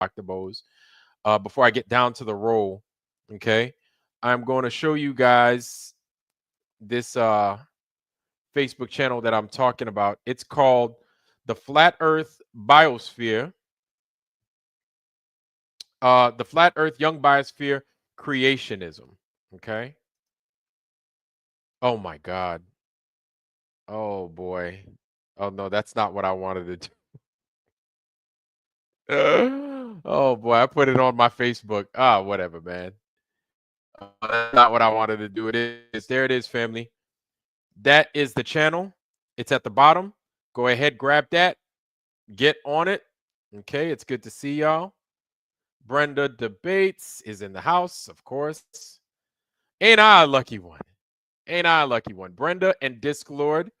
Octobos. Before I get down to the roll, okay, I'm going to show you guys this Facebook channel that I'm talking about. It's called the Flat Earth Biosphere. The Flat Earth Young Biosphere Creationism. Okay. Oh my God. Oh boy. Oh no, that's not what I wanted to do. Oh boy, I put it on my Facebook. Ah, whatever, man. That's not what I wanted to do. It is. There it is, family. That is the channel. It's at the bottom. Go ahead, grab that. Get on it. Okay, it's good to see y'all. Brenda Debates is in the house, of course. Ain't I a lucky one? Ain't I a lucky one? Brenda and Disclord.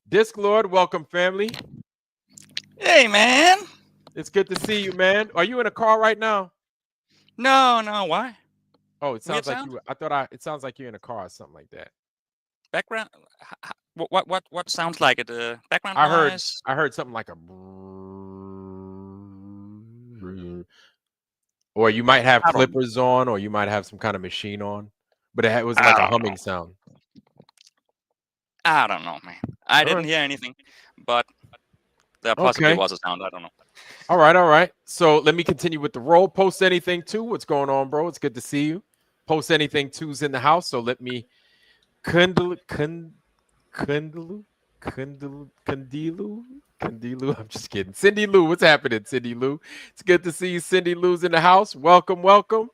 Disclord, welcome, family. Hey, man. It's good to see you, man. Are you in a car right now? No, no, why? Oh, it Weird sounds like sound? you. It sounds like you're in a car or something like that. Background? What sounds like it? Background I heard. noise? I heard something like a. Or you might have I don't. clippers on, or you might have some kind of machine on, but it was I like a don't know. humming sound. I don't know, man. I All didn't right. hear anything, but there possibly Okay. was a sound. I don't know. All right. All right. So let me continue with the roll. Post anything too. What's going on, bro? It's good to see you. Post anything two's in the house. So let me Kundal, Kundalu, Kundilu. I'm just kidding. Cindy Lou, what's happening, Cindy Lou? It's good to see you. Cindy Lou's in the house. Welcome, welcome.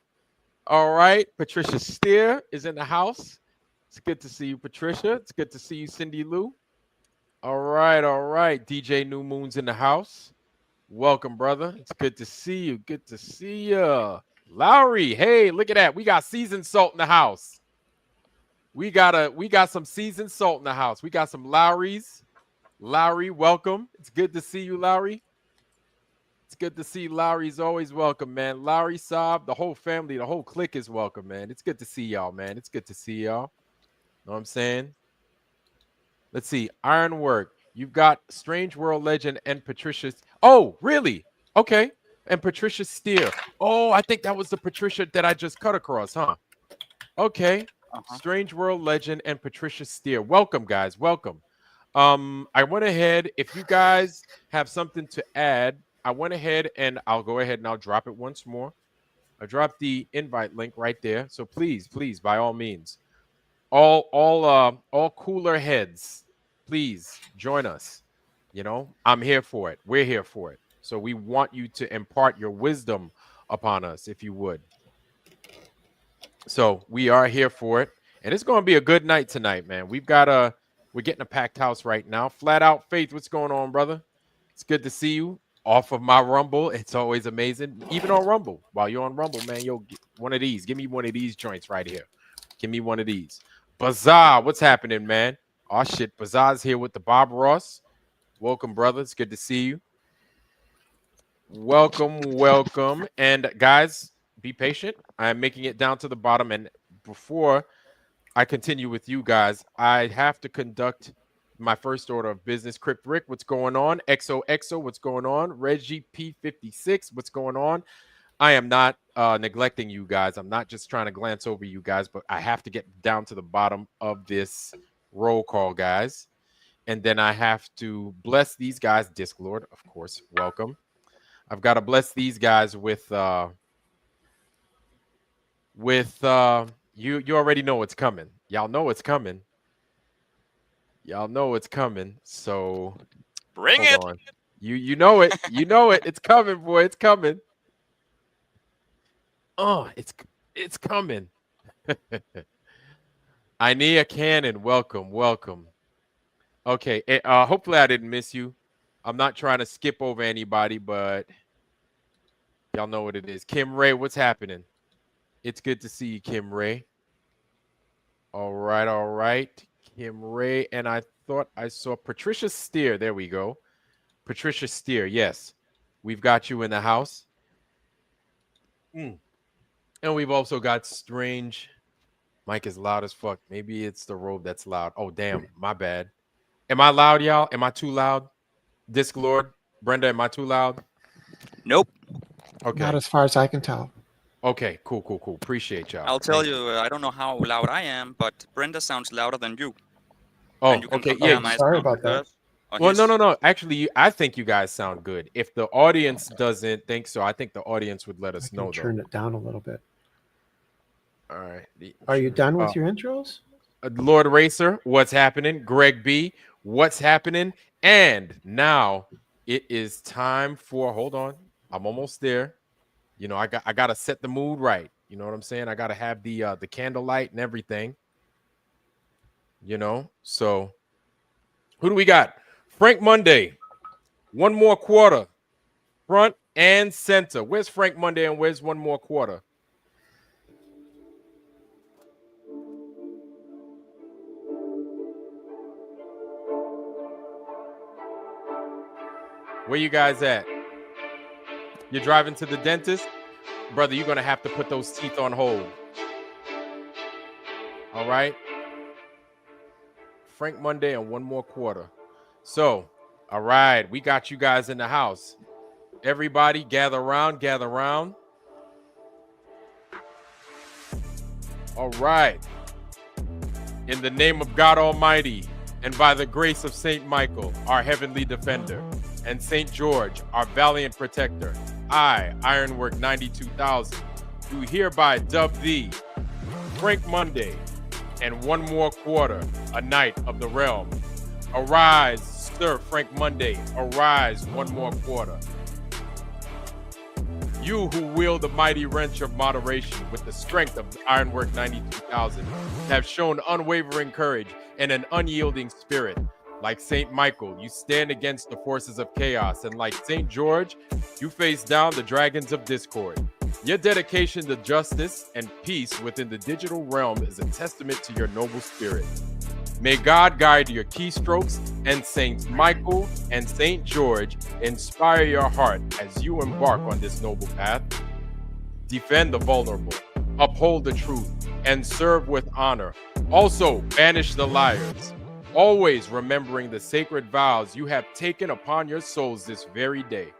All right. Patricia Steer is in the house. It's good to see you, Patricia. It's good to see you, Cindy Lou. All right. All right. DJ New Moon's in the house. Welcome, brother. It's good to see you. Good to see you. Lowry, hey, look at that. We got seasoned salt in the house. We got some seasoned salt in the house. We got some Lowrys. Lowry, welcome. It's good to see you, Lowry. It's good to see Lowry's always welcome, man. Lowry, Saab, the whole family, the whole clique is welcome, man. It's good to see y'all, man. It's good to see y'all. Know what I'm saying? Let's see. Ironwork. You've got Strange World Legend and Patricia. Oh, really? Okay. And Patricia Steer. Oh, I think that was the Patricia that I just cut across, huh? Okay. Uh-huh. Strange World Legend and Patricia Steer. Welcome, guys. Welcome. I went ahead. If you guys have something to add, I went ahead and I'll go ahead and I'll drop it once more. I dropped the invite link right there. So please, please, by all means, all cooler heads, please join us. You know, I'm here for it. We're here for it. So we want you to impart your wisdom upon us, if you would. So we are here for it, and it's going to be a good night tonight, man. We're getting a packed house right now. Flat Out Faith, what's going on, brother? It's good to see you off of my Rumble. It's always amazing, even on Rumble. While you're on Rumble, man, yo, get one of these. Give me one of these joints right here. Give me one of these. Bazaar, what's happening, man? Oh shit, Bazaar's here with the Bob Ross. Welcome, brother. It's good to see you. Welcome, welcome. And guys, be patient. I am making it down to the bottom. And before I continue with you guys, I have to conduct my first order of business. Crypt Rick, what's going on? XOXO, what's going on? Reggie P56, what's going on? I am not neglecting you guys. I'm not just trying to glance over you guys, but I have to get down to the bottom of this roll call, guys. And then I have to bless these guys. Disclord, of course, welcome. I've got to bless these guys with you already know what's coming. Y'all know it's coming. Y'all know it's coming. So Bring hold it. on. You know it. You know it. It's coming, boy. It's coming. Oh, it's coming. Inea Cannon, welcome, welcome. Okay, hopefully I didn't miss you. I'm not trying to skip over anybody, but y'all know what it is. Kim Ray, what's happening? It's good to see you, Kim Ray. All right, all right. Kim Ray, and I thought I saw Patricia Steer. There we go. Patricia Steer, yes. We've got you in the house. And we've also got Strange. Mike is loud as fuck. Maybe it's the robe that's loud. Oh, damn. My bad. Am I loud, y'all? Am I too loud? Disc Lord? Brenda, am I too loud? Nope. Okay. Not as far as I can tell. Okay. Cool. Cool. Cool. Appreciate y'all. I'll tell you, I don't know how loud I am, but Brenda sounds louder than you. And Oh, you can okay. compare Yeah. my Sorry sound about with that. hers or Well, no, his. no, no. Actually, I think you guys sound good. If the audience doesn't think so, I think the audience would let I us can know, though. turn it down a little bit. All right. Are you done with your intros? Lord Racer, what's happening? Greg B, what's happening? And now it is time for. Hold on, I'm almost there. You know, I gotta set the mood right. You know what I'm saying? I gotta have the candlelight and everything. You know, so who do we got? Frank Monday, one more quarter, front and center. Where's Frank Monday and where's one more quarter? Where you guys at? You're driving to the dentist? Brother, you're going to have to put those teeth on hold. All right? Frank Monday and one more quarter. So, all right, we got you guys in the house. Everybody gather around, gather around. All right. In the name of God Almighty, and by the grace of Saint Michael, our heavenly defender, and Saint George, our valiant protector, I, ironwork92000, do hereby dub thee Frank Monday and one more quarter, a knight of the realm. Arise, Sir Frank Monday, arise one more quarter. You who wield the mighty wrench of moderation with the strength of Ironwork 92,000 have shown unwavering courage and an unyielding spirit. Like Saint Michael, you stand against the forces of chaos, and like Saint George, you face down the dragons of discord. Your dedication to justice and peace within the digital realm is a testament to your noble spirit. May God guide your keystrokes, and Saint Michael and Saint George inspire your heart as you embark on this noble path. Defend the vulnerable, uphold the truth, and serve with honor. Also, banish the liars. Always remembering the sacred vows you have taken upon your souls this very day.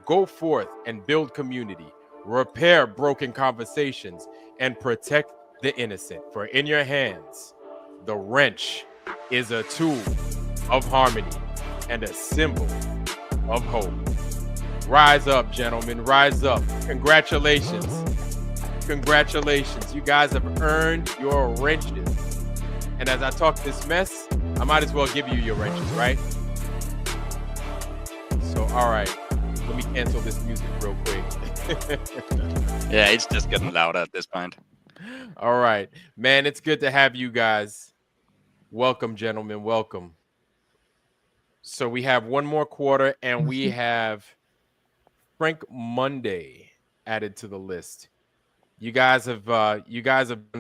Go forth and build community, repair broken conversations, and protect the innocent. For in your hands, the wrench is a tool of harmony and a symbol of hope. Rise up, gentlemen, rise up. Congratulations. Congratulations. You guys have earned your wrenches. And as I talk this mess, I might as well give you your wrenches, right? So, all right. Let me cancel this music real quick. Yeah, it's just getting louder at this point. All right. Man, it's good to have you guys. Welcome, gentlemen. Welcome. So we have one more quarter, and we have Frank Monday added to the list. You guys have done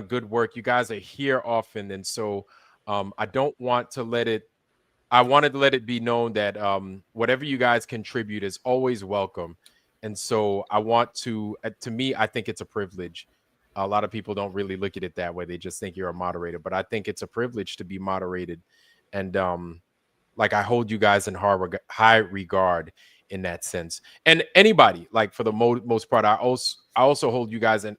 good work. You guys are here often, and so I don't want to let it. I wanted to let it be known that whatever you guys contribute is always welcome. And so I want to me, I think it's a privilege. A lot of people don't really look at it that way. They just think you're a moderator, but I think it's a privilege to be moderated. And like I hold you guys in high regard in that sense. And anybody, like for the most part, I also hold you guys in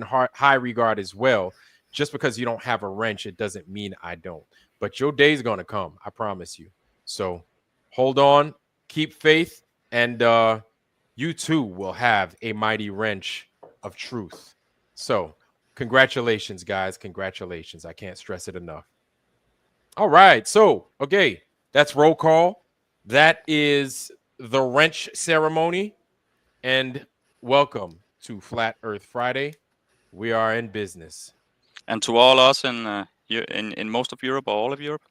high regard as well. Just because you don't have a wrench, it doesn't mean I don't. But your day's gonna come, I promise you. So hold on, keep faith, and you too will have a mighty wrench of truth. So congratulations, guys. Congratulations. I can't stress it enough. All right. So, okay, that's roll call. That is the wrench ceremony. And welcome to Flat Earth Friday. We are in business. And to all us in most of Europe or all of Europe,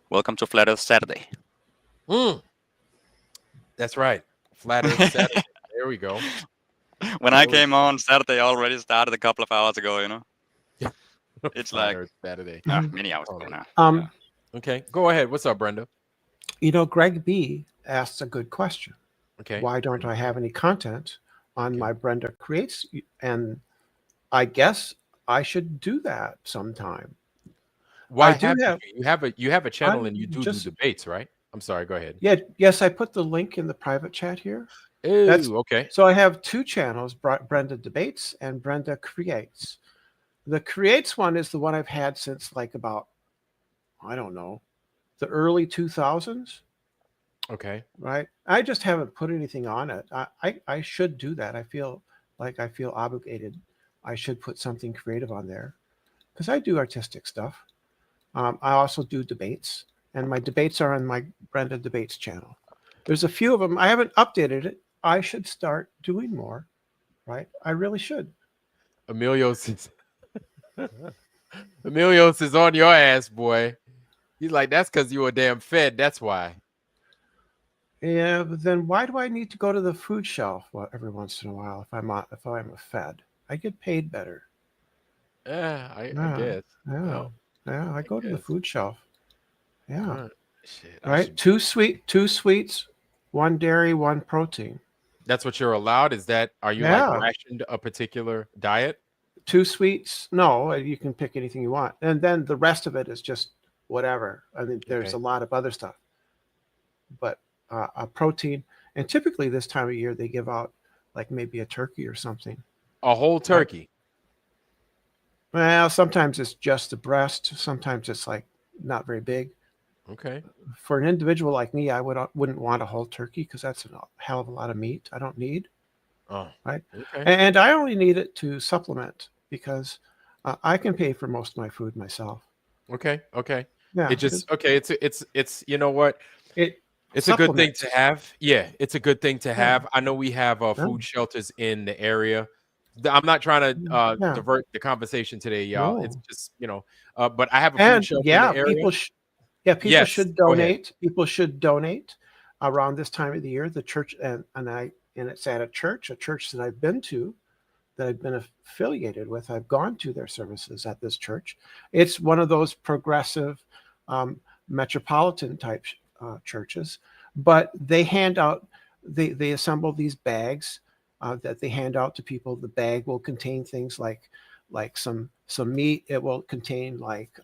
welcome to Flat Earth Saturday. That's right. Flat Earth Saturday. There we go. When I came on Saturday, already started a couple of hours ago, you know. It's Flat like Earth Saturday. many hours ago now. Okay, go ahead. What's up, Brenda? You know, Greg B asks a good question. Okay. Why don't I have any content on my Brenda Creates? And I guess I should do that sometime. Why you have a channel and you do debates, right? I'm sorry, go ahead. Yeah, yes, I put the link in the private chat here. Ooh, okay. So I have two channels, Brenda Debates and Brenda Creates. The Creates one is the one I've had since like about, I don't know, the early 2000s, Okay. right? I just haven't put anything on it. I should do that. I feel obligated. I should put something creative on there because I do artistic stuff. I also do debates, and my debates are on my Brenda Debates channel. There's a few of them. I haven't updated it. I should start doing more, right? I really should. Emilio's is Emilio's is on your ass, boy. He's like, that's because you were damn fed. That's why. Yeah, but then why do I need to go to the food shelf every once in a while if I'm a fed? I get paid better. Yeah, I Yeah, guess. yeah, Well, yeah. I go to the guess. food shelf. Yeah, Shit, I right. should. Two sweets, one dairy, one protein. That's what you're allowed. Is that? Are you like Yeah, rationed a particular diet? two sweets. No, you can pick anything you want, and then the rest of it is just whatever. I mean, there's Okay. a lot of other stuff, but a protein. And typically this time of year they give out like maybe a turkey or something. A whole Right? turkey. Well, sometimes it's just the breast. Sometimes it's like not very big. Okay. For an individual like me, I wouldn't want a whole turkey because that's a hell of a lot of meat I don't need, Oh. right? Okay. And I only need it to supplement because I can pay for most of my food myself. Okay. Okay. Yeah, It just okay. It's you know what? it It's a good thing to supplements. have. Yeah, it's a good thing to Yeah, have. I know we have yeah, food shelters in the area. I'm not trying to yeah. divert the conversation today, y'all. It's No, just but I have a food and shelter in yeah, the area. people Yes, should go ahead. donate. People should donate around this time of the year. The church and it's at a church that I've been to, that I've been affiliated with. I've gone to their services at this church. It's one of those progressive, metropolitan type churches, but they hand out, they assemble these bags that they hand out to people. The bag will contain things like some meat. It will contain like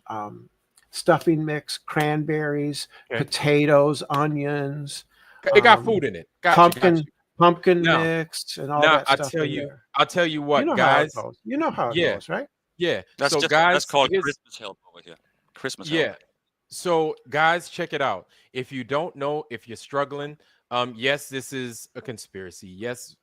stuffing mix, cranberries, Okay, potatoes, onions, it got um, food in it. Got you. Got pumpkin you. pumpkin Now, mix, and all now that stuff in there. I'll tell you You what, know how it guys. goes. You know how it Yeah, goes, right? yeah. That's So, just that's guys, called here's Christmas help over here. Christmas help. yeah. So, guys, check it out. If you don't know, if you're struggling, yes, this is a conspiracy. Yes,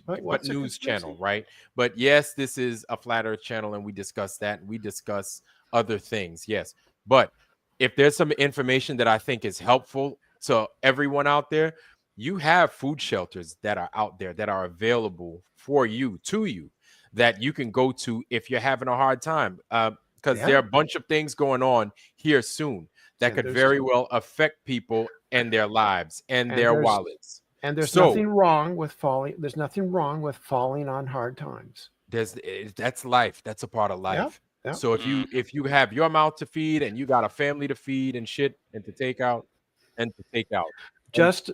but What's a news channel, conspiracy? right? But yes, this is a flat Earth channel, and we discuss that. And we discuss other things. Yes, but if there's some information that I think is helpful to everyone out there, you have food shelters that are out there that are available for you, to you, that you can go to if you're having a hard time. Because there are Yeah. a bunch of things going on here soon that And could very well affect people and their lives and and their there's wallets. there's So nothing wrong with falling. There's nothing wrong with falling on hard times. that's life. That's a part of Yeah. life. Yeah. So Mm. if you have your mouth to feed and you got a family to feed and shit and to take out and Just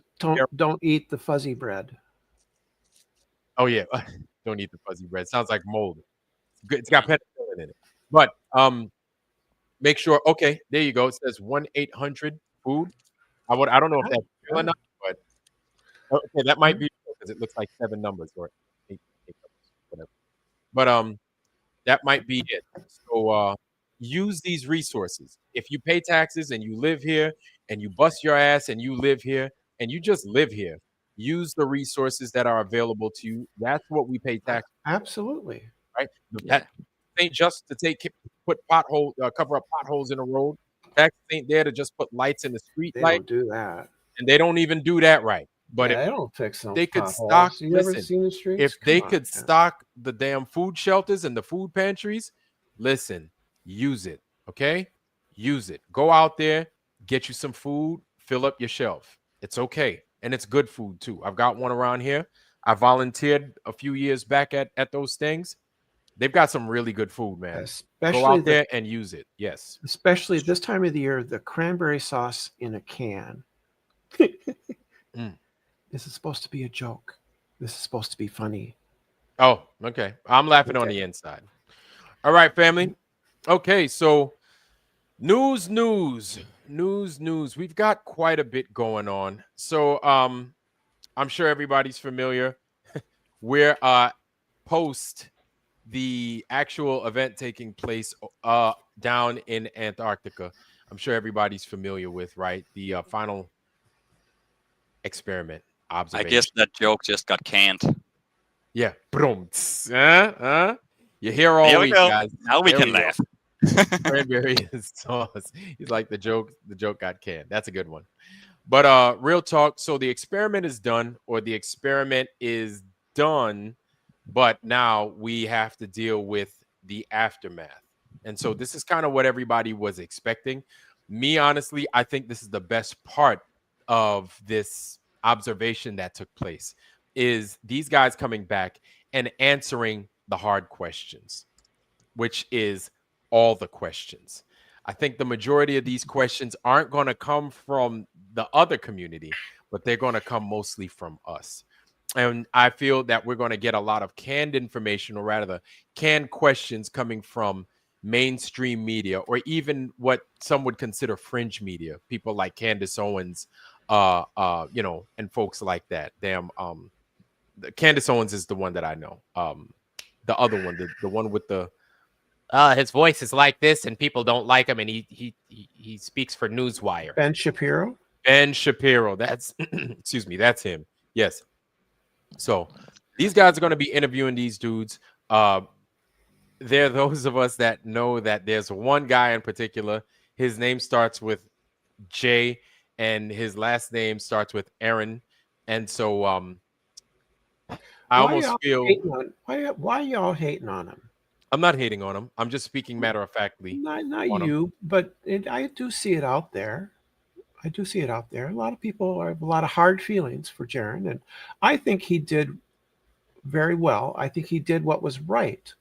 don't eat the fuzzy bread. oh yeah, don't eat the fuzzy bread. Sounds like mold. It's got penicillin in it. But make sure. Okay, there you go. It says 1-800-food. I don't know if Yeah. that's real or Yeah. not, but okay, that might Mhm. be because it looks like 7 numbers or 8 numbers, whatever. But that might be it. So use these resources. If you pay taxes and you live here and you bust your ass and you live here and you just live here, use the resources that are available to you. That's what we pay taxes, Absolutely. right? Yeah. That ain't just to cover up potholes in the road. Taxes ain't there to just put lights in the street They light, don't do that. and they don't even do that right. But Yeah, if they don't fix those they could stock, potholes. You ever listen, seen the streets? if Come they on, could man. stock the damn food shelters and the food pantries, listen, use it. Okay? Use it. Go out there, get you some food, fill up your shelf. It's okay. And it's good food too. I've got one around here. I volunteered a few years back at those things. They've got some really good food, man. Go Especially out there and use it. Yes. this time of the year, the cranberry sauce in a can. Mm. This is supposed to be a joke. This is supposed to be funny. Oh, okay. I'm laughing on Okay. the inside. All right, family. Okay, so news. We've got quite a bit going on. So I'm sure everybody's familiar. We're post the actual event taking place down in Antarctica. I'm sure everybody's familiar with, right? The final experiment I observation. guess that joke just got canned. Yeah. Boom. You're here all Here we week, go. guys. Now we There can go. laugh. Cranberry sauce. He's like the joke got canned. That's a good one. But real talk. So the experiment is done, or the experiment is done, but now we have to deal with the aftermath. And so this is kind of what everybody was expecting. Me, honestly, I think this is the best part of this observation that took place is these guys coming back and answering the hard questions, which is all the questions. I think the majority of these questions aren't going to come from the other community, but they're going to come mostly from us. And I feel that we're going to get a lot of canned information, or rather, canned questions coming from mainstream media, or even what some would consider fringe media. People like Candace Owens, and folks like that. Candace Owens is the one that I know. The other one, the one with the his voice is like this, and people don't like him, and he speaks for Newswire. Ben Shapiro. Ben Shapiro. That's excuse me. That's him. Yes. So these guys are going to be interviewing these dudes. There are those of us that know that there's one guy in particular. His name starts with J, and his last name starts with Aaron. And so I almost feel Why y'all hating on him? I'm not hating on him. I'm just speaking matter of factly. Not you, but I do see it out there. I do see it out there. A lot of people have a lot of hard feelings for Jaron, and I think he did very well. I think he did what was right.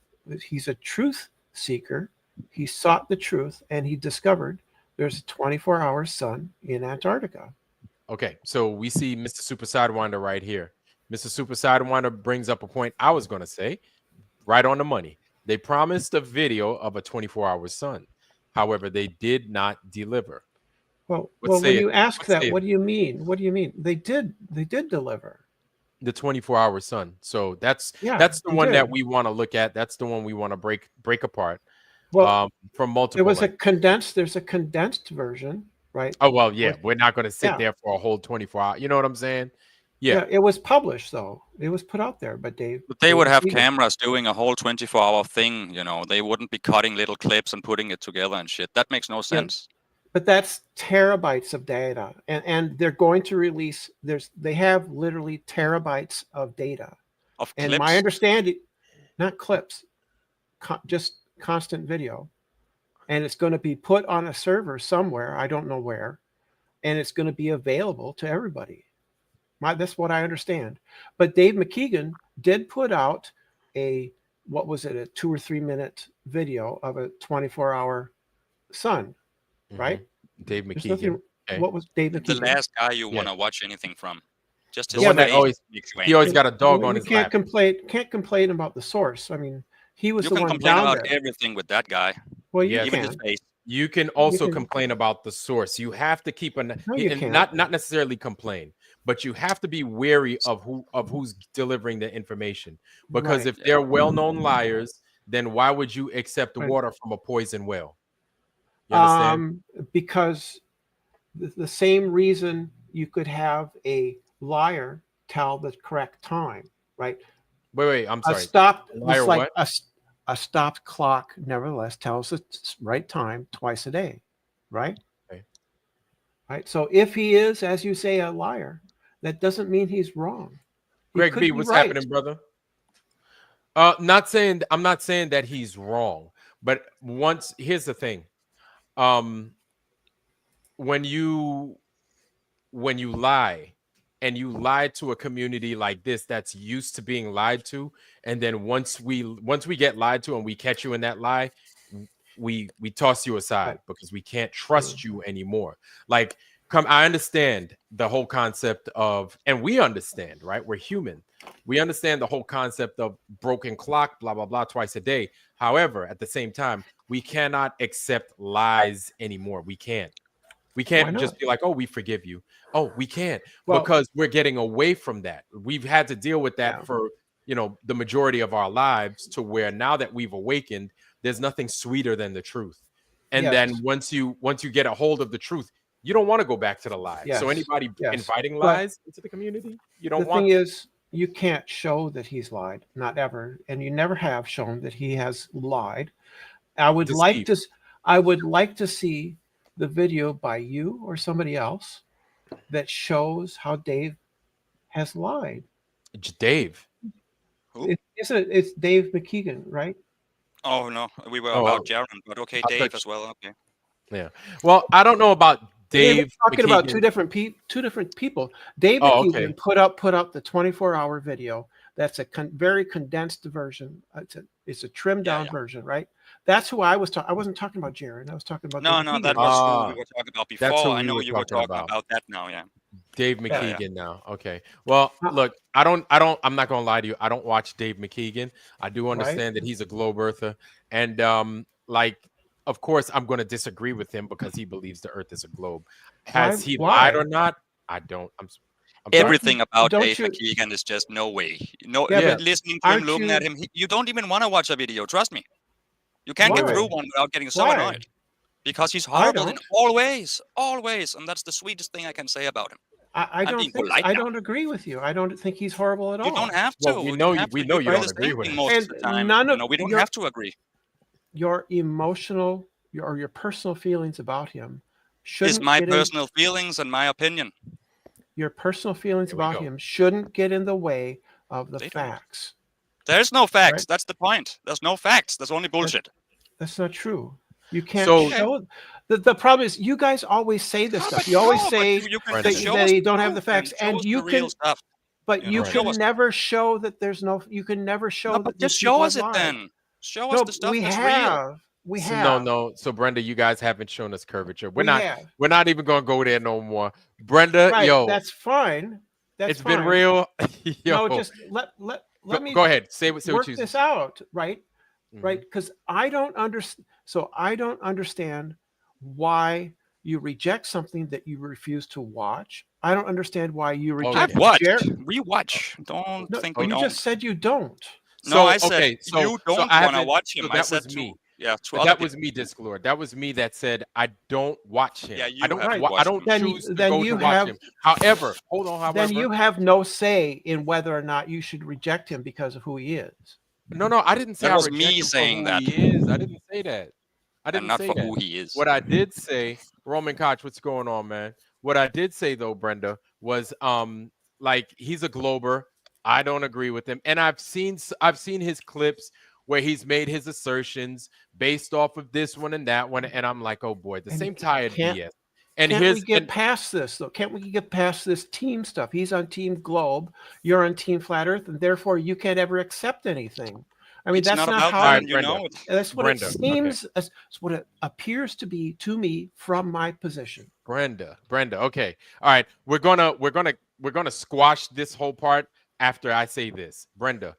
He's a truth seeker. He sought the truth, and he discovered there's a 24-hour sun in Antarctica. Okay, so we see Mr. Super Sidewinder right here. Mr. Super Sidewinder brings up a point I was going to say, right on the money. They promised a video of a 24-hour sun. However, they did not deliver. Well, when you ask that, what do you mean? What do you mean? They did deliver the 24-hour sun. So that's the one that we want to look at. That's the one we want to break apart. Well, from multiple. There's a condensed version, right? Oh well, yeah. We're not going to sit there for a whole 24 hours. You know what I'm saying? Yeah. It was published though. It was put out there, but they would have cameras doing a whole 24-hour thing. They wouldn't be cutting little clips and putting it together and shit. That makes no sense. But that's terabytes of data, and they're going to release. They have literally terabytes of data. And clips? my understanding, not clips, just constant video, and it's going to be put on a server somewhere. I don't know where, and it's going to be available to everybody. That's what I understand. But Dave McKeegan did put out a 2 or 3 minute video of a 24-hour sun. Right, Dave McKeegan. What was Dave McKeegan? The last guy you want to watch anything from. Just the one that he always got a dog on his lap. Can't complain about the source. I mean, he was the one down there. You can complain about everything with that guy. Well, even his face. You can also complain about the source. You have to keep not necessarily complain, but you have to be wary of who's delivering the information. Because if they're well-known liars, then why would you accept water from a poison well? You understand? Because the same reason you could have a liar tell the correct time, right? Wait, I'm sorry. A stopped clock nevertheless tells the right time twice a day, right? Okay. Right. So if he is, as you say, a liar, that doesn't mean he's wrong. Greg B, what's happening, brother? I'm not saying that he's wrong, but here's the thing. When you lie, and you lie to a community like this that's used to being lied to, and then once we get lied to and we catch you in that lie, we toss you aside because we can't trust you anymore. Like, I understand the whole concept of, and we understand, right? We're human. We understand the whole concept of broken clock, blah, blah, blah, twice a day. However, at the same time, we cannot accept lies anymore. We can't. We Why can't not? just be like, oh, we forgive you. Oh, we can't, Well- because we're getting away from that. We've had to deal with that Yeah. for, the majority of our lives, to where now that we've awakened, there's nothing sweeter than the truth. And then Yes. once you get a hold of the truth, you don't want to go back to the lies. So Yes. anybody Yes. inviting But lies into the community, you The don't want. thing is, you can't show that he's lied, not ever, and you never have shown that he has lied. I would like Deceived. to. I would like to see the video by you or somebody else that shows how Dave has lied. Dave. Who? It's Dave McKeegan, right? Oh no, we were Oh, about Jaron, but okay, I Dave thought as well. Okay. Yeah. Well, I don't know about We're Dave talking about McKeegan. two different people. Dave Oh, McKeegan okay. put up the 24-hour video. That's a very condensed version. It's a trimmed down Yeah. version, right? That's who I was talking. I wasn't talking about Jaron. I was talking about No, Dave no, McKeegan. that was who Ah, we were talking about that's before. who I we know were you were talking talking about. about that now. Yeah. Dave Yeah. McKeegan now. Okay. Well, look, I'm not gonna lie to you. I don't watch Dave McKeegan. I do understand that he's a globe earther. And of course I'm gonna disagree with him because he believes the earth is a globe. Has he lied or not? I don't. I'm sorry. Everything about don't Dave you- McKeegan is just no way. No, Yeah, but listening to him, aren't looking you- at him, you don't even want to watch a video. Trust me. You can't Why? get through one without getting so Why? annoyed. Because he's I horrible in don't. all ways, and that's the sweetest thing I can say about him. I I'm don't being think. polite I now. don't agree with you. I don't think he's horrible at all. You don't have to. Well, we You know don't you- have we to. know You you do don't the agree same with thing us. most of And the time. none of we don't your- have to agree. Your emotional or your personal feelings about him shouldn't It's my get personal feelings and my opinion. your personal feelings Here we about go. him shouldn't get in the way of the They don't. facts. There's no facts. Right. That's the point. There's no facts. There's only bullshit. That's not true. You can't So- show. The problem is you guys always say this No, stuff. but You always no, but say you can Brendan. that, show that us you the don't have the proof facts, show and us you the real can. stuff. But You you know, show can us. never show that there's no. You can never show No, that. but these just people show us have it lied. then. Show us No, the stuff we that's real. have. We So, have. no. So Brenda, you guys haven't shown us curvature. We have. We're not even gonna go there no more. Brenda, Right. yo, That's fine. That's it's fine. been real. No, Yo, just let me go ahead. Say what work you this out, right? Mhm. Right? Because I don't understand. So I don't understand why you reject something that you refuse to watch. I don't understand why you reject. I've watched. Jer- We watch. Don't No, think we you don't. just said you don't. No, I said okay, so you don't I want to haven't- watch him. so I that said was to me. yeah, to But other that was people. me, Disclord. That was me that said I don't watch him. Yeah, you I don't. haven't I watched don't him. Then- choose to then go you to watch have- him. However, hold on. However, Then you have no say in whether or not you should reject him because of who he is. no. I didn't say That I was reject me him for saying who that. he is. I didn't say that. I And didn't not say for that. who he is. What I did say, Roman Koch, what's going on, man? What I did say though, Brenda, was like he's a glober. I don't agree with him, and I've seen his clips where he's made his assertions based off of this one and that one, and I'm like, oh boy, the And same tired can't- BS. And Can't here's we get and- past this though? Can't we get past this team stuff? He's on Team Globe, you're on Team Flat Earth, and therefore you can't ever accept anything. I mean, It's that's not not about how. that, Alright, you know. That's what Brenda, it seems. That's what it appears to be to me from my position. Brenda. Okay. All right. We're gonna squash this whole part after I say this. Brenda,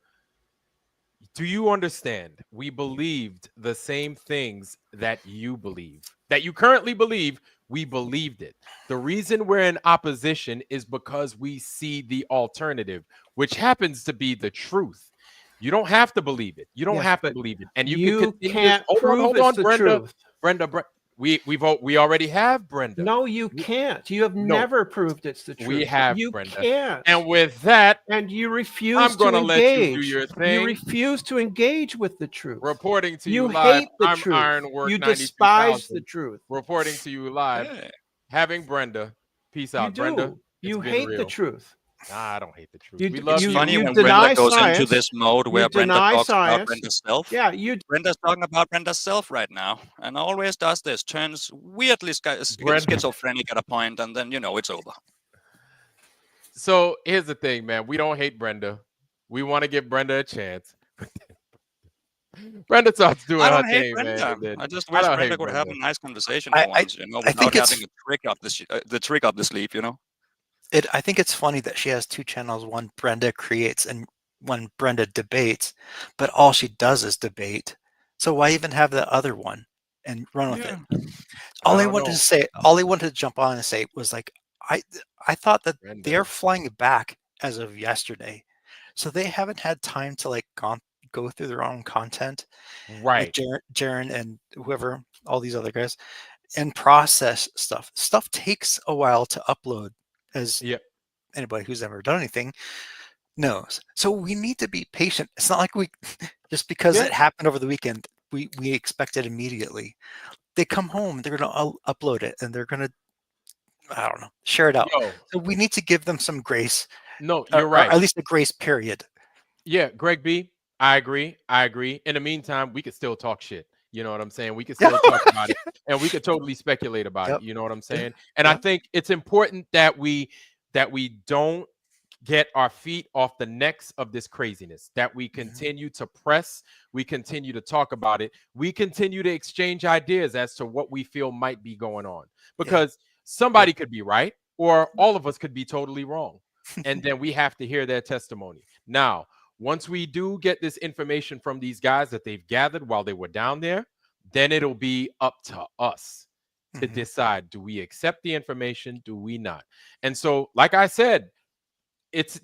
do you understand? We believed the same things that you believe, that you currently believe. We believed it. The reason we're in opposition is because we see the alternative, which happens to be the truth. You don't have to believe it. You don't Yes, have to but believe it, and you You can continue. can't prove it's the Brenda. truth. We already have Brenda. No, you can't. You have No. never proved it's the truth. We have, You Brenda. can't. And with that, And you refuse I'm gonna to let you engage. do your thing. You refuse to engage with the truth. reporting to You you live, hate the I'm truth. Ironwork You despise the 92000. truth. Reporting to you live, Yeah. having Brenda. Peace You out, do. Brenda. You been hate real. the truth. Nah, I don't hate the truth. You We d- love It's you. funny when deny Brenda goes science. into this mode where You Brenda deny talks about science. Brenda's self. Yeah, you Brenda's talking about Brenda's self right now, and always does this. Turns weirdly Brenda- schizophrenic at a point, and then it's over. So here's the thing, man. We don't hate Brenda. We want to give Brenda a chance. Brenda starts doing I her don't hate thing, Brenda. man. and then- I just I wish don't Brenda hate could have a Brenda. nice conversation I- for once, I without think it's- having a trick up the sleeve, I think it's funny that she has two channels, one Brenda creates and one Brenda debates, but all she does is debate. So why even have the other one? and run with Yeah. it. All I I don't wanted know. to say, all I wanted to jump on and say was like, I thought that Brenda. they're flying back as of yesterday, so they haven't had time to like go through their own content, like Right. Jaren and whoever, all these other guys, and process stuff. Stuff takes a while to upload, as Yep. anybody who's ever done anything knows. So we need to be patient. It's not like we just because Yeah. it happened over the weekend, we expect it immediately. They come home, they're going to upload it, and they're going to, I don't know, share it out. Yo, So we need to give them some grace, no, or you're right. at least a grace period. Yeah, Greg B. I agree. I agree. In the meantime, we could still talk shit. You know what I'm saying? We could Yeah. still talk about it, and we could totally speculate about Yep. it. You know what I'm Yeah. saying? And I Yeah. think it's important that we don't get our feet off the necks of this craziness, that we continue to press, we continue to talk about it, we continue to exchange ideas as to what we feel might be going on, because somebody could be right or all of us could be totally wrong, and then we have to hear their testimony. Now, once we do get this information from these guys that they've gathered while they were down there, then it'll be up to us to decide, do we accept the information, do we not? And so, like I said, it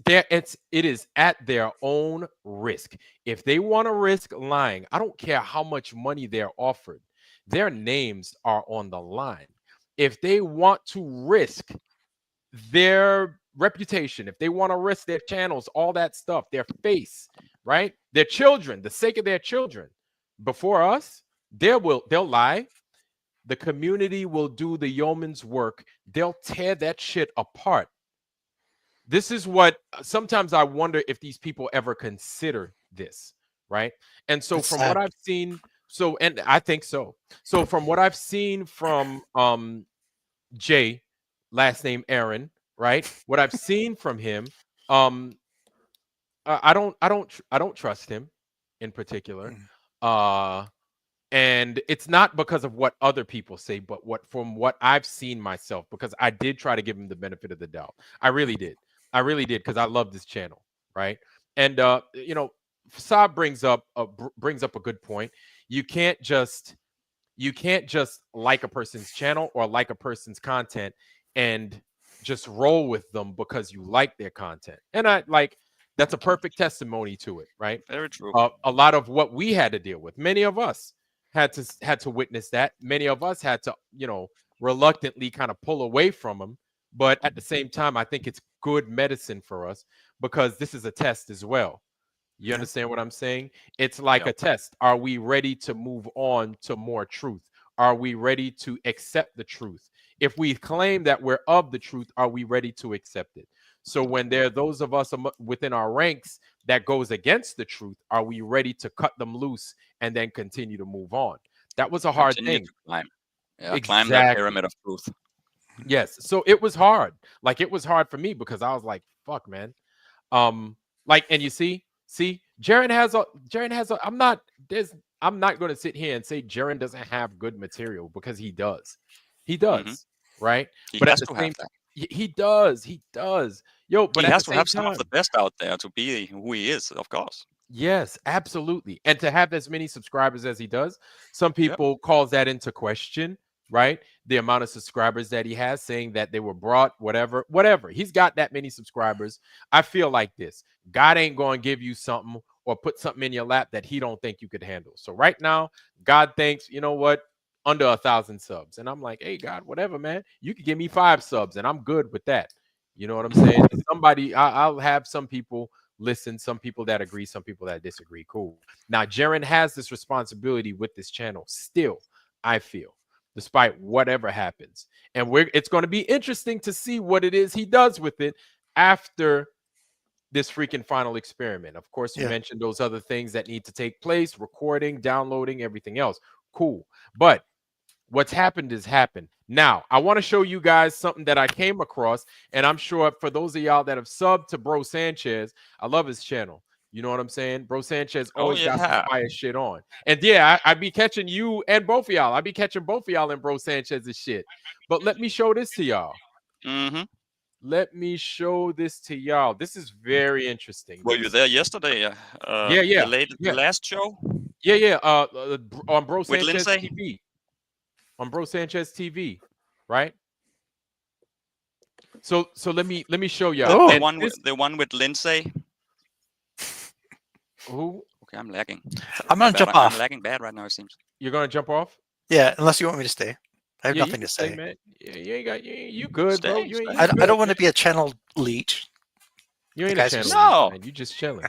is at their own risk. If they want to risk lying, I don't care how much money they're offered, their names are on the line. If they want to risk their reputation, if they want to risk their channels, all that stuff, their face, right, their children, the sake of their children, before us, they'll lie. The community will do the yeoman's work. They'll tear that shit apart. This is what sometimes I wonder if these people ever consider this, right? And so It's from what sad. I've seen, so and I think so. So from what I've seen from Jay, last name Aaron, right? What I've seen from him, I don't trust him in particular. And it's not because of what other people say, but what I've seen myself, because I did try to give him the benefit of the doubt. I really did because I love this channel, right? And Saab brings up a good point. You can't just like a person's channel or like a person's content and just roll with them because you like their content. And that's a perfect testimony to it, right? Very true. A lot of what we had to deal with, many of us had to witness that. Many of us had to, reluctantly kind of pull away from them. But at the same time, I think it's good medicine for us because this is a test as well. You understand what I'm saying? It's like a test. Are we ready to move on to more truth? Are we ready to accept the truth? If we claim that we're of the truth, are we ready to accept it? So when there are those of us within our ranks that goes against the truth, are we ready to cut them loose and then continue to move on? That was a hard Continue thing. to climb. Yeah, climb that Exactly. pyramid of truth. Yes. So it was hard. Like it was hard for me because I was like, fuck, man. And you see, Jaren has a I'm not going to sit here and say Jaren doesn't have good material because he does. He does, right? He But has at the to have same that. he does. Yo, but He at has the to same have some of time, the best out there to be who he is, of course. yes, absolutely. And to have as many subscribers as he does, some Yep. people calls that into question, right? The amount of subscribers that he has, saying that they were brought, whatever. He's got that many subscribers. I feel like this. God ain't going to give you something or put something in your lap that he don't think you could handle. So right now, God thinks, you know what? Under 1,000 subs. And I'm like, hey, God, whatever, man. You could give me 5 subs and I'm good with that. You know what I'm saying? I'll have some people listen, some people that agree, some people that disagree. Cool. Now, Jaren has this responsibility with this channel still, I feel, despite whatever happens. And it's going to be interesting to see what it is he does with it after this freaking final experiment. Of course, you mentioned those other things that need to take place, recording, downloading, everything else. Cool. But what's happened is happened. Now, I want to show you guys something that I came across, and I'm sure for those of y'all that have subbed to Bro Sanchez, I love his channel. You know what I'm saying? Bro Sanchez always got some fire shit on. And yeah, I be catching you and both of y'all. I be catching both of y'all in Bro Sanchez's shit. But let me show this to y'all. Let me show this to y'all. This is very interesting. Were you there yesterday? Yeah. The last show? Yeah. On Bro With Sanchez Lindsay? TV. on Bro Sanchez TV, right? So let me show y'all. The And one this, the one with Lindsay. who Okay, I'm lagging. I'm My gonna bad, jump I'm off. lagging bad right now, it seems. you're gonna jump off? Yeah, unless you want me to stay. I have Yeah, you nothing can to stay, say. man. Yeah, you ain't got you good, bro. Stay, You ain't stay. I good, don't want man. to be a channel leech. You the ain't a guys who channel say- lead, No, man. You just chilling.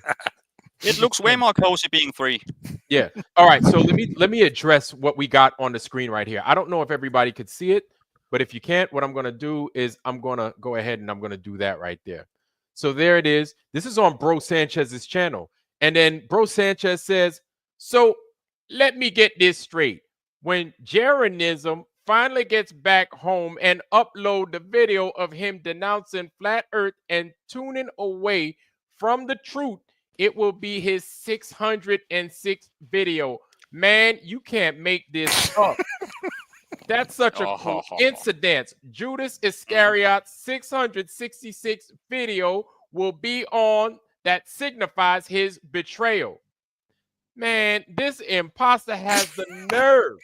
it looks way more cozy being free. Yeah. All right. So let me address what we got on the screen right here. I don't know if everybody could see it, but if you can't, what I'm gonna do is I'm gonna go ahead and I'm gonna do that right there. So there it is. This is on Bro Sanchez's channel, and then Bro Sanchez says, "So let me get this straight. When Jeranism finally gets back home and upload the video of him denouncing flat Earth and tuning away from the truth, it will be his 606th video. Man, you can't make this up. That's such a coincidence. Judas Iscariot's 666 video will be on that signifies his betrayal. Man, this imposter has the nerve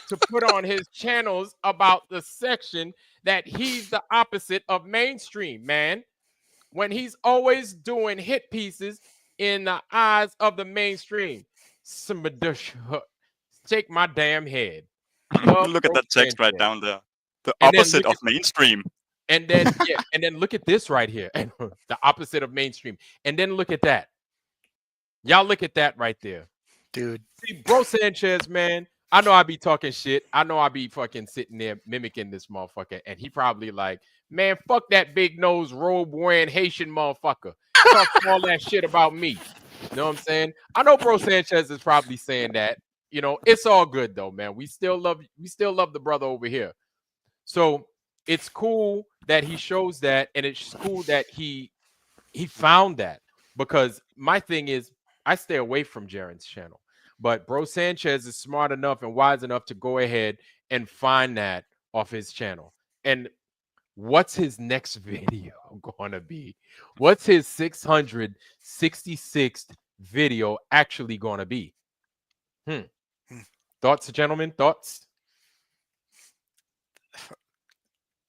to put on his channels about the section that he's the opposite of mainstream, man. When he's always doing hit pieces in the eyes of the mainstream. Shake my damn head. Love Look at Bro that text right Sanchez. down there. The And then opposite look of mainstream. and then yeah, and then look at this right here. The opposite of mainstream. And then look at that. Y'all look at that right there. dude. See, Bro Sanchez, man. I know I be talking shit. I know I be fucking sitting there mimicking this motherfucker, and he probably like, man, fuck that big nose robe wearing Haitian motherfucker. Talk all that shit about me. You know what I'm saying? I know Bro Sanchez is probably saying that. You know, it's all good though, man. We still love the brother over here. So it's cool that he shows that, and it's cool that he found that, because my thing is I stay away from Jaren's channel. But Bro Sanchez is smart enough and wise enough to go ahead and find that off his channel. And what's his next video going to be? What's his 666th video actually going to be? Thoughts, gentlemen? Thoughts?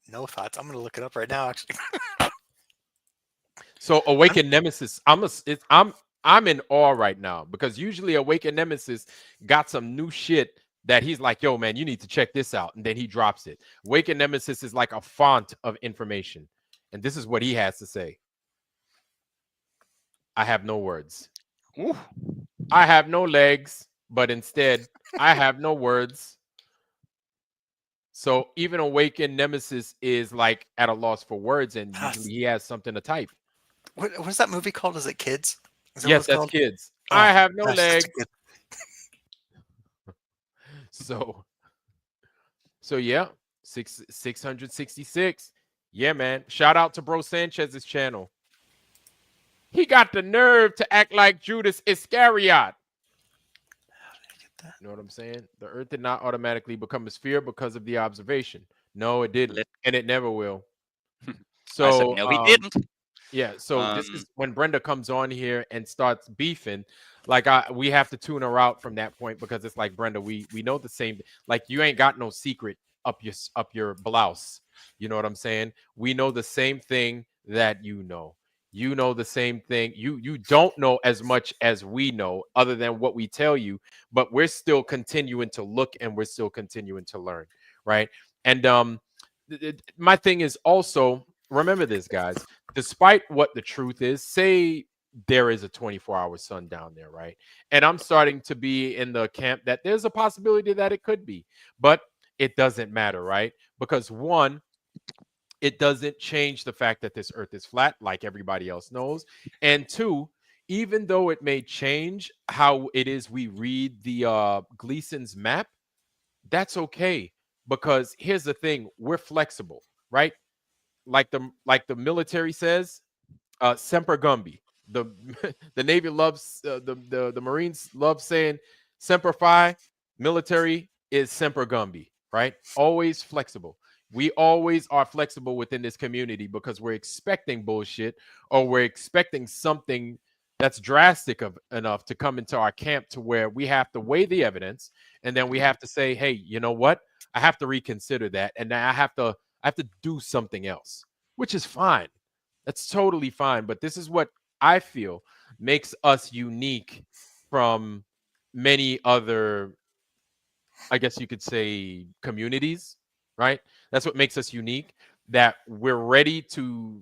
No thoughts. I'm gonna look it up right now. Actually, So Awakened Nemesis, I'm in awe right now, because usually Awakened Nemesis got some new shit that he's like, yo, man, you need to check this out. And then he drops it. Awakened Nemesis is like a font of information. And this is what he has to say. I have no words. Ooh. I have no legs, but instead I have no words. So even Awakened Nemesis is like at a loss for words, and usually he has something to type. what's that movie called? Is it Kids? Is that what Yes, it's that's called? Kids. Oh, I have no gosh, that's legs. good. So yeah, 666. Yeah, man. Shout out to Bro Sanchez's channel. He got the nerve to act like Judas Iscariot. You know what I'm saying? The earth did not automatically become a sphere because of the observation. No, it didn't, and it never will. I said So no, we didn't. yeah, so this is when Brenda comes on here and starts beefing. Like we have to tune her out from that point, because it's like, Brenda, we know the same. Like, you ain't got no secret up your blouse. You know what I'm saying? We know the same thing that you know. You know the same thing. You don't know as much as we know, other than what we tell you. But we're still continuing to look, and we're still continuing to learn, right? And my thing is also, remember this, guys. Despite what the truth is, say there is a 24-hour sun down there, right? And I'm starting to be in the camp that there's a possibility that it could be, but it doesn't matter, right? Because one, it doesn't change the fact that this earth is flat, like everybody else knows. And two, even though it may change how it is we read the Gleason's map, that's okay. Because here's the thing, we're flexible, right? Like the military says, Semper Gumby. The the Navy loves the Marines love saying Semper Fi. Military is Semper Gumby, right? Always flexible. We always are flexible within this community, because we're expecting bullshit, or we're expecting something that's drastic enough to come into our camp to where we have to weigh the evidence, and then we have to say, hey, you know what? I have to reconsider that, and now I have to do something else, which is fine. That's totally fine. But this is what I feel makes us unique from many other, I guess you could say, communities, right? That's what makes us unique, that we're ready to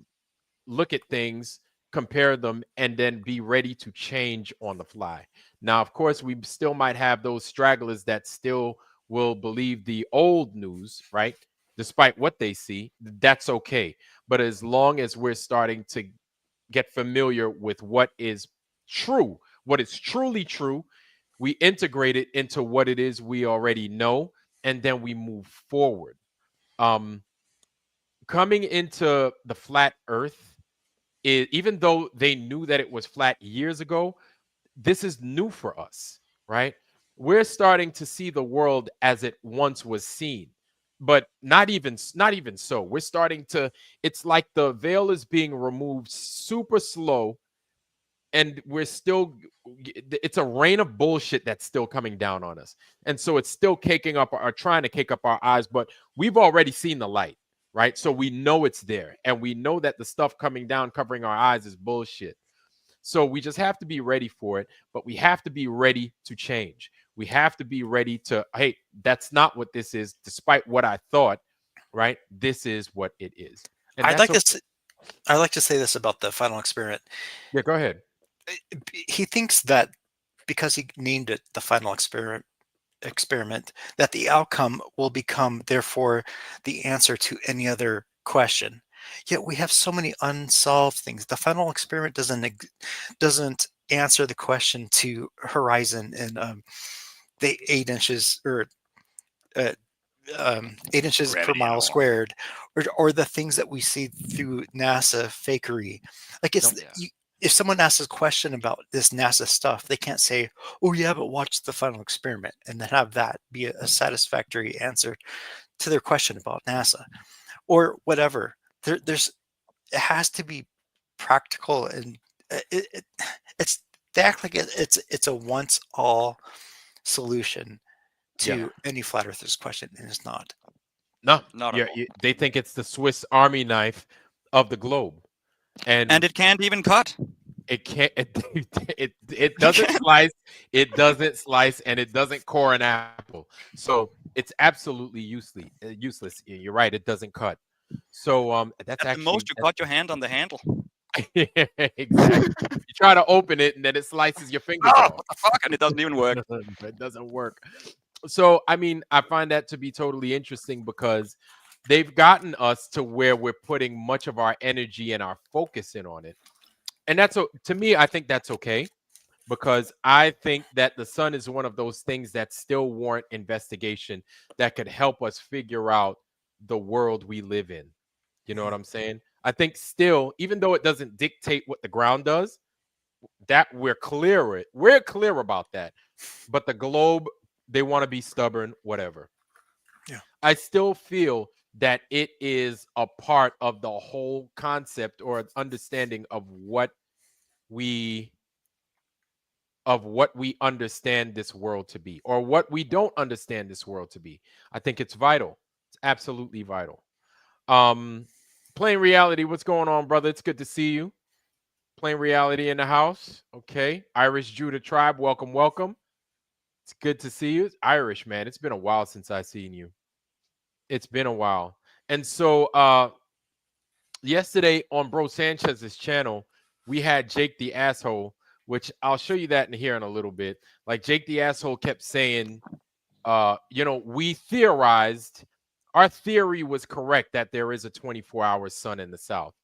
look at things, compare them, and then be ready to change on the fly. Now, of course, we still might have those stragglers that still will believe the old news, right? Despite what they see, that's okay. But as long as we're starting to get familiar with what is true, what is truly true, we integrate it into what it is we already know, and then we move forward. Um, Coming into the flat earth, even though they knew that it was flat years ago, this is new for us, right? We're starting to see the world as it once was seen, but not even so. We're starting to, it's like the veil is being removed super slow, and we're still, it's a rain of bullshit that's still coming down on us. And so it's still caking up, or trying to cake up our eyes, but we've already seen the light, right? So we know it's there, and we know that the stuff coming down covering our eyes is bullshit. So we just have to be ready for it, but we have to be ready to change. We have to be ready to, hey, that's not what this is, despite what I thought, right? This is what it is. And I'd that's like okay. I'd like to say this about the final experiment. Yeah, go ahead. He thinks that because he named it the final experiment, that the outcome will become therefore the answer to any other question. Yet we have so many unsolved things. The final experiment doesn't answer the question to horizon and the 8 inches or uh, 8 inches per Gravity and mile all. squared, or the things that we see through NASA fakery. Like Nope. if someone asks a question about this NASA stuff, they can't say, "Oh, you haven't watched the final experiment," and then have that be a satisfactory answer to their question about NASA or whatever. There's it has to be practical, and it's they act like it's a once all solution Yeah. to any flat earthers question, and it's not. No. Not at Yeah, all. they think it's the Swiss Army knife of the globe. And And it can't even cut. it can't, it doesn't slice, it doesn't slice, and it doesn't core an apple. So it's absolutely useless. You're right, it doesn't cut. So that's At the most, actually you cut your hand on the handle. exactly. You try to open it, and then it slices your fingers Oh, off. what the fuck? And it doesn't even work. It doesn't work. So I mean, I find that to be totally interesting, because they've gotten us to where we're putting much of our energy and our focus in on it. And to me, I think that's okay, because I think that the sun is one of those things that still warrant investigation, that could help us figure out the world we live in. You know what I'm saying? I think still, even though it doesn't dictate what the ground does, that we're clear about that. But the globe, they want to be stubborn, whatever. Yeah. I still feel that it is a part of the whole concept or understanding we what we understand this world to be, or what we don't understand this world to be. I think it's vital. It's absolutely vital. Um, Plain Reality, what's going on, brother? It's good to see you. Plain Reality in the house. Okay. Irish Judah Tribe, welcome, welcome. It's good to see you. Irish, man. It's been a while since I seen you. It's been a while. And so yesterday on Bro Sanchez's channel, we had Jake the Asshole, which I'll show you that in here in a little bit. Like, Jake the Asshole kept saying, we theorized, our theory was correct that there is a 24-hour sun in the south.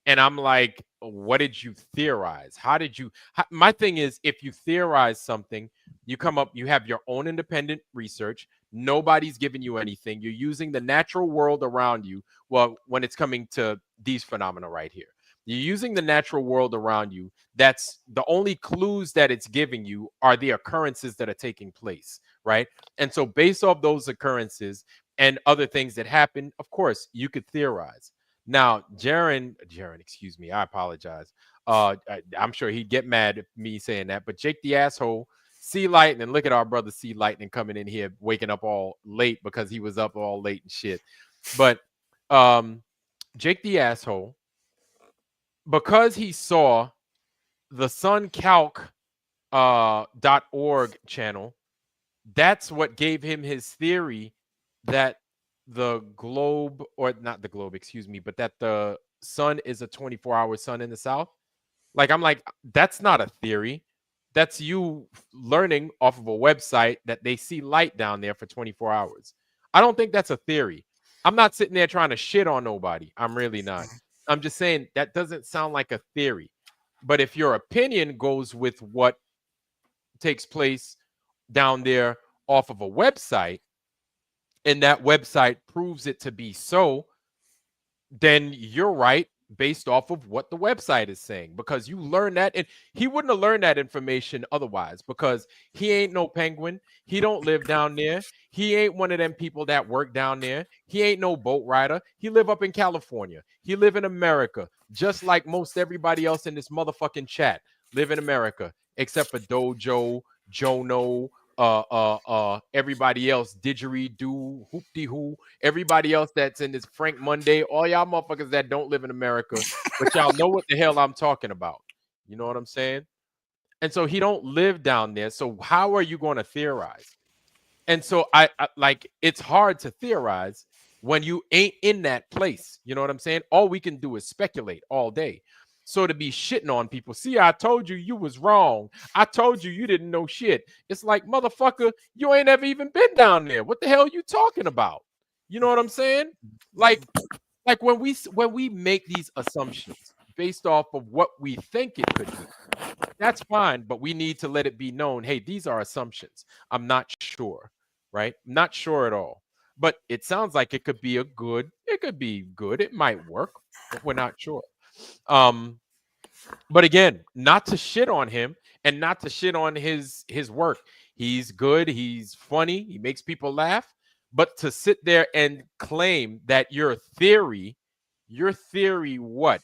And I'm like, what did you theorize? My thing is, if you theorize something, you have your own independent research. Nobody's giving you anything. You're using the natural world around you. Well, when it's coming to these phenomena right here, you're using the natural world around you. That's the only clues that it's giving you are the occurrences that are taking place, right? And so based off those occurrences and other things that happen, of course, you could theorize. Now, Jaron, excuse me, I apologize. I'm sure he'd get mad at me saying that, but Jake the asshole, see lightning. Look at our brother see lightning coming in here, waking up all late because he was up all late and shit. But Jake the asshole, because he saw the suncalc.org channel, that's what gave him his theory that the globe, or not the globe, excuse me, but that the sun is a 24-hour sun in the south. Like, I'm like, that's not a theory. That's you learning off of a website that they see light down there for 24 hours. I don't think that's a theory. I'm not sitting there trying to shit on nobody. I'm really not. I'm just saying that doesn't sound like a theory. But if your opinion goes with what takes place down there off of a website, and that website proves it to be so, then you're right based off of what the website is saying, because you learn that, and he wouldn't have learned that information otherwise, because he ain't no penguin. He don't live down there. He ain't one of them people that work down there. He ain't no boat rider. He live up in California. He live in America, just like most everybody else in this motherfucking chat live in America, except for Dojo, Jono, everybody else, didgeridoo, hoop-de-hoo, everybody else that's in this Frank Monday, all y'all motherfuckers that don't live in America, but y'all know what the hell I'm talking about. You know what I'm saying? And so he don't live down there. So how are you going to theorize? And so I like, it's hard to theorize when you ain't in that place. You know what I'm saying? All we can do is speculate all day. So to be shitting on people, see, I told you you was wrong. I told you you didn't know shit. It's like, motherfucker, you ain't ever even been down there. What the hell are you talking about? You know what I'm saying? Like when we make these assumptions based off of what we think it could be, that's fine, but we need to let it be known, hey, these are assumptions. I'm not sure, right? Not sure at all. But it sounds like it could be good. It might work, but we're not sure. But again, not to shit on him and not to shit on his work. He's good, he's funny, he makes people laugh, but to sit there and claim that your theory what?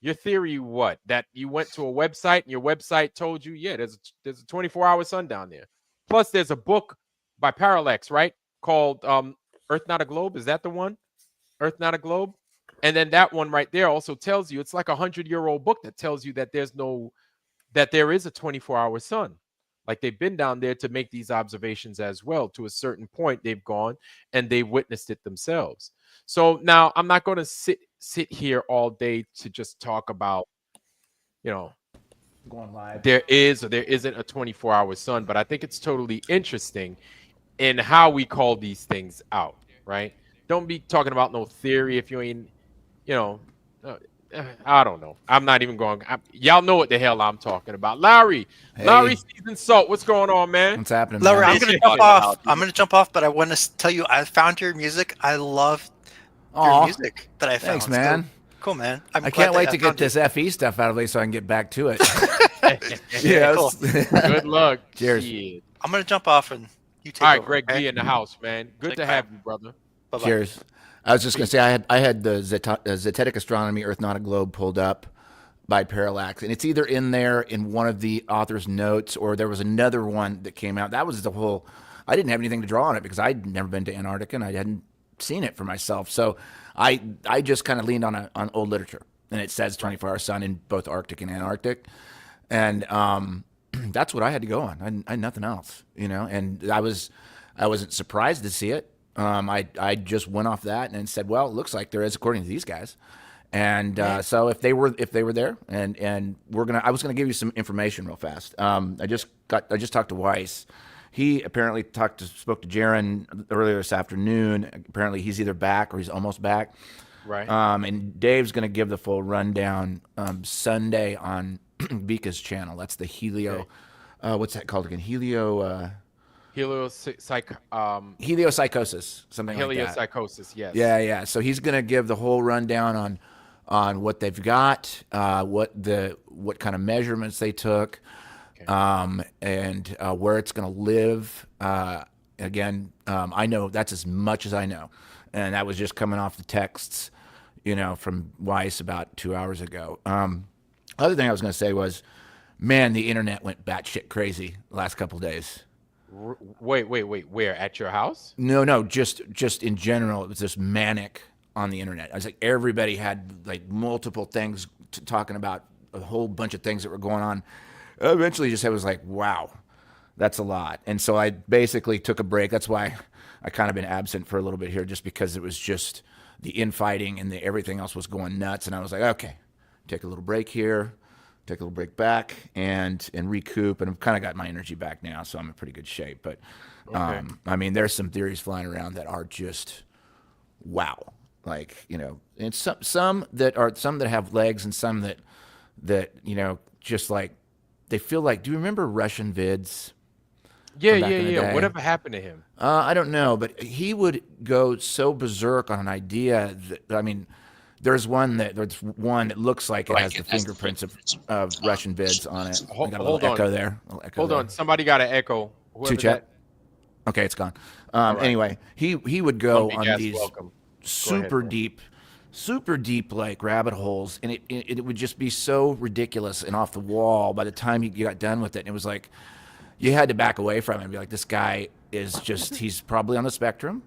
Your theory what? That you went to a website and your website told you, yeah, there's a 24-hour sun down there. Plus there's a book by Parallax, right? Called Earth Not a Globe. Is that the one? Earth Not a Globe? And then that one right there also tells you, it's like 100-year-old book that tells you that there is a 24-hour sun. Like, they've been down there to make these observations as well. To a certain point, they've gone and they've witnessed it themselves. So now I'm not going to sit here all day to just talk about, going live. There is or there isn't a 24-hour sun, but I think it's totally interesting in how we call these things out, right? Don't be talking about no theory if you ain't, I don't know. I'm not even going. Y'all know what the hell I'm talking about. Lowry, Hey. Lowry Seasoned Salt. What's going on, man? What's happening, Lowry, man? I'm going to jump off. But I want to tell you, I found your music. I love your Aw, music that I found. thanks, man. Cool, man. I can't wait to get this FE stuff out of the way so I can get back to it. Yeah, cool. Good luck. Cheers. Shit. I'm going to jump off and you take All right, over, Greg okay? B in the house, man. Good Take to care. have you, brother. Bye-bye. Cheers. I was just going to say I had the Zetetic Astronomy Earth Not a Globe pulled up by Parallax, and it's either in there in one of the author's notes or there was another one that came out. That was the whole. I didn't have anything to draw on it because I'd never been to Antarctica and I hadn't seen it for myself. So I just kind of leaned on old literature, and it says 24-hour sun in both Arctic and Antarctic, and that's what I had to go on. I had nothing else, and I wasn't surprised to see it. I just went off that and said, well, it looks like there is according to these guys. And so if they were there, and I was gonna give you some information real fast. I just talked to Weiss. He apparently spoke to Jaron earlier this afternoon. Apparently he's either back or he's almost back. Right. And Dave's gonna give the full rundown Sunday on Vika's channel. That's the Helio. What's that called again? Heliopsychosis, something like that. Heliopsychosis, yes. Yeah. So he's gonna give the whole rundown on what they've got, what kind of measurements they took, and where it's gonna live. Again, I know that's as much as I know, and that was just coming off the texts, from Weiss about 2 hours ago. Other thing I was going to say was, man, the internet went batshit crazy the last couple of days. Wait. Where? At your house? No, just in general, it was just manic on the internet. I was like, everybody had like multiple things talking about a whole bunch of things that were going on. Eventually, just I was like, wow, that's a lot. And so I basically took a break. That's why I kind of been absent for a little bit here, just because it was just the infighting and everything else was going nuts. And I was like, okay, take a little break here, take a little break back, and recoup. And I've kind of got my energy back now, so I'm in pretty good shape. But Okay. I mean, there's some theories flying around that are just wow. Like, and some that have legs, and some that just like they feel like. Do you remember Russian vids Yeah, from back in the day? Whatever happened to him? I don't know, but he would go so berserk on an idea that, I mean, there's one that looks like it has the fingerprints of Russian vids on it. I got a little Hold on. echo there. Hold on. Somebody got an echo. Whoever Chat. Okay, it's gone. All right. Anyway, he would go Big on ass these welcome. super man. deep like rabbit holes, and it would just be so ridiculous and off the wall by the time you got done with it. And it was like you had to back away from it and be like, this guy is just, he's probably on the spectrum,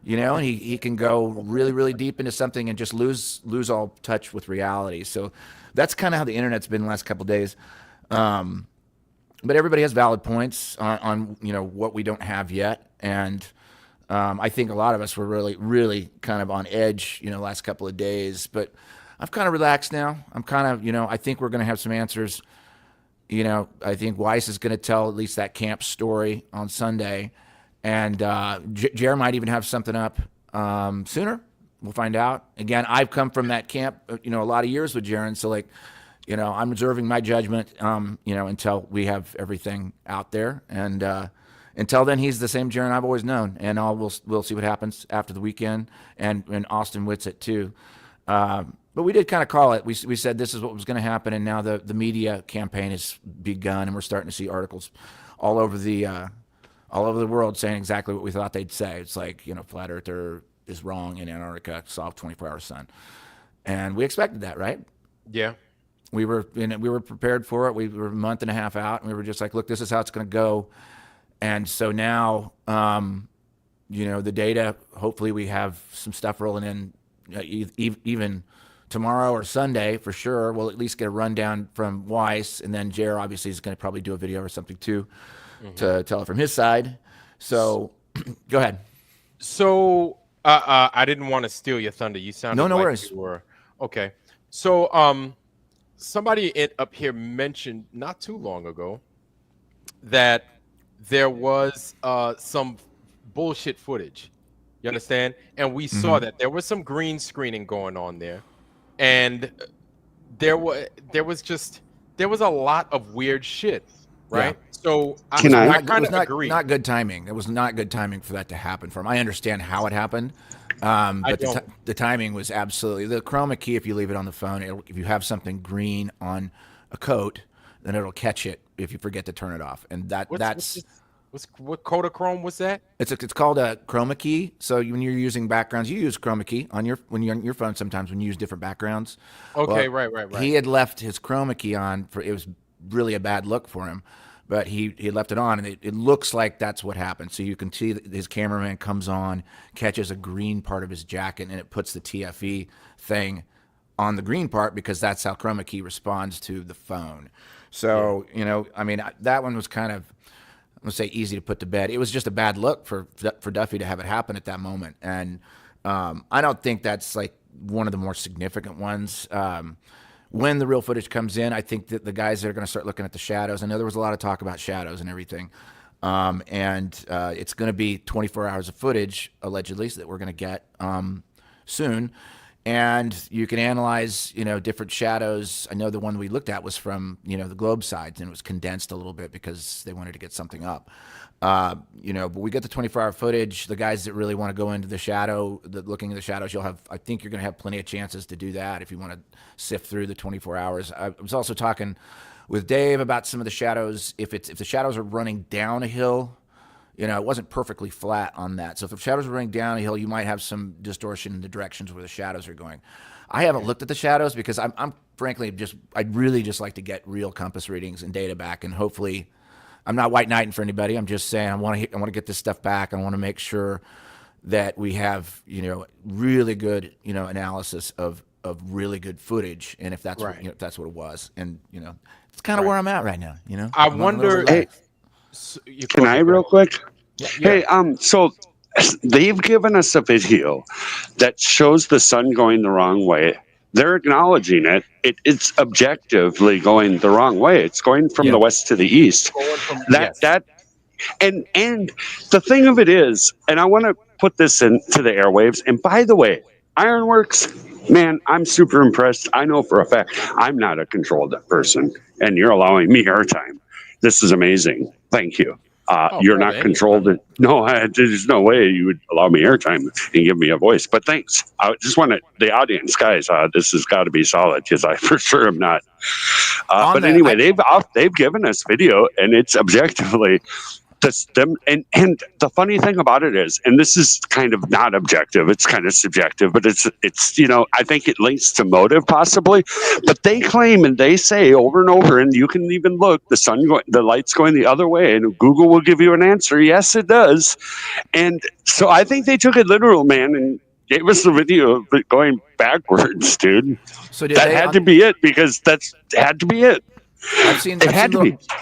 and he can go really, really deep into something and just lose all touch with reality. So that's kind of how the internet's been the last couple of days. But everybody has valid points on what we don't have yet. And I think a lot of us were really, really kind of on edge, the last couple of days. But I've kind of relaxed now. I'm kind of, I think we're going to have some answers. I think Weiss is going to tell at least that camp story on Sunday. And Jer might even have something up sooner. We'll find out. Again, I've come from that camp, a lot of years with Jaron. So, like, I'm reserving my judgment, until we have everything out there. And until then, he's the same Jaron I've always known. And we'll see what happens after the weekend. And Austin Whitsitt, too. But we did kind of call it. We said this is what was going to happen, and now the media campaign has begun, and we're starting to see articles all over the world saying exactly what we thought they'd say. It's like, flat earther is wrong in Antarctica, soft 24-hour sun, and we expected that, right? Yeah. We were prepared for it. We were a month and a half out, and we were just like, look, this is how it's going to go. And so now, the data. Hopefully, we have some stuff rolling in, even tomorrow or Sunday for sure. We'll at least get a rundown from Weiss, and then Jer obviously is going to probably do a video or something too, to tell it from his side. So go ahead. So I didn't want to steal your thunder. You sounded No like worries. you were okay. So somebody up here mentioned not too long ago that there was some bullshit footage. You understand? And we saw that there was some green screening going on there, and there was a lot of weird shit, right? Yeah. So I kind of agree. Not good timing. It was not good timing for that to happen for him. I understand how it happened, but the timing was absolutely the chroma key. If you leave it on the phone, if you have something green on a coat, then it'll catch it if you forget to turn it off, and what Kodachrome was that? It's called a chroma key. So when you're using backgrounds, you use chroma key when you're on your phone. Sometimes when you use different backgrounds. Okay, right. He had left his chroma key on it was really a bad look for him, but he left it on, and it looks like that's what happened. So you can see that his cameraman comes on, catches a green part of his jacket, and it puts the TFE thing on the green part because that's how chroma key responds to the phone. So that one was kind of, I'm gonna say, easy to put to bed. It was just a bad look for Duffy to have it happen at that moment, and I don't think that's like one of the more significant ones. When the real footage comes in, I think that the guys that are going to start looking at the shadows. I know there was a lot of talk about shadows and everything, and it's going to be 24 hours of footage allegedly that we're going to get soon. And you can analyze, different shadows. I know the one we looked at was from, the globe sides, and it was condensed a little bit because they wanted to get something up. But we get the 24-hour footage. The guys that really want to go into looking at the shadows, I think you're going to have plenty of chances to do that if you want to sift through the 24 hours. I was also talking with Dave about some of the shadows. If the shadows are running down a hill, You know, it wasn't perfectly flat on that. So if the shadows were running down a hill, you might have some distortion in the directions where the shadows are going. I haven't looked at the shadows because I'm frankly I'd really just like to get real compass readings and data back, and hopefully, I'm not white knighting for anybody. I'm just saying I want to get this stuff back. I want to make sure that we have, you know, really good, you know, analysis of really good footage, and if that's what, you know, if that's what it was, and you know, it's kind of where I'm at right now. You know, I wonder. Hey, can I real quick? Yeah. Hey, so they've given us a video that shows the sun going the wrong way. They're acknowledging it. It's objectively going the wrong way. It's going from the west to the east. And the thing of it is, and I want to put this into the airwaves. And by the way, Ironworks, man, I'm super impressed. I know for a fact I'm not a controlled person, and you're allowing me airtime. This is amazing. Thank you. You're not controlled. No, there's no way you would allow me airtime and give me a voice. But thanks. I just wanted the audience, guys. This has got to be solid because I for sure am not. But anyway, they've given us video, and it's objectively. Them and the funny thing about it is, and this is kind of not objective, it's kind of subjective, but it's you know, I think it links to motive possibly, but they claim and they say over and over, and you can even look, the light's going the other way, and Google will give you an answer. Yes, it does. And so I think they took it literal, man, and gave us the video of it going backwards, dude. So that had to be it, because that's had to be it. I've seen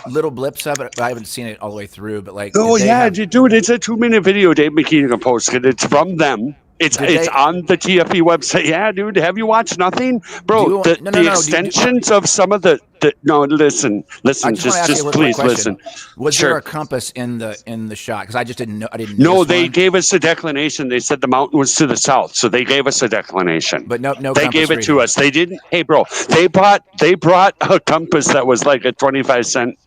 little blips of it, but I haven't seen it all the way through. But like, dude, it's a 2-minute video Dave McKean posted. It's from them. It's on the TFE website. Yeah, dude. Have you watched nothing, bro? The extensions of some of the no. Listen. Just please listen. Was there a compass in the shot? Because I just didn't know. No, they gave us a declination. They said the mountain was to the south, so they gave us a declination. But no. They gave it to us. They didn't. Hey, bro. They brought a compass that was like a 25-cent.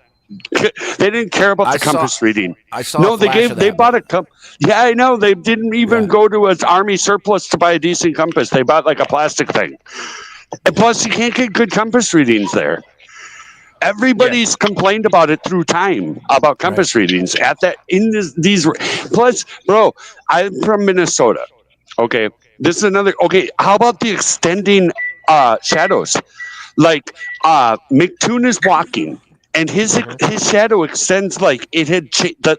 They didn't care about the compass reading. I saw. They bought a compass. Yeah, I know. They didn't even go to an army surplus to buy a decent compass. They bought like a plastic thing. And plus, you can't get good compass readings there. Everybody's complained about it through time about compass readings these. Plus, bro, I'm from Minnesota. Okay, this is another. Okay, how about the extending shadows? Like McToon is walking. And his shadow extends like it had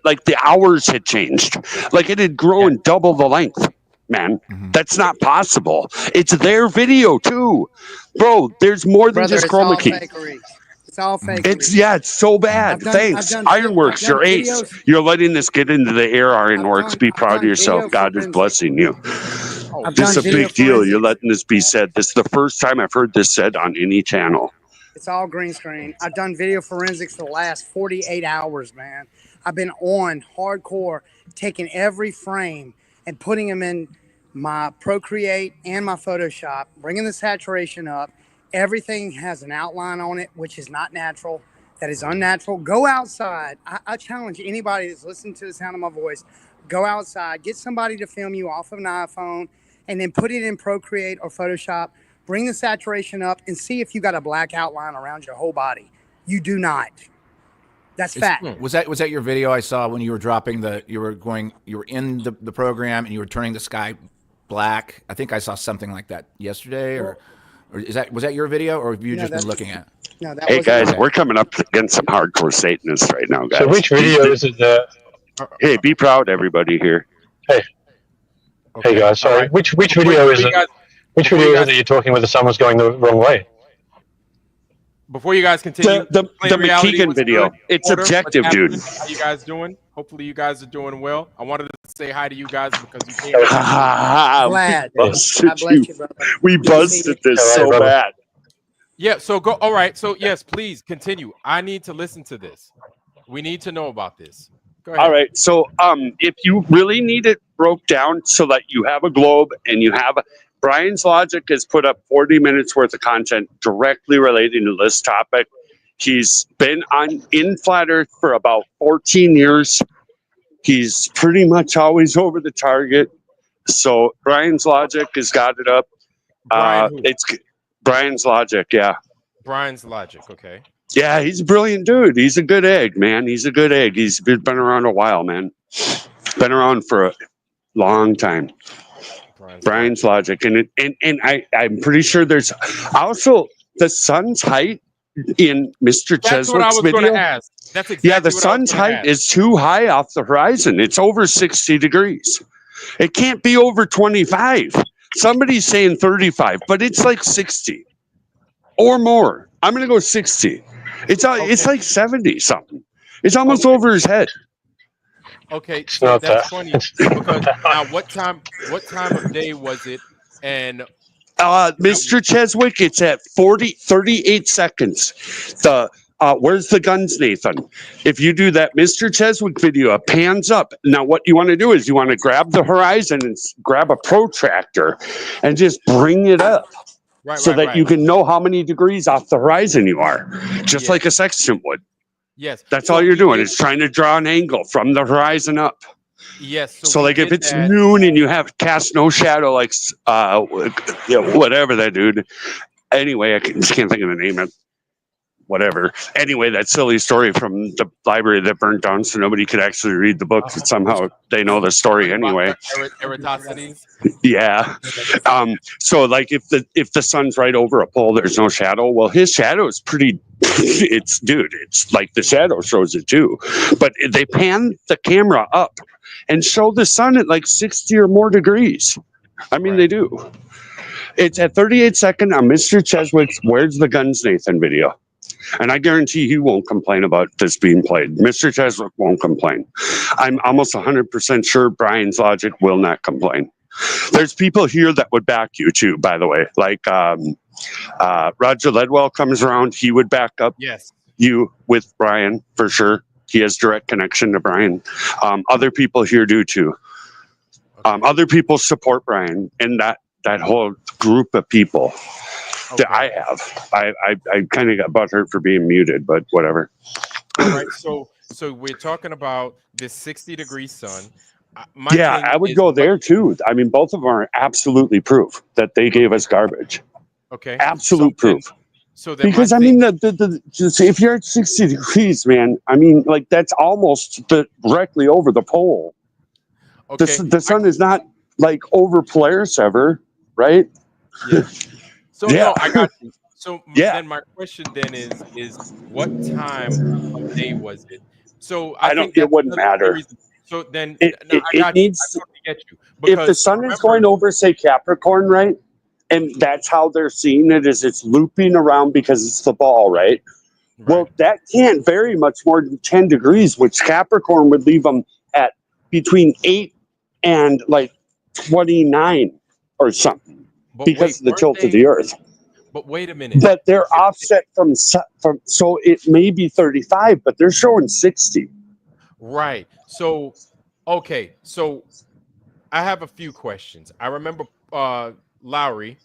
like the hours had changed, like it had grown double the length. Man, that's not possible. It's their video too, bro. There's more than just chroma key. It's all fake. It's so bad. Thanks, Ironworks. You're ace. You're letting this get into the air. Ironworks. Be proud of yourself. God is blessing you. This is a big deal. You're letting this be said. This is the first time I've heard this said on any channel. It's all green screen. I've done video forensics for the last 48 hours, man. I've been on hardcore, taking every frame and putting them in my Procreate and my Photoshop, bringing the saturation up. Everything has an outline on it, which is not natural. That is unnatural. Go outside. I challenge anybody that's listening to the sound of my voice. Go outside. Get somebody to film you off of an iPhone and then put it in Procreate or Photoshop. Bring the saturation up and see if you got a black outline around your whole body. You do not. That's fact. Was that your video I saw when you were dropping you were in the program and you were turning the sky black? I think I saw something like that yesterday, or was that your video, or have you just been looking at? No, that hey guys, we're coming up against some hardcore Satanists right now, guys. So which video is it? Hey, be proud, everybody here. Hey, hey guys. Sorry, right. Which video is it? Which video is it you're talking where the sun was going the wrong way? Before you guys continue, the McKeegan video. It's objective, dude. How you guys doing? Hopefully you guys are doing well. I wanted to say hi to you guys because you came. Glad. God bless you, brother. We busted this so bad. Yeah, so go. All right, so yes, please continue. I need to listen to this. We need to know about this. Go ahead. All right, so if you really need it broke down so that you have a globe and you have Brian's Logic has put up 40 minutes worth of content directly relating to this topic. He's been in Flat Earth for about 14 years. He's pretty much always over the target. So Brian's Logic has got it up. It's Brian's Logic, yeah. Brian's Logic, okay. Yeah, he's a brilliant dude. He's a good egg, man. He's a good egg. He's been around a while, man. Been around for a long time. Brian's Logic, and I'm pretty sure there's also the sun's height in Mr. That's what I Cheswick's was going to video. ask. That's exactly Yeah, the what I was sun's gonna height ask. is too high off the horizon. It's over 60 degrees. It can't be over 25. Somebody's saying 35, but it's like 60 or more. I'm going to go 60. It's like 70 something. It's almost over his head. Okay, It's so not that's that. funny because now what time of day was it? And Mr. Cheswick, it's at 38 seconds. Where's the guns, Nathan? If you do that Mr. Cheswick video, it pans up. Now, what you want to do is you want to grab the horizon and grab a protractor and just bring it up so that you can know how many degrees off the horizon you are, just like a sextant would. Yes. That's all you're doing. It's trying to draw an angle from the horizon up. Yes. So like if it's noon and you have cast no shadow, like whatever that dude. Anyway, I just can't think of the name of whatever. Anyway, that silly story from the library that burnt down, so nobody could actually read the book. But somehow they know the story anyway. Eratosities. Yeah. So like if the sun's right over a pole, there's no shadow. Well, his shadow is pretty. It's like the shadow shows it too, but they pan the camera up and show the sun at like 60 or more degrees. I mean, they do. It's at 38 seconds on Mr. Cheswick's Where's the Guns, Nathan video. And I guarantee he won't complain about this being played. Mr. Cheswick won't complain. I'm almost 100% sure Brian's Logic will not complain. There's people here that would back you too, by the way. Like Roger Ledwell comes around, he would back up you with Brian for sure. He has direct connection to Brian. Other people here do too. Other people support Brian, and that whole group of people that I have. I kind of got butthurt for being muted, but whatever. All right, so we're talking about this 60-degree sun. I would go there too. I mean, both of them are absolutely proof that they gave us garbage. Okay, absolute proof. So then because I mean, if you're at 60 degrees, man, I mean, like that's almost directly over the pole. Okay, the sun is not like over Polaris ever, right? Yeah. So no, I got you. So then my question then is what time of day was it? So I think it wouldn't matter. So then it needs. I totally get you. If the sun is going over, say Capricorn, right? And that's how they're seeing it, is it's looping around because it's the ball, right? Well, that can't vary much more than 10 degrees, which Capricorn would leave them at between 8 and like 29 or something because of the tilt of the Earth. But wait a minute. But they're offset from so it may be 35, but they're showing 60. Right. So, okay. So I have a few questions. I remember Lowry,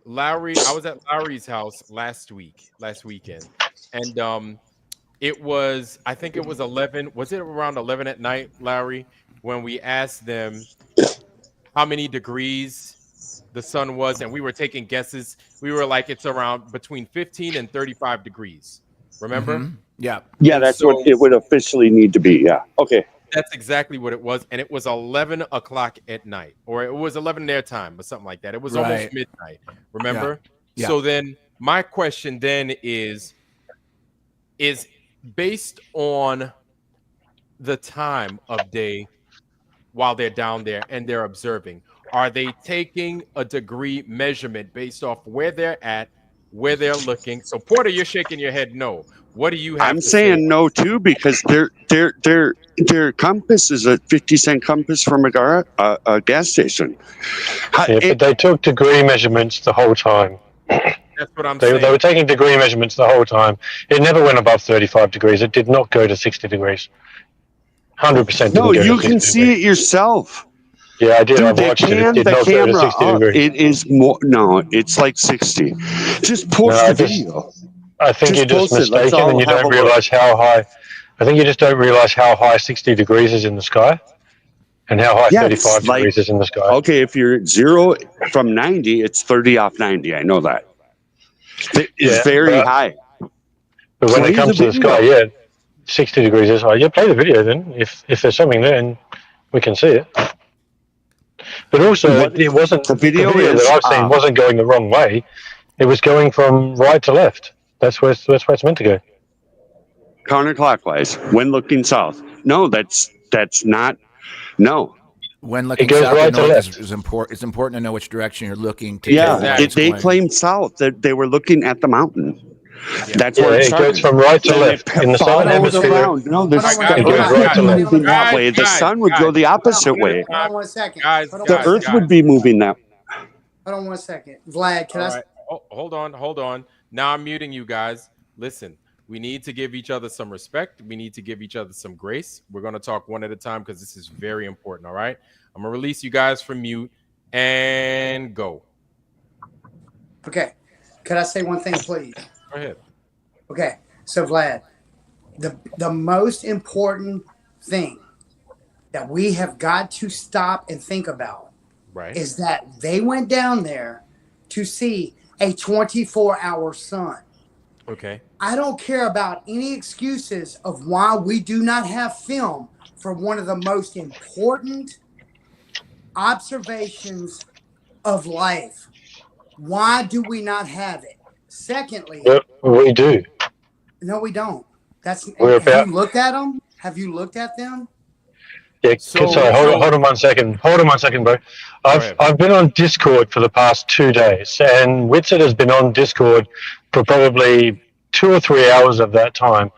I was at Lowry's house last weekend, and I think it was 11. Was it around 11 at night, Lowry, when we asked them how many degrees the sun was, and we were taking guesses. We were like, it's around between 15 and 35 degrees. Remember? Mm-hmm. Yeah. Yeah, that's what it would officially need to be. Yeah. Okay. That's exactly what it was. And it was 11 o'clock at night, or it was 11 their time or something like that. It was almost midnight. Remember? Yeah. So then my question then is based on the time of day while they're down there and they're observing, are they taking a degree measurement based off where they're at, where they're looking? So Porter, you're shaking your head no. What do you have I'm to saying say? No too, because their compass is a 50-cent compass from a gas station. But they took degree measurements the whole time. That's what I'm saying. They were taking degree measurements the whole time. It never went above 35 degrees. It did not go to 60 degrees. 100%. No, you can see it yourself. Yeah, I did. Dude, I've watched it. It did not go to 60 degrees. It is more. No, it's like 60. Just post the video. I think you're just mistaken, and you don't realize how high. I think you just don't realize how high 60 degrees is in the sky, and how high 35 degrees is in the sky. Okay, if you're 0 from 90, it's 30 off 90. I know that. It's very high. But when Play it comes the to the sky, video. yeah, 60 degrees is high. Yeah, play the video then. If there's something there and we can see it. But also, What it wasn't the the video video is, that I've seen wasn't going the wrong way. It was going from right to left. That's where it's meant to go. counterclockwise when looking south. No, that's not. No. When looking goes south right and to north left. is important. It's important to know which direction you're looking to Yeah, tell where it's they going. claimed south. That they were looking at the mountain. Yeah. That's Yeah, where it it goes started. from right to Then left. In the southern followed hemisphere, around. No, the Hold on one the second. it goes Earth right would to be left. moving that way. The sun would go the opposite way. Hold on one second. Guys, Hold on The one Earth second. would be moving that. Hold on one second. Vlad, can All I? right. Oh, hold on. Now I'm muting you guys. Listen, we need to give each other some respect. We need to give each other some grace. We're going to talk one at a time because this is very important. All right. I'm going to release you guys from mute and go. Okay. Could I say one thing, please? Go ahead. Okay. So, Vlad, the most important thing that we have got to stop and think about is that they went down there to see a 24-hour sun. Okay. I don't care about any excuses of why we do not have film for one of the most important observations of life. Why do we not have it? Secondly, we do. no, we don't. We're Have you looked at them? Have you looked at them? Yeah, sorry, hold on 1 second. Hold on 1 second, bro. I've been on Discord for the past 2 days, and Whitsett has been on Discord for probably 2 or 3 hours of that time.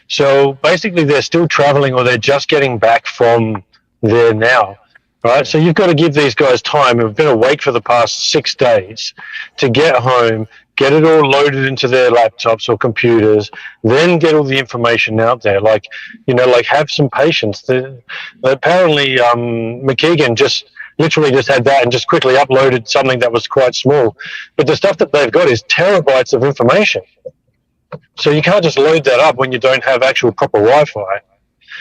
So basically, they're still traveling, or they're just getting back from there now, right? So you've got to give these guys time. We've been awake for the past 6 days to get home, get it all loaded into their laptops or computers, then get all the information out there. Like, have some patience. Apparently, McKeegan just had that and just quickly uploaded something that was quite small. But the stuff that they've got is terabytes of information. So you can't just load that up when you don't have actual proper Wi-Fi.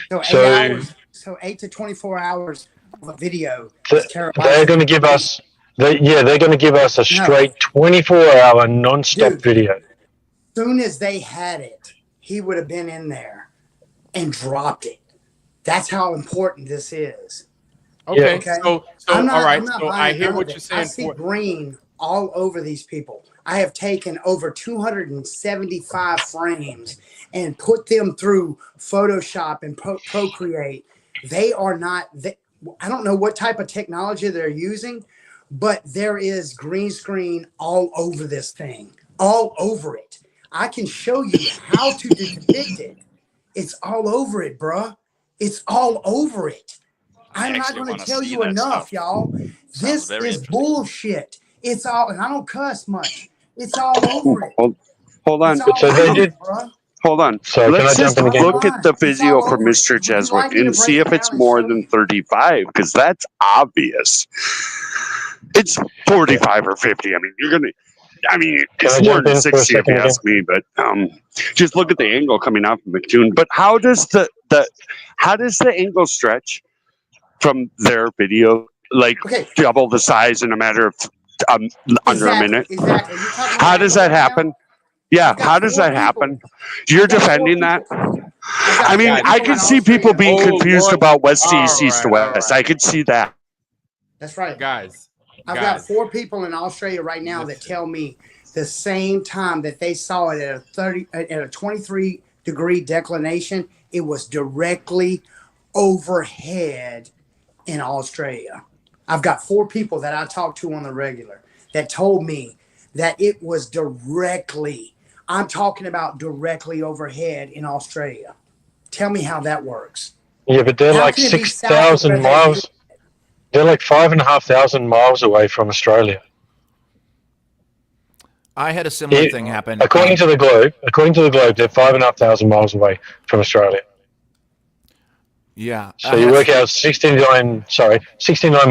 So 8 hours. So 8 to 24 hours of a video. They're going to give us. They're going to give us a straight 24-hour non-stop video. As soon as they had it, he would have been in there and dropped it. That's how important this is. Okay. So I'm not, all right. I'm not So buying I hear none what of you're it. saying. I see green all over these people. I have taken over 275 frames and put them through Photoshop and Procreate. They are not. I don't know what type of technology they're using, but there is green screen all over this thing, all over it. I can show you how to depict it. It's all over it, bruh. It's all over it. I'm not going to tell you enough, y'all. This is bullshit. It's all, and I don't cuss much. It's all over it. Hold on. Hold on. So let's just look at the video for Mr. Jesuit and see if it's more than 35, because that's obvious. It's 45 or 50. I mean, it's more than 60 if you ask me, but just look at the angle coming off of McToon. But how does the angle stretch from their video, like double the size in a matter of under a minute? Exactly. How does that happen? Yeah, how does that happen? You're defending that? I mean, I could see people being confused about west to east, east to west. I could see that. That's right. Guys. I've got 4 people in Australia right now that tell me the same time that they saw it at a 23-degree declination, it was directly overhead in Australia. I've got 4 people that I talk to on the regular that told me that it was directly, I'm talking about directly overhead in Australia. Tell me how that works. Yeah, but they're like 6,000 miles. They're like 5,500 miles away from Australia. I had a similar thing happen. According to the globe, they're 5,500 miles away from Australia. Yeah. So you work out 69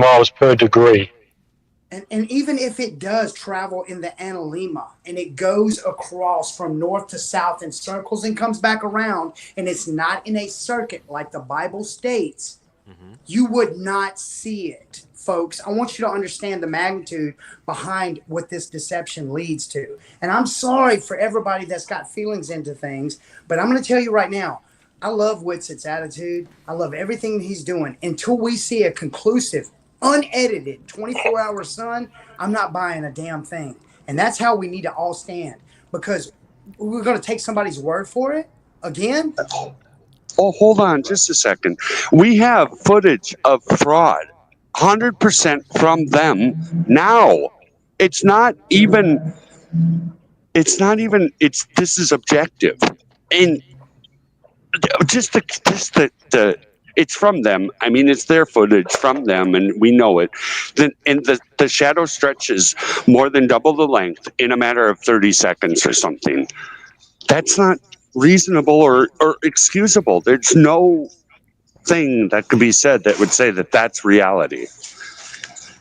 miles per degree. And even if it does travel in the Analema and it goes across from north to south in circles and comes back around, and it's not in a circuit like the Bible states, you would not see it, folks. I want you to understand the magnitude behind what this deception leads to. And I'm sorry for everybody that's got feelings into things, but I'm going to tell you right now, I love Witset's attitude. I love everything he's doing. Until we see a conclusive, unedited 24-hour sun, I'm not buying a damn thing. And that's how we need to all stand, because we're going to take somebody's word for it again. Oh, hold on just a second. We have footage of fraud, 100% from them now. This is objective. And it's from them. I mean, it's their footage from them, and we know it. And the shadow stretches more than double the length in a matter of 30 seconds or something. That's not reasonable or excusable. There's no thing that could be said that would say that that's reality.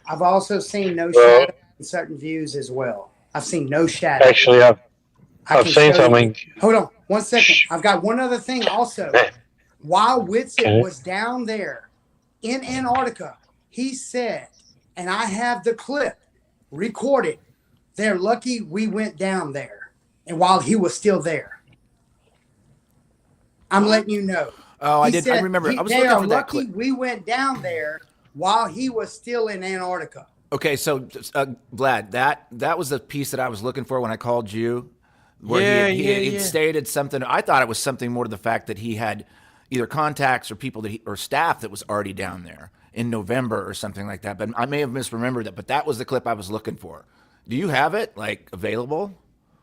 I've also seen no shadow in certain views as well. I've seen no shadow. Actually, I've seen something. Hold on 1 second. I've got one other thing also. While Witset was down there in Antarctica, he said, and I have the clip recorded, they're lucky we went down there. And while he was still there. I'm letting you know. Oh, I remember. I was they looking are for that lucky clip. we went down there while he was still in Antarctica. Okay, so Vlad, that was the piece that I was looking for when I called you, where he had stated something. I thought it was something more to the fact that he had either contacts or people or staff that was already down there in November or something like that. But I may have misremembered that. But that was the clip I was looking for. Do you have it available?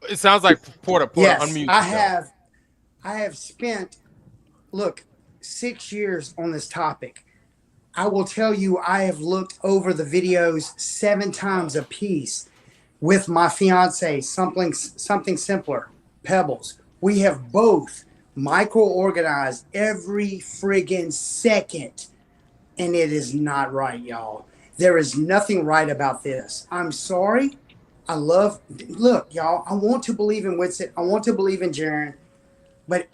It sounds like Porter. Yes, unmute I yourself. have. I have spent, 6 years on this topic. I will tell you, I have looked over the videos 7 times a piece with my fiance, something simpler, Pebbles. We have both micro-organized every friggin' second, and it is not right, y'all. There is nothing right about this. I'm sorry. Look, y'all, I want to believe in Witset. I want to believe in Jaren. But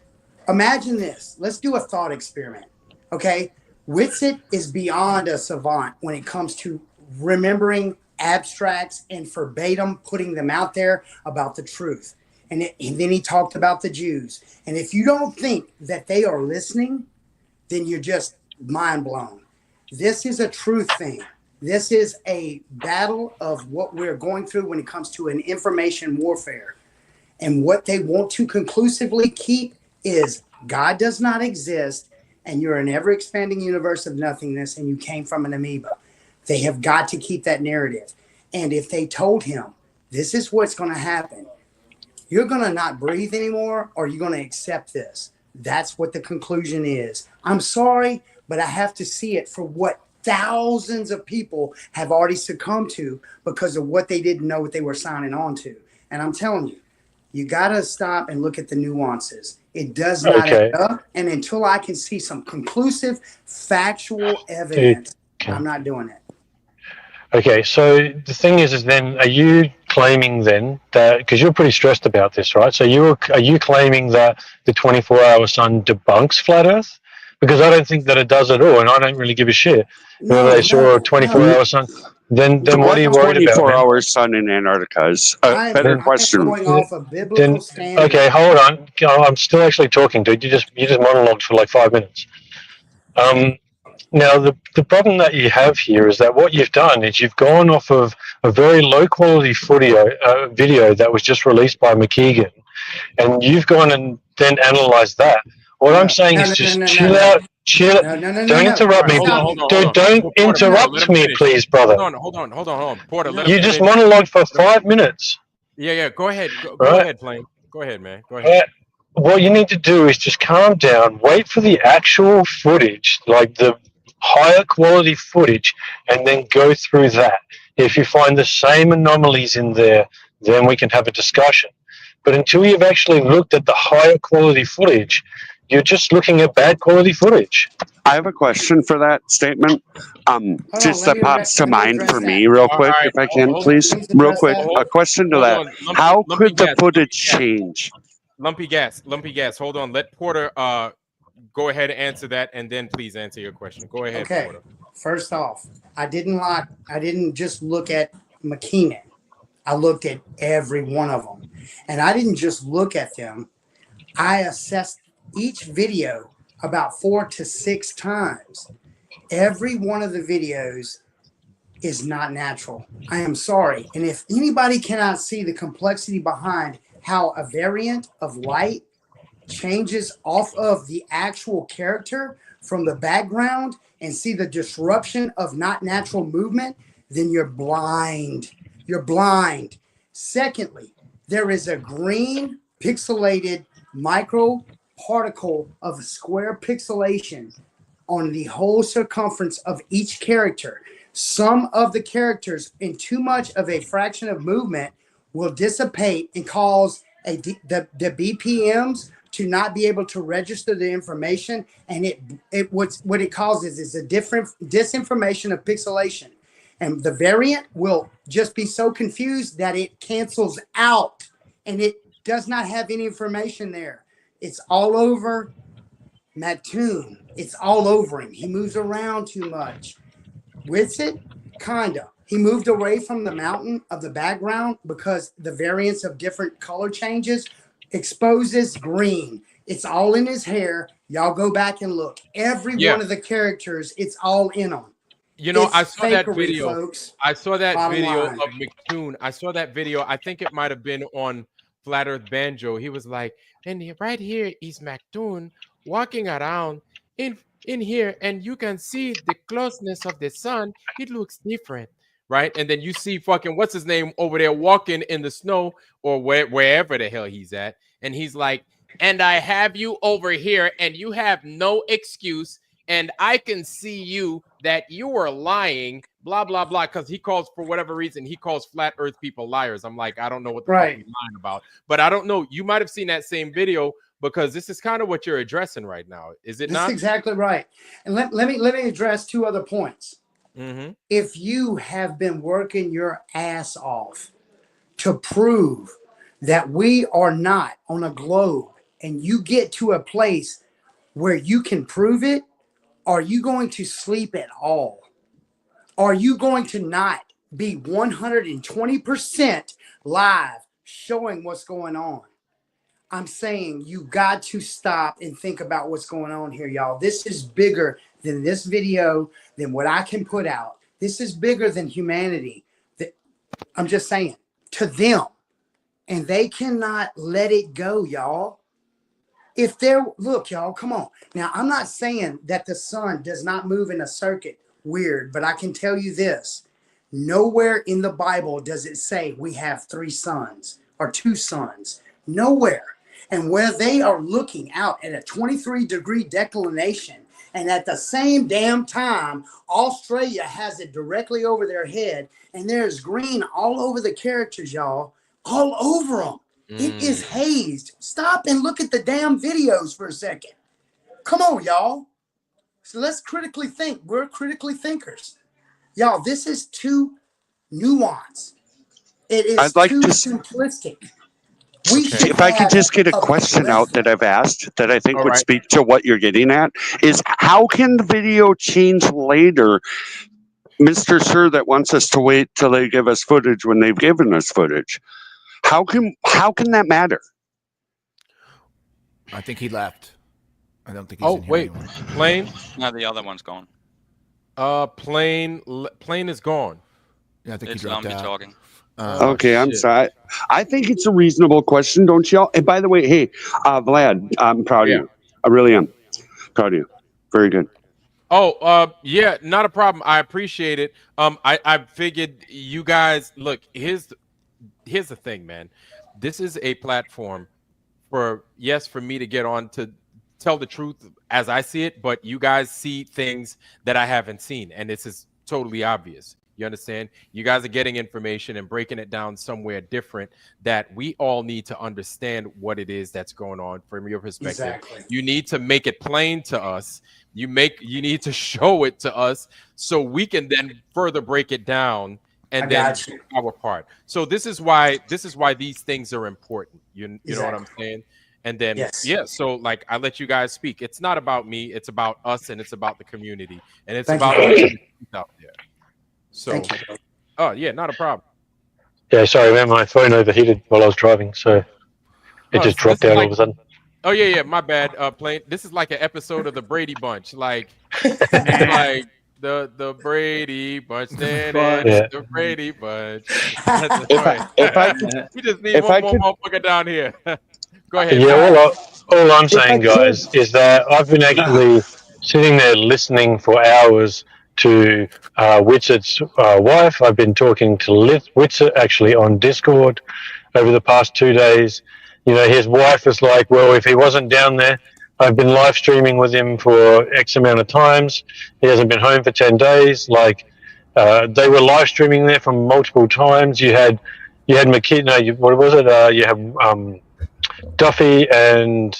imagine this. Let's do a thought experiment, okay? Witset is beyond a savant when it comes to remembering abstracts and verbatim putting them out there about the truth. And then he talked about the Jews. And if you don't think that they are listening, then you're just mind blown. This is a truth thing. This is a battle of what we're going through when it comes to an information warfare. And what they want to conclusively keep is God does not exist, and you're an ever-expanding universe of nothingness, and you came from an amoeba. They have got to keep that narrative. And if they told him, this is what's going to happen, you're going to not breathe anymore, or you're going to accept this. That's what the conclusion is. I'm sorry, but I have to see it for what thousands of people have already succumbed to because of what they didn't know what they were signing on to. And I'm telling you, you got to stop and look at the nuances. It does not add up. And until I can see some conclusive, factual evidence, I'm not doing it. Okay, so the thing is then, are you claiming then that, because you're pretty stressed about this, right? So are you claiming that the 24-hour sun debunks flat Earth? Because I don't think that it does at all, and I don't really give a shit whether they saw a 24-hour sun. Then what are you worried about? 24-hour sun in Antarctica is a better question. Going off a biblical standard. Okay, hold on. I'm still actually talking, dude. You just monologued for like 5 minutes. Now, the problem that you have here is that what you've done is you've gone off of a very low-quality video that was just released by McKeegan, and you've gone and then analyzed that. What I'm saying is just chill out. Don't interrupt me. Dude, don't interrupt me, please, brother. Hold on. Porter, you just monologued for 5 minutes. Yeah. Go ahead. Go ahead, Plane. Go ahead, man. Go ahead. What you need to do is just calm down, wait for the actual footage, like the higher quality footage, and then go through that. If you find the same anomalies in there, then we can have a discussion. But until you've actually looked at the higher quality footage, you're just looking at bad quality footage. I have a question for that statement. That pops to mind for me real quick, if I can, please. Real quick, a question to that. How could the footage change? Lumpy gas. Hold on. Let Porter go ahead and answer that, and then please answer your question. Go ahead, Okay. Florida. First off, I didn't just look at McKeenan. I looked at every one of them. And I didn't just look at them. I assessed each video about 4 to 6 times. Every one of the videos is not natural. I am sorry. And if anybody cannot see the complexity behind how a variant of light changes off of the actual character from the background and see the disruption of not natural movement, then you're blind. You're blind. Secondly, there is a green pixelated micro particle of square pixelation on the whole circumference of each character. Some of the characters in too much of a fraction of movement will dissipate and cause the BPMs to not be able to register the information, and what it causes is a different disinformation of pixelation, and the variant will just be so confused that it cancels out and it does not have any information there. It's all over Mattoon. It's all over him. He moves around too much. Witsit, kinda. He moved away from the mountain of the background because the variance of different color changes exposes green. It's all in his hair. Y'all go back and look. Every one of the characters, it's all in them. You know, It's I saw that fakery, video. folks. I saw that Bottom video line. of McToon. I saw that video. I think it might have been on Flat Earth Banjo. He was like, and right here is McToon walking around in here, and you can see the closeness of the sun. It looks different, right? And then you see fucking what's his name over there walking in the snow or wherever the hell he's at, and he's like, and I have you over here, and you have no excuse. And I can see you that you were lying, blah, blah, blah, because he calls, for whatever reason, he calls flat earth people liars. I'm like, I don't know what the fuck he's lying about. But I don't know. You might have seen that same video because this is kind of what you're addressing right now. Is it not? That's exactly right. And let me address 2 other points. Mm-hmm. If you have been working your ass off to prove that we are not on a globe and you get to a place where you can prove it, are you going to sleep at all? Are you going to not be 120% live showing what's going on? I'm saying you got to stop and think about what's going on here, y'all. This is bigger than this video, than what I can put out. This is bigger than humanity. I'm just saying, to them. And they cannot let it go, y'all. If they're, look, y'all, come on. Now, I'm not saying that the sun does not move in a circuit weird, but I can tell you this. Nowhere in the Bible does it say we have 3 suns or 2 suns. Nowhere. And where they are looking out at a 23-degree declination, and at the same damn time, Australia has it directly over their head, and there's green all over the characters, y'all, all over them. It is hazed. Stop and look at the damn videos for a second. Come on, y'all. So let's critically think. We're critically thinkers. Y'all, this is too nuanced. It is too simplistic. If I could just get a question out that I've asked that I think would speak to what you're getting at is how can the video change later? Mr. Sir that wants us to wait till they give us footage when they've given us footage. How can that matter? I think he left. I don't think he's in here anymore. Plane? No, the other one's gone. Plane is gone. Yeah, I think It's he dropped Lumpy out. talking. Okay, I'm sorry. I think it's a reasonable question, don't y'all? And by the way, hey, Vlad, I'm proud of you. I really am proud of you. Very good. Oh, yeah, not a problem. I appreciate it. I figured you guys look. Here's the thing, man. This is a platform for me to get on to tell the truth as I see it, but you guys see things that I haven't seen, and this is totally obvious. You understand? You guys are getting information and breaking it down somewhere different that we all need to understand what it is that's going on from your perspective. Exactly. You need to make it plain to us. You need to show it to us so we can then further break it down and then do our part. So this is why these things are important. You know what I'm saying? And then, yeah, so like I let you guys speak. It's not about me. It's about us, and it's about the community, and it's about getting the truth out there. So, oh yeah, not a problem. Yeah, sorry, man, my phone overheated while I was driving, so it just dropped down all of a sudden. Oh yeah, my bad. Plain. This is like an episode of the Brady Bunch. Like, it's like the Brady Bunch. The Brady Bunch. We just need one more motherfucker down here. Go ahead. Yeah, all I'm saying, guys, is that I've been actually sitting there listening for hours to Witset's wife. I've been talking to Witset actually on Discord over the past 2 days. You know, his wife is like, well, if he wasn't down there, I've been live streaming with him for X amount of times. He hasn't been home for 10 days. Like, they were live streaming there from multiple times. You had McKee, no, what was it? You have Duffy and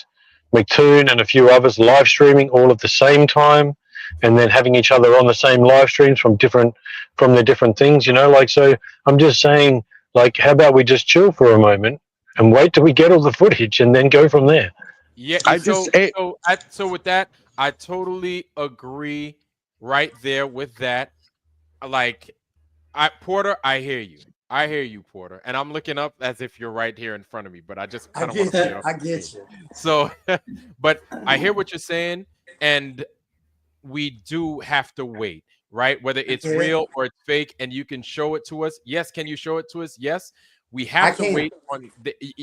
McToon and a few others live streaming all at the same time, and then having each other on the same live streams from the different things, you know, like, so I'm just saying, like, how about we just chill for a moment and wait till we get all the footage and then go from there. Yeah, so with that, I totally agree right there with that. Like, Porter, I hear you, Porter, and I'm looking up as if you're right here in front of me, but I just kind of want to. I get you. So, but I hear what you're saying, and we do have to wait, right? Whether it's real or it's fake, and you can show it to us. Yes, can you show it to us? Yes, we have to wait on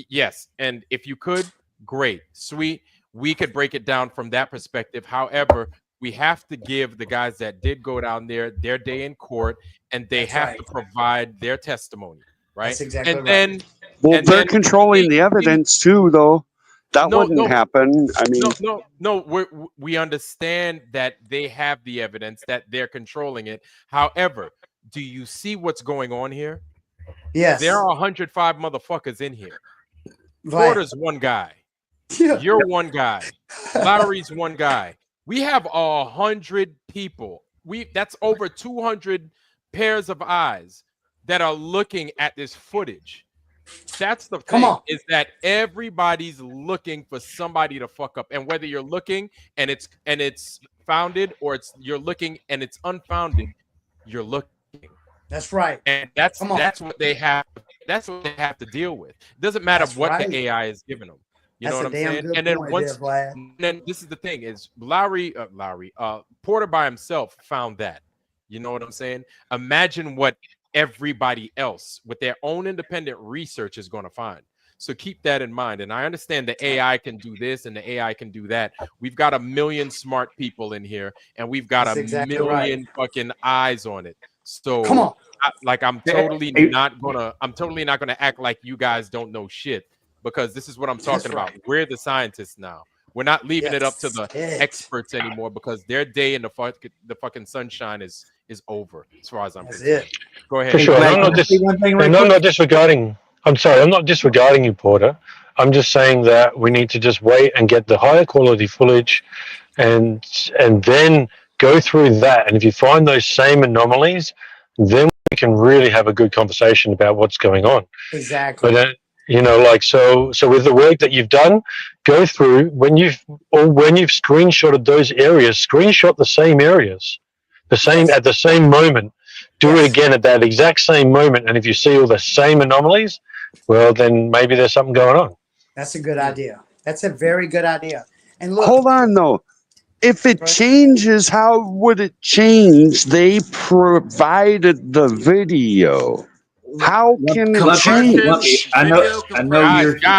yes, and if you could, great, sweet. We could break it down from that perspective. However, we have to give the guys that did go down there their day in court, and they have to provide their testimony, right? That's exactly right. Then, well, they're controlling the evidence too, though. That wouldn't happen. I mean, no. We understand that they have the evidence, that they're controlling it. However, do you see what's going on here? Yes. There are 105 motherfuckers in here. Right. Porter's one guy. You're one guy. Lowry's one guy. We have 100 people. That's over 200 pairs of eyes that are looking at this footage. That's the thing, is that everybody's looking for somebody to fuck up. And whether you're looking and it's founded, or you're looking and it's unfounded, you're looking. That's right. And that's what they have. That's what they have to deal with. It doesn't matter what the AI is giving them. You know what I'm saying? And then then this is the thing, is Lowry, Porter by himself found that. You know what I'm saying? Imagine what everybody else with their own independent research is going to find. So keep that in mind. And I understand the AI can do this and the AI can do that. We've got 1 million smart people in here, and we've got a million fucking eyes on it. So I'm totally not gonna act like you guys don't know shit, because this is what I'm talking about. We're the scientists now. We're not leaving it up to the experts anymore, because their day in the fucking sunshine is over, as far as I'm concerned. Go ahead. For sure. I'm not disregarding. I'm sorry. I'm not disregarding you, Porter. I'm just saying that we need to just wait and get the higher quality footage, and then go through that. And if you find those same anomalies, then we can really have a good conversation about what's going on. Exactly. But you know, like, so with the work that you've done, go through when you've screenshotted those areas, screenshot the same areas, at the same moment. Do it again at that exact same moment, and if you see all the same anomalies, well, then maybe there's something going on. That's a good idea. That's a very good idea. And look, hold on though. If it changes, how would it change? They provided the video. How can it change? I know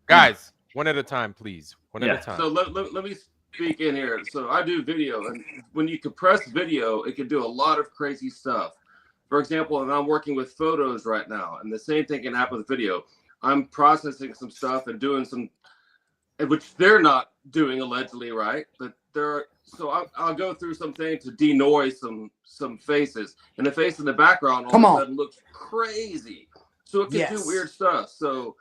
guys, one at a time, please. One at a time. So let me speak in here. So I do video, and when you compress video, it can do a lot of crazy stuff. For example, and I'm working with photos right now, and the same thing can happen with video. I'm processing some stuff and doing some, which they're not doing allegedly, right? But so I'll go through something to denoise some faces, and the face in the background all of a sudden looks crazy. So it can do weird stuff. So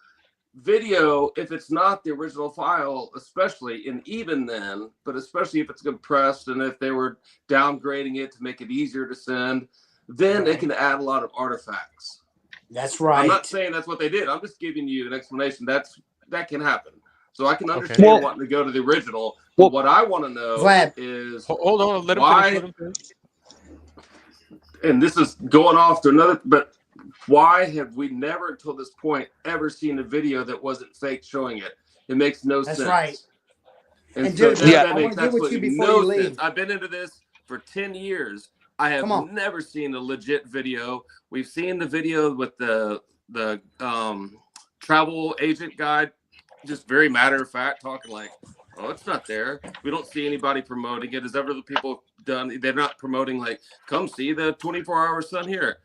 video, if it's not the original file, especially, and even then, but especially if it's compressed and if they were downgrading it to make it easier to send, then it can add a lot of artifacts. That's right. I'm not saying that's what they did. I'm just giving you an explanation. That's that can happen. So I can understand Well- wanting to go to the original. Well- But what I want to know Vlad. is Hold on, let him why. finish. Let him finish. And this is going off to another, but why have we never until this point ever seen a video that wasn't fake showing it? It makes no sense. That's right. And, And so dude, that I makes wanna get with you absolutely before no you leave. sense. I've been into this for 10 years. I have Come on. never seen a legit video. We've seen the video with the travel agent guy, just very matter of fact, talking like, oh, it's not there. We don't see anybody promoting it. As ever the people done, they're not promoting like, come see the 24-hour sun here.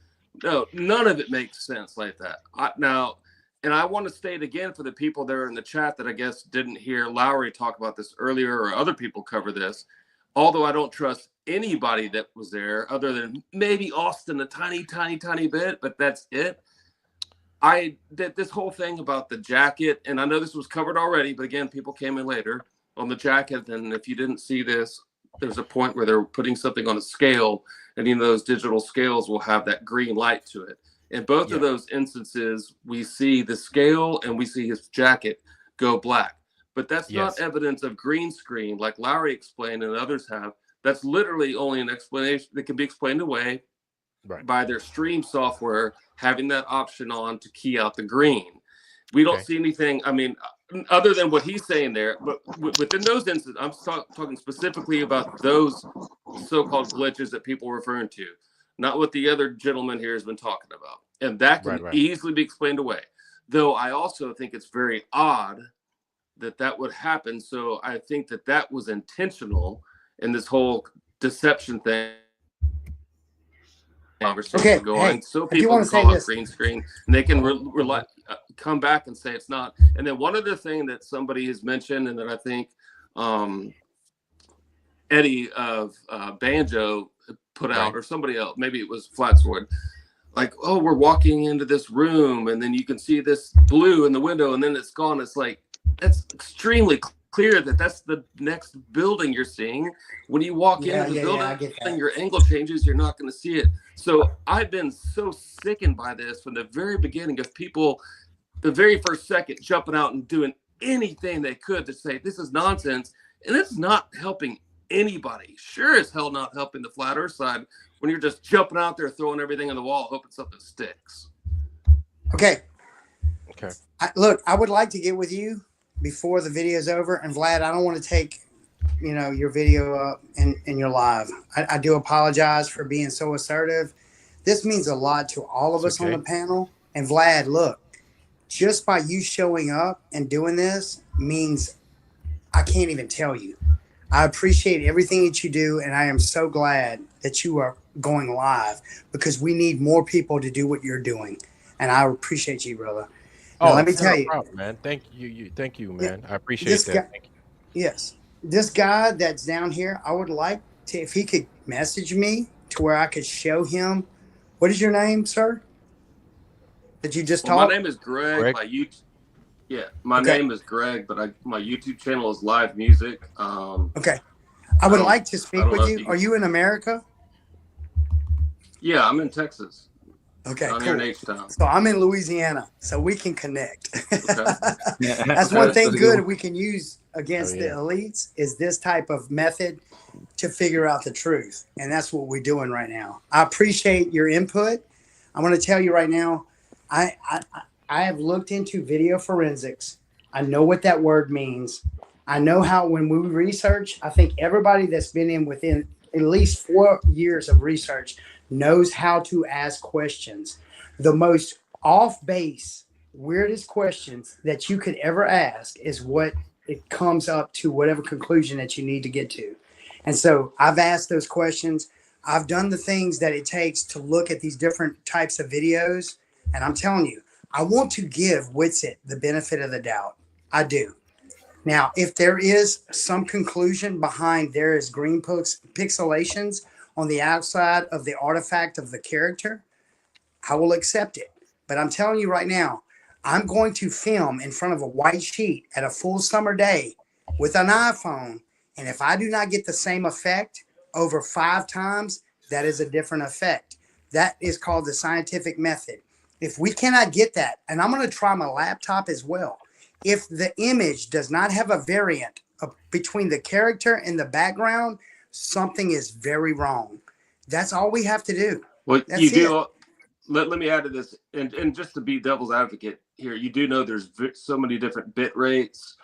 No, none of it makes sense like that. And I want to state again for the people there in the chat that I guess didn't hear Lowry talk about this earlier or other people cover this. Although I don't trust anybody that was there other than maybe Austin a tiny, tiny, tiny bit, but that's it. I did this whole thing about the jacket, and I know this was covered already, but again, people came in later on the jacket. And if you didn't see this, there's a point where they're putting something on a scale, and those digital scales will have that green light to it. In both of those instances, we see the scale and we see his jacket go black. But that's not evidence of green screen like Lowry explained and others have. That's literally only an explanation that can be explained away by their stream software having that option on to key out the green. We don't see anything, I mean, other than what he's saying there, but within those instances, I'm talking specifically about those so-called glitches that people are referring to, not what the other gentleman here has been talking about. And that can easily be explained away. Though I also think it's very odd that would happen. So I think that was intentional in this whole deception thing. Conversation going, so people can call it green screen, and they can come back and say it's not. And then one other thing that somebody has mentioned, and that I think Eddie of Banjo put out, or somebody else, maybe it was Flat Sword, like, oh, we're walking into this room, and then you can see this blue in the window, and then it's gone. It's like, that's extremely clear that's the next building you're seeing. When you walk into the building, your angle changes, you're not going to see it. So I've been so sickened by this from the very beginning of people, the very first second, jumping out and doing anything they could to say this is nonsense, and it's not helping anybody. Sure as hell not helping the flat earth side when you're just jumping out there throwing everything on the wall hoping something sticks. Okay. Look, I would like to get with you before the video is over, and Vlad, I don't want to take your video up in your live. I do apologize for being so assertive. This means a lot to all of us on the panel. And Vlad, look, just by you showing up and doing this means I can't even tell you. I appreciate everything that you do, and I am so glad that you are going live because we need more people to do what you're doing. And I appreciate you, brother. Now, let me tell you, problem, man. Thank you, man. I appreciate that. Thank you. Yes, this guy that's down here, I would like to, if he could message me to where I could show him. What is your name, sir? Did you just talk? My name is Greg. My name is Greg, but my YouTube channel is Live Music. Okay, I would like to speak with you. Are you in America? Yeah, I'm in Texas. Okay, cool. Here in H-Town. So I'm in Louisiana, so we can connect. Okay. That's one thing good we can use against the elites is this type of method to figure out the truth. And that's what we're doing right now. I appreciate your input. I want to tell you right now, I have looked into video forensics. I know what that word means. I know how when we research, I think everybody that's been in within at least 4 years of research knows how to ask questions. The most off base, weirdest questions that you could ever ask is what it comes up to whatever conclusion that you need to get to. And so I've asked those questions. I've done the things that it takes to look at these different types of videos. And I'm telling you, I want to give Witsit the benefit of the doubt. I do. Now, if there is some conclusion behind there is green pixelations on the outside of the artifact of the character, I will accept it. But I'm telling you right now, I'm going to film in front of a white sheet at a full summer day with an iPhone. And if I do not get the same effect over 5 times, that is a different effect. That is called the scientific method. If we cannot get that, and I'm going to try my laptop as well. If the image does not have a variant between the character and the background, something is very wrong. That's all we have to do. Well, That's you do. it. Let me add to this, and just to be devil's advocate here, you do know there's so many different bit rates,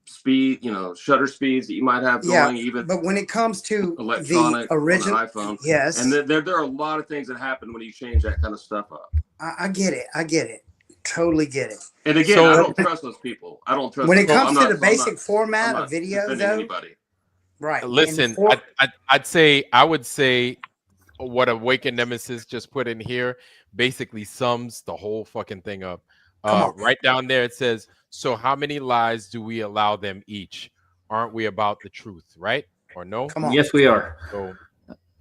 speed, shutter speeds that you might have going, even. But when it comes to electronic the original on an iPhone, yes, and there are a lot of things that happen when you change that kind of stuff up. I get it. Totally get it. And again, I don't trust those people. I don't trust. When it comes to the basic format of video, though, anybody. Right? Listen, I would say what Awakened Nemesis just put in here basically sums the whole fucking thing up. Right down there it says, so how many lies do we allow them each? Aren't we about the truth, right? Or no? Come on. Yes, we are.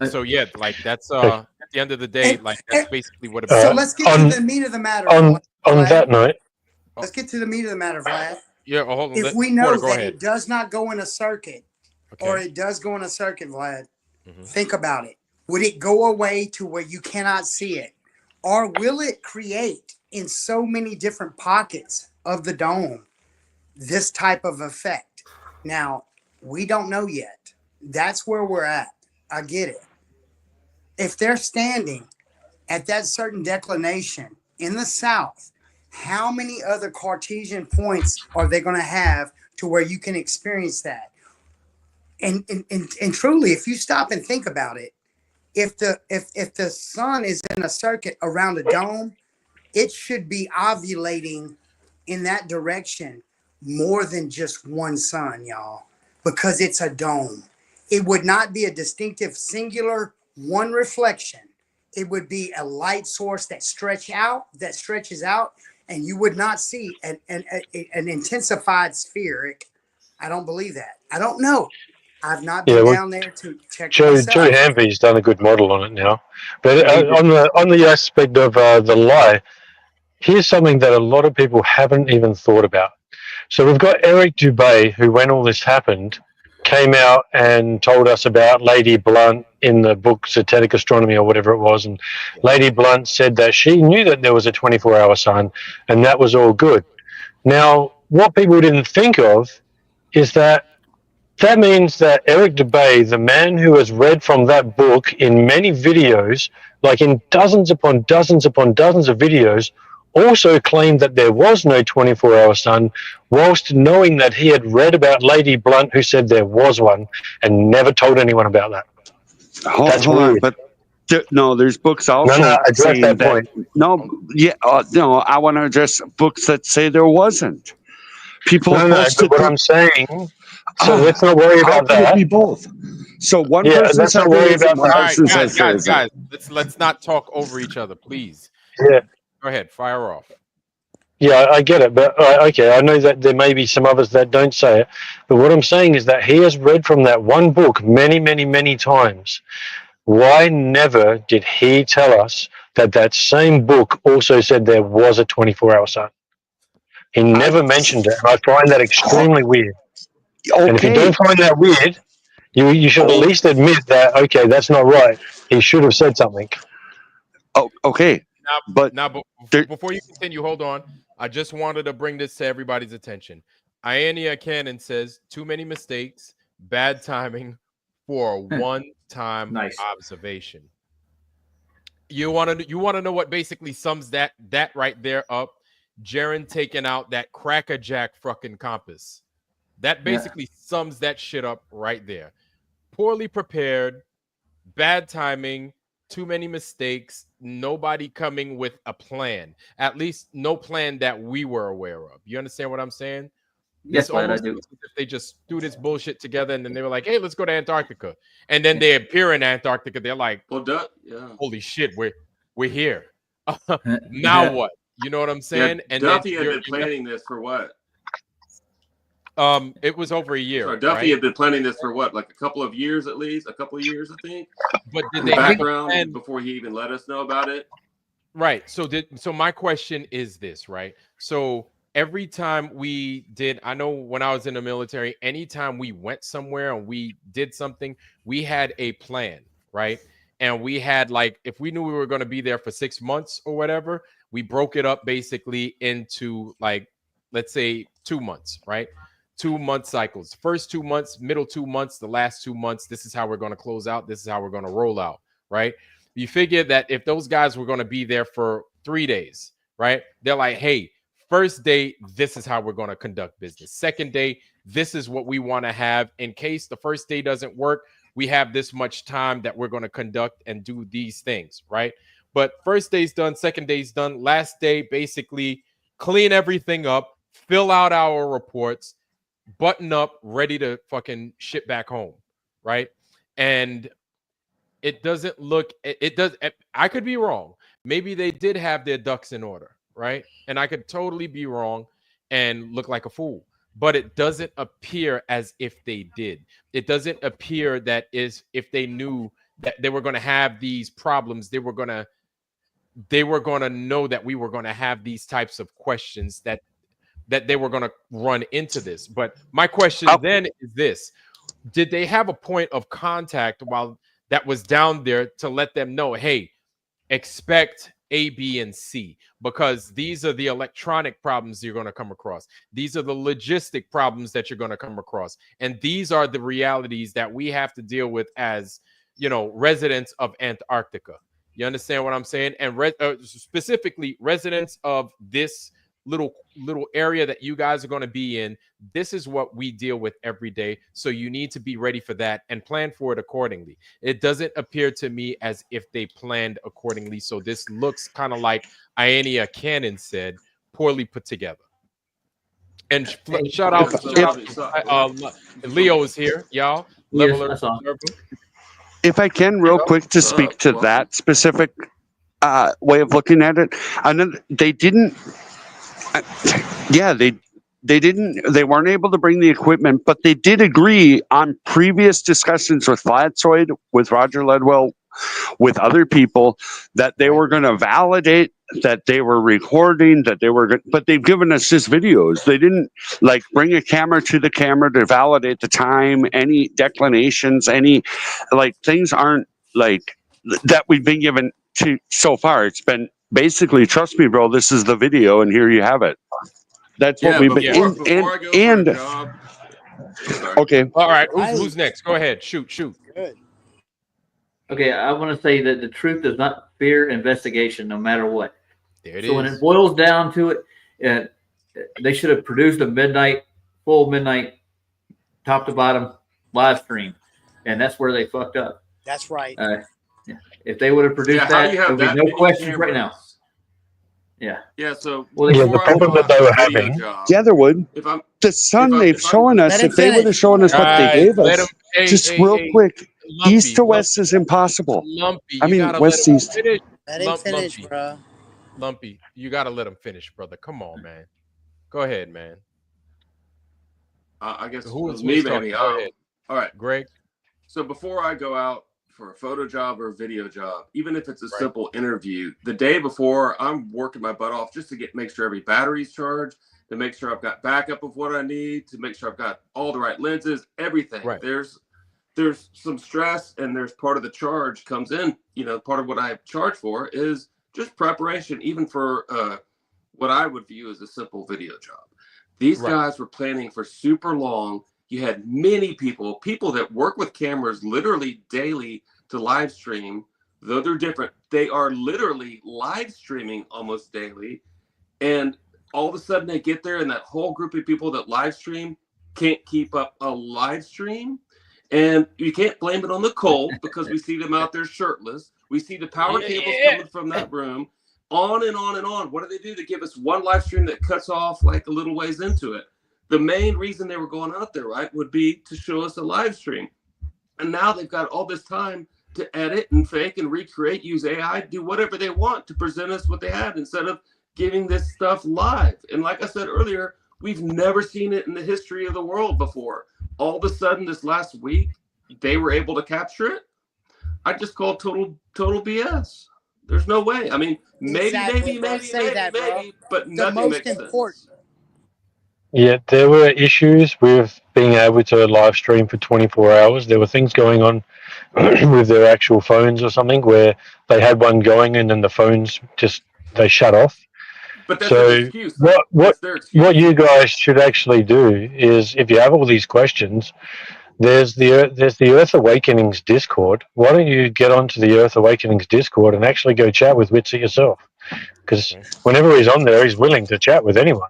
So yeah, like that's at the end of the day, like that's basically what it so let's get to the meat of the matter. On that note, let's get to the meat of the matter, Vlad. Yeah, hold on. If we know that it does not go in a circuit, or it does go in a circuit, Vlad, think about it. Would it go away to where you cannot see it? Or will it create in so many different pockets of the dome this type of effect? Now, we don't know yet. That's where we're at. I get it. If they're standing at that certain declination in the south, how many other Cartesian points are they going to have to where you can experience that? And truly, if you stop and think about it, if the sun is in a circuit around a dome, it should be ovulating in that direction more than just one sun, y'all, because it's a dome. It would not be a distinctive singular one reflection. It would be a light source that stretches out, and you would not see an intensified spheric. I don't believe that. I don't know. I've not been down there to check myself. Joe Hanvey's done a good model on it now. But on the aspect of the lie, here's something that a lot of people haven't even thought about. So we've got Eric Dubay, who, when all this happened, came out and told us about Lady Blunt in the book Zetetic Astronomy or whatever it was. And Lady Blunt said that she knew that there was a 24-hour sun and that was all good. Now, what people didn't think of is that means that Eric Dubay, the man who has read from that book in many videos, like in dozens upon dozens upon dozens of videos, also claimed that there was no 24-hour sun, whilst knowing that he had read about Lady Blunt, who said there was one, and never told anyone about that. Hold on, but there's books also saying that. Point. I want to address books that say there wasn't. People posted. What I'm saying. So let's not worry about that. How could it be both? So one person said there isn't, one person says there isn't. Guys, let's not talk over each other, please. Yeah. Go ahead, fire off. Yeah, I get it, but okay, I know that there may be some others that don't say it, but what I'm saying is that he has read from that one book many, many, many times. Why never did he tell us that that same book also said there was a 24-hour sun? He never mentioned it, and I find that extremely weird. Okay. And if you don't find that weird, you should at least admit that, okay, that's not right. He should have said something. Oh, okay. Before you continue, hold on. I just wanted to bring this to everybody's attention. Iania Cannon says, too many mistakes, bad timing for a one-time observation. You want to know what basically sums that right there up? Jaren taking out that crackerjack fucking compass. That basically sums that shit up right there. Poorly prepared, bad timing, too many mistakes, nobody coming with a plan. At least no plan that we were aware of. You understand what I'm saying? Yes, I do. If they just threw this bullshit together and then they were like, hey, let's go to Antarctica. And then they appear in Antarctica. They're like, holy shit, we're here. Now what? You know what I'm saying? Yeah, and Duffy had been planning this for what? It was over a year. So Duffy had been planning this for what, like a couple of years at least? A couple of years, I think. But did they background before he even let us know about it? Right. So my question is this, right? So every time we did, I know when I was in the military, anytime we went somewhere and we did something, we had a plan, right? And we had, like, if we knew we were going to be there for 6 months or whatever, we broke it up basically into like let's say 2 months, right? 2 month cycles. First 2 months, middle 2 months, the last 2 months. This is how we're going to close out. This is how we're going to roll out, right? You figure that if those guys were going to be there for 3 days, right? They're like, hey, first day, this is how we're going to conduct business. Second day, this is what we want to have. In case the first day doesn't work, we have this much time that we're going to conduct and do these things, right? But first day's done, second day's done. Last day, basically clean everything up, fill out our reports, button up, ready to fucking ship back home, right? And it doesn't look, it does, I could be wrong. Maybe they did have their ducks in order, right? And I could totally be wrong and look like a fool, but it doesn't appear as if they did. It doesn't appear that is if they knew that they were going to have these problems, they were going to know that we were going to have these types of questions, that they were going to run into this. But my question then is this: did they have a point of contact while that was down there to let them know, hey, expect A, B, and C, because these are the electronic problems you're going to come across. These are the logistic problems that you're going to come across. And these are the realities that we have to deal with as, residents of Antarctica. You understand what I'm saying? And specifically residents of this little area that you guys are going to be in. This is what we deal with every day. So you need to be ready for that and plan for it accordingly. It doesn't appear to me as if they planned accordingly. So this looks kind of like Iania Cannon said, poorly put together. And shout out, Leo is here, y'all. Yes, if I can, real quick, to speak to that specific way of looking at it, they didn't. They weren't able to bring the equipment, but they did agree on previous discussions with Flatsoid, with Roger Ledwell, with other people, that they were going to validate that they were recording, but they've given us just videos. They didn't bring a camera to the camera to validate the time, any declinations, any things aren't that we've been given to so far. It's been basically, trust me, bro, this is the video and here you have it. That's what we've been. Okay. All right. Who's next? Go ahead. Shoot. Good. Okay, I want to say that the truth does not fear investigation, no matter what. There it is. So when it boils down to it, they should have produced a full midnight, top to bottom live stream, and that's where they fucked up. That's right. If they would have produced that, there would be no questions right now. Yeah. Yeah. So the problem that they were having. There would. The sun they've shown us. If they would have shown us what they gave us, just real quick, east to west is impossible. Lumpy. I mean, west east. Let him finish, bro. Lumpy, you got to let him finish, brother. Come on, man. Go ahead, man. I guess who's me, baby. All right, Greg. So before I go out for a photo job or a video job, even if it's a simple interview, the day before, I'm working my butt off just to make sure every battery's charged, to make sure I've got backup of what I need, to make sure I've got all the right lenses, everything. Right. There's some stress, and there's part of the charge comes in. Part of what I charge for is just preparation, even for what I would view as a simple video job. These guys were planning for super long. You had many people that work with cameras literally daily to live stream. Though they're different, they are literally live streaming almost daily. And all of a sudden they get there, and that whole group of people that live stream can't keep up a live stream. And you can't blame it on the cold, because we see them out there shirtless. We see the power cables coming from that room, on and on and on. What do they do? They give us one live stream that cuts off a little ways into it. The main reason they were going out there, would be to show us a live stream. And now they've got all this time to edit and fake and recreate, use AI, do whatever they want to present us what they had, instead of giving this stuff live. And like I said earlier, we've never seen it in the history of the world before. All of a sudden this last week, they were able to capture it. I just call it total BS. There's no way. I mean, maybe, but nothing makes sense. Yeah, there were issues with being able to live stream for 24 hours. There were things going on with their actual phones or something, where they had one going and then the phones they shut off. But that's So an excuse. Though. That's their excuse. what you guys should actually do is, if you have all these questions, there's the Earth Awakenings Discord. Why don't you get onto the Earth Awakenings Discord and actually go chat with Witzy yourself? Because whenever he's on there, he's willing to chat with anyone.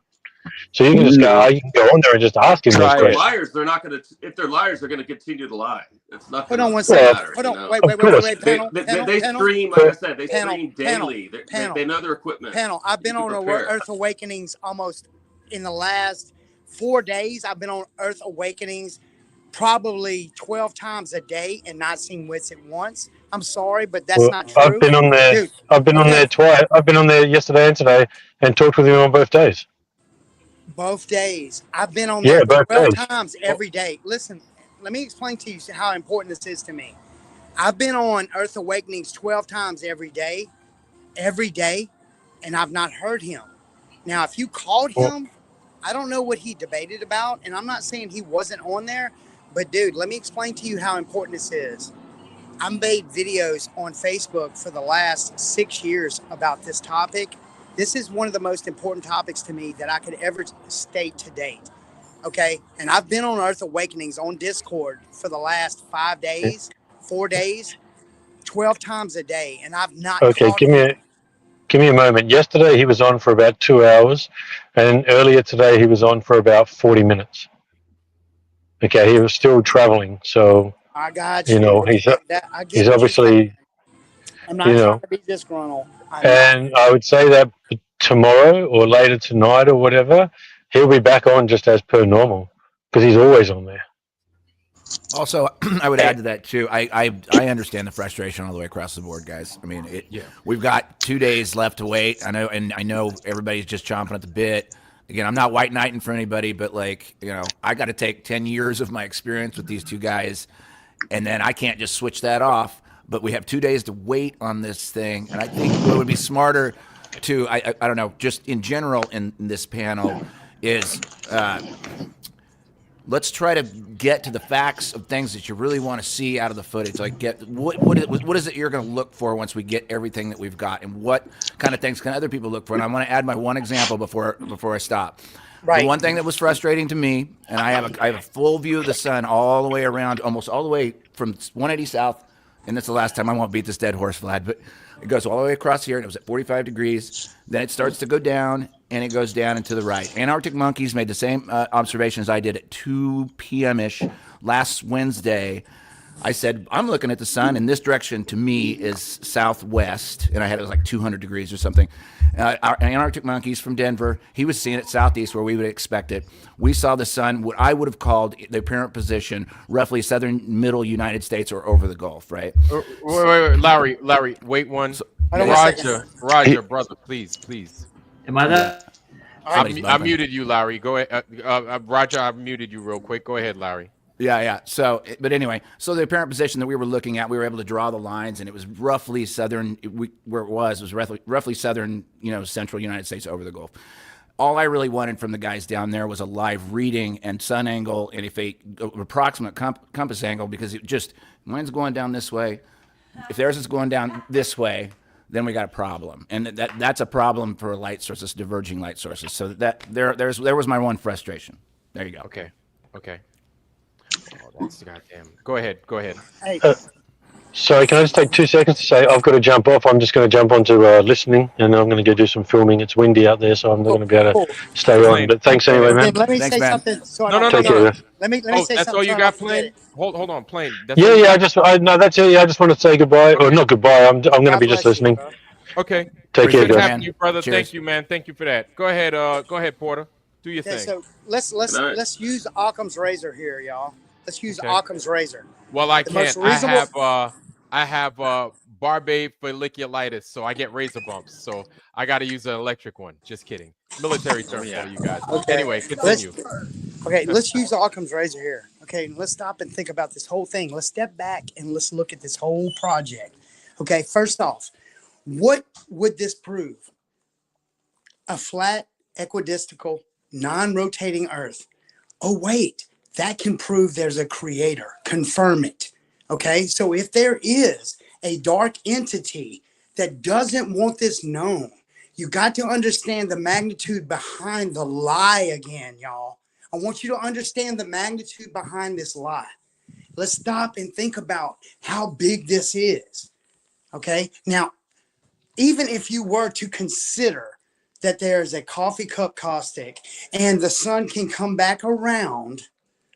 So you can just go on there and just ask him those If they're questions. liars, they're not going to. If they're liars, they're going to continue to lie. It's not. Hold on one second. second. Hold on. Wait. Panel. They stream, like I said, they stream daily. They know their equipment. Panel. I've been on Earth Awakenings almost in the last 4 days. I've been on Earth Awakenings probably 12 times a day and not seen Witsit once. I'm sorry, but that's not true. I've been on there. Dude, I've been on there twice. I've been on there yesterday and today, and talked with him on both days. Both days. I've been on there 12 times every day. Listen, let me explain to you how important this is to me. I've been on Earth Awakenings 12 times every day, and I've not heard him. Now, if you called him, I don't know what he debated about, and I'm not saying he wasn't on there, but dude, let me explain to you how important this is. I made videos on Facebook for the last 6 years about this topic. This is one of the most important topics to me that I could ever state to date. Okay. And I've been on Earth Awakenings on Discord for the last 5 days, 4 days, 12 times a day. And I've not. Okay. Give me a moment. Yesterday he was on for about 2 hours, and earlier today he was on for about 40 minutes. Okay. He was still traveling. So I got you. He's obviously, I'm not trying to be disgruntled. I would say that tomorrow or later tonight or whatever, he'll be back on just as per normal, because he's always on there. Also, I would add to that too. I understand the frustration all the way across the board, guys. I mean, we've got 2 days left to wait. I know everybody's just chomping at the bit. Again, I'm not white knighting for anybody, but I got to take 10 years of my experience with these two guys, and then I can't just switch that off. But we have 2 days to wait on this thing, and I think what would be smarter to, I don't know, just in general in this panel is let's try to get to the facts of things that you really want to see out of the footage. Like, what is it you're going to look for once we get everything that we've got, and what kind of things can other people look for? And I want to add my one example before I stop. Right. The one thing that was frustrating to me, and I have a full view of the sun all the way around, almost all the way from 180 south. And that's the last time. I won't beat this dead horse, Vlad, but it goes all the way across here, and it was at 45 degrees. Then it starts to go down, and it goes down and to the right. Antarctic monkeys made the same observations I did at 2 p.m.-ish last Wednesday. I said, I'm looking at the sun, and this direction to me is southwest, and I had it was like 200 degrees or something. Our Antarctic monkeys from Denver, he was seeing it southeast where we would expect it. We saw the sun, what I would have called the apparent position, roughly southern middle United States or over the Gulf, right? Wait, Lowry, wait one. Roger, brother, please. Am I that? I muted you, Lowry. Go ahead. Roger, I muted you real quick. Go ahead, Lowry. Yeah. So, but anyway, so the apparent position that we were looking at, we were able to draw the lines, and it was roughly southern. Where it was roughly southern, central United States over the Gulf. All I really wanted from the guys down there was a live reading and sun angle, and approximate compass angle, because mine's going down this way. If theirs is going down this way, then we got a problem, and that's a problem for light sources, diverging light sources. So there was my one frustration. There you go. Okay. Oh, that's goddamn. Go ahead. Hey. Sorry, can I just take 2 seconds to say I've got to jump off. I'm just going to jump onto listening, and I'm going to go do some filming. It's windy out there, so I'm not going to be able to stay on. But thanks anyway, man. Let me say something. No. Let me say something. That's all you got, Plain? Hold on, Plain. Yeah. That's it. I just want to say goodbye, or not goodbye. I'm going to be just listening. Okay. Take care, Good guys. having you, brother. Cheers. Thank you, man. Thank you for that. Go ahead, Porter. Do your thing. So let's use Occam's razor here, y'all. Let's use Occam's razor. Well, I can't. I have Barbe folliculitis, so I get razor bumps. So I got to use an electric one. Just kidding. Military term for you guys. Okay. Anyway, continue. Let's use Occam's razor here. Okay, let's stop and think about this whole thing. Let's step back and let's look at this whole project. Okay, first off, what would this prove? A flat, equidistical, non-rotating Earth. Oh, wait, that can prove there's a creator. Confirm it. Okay, so if there is a dark entity that doesn't want this known, You got to understand the magnitude behind the lie again, y'all. I want you to understand the magnitude behind this lie. Let's stop and think about how big this is. Okay. Now, even if you were to consider that there's a coffee cup caustic and the sun can come back around,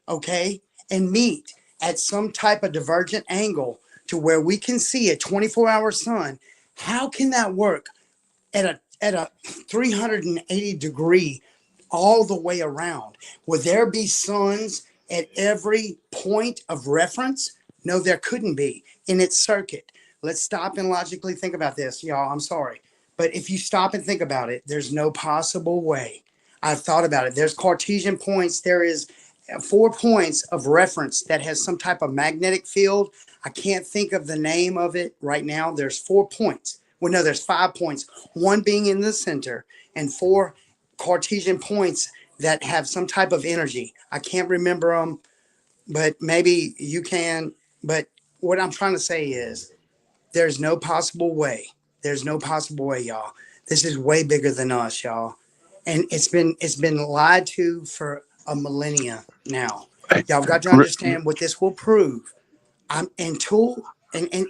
okay, and meet at some type of divergent angle to where we can see a 24-hour sun, how can that work at a 380 degree all the way around? Would there be suns at every point of reference? No, there couldn't be in its circuit. Let's stop and logically think about this, y'all. I'm sorry. But if you stop and think about it, there's no possible way. I've thought about it. There's Cartesian points. There is 4 points of reference that has some type of magnetic field. I can't think of the name of it right now. There's 4 points. Well, no, there's 5 points, one being in the center, and 4 Cartesian points that have some type of energy. I can't remember them, but maybe you can. But what I'm trying to say is there's no possible way. There's no possible way, y'all. This is way bigger than us, y'all. And it's been lied to for a millennia now. Y'all got to understand what this will prove. And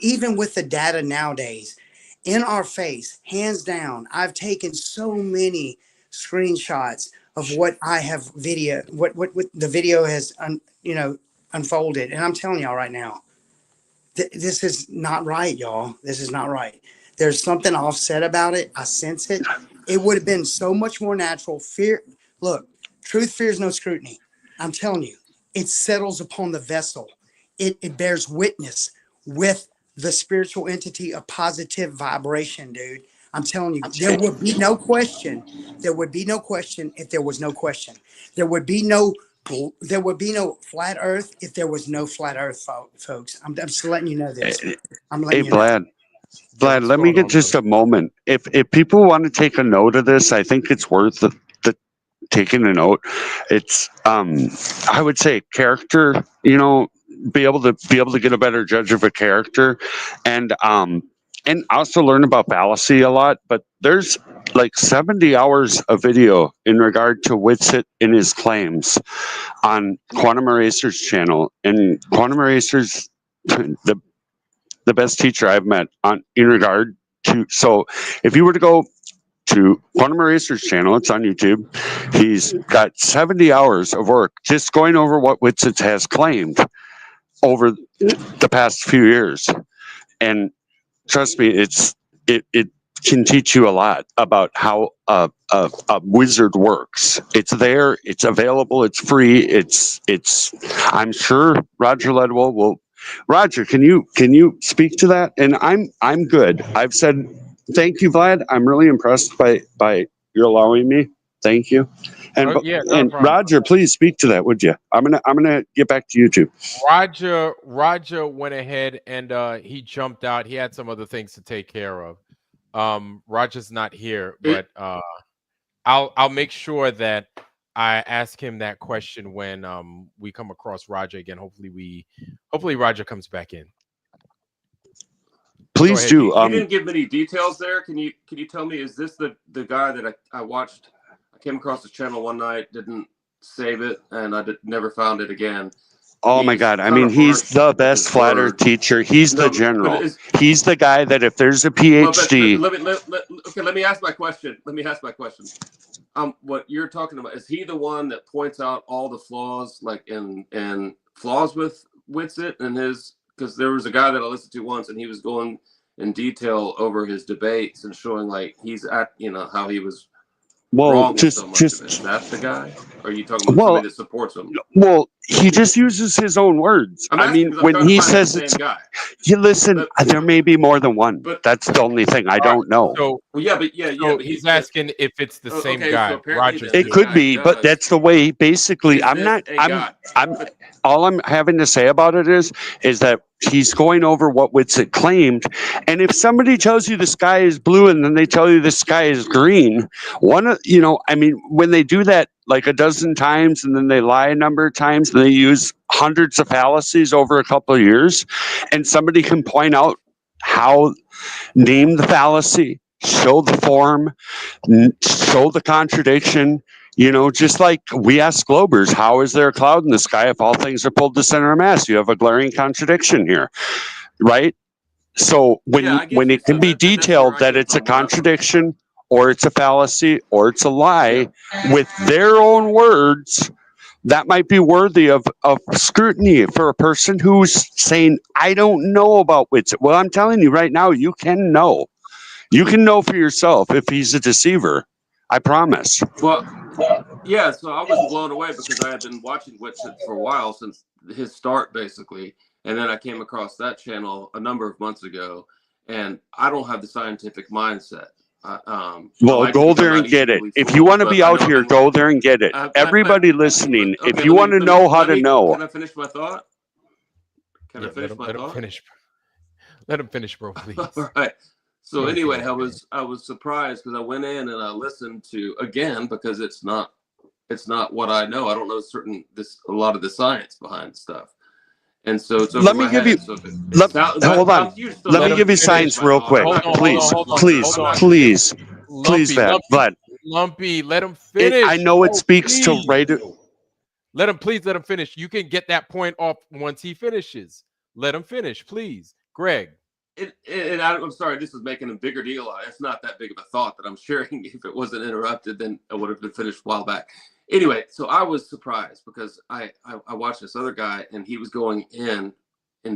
even with the data nowadays, in our face, hands down, I've taken so many screenshots of what I have what the video has unfolded. And I'm telling y'all right now, this is not right, y'all. This is not right. There's something offset about it. I sense it. It would have been so much more natural. Look, truth fears no scrutiny. I'm telling you, it settles upon the vessel. It bears witness with the spiritual entity of positive vibration, dude. I'm telling you, there would be no question. There would be no question if there was no question. There would be no flat Earth if there was no flat Earth, folks. I'm just letting you know this. I'm letting you know. Vlad, let me get just a moment. If people want to take a note of this, I think it's worth the taking a note. It's I would say character. Be able to get a better judge of a character, and also learn about fallacy a lot. But there's like 70 hours of video in regard to Whitsitt and his claims on Quantum Eraser's channel, and Quantum Eraser's the best teacher I've met in regard to. So if you were to go to Quantum Eraser's channel, it's on YouTube, he's got 70 hours of work just going over what Whitsitt has claimed over the past few years. And trust me, it can teach you a lot about how a wizard works. It's there, it's available, it's free, I'm sure Roger Ledwell will. Roger, can you speak to that? And I'm good. I've said thank you, Vlad. I'm really impressed by your allowing me. Thank you. And and Roger, please speak to that, would you? I'm gonna get back to you too. Roger went ahead and he jumped out. He had some other things to take care of. Roger's not here, but I'll make sure that I ask him that question when we come across Roger again. Hopefully Roger comes back in. Please do. You didn't give many details there. Can you tell me, is this the guy that I watched? I came across his channel one night, didn't save it, and I never found it again. Oh my God. I mean, he's the best flat earth teacher. He's the general. He's the guy that if there's a PhD. Let me ask my question. What you're talking about, is he the one that points out all the flaws, like in flaws with Whitsitt and his, because there was a guy that I listened to once and he was going in detail over his debates and showing like he's at, how he was wrong with so much of it. Is that the guy? Or are you talking about somebody that supports him? Well, he just uses his own words. I mean, when he says it's, you listen, there may be more than one. But that's the only thing. I don't know. So, but he's asking if it's the same guy. Roger. It could be, but that's the way. Basically, all I'm having to say about it is that he's going over what Whitsitt claimed. And if somebody tells you the sky is blue and then they tell you the sky is green, when they do that like a dozen times and then they lie a number of times and they use hundreds of fallacies over a couple of years, and somebody can point out how, name the fallacy, show the form, show the contradiction. You know, just like we ask Globers, how is there a cloud in the sky if all things are pulled to center of mass? You have a glaring contradiction here, right? So when Yeah, I get when you. it can So be that's where detailed I that came it's a from. When I- contradiction or it's a fallacy or it's a lie with their own words, that might be worthy of scrutiny for a person who's saying, I don't know about Whitsitt. Well, I'm telling you right now, you can know. You can know for yourself if he's a deceiver. I promise. Well, yeah, so I was blown away because I had been watching Whitsitt for a while since his start, basically. And then I came across that channel a number of months ago, and I don't have the scientific mindset. Well, go there and get it. If you want to be out here, go there and get it. Everybody listening, if you want to know how to know. Can I finish my thought? Can I finish my thought? Let him finish, bro, please. All right. So anyway, I was surprised because I went in and I listened to again because it's not what I know. I don't know a lot of the science behind stuff. And so it's over let me my give head. you hold on. Let me give you science real quick. Please, Vlad. Lumpy, let him finish. I know it speaks to right. Let him finish. You can get that point off once he finishes. Let him finish, please. Greg. And I'm sorry, this is making a bigger deal. It's not that big of a thought that I'm sharing. If it wasn't interrupted, then I would have been finished a while back. Anyway, so I was surprised because I watched this other guy and he was going in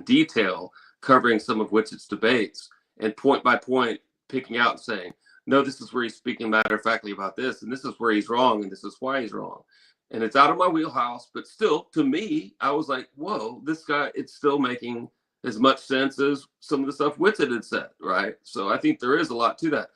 detail covering some of Whitsitt's debates and point by point picking out and saying, no, this is where he's speaking matter-of-factly about this, and this is where he's wrong, and this is why he's wrong. And it's out of my wheelhouse, but still, to me, I was like, whoa, this guy, it's still making as much sense as some of the stuff Whitsitt had said, right? So I think there is a lot to that.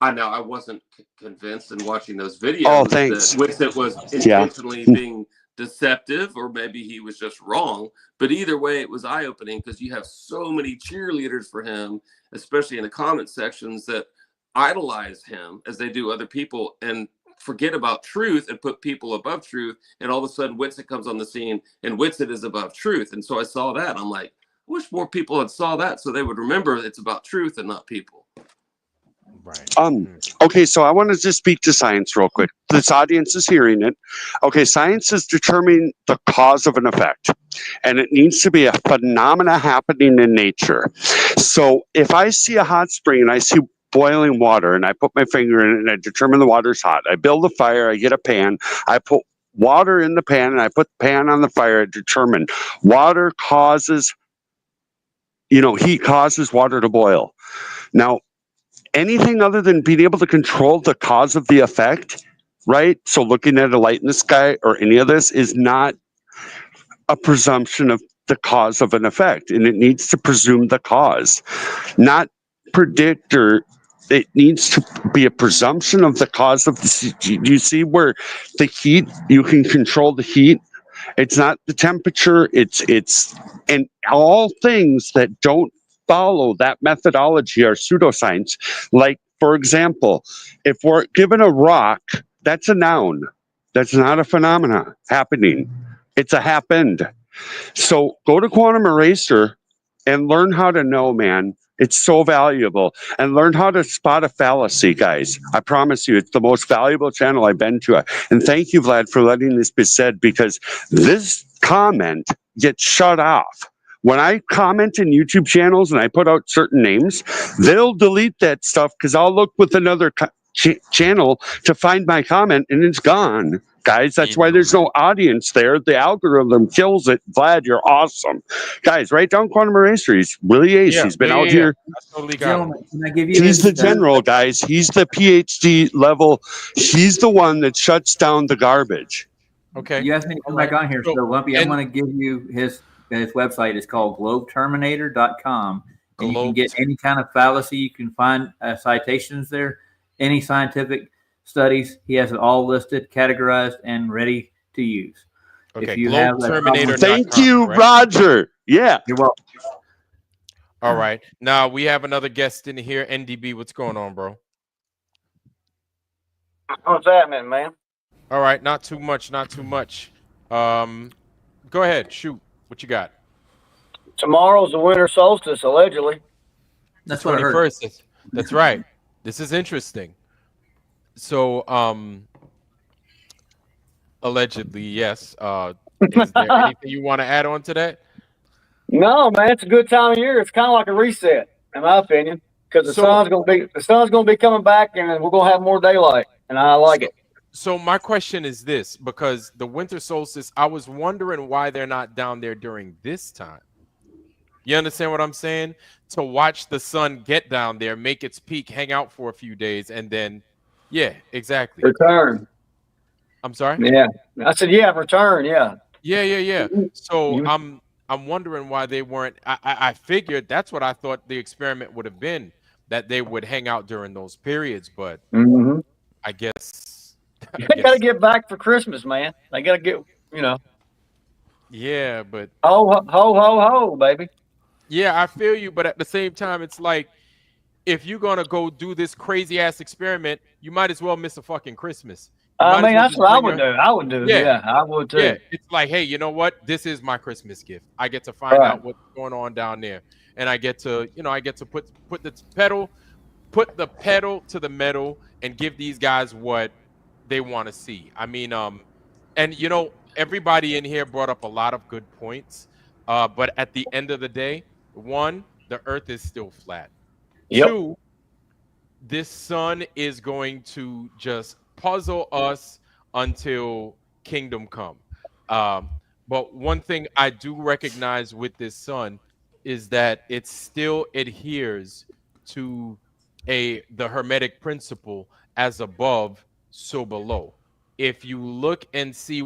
I wasn't convinced in watching those videos that Whitsitt was intentionally being deceptive, or maybe he was just wrong. But either way, it was eye-opening because you have so many cheerleaders for him, especially in the comment sections, that idolize him as they do other people and forget about truth and put people above truth. And all of a sudden, Whitsitt comes on the scene and Whitsitt is above truth. And so I saw that. I'm like, I wish more people had saw that so they would remember it's about truth and not people. Right. Okay, so I want to just speak to science real quick. This audience is hearing it. Okay, science is determining the cause of an effect, and it needs to be a phenomena happening in nature. So if I see a hot spring and I see boiling water and I put my finger in it and I determine the water's hot, I build a fire, I get a pan, I put water in the pan and I put the pan on the fire, I determine water causes, heat causes water to boil. Now, anything other than being able to control the cause of the effect, right? So looking at a light in the sky or any of this is not a presumption of the cause of an effect, and it needs to presume the cause, not predict, or it needs to be a presumption of the cause of the. You see where the heat, you can control the heat. It's not the temperature. It's and all things that don't follow that methodology are pseudoscience. Like, for example, if we're given a rock, that's a noun. That's not a phenomena happening. It's a happened. So go to Quantum Eraser and learn how to know, man. It's so valuable. And learn how to spot a fallacy, guys. I promise you, it's the most valuable channel I've been to. And thank you, Vlad, for letting this be said, because this comment gets shut off. When I comment in YouTube channels and I put out certain names, they'll delete that stuff because I'll look with another channel to find my comment and it's gone. Guys, that's why there's no audience there. The algorithm kills it. Vlad, you're awesome. Guys, write down Quantum Eraser. He's really ace. He's been out here. Totally Gentlemen, can I give you He's the general, guys. He's the PhD level. He's the one that shuts down the garbage. Okay. You asked me to come back on here, so Lumpy, I'm going to give you his website. Is called globeterminator.com. And you can get any kind of fallacy. You can find citations there, any scientific studies. He has it all listed, categorized, and ready to use. Okay, if you have Terminator. Thank you, right? Roger. Yeah. You're welcome. All right. Now we have another guest in here. NDB, what's going on, bro? What's happening, man? All right, not too much, not too much. Go ahead, shoot. What you got? Tomorrow's the winter solstice, allegedly. That's what I heard. That's right. This is interesting. So, allegedly, yes. Is there anything you want to add on to that? No, man, it's a good time of year. It's kind of like a reset, in my opinion, because the So, sun's gonna be coming back, and we're gonna have more daylight, and I like it. so my question is this, because the winter solstice, I was wondering why they're not down there during this time. You understand what I'm saying? To watch the sun get down there, make its peak, hang out for a few days, and then, yeah, exactly. Return. I'm sorry? Yeah, I said, yeah, return. Yeah. Yeah. So You- I'm wondering why they weren't. I figured that's what I thought the experiment would have been, that they would hang out during those periods, but Mhm. I guess They gotta get back for Christmas, man. They gotta get, yeah, but ho ho ho ho, baby. yeah, I feel you, but at the same time, it's like if you're gonna go do this crazy ass experiment, you might as well miss a fucking Christmas. You I might as mean, well that's just what I bring would your do. I would do. yeah, Yeah, I would too. yeah. It's like, hey, you know what? This is my Christmas gift. I get to find Right. out what's going on down there, and I get to, I get to put the pedal to the metal and give these guys what they want to see. I mean, and everybody in here brought up a lot of good points. But at the end of the day, one, the earth is still flat. Yep. Two, this sun is going to just puzzle us until kingdom come. Um, but one thing I do recognize with this sun is that it still adheres to the hermetic principle, as above, so below. If you look and see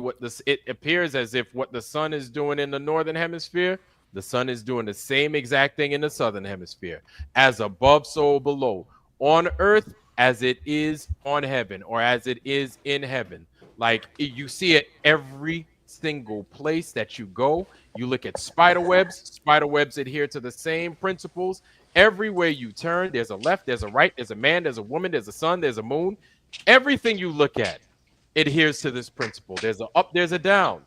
it appears as if what the sun is doing in the northern hemisphere, the sun is doing the same exact thing in the southern hemisphere. As above, so below. On earth as it is on heaven, or as it is in heaven. Like, you see it every single place that you go. You look at spider webs adhere to the same principles. Everywhere you turn, there's a left, there's a right, there's a man, there's a woman, there's a sun, there's a moon. Everything you look at adheres to this principle. There's a up, there's a down.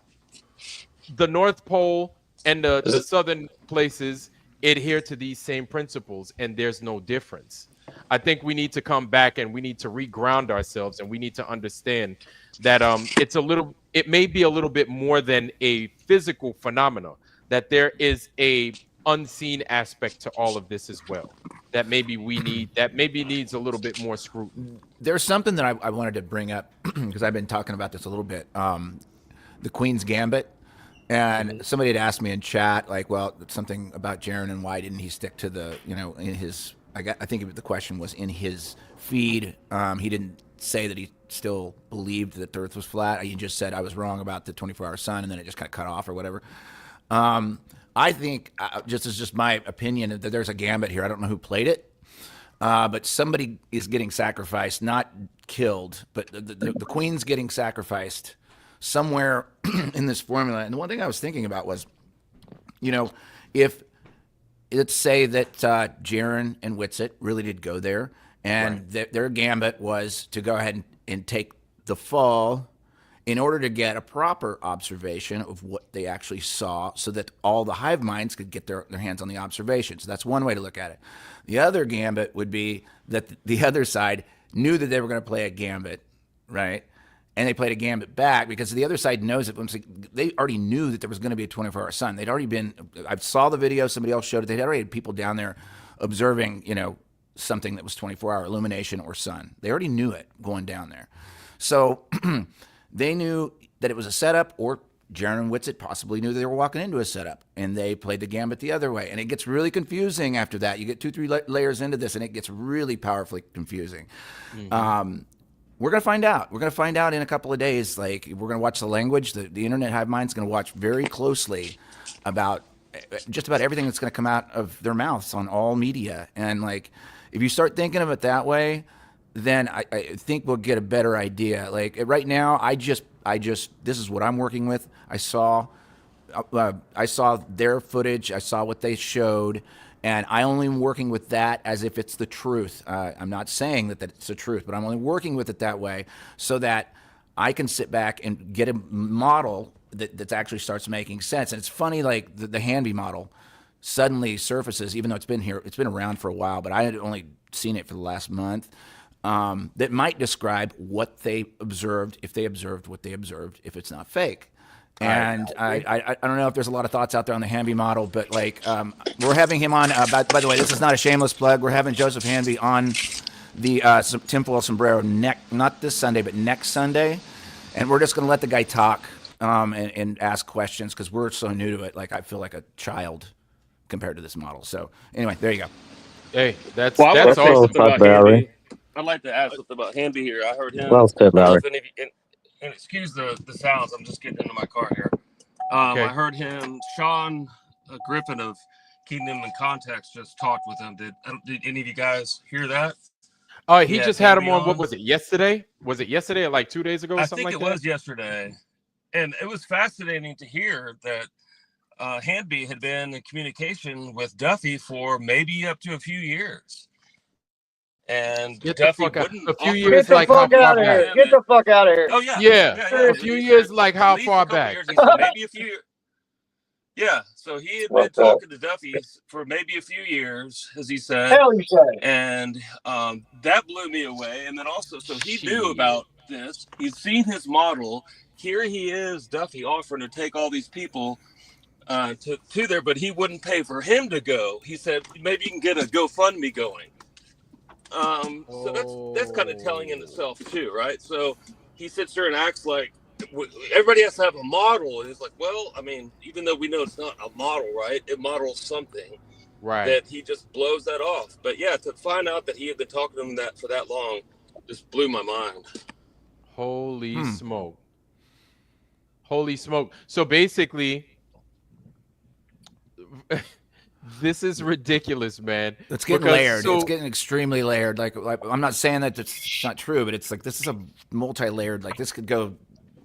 The North Pole and the southern places adhere to these same principles, and there's no difference. I think we need to come back and we need to reground ourselves, and we need to understand that it may be a little bit more than a physical phenomena, that there is a unseen aspect to all of this as well, that maybe needs a little bit more scrutiny. There's something that I wanted to bring up because I've been talking about this a little bit. The Queen's Gambit. And somebody had asked me in chat, like, well, something about Jaron, and why didn't he stick to the, in his, I think the question was in his feed. He didn't say that he still believed that the earth was flat. He just said I was wrong about the 24-hour sun, and then it just kind of cut off or whatever. I think, just my opinion, that there's a gambit here. I don't know who played it, but somebody is getting sacrificed, not killed, but the Queen's getting sacrificed somewhere in this formula. And the one thing I was thinking about was, if let's say that Jaron and Whitsitt really did go there, and their gambit was to go ahead and take the fall in order to get a proper observation of what they actually saw, so that all the hive minds could get their hands on the observation. So that's one way to look at it. The other gambit would be that the other side knew that they were going to play a gambit, right? And they played a gambit back, because the other side knows it. They already knew that there was going to be a 24-hour sun. They'd already been, I saw the video, somebody else showed it. They'd already had people down there observing, something that was 24-hour illumination or sun. They already knew it going down there. So they knew that it was a setup, or Jaron and Whitsitt possibly knew they were walking into a setup, and they played the gambit the other way. And it gets really confusing after that. You get 2-3 layers into this, and it gets really powerfully confusing. Mm-hmm. We're going to find out. We're going to find out in a couple of days. Like, we're going to watch the language. The internet hive mind's going to watch very closely about just about everything that's going to come out of their mouths on all media. And, like, if you start thinking of it that way, then I think we'll get a better idea. Like, right now, I just this is what I'm working with. I saw their footage. I saw what they showed. And I only am working with that as if it's the truth. I'm not saying that it's the truth, but I'm only working with it that way so that I can sit back and get a model that actually starts making sense. And it's funny, like the Hanby model suddenly surfaces, even though it's been around for a while, but I had only seen it for the last month, that might describe what they observed, if they observed what they observed, if it's not fake. And I don't know if there's a lot of thoughts out there on the Hanby model, but like we're having him on. By the way, this is not a shameless plug. We're having Joseph Hanby on the Tinfoil Sombrero not this Sunday, but next Sunday, and we're just going to let the guy talk and ask questions because we're so new to it. Like I feel like a child compared to this model. So anyway, there you go. Hey, that's that's awesome. about Hanby. I'd like to ask something about Hanby here. I heard him. Well said, Lowry. And excuse the sounds. I'm just getting into my car here. I heard him, Sean Griffin of Kingdom and Context just talked with him. Did any of you guys hear that? He just had him on. What was it? Yesterday? Was it yesterday or like 2 days ago? Or something like that? I think it was yesterday. And it was fascinating to hear that Hanby had been in communication with Duffy for maybe up to a few years. And Duffy wouldn't. A few years, like how far back? Get the fuck out of here! Oh yeah, yeah. A few years, like how far back? Maybe a few. Yeah, so he had been talking to Duffy for maybe a few years, as he said. Hell, you say. And that blew me away. And then also, so he knew about this. He's seen his model. Here he is, Duffy, offering to take all these people to there, but he wouldn't pay for him to go. He said maybe you can get a GoFundMe going. So that's kind of telling in itself too, right? So he sits there and acts like everybody has to have a model, and it's like, well, I mean, even though we know it's not a model, right? It models something, right? That he just blows that off. But yeah, to find out that he had been talking to him that for that long just blew my mind. Holy smoke! Holy smoke! So basically. This is ridiculous, man. It's getting layered. It's getting extremely layered. Like I'm not saying that it's not true, but it's like this is a multi-layered. Like this could go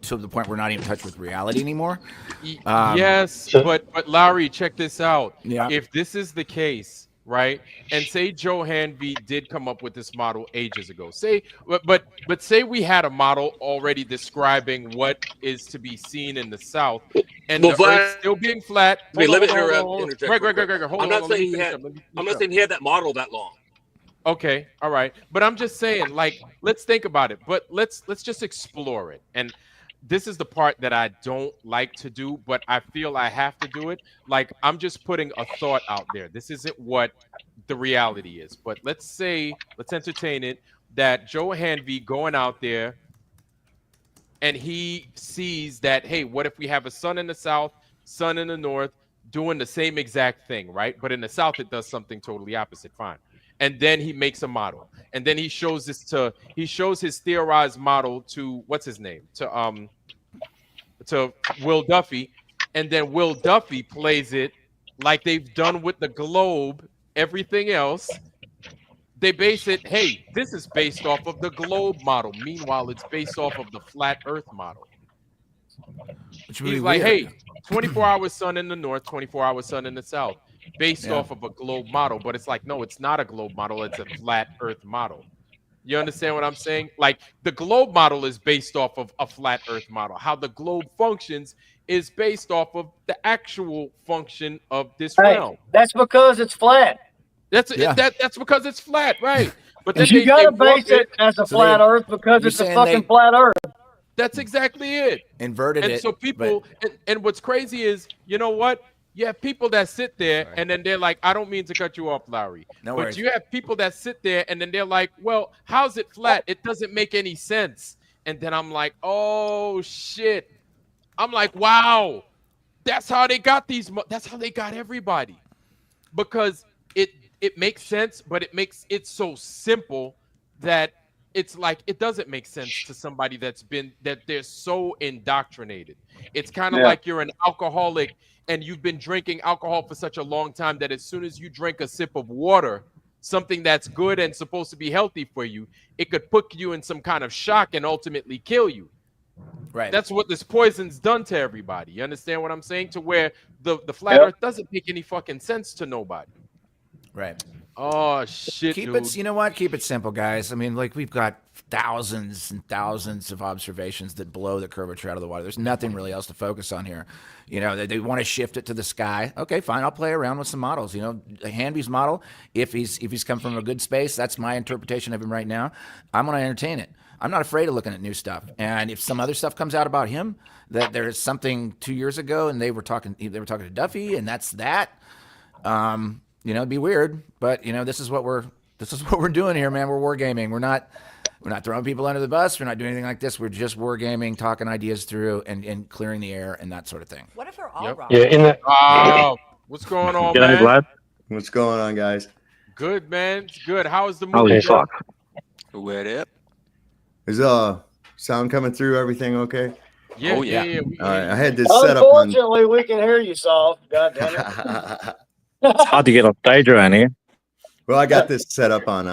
to the point we're not even in touch with reality anymore. Yes, but Lowry, check this out. Yeah. If this is the case, right, and say Joe Hanby did come up with this model ages ago. Say, but say we had a model already describing what is to be seen in the South, and the Earth still being flat. Let me interject. Greg, hold on. I'm not saying he had that model that long. Okay, all right, but I'm just saying, like, let's think about it. But let's just explore it. And this is the part that I don't like to do, but I feel I have to do it. Like, I'm just putting a thought out there. This isn't what the reality is, but let's entertain it, that Joe Hanby going out there and he sees that, hey, what if we have a sun in the South, sun in the North, doing the same exact thing, right? But in the South, it does something totally opposite. Fine. And then he makes a model, and then he shows his theorized model to what's his name, to Will Duffy, and then Will Duffy plays it like they've done with the globe, everything else. They base it, hey, this is based off of the globe model. Meanwhile, it's based off of the flat Earth model. He's like, hey, 24-hour sun in the North, 24-hour sun in the South, based off of a globe model. But it's like, no, it's not a globe model. It's a flat Earth model. You understand what I'm saying? Like, the globe model is based off of a flat Earth model. How the globe functions is based off of the actual function of this realm. That's because it's flat. That's because it's flat, right? But then you gotta base it as a flat Earth because it's a fucking flat Earth. That's exactly it. Inverted and it. So people, and what's crazy is, you know what? You have people that sit there and then they're like, I don't mean to cut you off, Lowry. No but worries. You have people that sit there and then they're like, well, how's it flat? It doesn't make any sense. And then I'm like, oh shit. I'm like, wow. That's how they got that's how they got everybody. Because it makes sense, but it makes it so simple that it's like it doesn't make sense to somebody that they're so indoctrinated. It's kind of like you're an alcoholic and you've been drinking alcohol for such a long time that as soon as you drink a sip of water, something that's good and supposed to be healthy for you, it could put you in some kind of shock and ultimately kill you. Right. That's what this poison's done to everybody. You understand what I'm saying? To where the flat Earth doesn't make any fucking sense to nobody. Right. Oh shit, Keep dude. it. You know what? Keep it simple, guys. I mean, like we've got thousands and thousands of observations that blow the curvature out of the water. There's nothing really else to focus on here. You know, they want to shift it to the sky. Okay, fine. I'll play around with some models. You know, Hanby's model. If he's come from a good space, that's my interpretation of him right now. I'm going to entertain it. I'm not afraid of looking at new stuff. And if some other stuff comes out about him, that there's something 2 years ago, and they were talking to Duffy, and that's that. You know, it'd be weird, but you know, this is what we're doing here, man. We're wargaming. We're not throwing people under the bus. We're not doing anything like this. We're just wargaming, talking ideas through, and clearing the air and that sort of thing. What if we're all wrong? Yeah, in the What's going on, G'day, man? Vlad. What's going on, guys? Good, man. It's good. How's the Holy movie? fuck. Where it? Is sound coming through? Everything okay? Yeah, Oh, yeah. yeah. All right, I had this set up on. Unfortunately, we can hear you, Saul. God damn it. It's hard to get on stage around here. Well, I got this set up on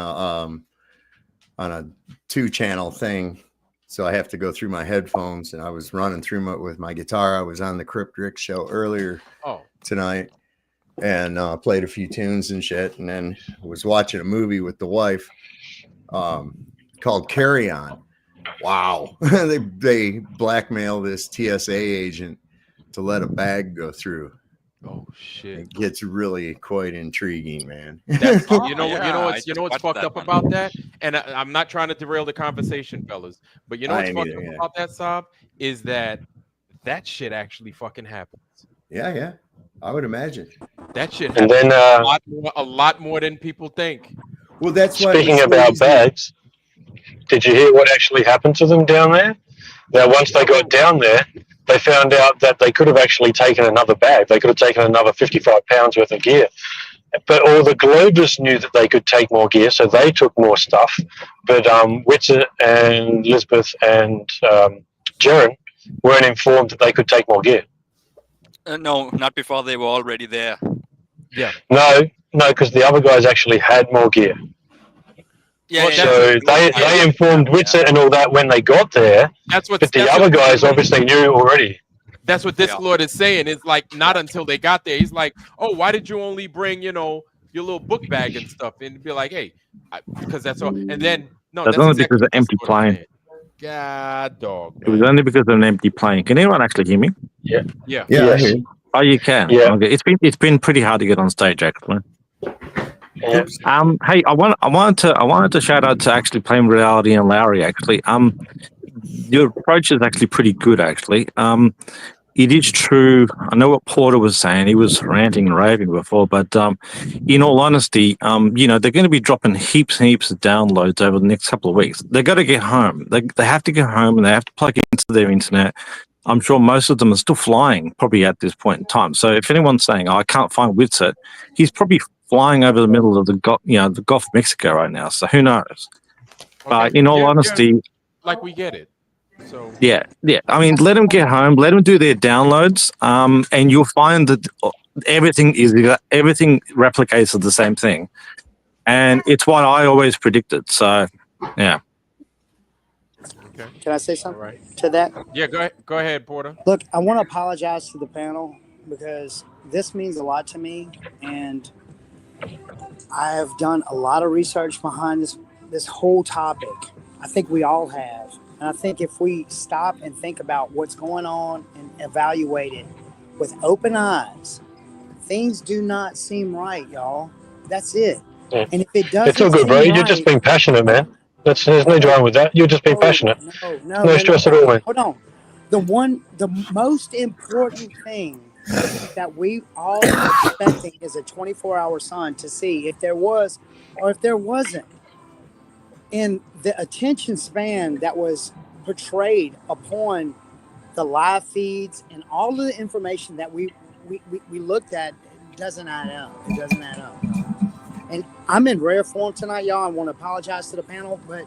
a 2-channel thing, so I have to go through my headphones, and I was running through with my guitar. I was on the Crypt Rick show earlier tonight, and played a few tunes and shit, and then was watching a movie with the wife called Carry On. Wow. they blackmail this TSA agent to let a bag go through. Oh shit! It gets really quite intriguing, man. That's, you know I what's just watched fucked that up one. about that? And I'm not trying to derail the conversation, fellas, but you know I what's ain't fucked either, up yeah. about that, Saab, is that shit actually fucking happens. Yeah, I would imagine. That shit And happens then, a lot more than people think. Well, that's why. speaking about bags, did you hear what actually happened to them down there? That once they got down there, they found out that they could have actually taken another bag. They could have taken another 55 pounds worth of gear. But all the Globers knew that they could take more gear, so they took more stuff. But Witzer and Elizabeth and Jaren weren't informed that they could take more gear. No, not before they were already there. Yeah. No, because the other guys actually had more gear. Yeah, So they informed Witzer and all that when they got there. But the other guys obviously knew already. That's what this Lord is saying. It's like not until they got there. He's like, oh, why did you only bring, your little book bag and stuff? And be like, hey, because that's all. And then That's only because of an empty plane. God, dog. It was only because of an empty plane. Can anyone actually hear me? Yeah. Yeah. I hear you. Oh, you can. Yeah. Okay. It's been pretty hard to get on stage actually. Yeah. Hey, I wanted to shout out to actually Plain Reality and Lowry actually. Your approach is actually pretty good actually. It is true. I know what Porter was saying. He was ranting and raving before, but in all honesty, they're going to be dropping heaps and heaps of downloads over the next couple of weeks. They got to get home. They have to get home and they have to plug into their internet. I'm sure most of them are still flying, probably at this point in time. So if anyone's saying, "Oh, I can't find Witzer," he's probably flying over the middle of the Gulf of Mexico right now. So who knows? But in all honesty, like we get it. So yeah. I mean, let them get home, let them do their downloads, and you'll find that everything replicates the same thing, and it's what I always predicted. So, yeah. Okay. Can I say something to that? Yeah, go ahead, Porter. Look, I want to apologize to the panel because this means a lot to me, and I have done a lot of research behind this whole topic. I think we all have. And I think if we stop and think about what's going on and evaluate it with open eyes, things do not seem right, y'all. That's it. Yeah. And if it doesn't It's all good, bro. seem You're just right- being passionate, man. There's no drama with that. You're just being passionate. No stress at all, man. Hold on. The most important thing that we all are expecting is a 24-hour sun to see if there was or if there wasn't. In the attention span that was portrayed upon the live feeds and all of the information that we looked at doesn't add up. It doesn't add up. And I'm in rare form tonight, y'all. I want to apologize to the panel, but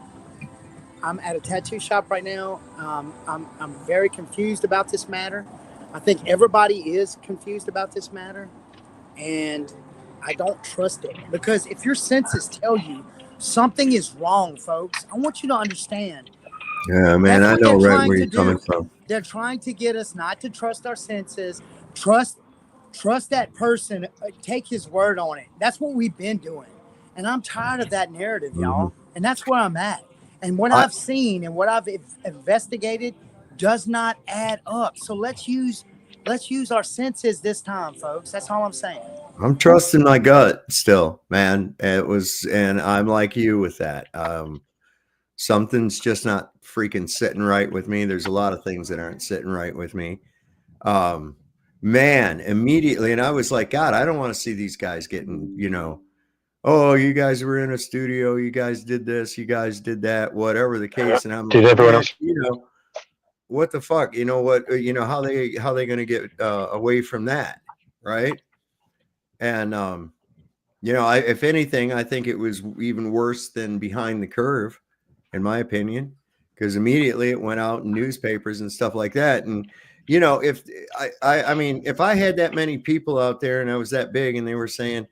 I'm at a tattoo shop right now. I'm very confused about this matter. I think everybody is confused about this matter, and I don't trust it because if your senses tell you something is wrong, folks, I want you to understand. Yeah, man, I know right where you're coming from. They're trying to get us not to trust our senses. Trust that person. Take his word on it. That's what we've been doing. And I'm tired of that narrative, y'all. And that's where I'm at. And what I've seen and what I've investigated does not add up. So let's use our senses this time, folks. That's all I'm saying. I'm trusting my gut still, man. And I'm like you with that. Something's just not freaking sitting right with me. There's a lot of things that aren't sitting right with me. Man, immediately. And I was like, God, I don't want to see these guys getting, oh, you guys were in a studio, you guys did this, you guys did that, whatever the case. And I'm Did like, everyone else? What the fuck? You know what? How they going to get away from that, right? And if anything, I think it was even worse than Behind the Curve, in my opinion, because immediately it went out in newspapers and stuff like that. And if if I had that many people out there and I was that big and they were saying,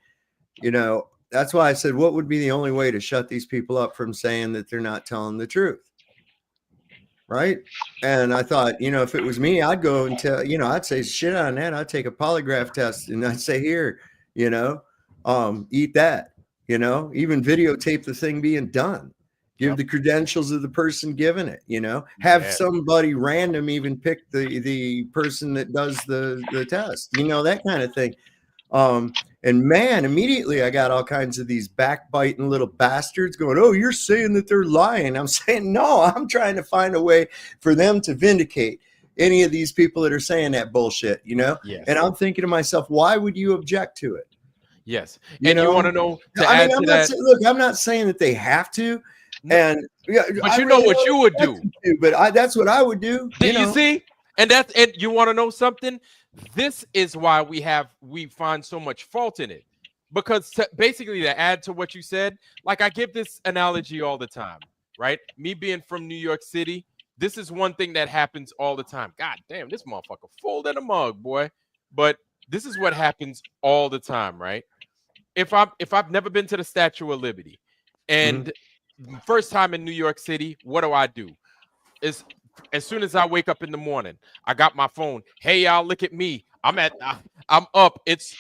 that's why I said, what would be the only way to shut these people up from saying that they're not telling the truth? Right. And I thought, if it was me, I'd go and tell, I'd say shit on that. I'd take a polygraph test and I'd say, here, eat that, even videotape the thing being done. Give the credentials of the person giving it, have somebody random even pick the person that does the test, that kind of thing. And man, immediately I got all kinds of these backbiting little bastards going, oh, you're saying that they're lying. I'm saying, no, I'm trying to find a way for them to vindicate any of these people that are saying that bullshit, Yes. And I'm thinking to myself, why would you object to it? Yes. You want to know, I'm not saying that they have to. And but you know what you would do. But that's what I would do. You see? And you want to know something? This is why we find so much fault in it. Because basically, to add to what you said, like I give this analogy all the time, right? Me being from New York City, this is one thing that happens all the time. God damn, this motherfucker full in a mug, boy. But this is what happens all the time, right? If I've never been to the Statue of Liberty, and first time in New York City, what do? Is as soon as I wake up in the morning, I got my phone. Hey, y'all, look at me. I'm up. It's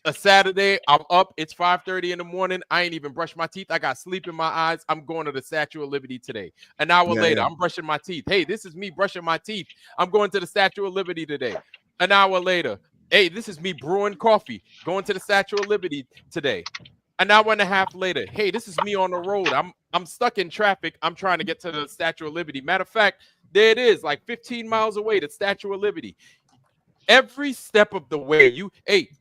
a Saturday. I'm up. It's 5:30 in the morning. I ain't even brushed my teeth. I got sleep in my eyes. I'm going to the Statue of Liberty today. An hour later, I'm brushing my teeth. Hey, this is me brushing my teeth. I'm going to the Statue of Liberty today. An hour later, hey, this is me brewing coffee. Going to the Statue of Liberty today. An hour and a half later, hey, this is me on the road. I'm stuck in traffic. I'm trying to get to the Statue of Liberty. Matter of fact, there it is, like 15 miles away, the Statue of Liberty. Every step of the way,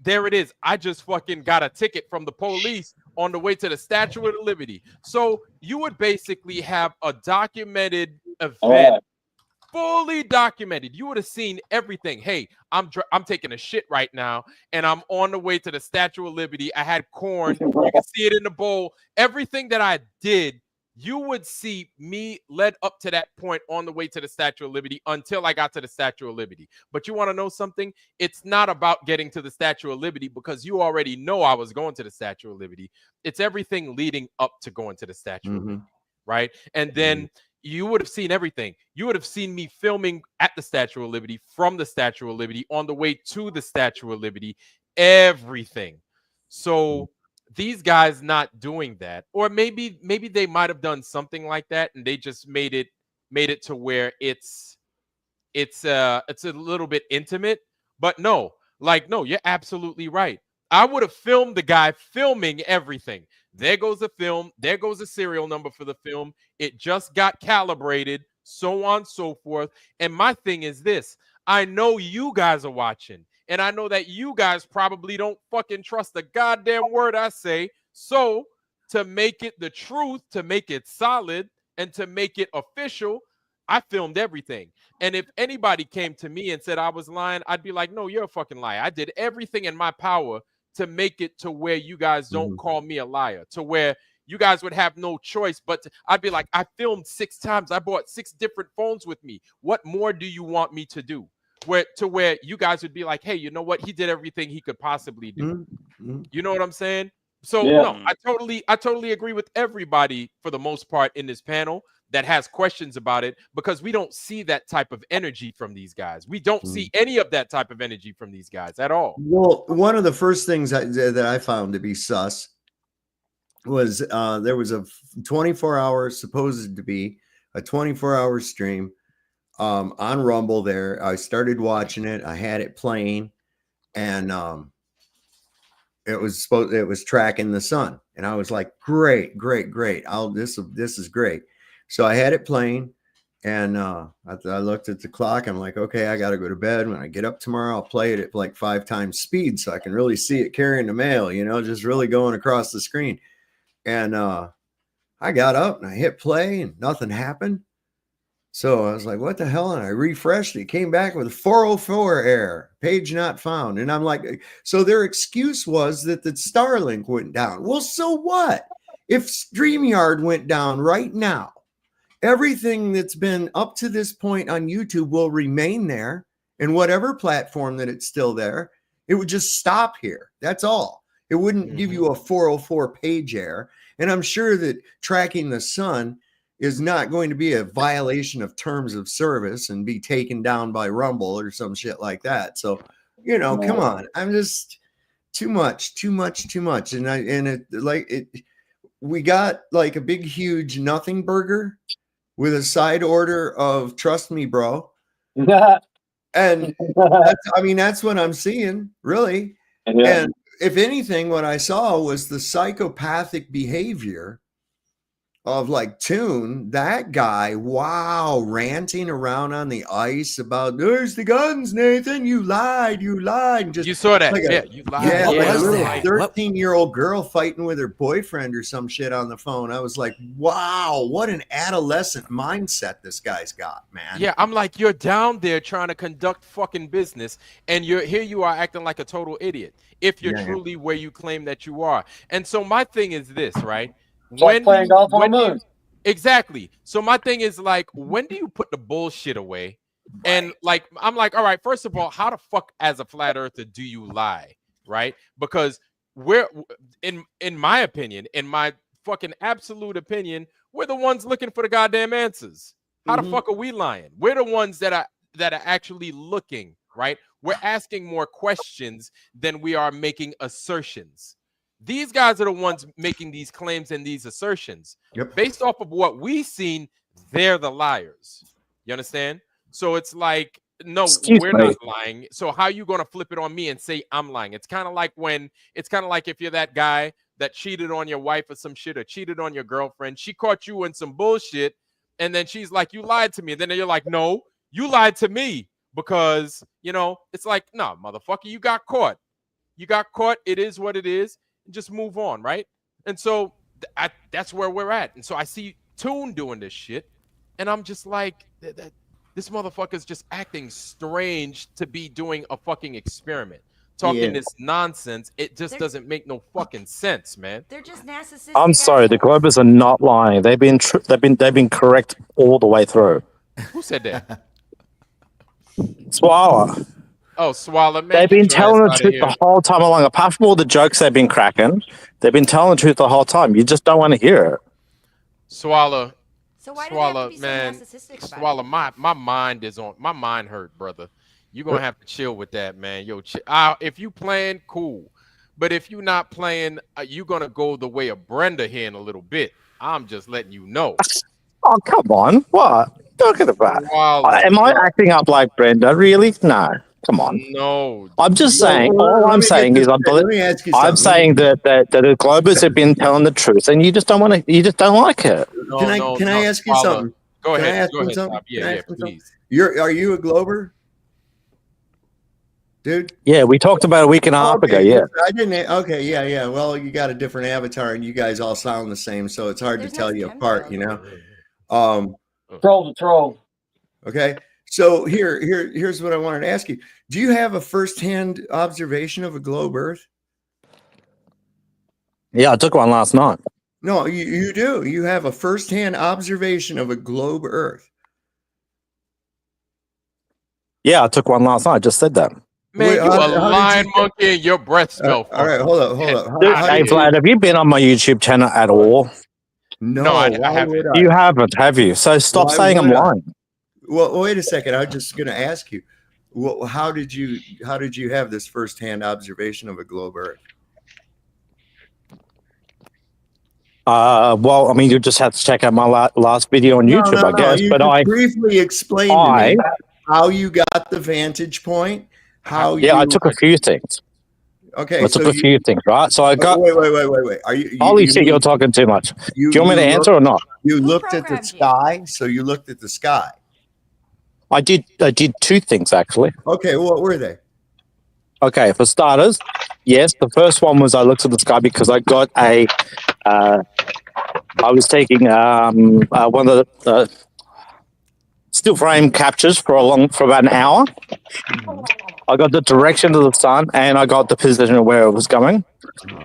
there it is. I just fucking got a ticket from the police on the way to the Statue of Liberty. So you would basically have a documented event, fully documented. You would have seen everything. Hey, I'm taking a shit right now, and I'm on the way to the Statue of Liberty. I had corn. You can see it in the bowl. Everything that I did, you would see me led up to that point on the way to the Statue of Liberty until I got to the Statue of Liberty. But you want to know something? It's not about getting to the Statue of Liberty because you already know I was going to the Statue of Liberty. It's everything leading up to going to the Statue of Liberty, right? And then you would have seen everything. You would have seen me filming at the Statue of Liberty, from the Statue of Liberty, on the way to the Statue of Liberty, everything. So these guys not doing that, or maybe they might have done something like that, and they just made it to where it's a little bit intimate. But no, you're absolutely right. I would have filmed the guy filming everything. There goes the film. There goes the serial number for the film. It just got calibrated, so on, so forth. And my thing is this. I know you guys are watching, and I know that you guys probably don't fucking trust the goddamn word I say. So to make it the truth, to make it solid, and to make it official, I filmed everything. And if anybody came to me and said I was lying, I'd be like, no, you're a fucking liar. I did everything in my power to make it to where you guys don't call me a liar, to where you guys would have no choice but I'd be like, I filmed 6 times. I bought 6 different phones with me. What more do you want me to do? Where you guys would be like, hey, you know what? He did everything he could possibly do. You know what I'm saying? So no, I totally agree with everybody for the most part in this panel that has questions about it, because we don't see that type of energy from these guys. We don't see any of that type of energy from these guys at all. Well, one of the first things that I found to be sus was there was a 24-hour, supposed to be a 24-hour stream on Rumble there. I started watching it. I had it playing, and it was tracking the sun, and I was like, great. This is great. So I had it playing, and I looked at the clock. I'm like, okay, I got to go to bed. When I get up tomorrow, I'll play it at like 5 times speed so I can really see it carrying the mail, just really going across the screen. And I got up and I hit play and nothing happened. So I was like, what the hell? And I refreshed it, came back with a 404 error, page not found. And I'm like, so their excuse was that the Starlink went down. Well, so what? If StreamYard went down right now, everything that's been up to this point on YouTube will remain there. And whatever platform that it's still there, it would just stop here. That's all. It wouldn't give you a 404 page error. And I'm sure that tracking the sun is not going to be a violation of terms of service and be taken down by Rumble or some shit like that. So, come on. I'm just too much. And we got like a big, huge nothing burger with a side order of trust me, bro. And that's what I'm seeing, really. Yeah. And if anything, what I saw was the psychopathic behavior of like Toon, that guy, ranting around on the ice about there's the guns, Nathan. You lied. Just you saw that. like you lied. Yeah, what like a was little that? 13-year-old girl fighting with her boyfriend or some shit on the phone. I was like, wow, what an adolescent mindset this guy's got, man. Yeah, I'm like, you're down there trying to conduct fucking business, and you are acting like a total idiot if you're truly where you claim that you are. And so my thing is this, right? Playing golf on the moon. Exactly. So my thing is like, when do you put the bullshit away? Right. And like, I'm like, all right, first of all, how the fuck as a flat earther do you lie? Right? Because we're in my opinion, in my fucking absolute opinion, we're the ones looking for the goddamn answers. How the fuck are we lying? We're the ones that are actually looking, right? We're asking more questions than we are making assertions. These guys are the ones making these claims and these assertions. Yep. Based off of what we've seen, they're the liars. You understand? So it's like, no, we're not lying. So how are you going to flip it on me and say I'm lying? It's kind of like if you're that guy that cheated on your wife or some shit, or cheated on your girlfriend. She caught you in some bullshit, and then she's like, you lied to me. And then you're like, no, you lied to me, because, it's like, no, motherfucker, you got caught. You got caught. It is what it is. Just move on, right? And so that's where we're at. And so I see Toon doing this shit, and I'm just like, this motherfucker's just acting strange to be doing a fucking experiment, talking this nonsense. It just doesn't make no fucking sense, man. They're just narcissistic. I'm sorry, the Globers are not lying. They've been correct all the way through. Who said that? Swallow. Oh, Swallow, man. They've been telling the truth the whole time along. Apart from all the jokes they've been cracking, they've been telling the truth the whole time. You just don't want to hear it. Swallow. So why Swallow, do they have to be so narcissistic about Swallow, it? my mind hurt, brother. You're gonna have to chill with that, man. Yo, if you playing, cool. But if you're not playing, you're gonna go the way of Brenda here in a little bit. I'm just letting you know. Oh, come on. What? Talking about? Am I acting up like Brenda? Really? No. Come on. No. I'm just saying. All I'm saying is, I'm saying that the Globers have been telling the truth, and you just don't want to. You just don't like it. Can I ask you something? Go ahead. Yeah, please. Are you a Glober, dude? Yeah, we talked about a week and a half ago. Yeah. I didn't. Okay. Yeah. Well, you got a different avatar, and you guys all sound the same, so it's hard to tell you apart. Troll to troll. Okay. So here's what I wanted to ask you. Do you have a firsthand observation of a globe Earth? Yeah, I took one last night. No, you do. You have a firsthand observation of a globe Earth. Yeah, I took one last night. I just said that. Man, you a lying monkey and your breath smell. All right, hold up. Hey, Vlad, have you been on my YouTube channel at all? No, I haven't. You haven't, have you? So stop saying I'm lying. Well, wait a second. I'm just going to ask you. Well, how did you have this firsthand observation of a globe Earth? Well, I mean, you just have to check out my last video on YouTube, I guess. You But could briefly explain to me how you got the vantage point. How you? I took a few things. Okay, I took a few things, right? So I got. Wait. Are you? Holy shit, you're talking too much. Do you want me to answer or not? You looked at the sky, so you looked at the sky. I did two things actually. Okay, what were they? Okay, for starters, yes, the first one was I looked at the sky because I got I was taking one of the still frame captures for about an hour. I got the direction of the sun and I got the position of where it was going.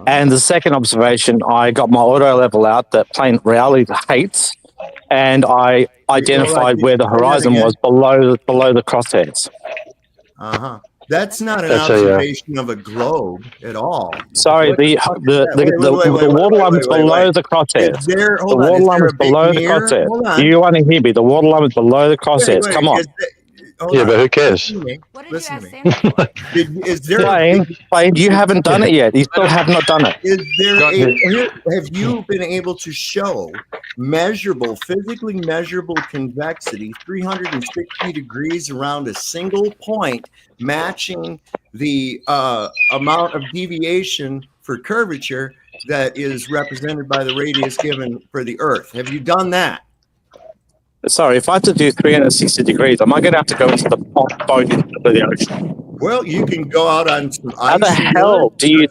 And the second observation, I got my auto level out that plain reality hates, and I identified where the horizon was below the crosshairs. That's not an observation of a globe at all. Sorry, the waterline was below the crosshairs. The waterline was below the crosshairs. Do you want to hear me? The waterline was below the crosshairs. Come on. Yeah, but who cares? What did you ask Santa for? Is there Plain, you haven't done it yet. You still have not done it. Is there have you been able to show physically measurable convexity 360 degrees around a single point, matching the amount of deviation for curvature that is represented by the radius given for the Earth? Have you done that? Sorry, if I had to do 360 degrees, am I going to have to go into the boat into the ocean? Well, you can go out on some ice. How the hell do you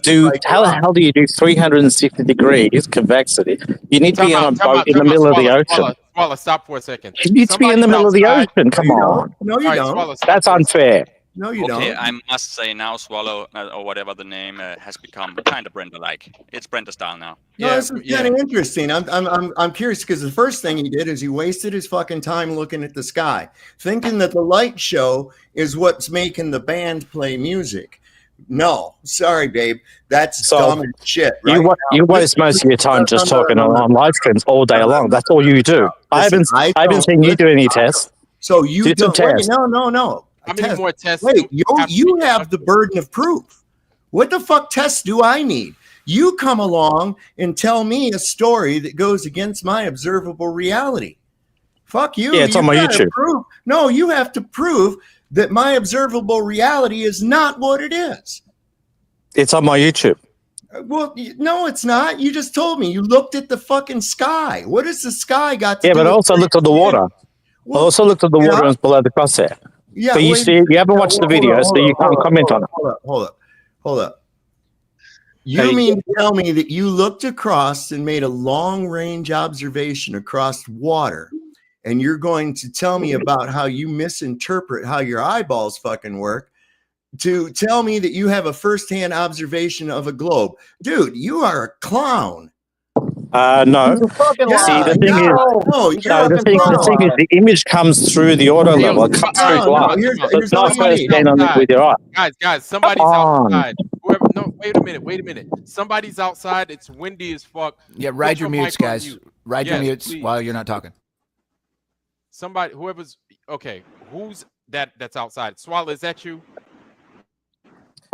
do 360 degrees convexity? You need to be on a boat in the middle of the ocean. Swallow, stop for a second. You need to be in the middle of the ocean. Come on. No, you don't. That's unfair. No, you don't. Okay, I must say now, Swallow or whatever the name has become kind of Brenda-like. It's Brenda style now. No, this is kind of interesting. I'm curious because the first thing he did is he wasted his fucking time looking at the sky, thinking that the light show is what's making the band play music. No, sorry, babe. That's dumb as shit. Right you waste most of your time just talking on live streams all day long. That's all you do. I haven't seen you do any tests. So you do some tests. No. How many more tests? Wait, you have the burden of proof. What the fuck tests do I need? You come along and tell me a story that goes against my observable reality. Fuck you. Yeah, it's on my YouTube. No, you have to prove that my observable reality is not what it is. It's on my YouTube. Well, no, it's not. You just told me you looked at the fucking sky. What does the sky got to do? Yeah, but I also looked at the water. I also looked at the water and it's below the crosshair. Yeah, but you haven't watched the video, so you can't comment on it. Hold up. You mean to tell me that you looked across and made a long-range observation across water, and you're going to tell me about how you misinterpret how your eyeballs fucking work to tell me that you have a first-hand observation of a globe? Dude, you are a clown. No. See, the thing is, the image comes through the auto level. It comes through glass. It's not supposed to stand on it with your eye. Guys, somebody's outside. Wait a minute. Somebody's outside. It's windy as fuck. Yeah, ride your mutes, guys. Ride your mutes while you're not talking. Whoever's okay. Who's that's outside? Swallow, is that you?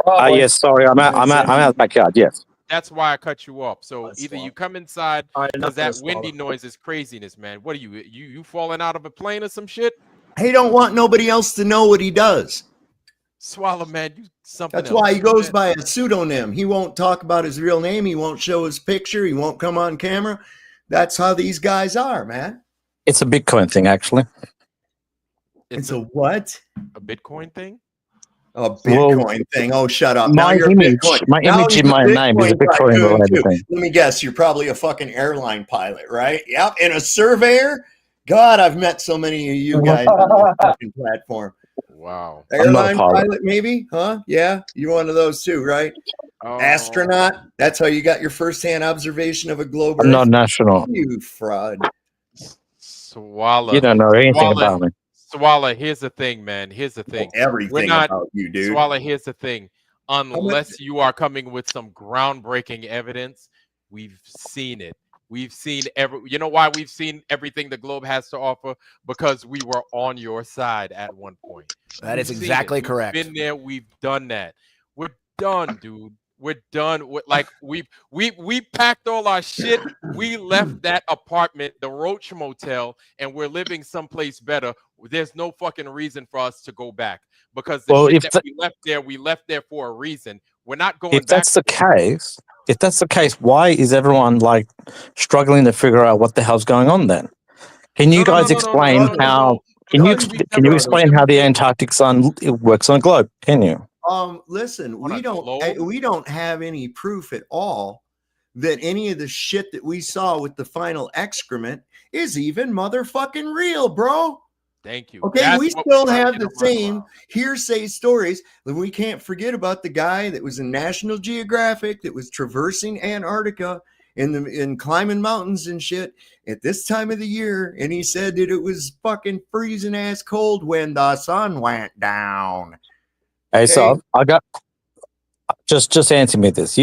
Yes, sorry, I'm out the backyard. Yes. That's why I cut you off. So either you come inside because that windy noise is craziness, man. What are you falling out of a plane or some shit? He don't want nobody else to know what he does. Swallow, man, you something. That's why he goes by a pseudonym. He won't talk about his real name. He won't show his picture. He won't come on camera. That's how these guys are, man. It's a Bitcoin thing, actually. It's a what? A Bitcoin thing? A Bitcoin thing. Oh, shut up. My image in my name is a Bitcoin related thing. Let me guess. You're probably a fucking airline pilot, right? Yep. And a surveyor? God, I've met so many of you guys on this fucking platform. Wow. Airline pilot, maybe? Huh? Yeah. You're one of those too, right? Oh. Astronaut. That's how you got your first-hand observation of a globe. I'm not national. You fraud. Swallow. You don't know anything about me. Swallow, here's the thing, man. Here's the thing. Everything about you, dude. Swallow, here's the thing. Unless you are coming with some groundbreaking evidence, we've seen it. We've seen you know why we've seen everything the globe has to offer? Because we were on your side at one point. That is exactly correct. We've been there, we've done that. We're done, dude. We're done with like we packed all our shit. We left that apartment, the Roach Motel, and we're living someplace better. There's no fucking reason for us to go back because the shit that we left there for a reason. We're not going if back. that's the case, why is everyone like struggling to figure out what the hell's going on then? Can you guys explain how? Can you explain how the Antarctic sun works on a globe? Can you? Listen, we don't have any proof at all that any of the shit that we saw with the final excrement is even motherfucking real, bro. Thank you. Okay, we still have the same hearsay stories. We can't forget about the guy that was in National Geographic that was traversing Antarctica in climbing mountains and shit at this time of the year, and he said that it was fucking freezing ass cold when the sun went down. Hey, so I got just answer me this.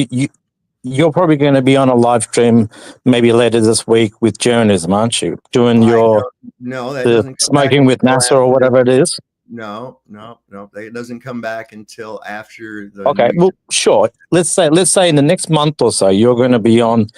You're probably going to be on a live stream maybe later this week with journalism, aren't you? Doing the smoking with NASA or whatever it is. No. It doesn't come back until after the. Okay, well, sure. Let's say in the next month or so, you're going to be on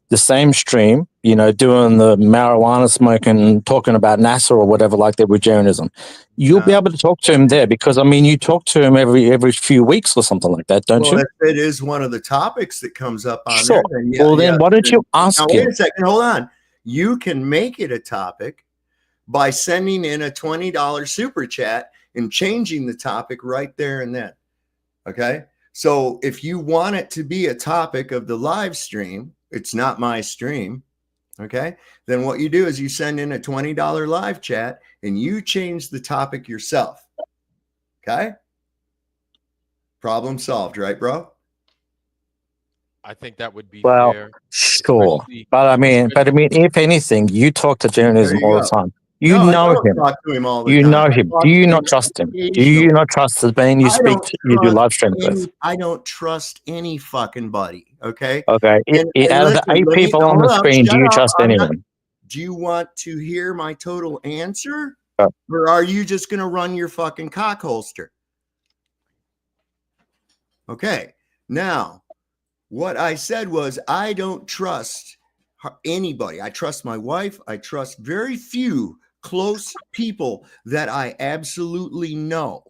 the same stream, doing the marijuana smoking, talking about NASA or whatever like that with journalism. You'll be able to talk to him there because, I mean, you talk to him every few weeks or something like that, don't you? It is one of the topics that comes up on there. Then, then why don't you ask him? Wait a second, hold on. You can make it a topic by sending in a $20 super chat and changing the topic right there and then. Okay? So if you want it to be a topic of the live stream, it's not my stream, okay? Then what you do is you send in a $20 live chat and you change the topic yourself, okay? Problem solved, right, bro? I think that would be fair. Sure. But I mean, if anything, you talk to journalism all the time. You know him. You know him. Do you not trust him? Do you not trust the man you speak to, you do live streams with? I don't trust any fucking buddy. Okay. Okay. Out of the 8 people on the screen, do you trust anyone? Do you want to hear my total answer? Or are you just going to run your fucking cock holster? Okay. Now, what I said was I don't trust anybody. I trust my wife. I trust very few close people that I absolutely know.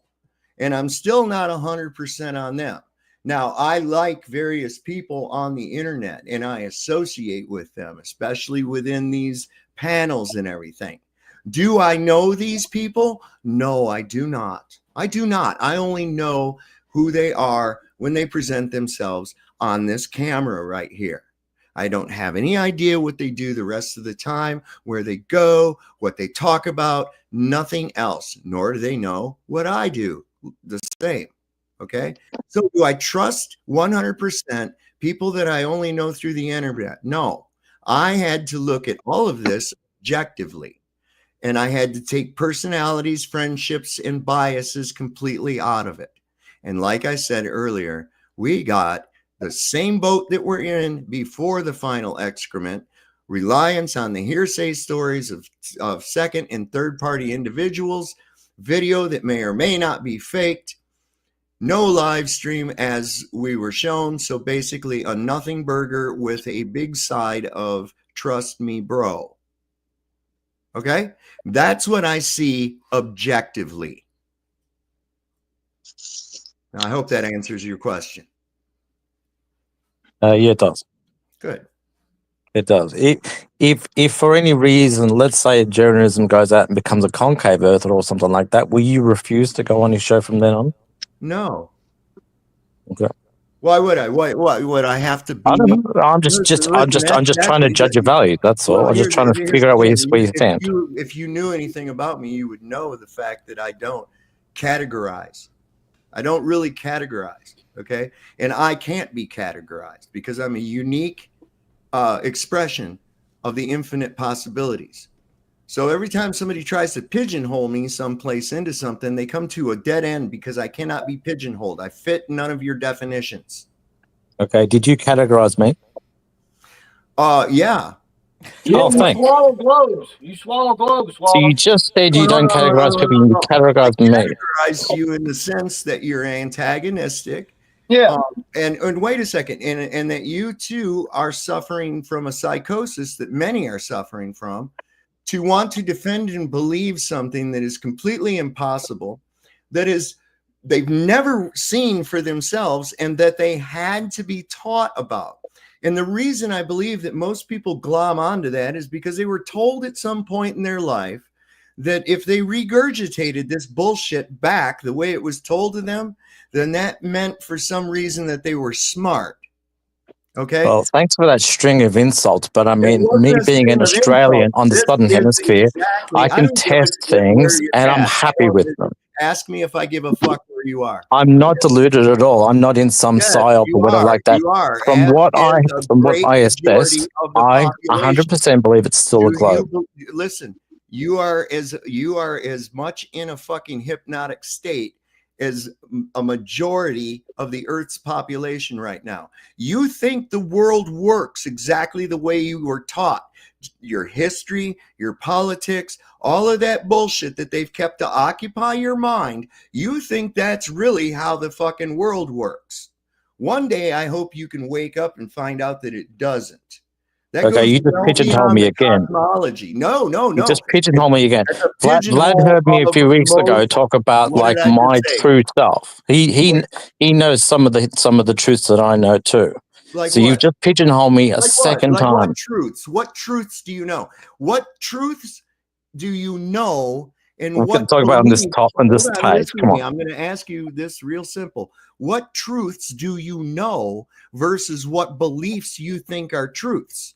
And I'm still not 100% on them. Now, I like various people on the internet and I associate with them, especially within these panels and everything. Do I know these people? No, I do not. I do not. I only know who they are when they present themselves on this camera right here. I don't have any idea what they do the rest of the time, where they go, what they talk about, nothing else, nor do they know what I do the same. Okay. So do I trust 100% people that I only know through the internet? No, I had to look at all of this objectively, and I had to take personalities, friendships, and biases completely out of it. And like I said earlier, we got the same boat that we're in before the final excrement, reliance on the hearsay stories of second and third party individuals, video that may or may not be faked, no live stream as we were shown. So basically a nothing burger with a big side of trust me, bro. Okay. That's what I see objectively. Now, I hope that answers your question. Yeah, it does. Good. It does. If for any reason, let's say journalism goes out and becomes a concave earther or something like that, will you refuse to go on his show from then on? No. Okay. Why would I? Why would I have to be? I don't know. I'm just trying to judge your value. That's all. I'm just trying to figure out where you stand. If you knew anything about me, you would know the fact that I don't categorize. I don't really categorize. Okay. And I can't be categorized because I'm a unique expression of the infinite possibilities. So every time somebody tries to pigeonhole me someplace into something, they come to a dead end because I cannot be pigeonholed. I fit none of your definitions. Okay. Did you categorize me? Yeah. Oh, thanks. You swallow globes. You swallow globes. So you just said you don't categorize people. You categorize me. I categorize you in the sense that you're antagonistic Yeah. And wait a second, and that you too are suffering from a psychosis that many are suffering from, to want to defend and believe something that is completely impossible, that is they've never seen for themselves, and that they had to be taught about. And the reason I believe that most people glom onto that is because they were told at some point in their life that if they regurgitated this bullshit back the way it was told to them, then that meant for some reason that they were smart. Okay. Well, thanks for that string of insults, but I mean, wasn't me a being an string of Australian insults. on the This Southern is Hemisphere, exactly. I I can don't give a test shit where things you're and I'm at. happy with them. Ask me if I give a fuck where you are. I'm not deluded at all. I'm not in some Yes, psyop or you whatever are. like that. You are. From As what is I a great majority assess, of the I population. 100% believe it's still a globe. Listen, you are as much in a fucking hypnotic state as a majority of the Earth's population right now. You think the world works exactly the way you were taught. Your history, your politics, all of that bullshit that they've kept to occupy your mind, you think that's really how the fucking world works. One day, I hope you can wake up and find out that it doesn't. That Okay, goes you just well pigeonhole beyond me the again. cosmology. No. You just pigeonhole me again. It's a Vlad pigeonhole heard me a of few weeks ago most- talk about What like did I just my say? true self. He knows some of the truths that I know too. Like So what? you've just pigeonholed me a Like second what? time. What truths? What truths do you know? What truths do you know? And We can what talk about on this beliefs- top on this Hold on, page. listen to Come me. on. I'm going to ask you this real simple. What truths do you know versus what beliefs you think are truths?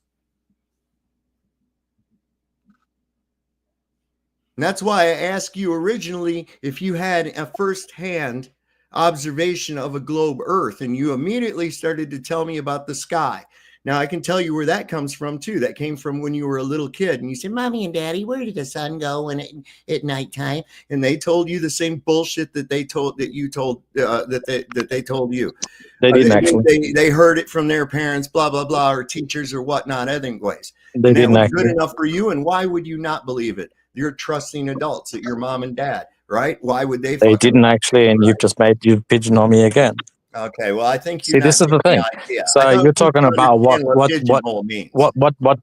And that's why I asked you originally if you had a firsthand observation of a globe Earth, and you immediately started to tell me about the sky. Now I can tell you where that comes from too. That came from when you were a little kid, and you said, "Mommy and Daddy, where did the sun go when at nighttime?" And they told you the same bullshit that they told that you told that they told you. They didn't actually. They heard it from their parents, blah blah blah, or teachers or whatnot. Otherwise, They and that didn't was actually. good enough for you. And why would you not believe it? You're trusting adults, that your mom and dad, right? Why would they? They didn't actually, and you've just made you pigeonhole me again. Okay, well, I think See, this is the thing. So you're talking about what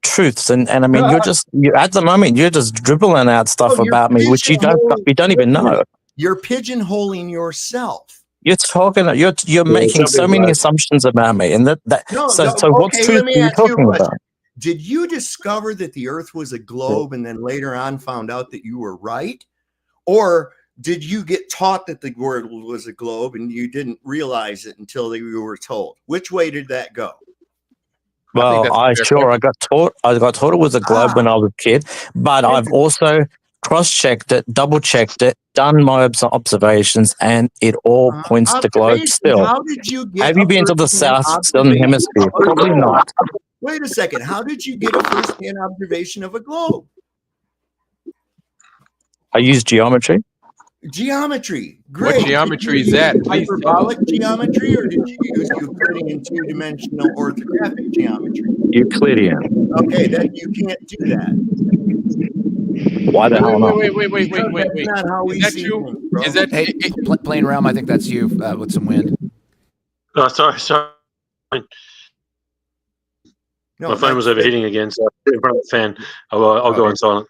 truths, and I mean, at the moment you're just dribbling out stuff about me, which you don't even know. You're pigeonholing yourself. You're talking. You're making so many assumptions about me, and so what okay, truth let are me you ask you a talking question. about? Did you discover that the Earth was a globe and then later on found out that you were right? Or did you get taught that the world was a globe and you didn't realize it until you were told? Which way did that go? Well, I got taught it was a globe when I was a kid, but I've also cross-checked it, double-checked it, done my observations, and it all points to globe still. How did you get Have you been to the Southern Hemisphere? Probably not. Wait a second. How did you get a first-hand observation of a globe? I use geometry. Geometry. Great. What geometry is that? Please tell hyperbolic geometry, or did you use Euclidean two-dimensional orthographic geometry? Euclidean. Okay, then you can't do that. Why the hell not? Wait. That's not how we see things, bro. Is that Hey, Plain Realm? I think that's you with some wind. Oh, sorry. No, my phone was overheating again, so in front of the fan. I'll go on silent.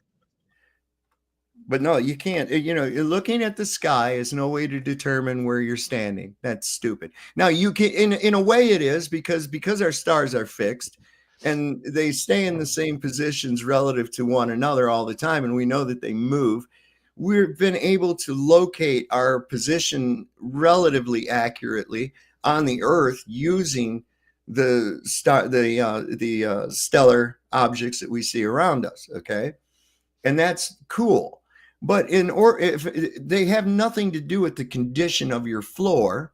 But no, you can't. You're looking at the sky is no way to determine where you're standing. That's stupid. Now you can, in a way, it is because our stars are fixed and they stay in the same positions relative to one another all the time, and we know that they move. We've been able to locate our position relatively accurately on the Earth using the stellar objects that we see around us. Okay, and that's cool. But if they have nothing to do with the condition of your floor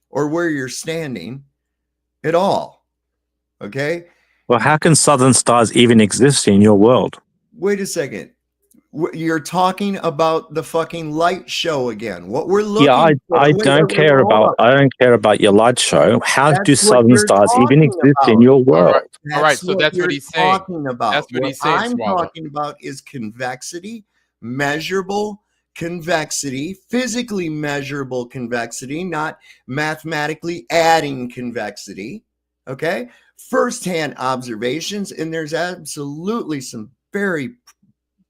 or where you're standing at all. Okay. Well, how can southern stars even exist in your world? Wait a second. You're talking about the fucking light show again. What we're looking for. I don't care about your light show. How do southern stars even exist in your world? All right, so that's what he's saying. Talking about. That's what he's saying. I'm talking about is convexity, measurable, convexity, physically measurable convexity, not mathematically adding convexity. Okay. Firsthand observations. And there's absolutely some very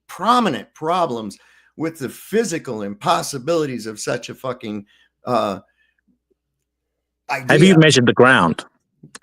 prominent problems with the physical impossibilities of such a fucking idea. Have you measured the ground?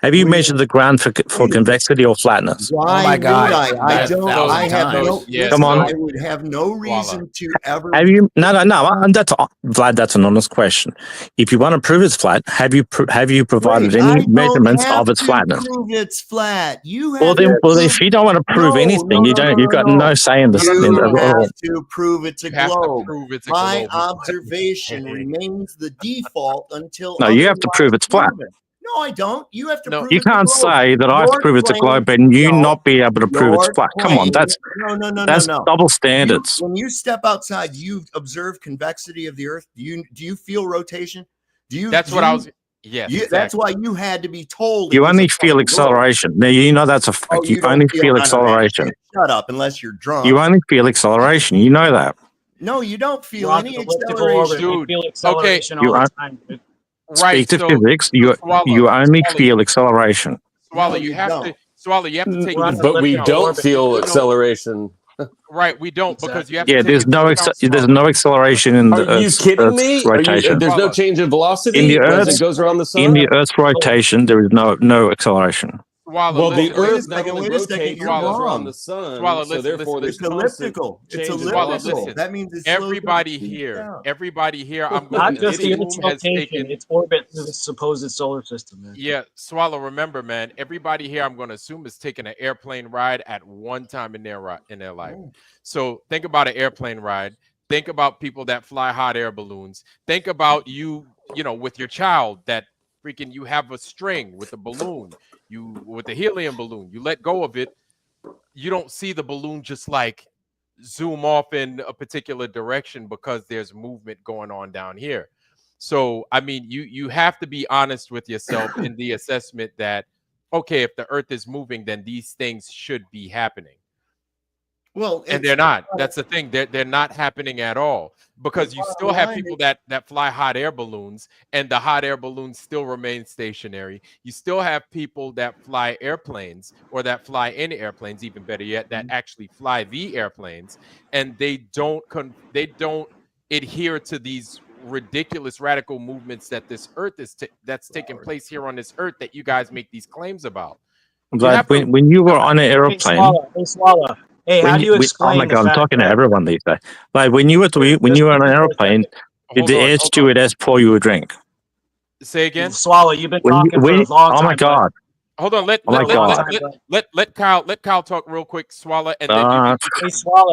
Have you measured the ground for convexity or flatness? Why Oh my God. would I don't. I have no. Yeah, Come on. I would have no reason to ever. Have you? No. That's Vlad. That's an honest question. If you want to prove it's flat, have you provided any measurements of its flatness? Prove it's flat. You have. Well, if you don't want to prove anything, you don't. You've got no say in this. You at all. have to prove it's a You have to globe. prove it's a My globe. observation remains the default until. No, you have to prove it's flat. No, I don't. You have to prove You it's a can't globe. say that I have to prove it's a globe and you not be able to prove it's flat. Come on, that's double standards. When you step outside, you observe convexity of the Earth. Do you feel rotation? That's what I was. Yes, That's why you had to be told. You only feel acceleration. Now you know that's a fact. You only feel acceleration. Shut up, unless you're drunk. You only feel acceleration. You know that. No, you don't feel any acceleration. Orbit, you feel acceleration all the time, dude. Speak to physics. You only feel acceleration. Swallow, you have to take. But we don't feel acceleration. Right, we don't because you have to. Yeah, there's no acceleration in the. Are you kidding me? Rotation. There's no change in velocity in the as Earth. it goes around the sun. In the Earth's rotation, there is no acceleration. Well, the Earth not only wait a second, rotates you're around wrong. the sun, Swallow, so therefore there's it's elliptical. It's elliptical. That means it's everybody here. Everybody here. I'm Not going just to the Earth's rotation, its orbit through the supposed solar system, man. Yeah, Swallow. Remember, man. Everybody here, I'm going to assume, is taking an airplane ride at one time in their life. So think about an airplane ride. Think about people that fly hot air balloons. Think about you know, with your child that freaking you have a string with a balloon. With the helium balloon, you let go of it, you don't see the balloon just like zoom off in a particular direction because there's movement going on down here. So I mean, you have to be honest with yourself in the assessment that, okay, if the Earth is moving, then these things should be happening. Well, and they're not. That's the thing. They're not happening at all because you still have people that fly hot air balloons and the hot air balloons still remain stationary. You still have people that fly airplanes or that fly in airplanes, even better yet, that actually fly the airplanes, and they don't adhere to these ridiculous radical movements that this Earth is that's taking place here on this Earth that you guys make these claims about. But when you were on an airplane. Swallow. Hey, how do you explain? Oh my God, I'm talking to everyone these days. Like when you were on an airplane, did the air stewardess pour you a drink? Say again. Swallow. You've been talking for a long time. Oh my God. Hold on. Let Kyle talk real quick. Swallow, and then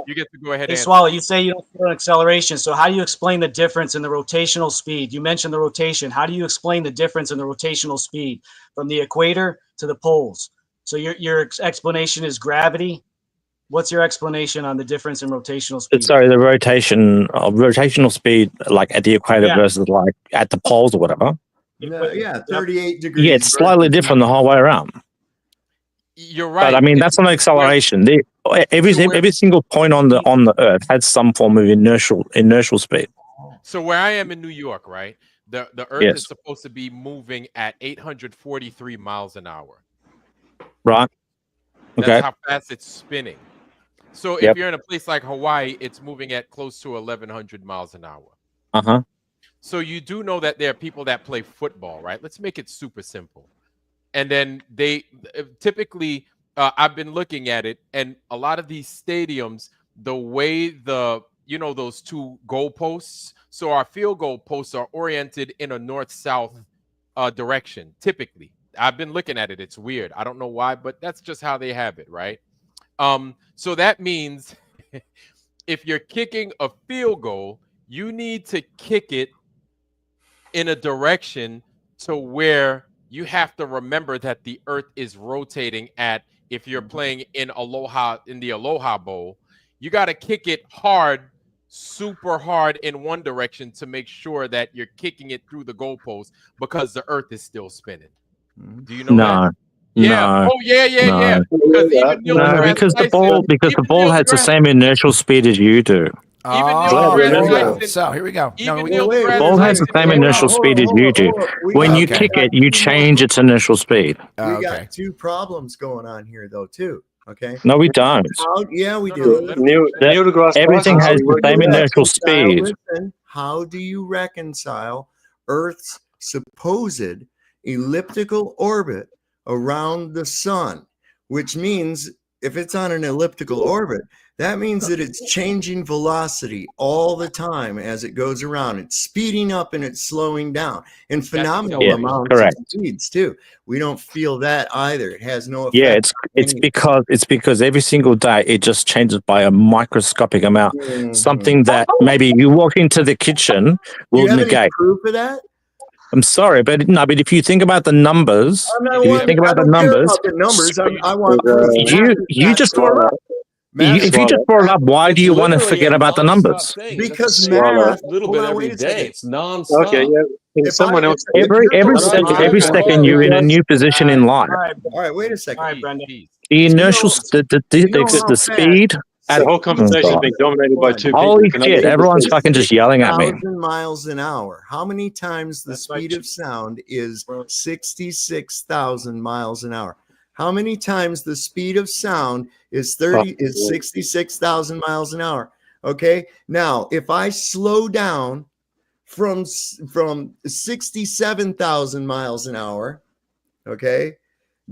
you get to go ahead. Hey, Swallow. You say you don't feel an acceleration. So how do you explain the difference in the rotational speed? You mentioned the rotation. How do you explain the difference in the rotational speed from the equator to the poles? So your explanation is gravity. What's your explanation on the difference in rotational speed? Sorry, the rotational speed, like at the equator versus like at the poles or whatever. Yeah, 38 degrees. Yeah, it's slightly different the whole way around. You're right. But I mean, that's not acceleration. Every single point on the Earth has some form of inertial speed. So where I am in New York, right? The Earth is supposed to be moving at 843 miles an hour. Right. Okay. That's how fast it's spinning. So if you're in a place like Hawaii, it's moving at close to 1,100 miles an hour. Uh-huh. So you do know that there are people that play football, right? Let's make it super simple. And then they typically, I've been looking at it, and a lot of these stadiums, the way those two goalposts, so our field goal posts are oriented in a north-south direction, typically. I've been looking at it. It's weird. I don't know why, but that's just how they have it, right? So that means if you're kicking a field goal, you need to kick it in a direction to where you have to remember that the Earth is rotating at, if you're playing in the Aloha Bowl, you got to kick it hard, super hard in one direction to make sure that you're kicking it through the goalpost because the Earth is still spinning. Do you know that? Yeah. No. Oh yeah. Because the ball has the same inertial speed as you do. Even Neil Oh, deGrasse there we go. Tyson. So here we go. Even we Neil The deGrasse ball has the Tyson same came initial out. speed as you do. When you got- kick it, you change its initial speed. We got two problems going on here, though, too. Okay. No, we don't. Yeah, we No, do. let him finish. Neil deGrasse Everything Tyson, has so the we same reconcile- initial speed. Listen, how do you reconcile Earth's supposed elliptical orbit around the sun? Which means if it's on an elliptical orbit, that means that it's changing velocity all the time as it goes around. It's speeding up and it's slowing down in phenomenal Yeah, amounts correct. of speeds too. We don't feel that either. It has no effect. Yeah, it's because every single day it just changes by a microscopic amount. Something that maybe you walk into the kitchen Do you will have any negate. proof of that? I'm sorry, but no. But if you think about the numbers, I'm not if you one- think I about the don't care numbers, about the numbers. I want proof. you just brought it up. If you just brought it up, why do you want to forget about the numbers? Because math. a little Hold bit on, every wait a day. second. It's nonstop. Okay, yeah. Can If someone I- else? if Every you're second, going every on- second, you're in a new position in life. All right, wait a second. All right, Brenda. The inertial, You know how the fast speed. The whole conversation is being dominated by two people. Holy Can shit! they- Everyone's fucking just yelling at me. 1,000 miles an hour. How many times the speed of sound is 66,000 miles an hour? How many times the speed of sound is 66,000 miles an hour? Okay. Now, if I slow down from 67,000 miles an hour, okay,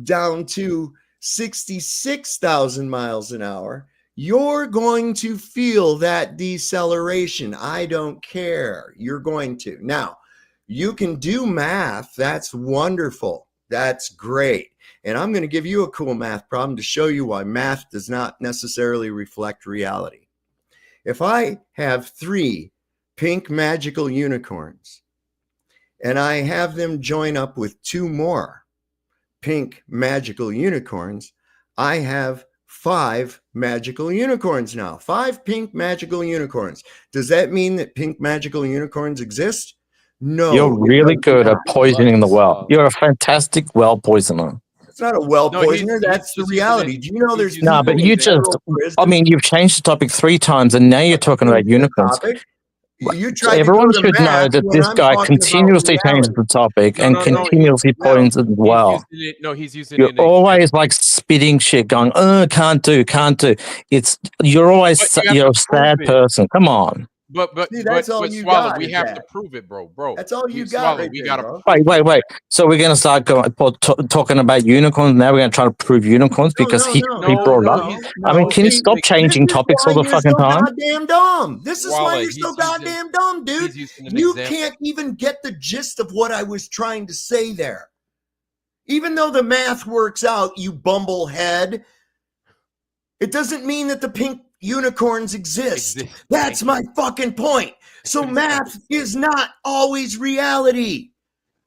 down to 66,000 miles an hour, you're going to feel that deceleration. I don't care. You're going to. Now, you can do math. That's wonderful. That's great. And I'm going to give you a cool math problem to show you why math does not necessarily reflect reality. If I have 3 pink magical unicorns and I have them join up with 2 more pink magical unicorns, I have 5 magical unicorns now. 5 pink magical unicorns. Does that mean that pink magical unicorns exist? No. You're really good at poisoning the well. You're a fantastic well poisoner. It's not a well poisoner. That's the reality. Do you know there's No, but you just, I mean, you've changed the topic 3 times and now you're talking about unicorns. You So everyone should know that this guy continuously changes the topic and continuously points as well. He's using You're it. always like spitting shit, going, can't do. You're always, you're a sad person. Come on. But See, that's all you Swallow, got we is have that. to prove it, bro. That's all you got. Swallow, Right we there, gotta bro. Wait. So we're going to start talking about unicorns. Now we're going to try to prove unicorns because he brought it up. I mean, can you stop changing topics all the fucking time? Goddamn dumb. This is why Swallow, you're so he's goddamn dumb, dude. He's using an You example. can't even get the gist of what I was trying to say there. Even though the math works out, you bumblehead, it doesn't mean that the pink unicorns exist. That's my fucking point. So math is not always reality.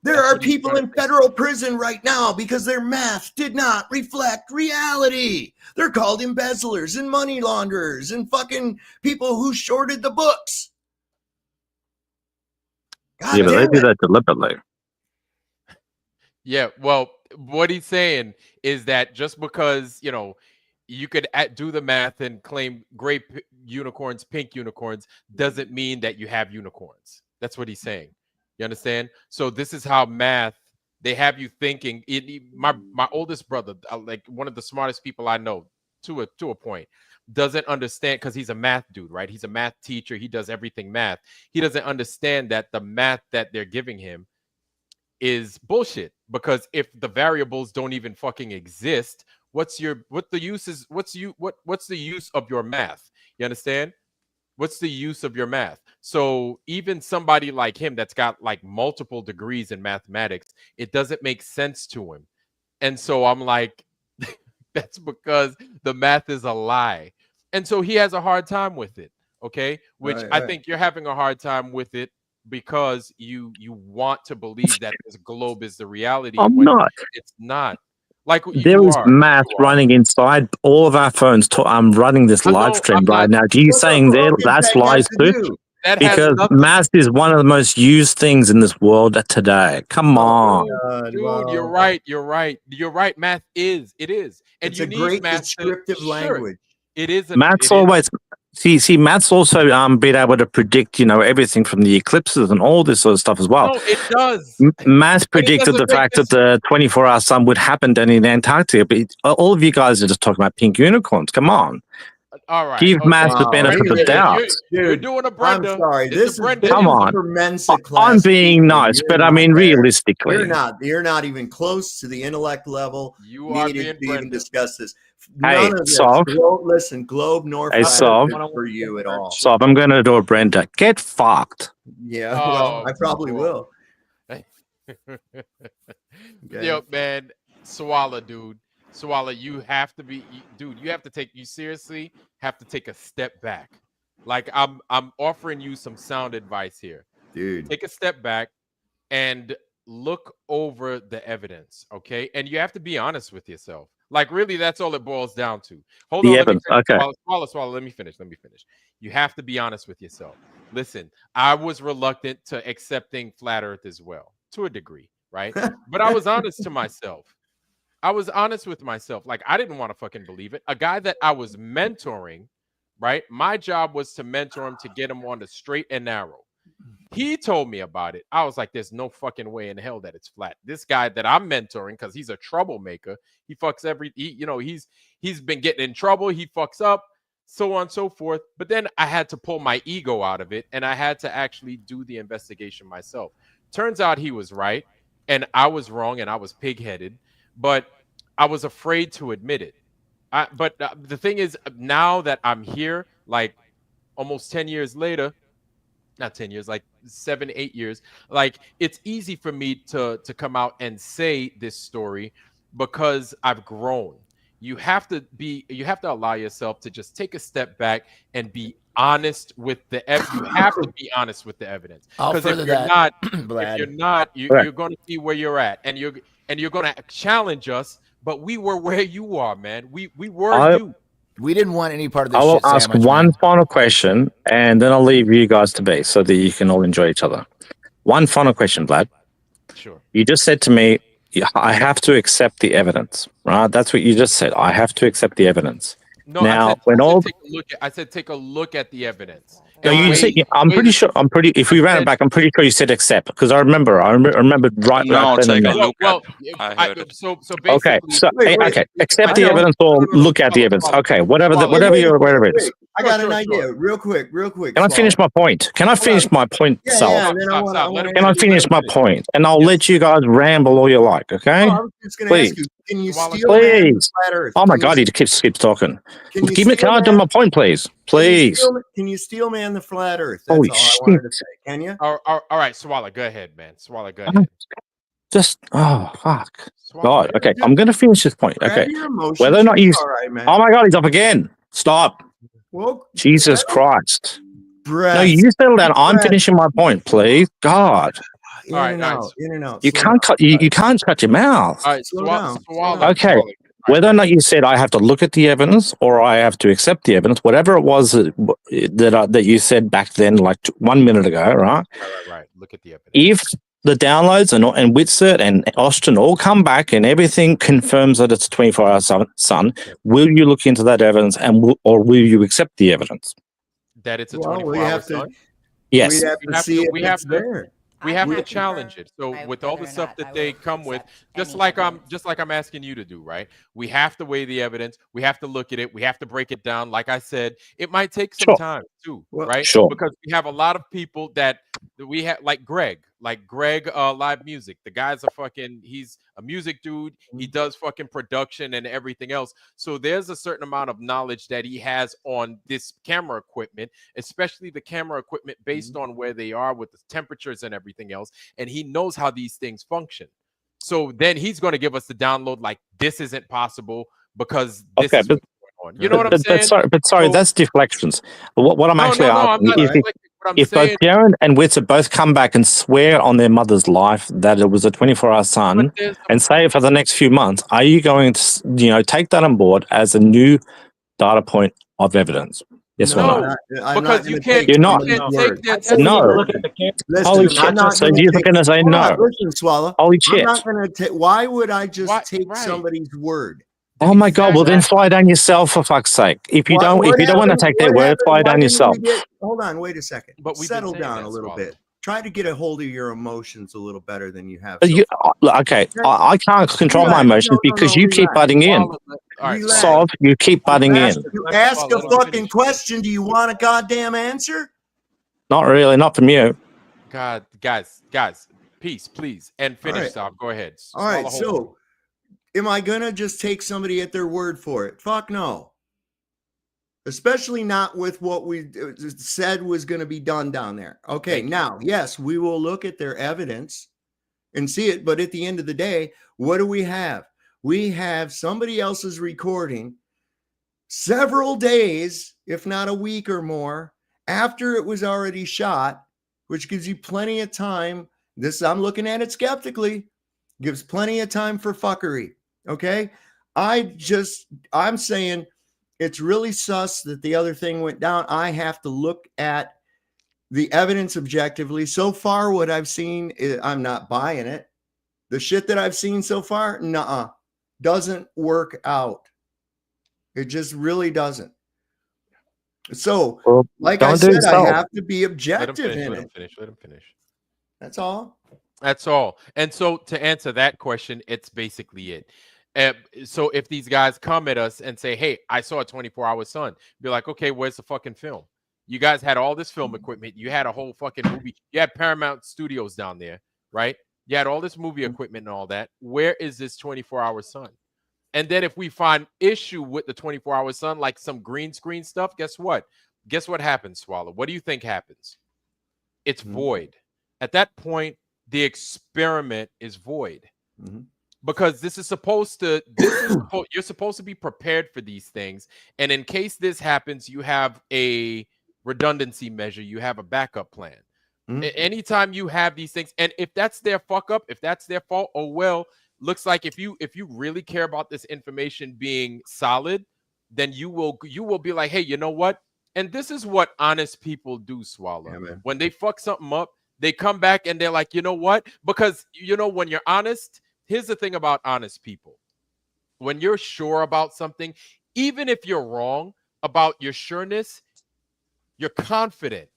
There are people in federal prison right now because their math did not reflect reality. They're called embezzlers and money launderers and fucking people who shorted the books. God Yeah, but they damn do it. that deliberately. Yeah, well, what he's saying is that just because, you could do the math and claim gray unicorns, pink unicorns, doesn't mean that you have unicorns. That's what he's saying. You understand? So this is how math, they have you thinking. My oldest brother, like one of the smartest people I know, to a point, doesn't understand, because he's a math dude, right? He's a math teacher. He does everything math. He doesn't understand that the math that they're giving him is bullshit, because if the variables don't even fucking exist, what's the use of your math? You understand? What's the use of your math? So even somebody like him that's got like multiple degrees in mathematics, it doesn't make sense to him. And so I'm like, that's because the math is a lie. And so he has a hard time with it. Okay. Which I think you're having a hard time with it because you want to believe that this globe is the reality. I'm when not. It's not. Like There is math running inside all of our phones. I'm running this live stream right now. Do you saying that's lies too? Because math is one of the most used things in this world today. Come on. Dude, you're right. You're right. Math is. It is. And It's you a need great math descriptive language. It is. Math's always See, Matt's also been able to predict, everything from the eclipses and all this sort of stuff as well. No, it does. Matt But it predicted doesn't the make fact this. that the 24-hour sun would happen down in Antarctica, but all of you guys are just talking about pink unicorns. Come on. All right. Give Okay. Matt the benefit of the doubt. You're doing a Brenda. I'm sorry. It's a Brenda. Come on. For Mensa I'm class being people. nice, You're but I not mean, there. realistically. You're not even close to the intellect level You are needed being to even Brenda. discuss this. Hey, None of this. Sov. Listen, Globe nor Hey, flat Sov. Earth for you at all. So I'm going to do a Brenda. Get fucked. Yeah, well, I probably will. Yo, man, Swallow, dude. Swallow, you have to be, dude. You have to take. You seriously have to take a step back. Like I'm offering you some sound advice here, dude. Take a step back and look over the evidence, okay? And you have to be honest with yourself. Like, really, that's all it boils down to. Hold on, evidence. Okay. Swallow. Let me finish. You have to be honest with yourself. Listen, I was reluctant to accepting flat Earth as well, to a degree, right? But I was honest to myself. I was honest with myself. Like, I didn't want to fucking believe it. A guy that I was mentoring, right? My job was to mentor him to get him on the straight and narrow. He told me about it. I was like, there's no fucking way in hell that it's flat. This guy that I'm mentoring, because he's a troublemaker, he fucks he's been getting in trouble, he fucks up, so on and so forth. But then I had to pull my ego out of it, and I had to actually do the investigation myself. Turns out he was right, and I was wrong, and I was pig-headed, but I was afraid to admit it. But the thing is, now that I'm here, like almost 10 years later, not 10 years, like 7, 8 years, like it's easy for me to come out and say this story because I've grown. You have to allow yourself to just take a step back and be honest with the evidence. You have to be honest with the evidence. Because if you're not, you're going to see where you're at, and you're going to challenge us. But we were where you are, man. We were you. We didn't want any part of this. I will shit ask sandwich, one man. final question, and then I'll leave you guys to be so that you can all enjoy each other. One final question, Vlad. Sure. You just said to me, I have to accept the evidence, right? That's what you just said. I have to accept the evidence. No, now, I said take a look at the evidence. No, you said, I'm pretty sure. If we ran it back, I'm pretty sure you said accept, because I remembered right. No, right take then a look well, at. I heard it. So Okay, basically, so okay, accept the evidence or look at the evidence. Okay, whatever it is. I got an idea. Real quick. Can I finish my point? Can I finish my point, Sal? Can I finish my point? And I'll let you guys ramble all you like, okay? I was just going to ask you, can you steal please. flat Earth? Oh my God, he keeps talking. Can I do my point, please? Please. Can you steel man the flat Earth? That's Holy all I wanted to say. Can you? All right, Swallow, go ahead, man. Swallow, go ahead. Fuck. God, okay, I'm going to finish this point. Okay. Whether or not you... All right, man. Oh my God, he's up again. Stop. Well, Jesus Christ. Breath. No, you settle down. I'm finishing my point, please. God. In and out. You can't cut. You can't shut your mouth. All right, Swallow. Okay. Whether or not you said I have to look at the evidence or I have to accept the evidence, whatever it was that you said back then, like 1 minute ago, right? Right. Look at the evidence. If the downloads and Whitsett and Austin all come back and everything confirms that it's a 24-hour sun, will you look into that evidence or will you accept the evidence? That it's a 24-hour sun? Yes. We have to see if it's there. We have to challenge it. So with all the stuff that they come with, just like I'm asking you to do, right? We have to weigh the evidence. We have to look at it. We have to break it down. Like I said, it might take some time too, right? Sure. Because we have a lot of people that we have, like Greg Live Music. The guy's he's a music dude. He does fucking production and everything else. So there's a certain amount of knowledge that he has on this camera equipment, especially the camera equipment based on where they are with the temperatures and everything else. And he knows how these things function. So then he's going to give us the download like this isn't possible because this is what's going on. You know what I'm saying? But sorry, that's deflections. What I'm asking is if both Darren and Whitsett both come back and swear on their mother's life that it was a 24-hour sun and say it for the next few months, are you going to take that on board as a new data point of evidence? Yes or no? Because you can't. You're not. No. Holy shit! So you're going to say no? Listen, Swallow. Holy shit! I'm not going to take. Why would I just take somebody's word? Oh my God! Well, then fly down yourself, for fuck's sake. If you don't want to take their word, fly down yourself. Hold on, wait a second. But we've settle been saying down that, a little Swallow. bit. Try to get a hold of your emotions a little better than you have. Okay, I can't control my emotions because you keep butting in. Sov, you keep butting in. You ask a fucking question. Do you want a goddamn answer? Not really, not from you. God, guys, peace, please, and finish. Stop. Go ahead. All right. So, am I gonna just take somebody at their word for it? Fuck no. Especially not with what we said was going to be done down there. Okay, now, yes, we will look at their evidence and see it. But at the end of the day, what do we have? We have somebody else's recording several days, if not a week or more, after it was already shot, which gives you plenty of time. I'm looking at it skeptically, gives plenty of time for fuckery. Okay. I'm saying it's really sus that the other thing went down. I have to look at the evidence objectively. So far, what I've seen, I'm not buying it. The shit that I've seen so far, doesn't work out. It just really doesn't. So, like I said, I have to be objective in it. Let him finish. That's all. That's all. And so to answer that question, it's basically it. So if these guys come at us and say, hey, I saw a 24-hour sun, be like, okay, where's the fucking film? You guys had all this film equipment. You had a whole fucking movie. You had Paramount Studios down there, right? You had all this movie equipment and all that. Where is this 24-hour sun? And then if we find issue with the 24-hour sun, like some green screen stuff, guess what? Guess what happens, Swallow? What do you think happens? It's void. At that point, the experiment is void. Because this is supposed to, you're supposed to be prepared for these things. And in case this happens, you have a redundancy measure, you have a backup plan. Anytime you have these things, and if that's their fuck up, if that's their fault, oh well, looks like if you really care about this information being solid, then you will be like, hey, you know what? And this is what honest people do, Swallow. Yeah, when they fuck something up, they come back and they're like, you know what? Because when you're honest, here's the thing about honest people. When you're sure about something, even if you're wrong about your sureness, you're confident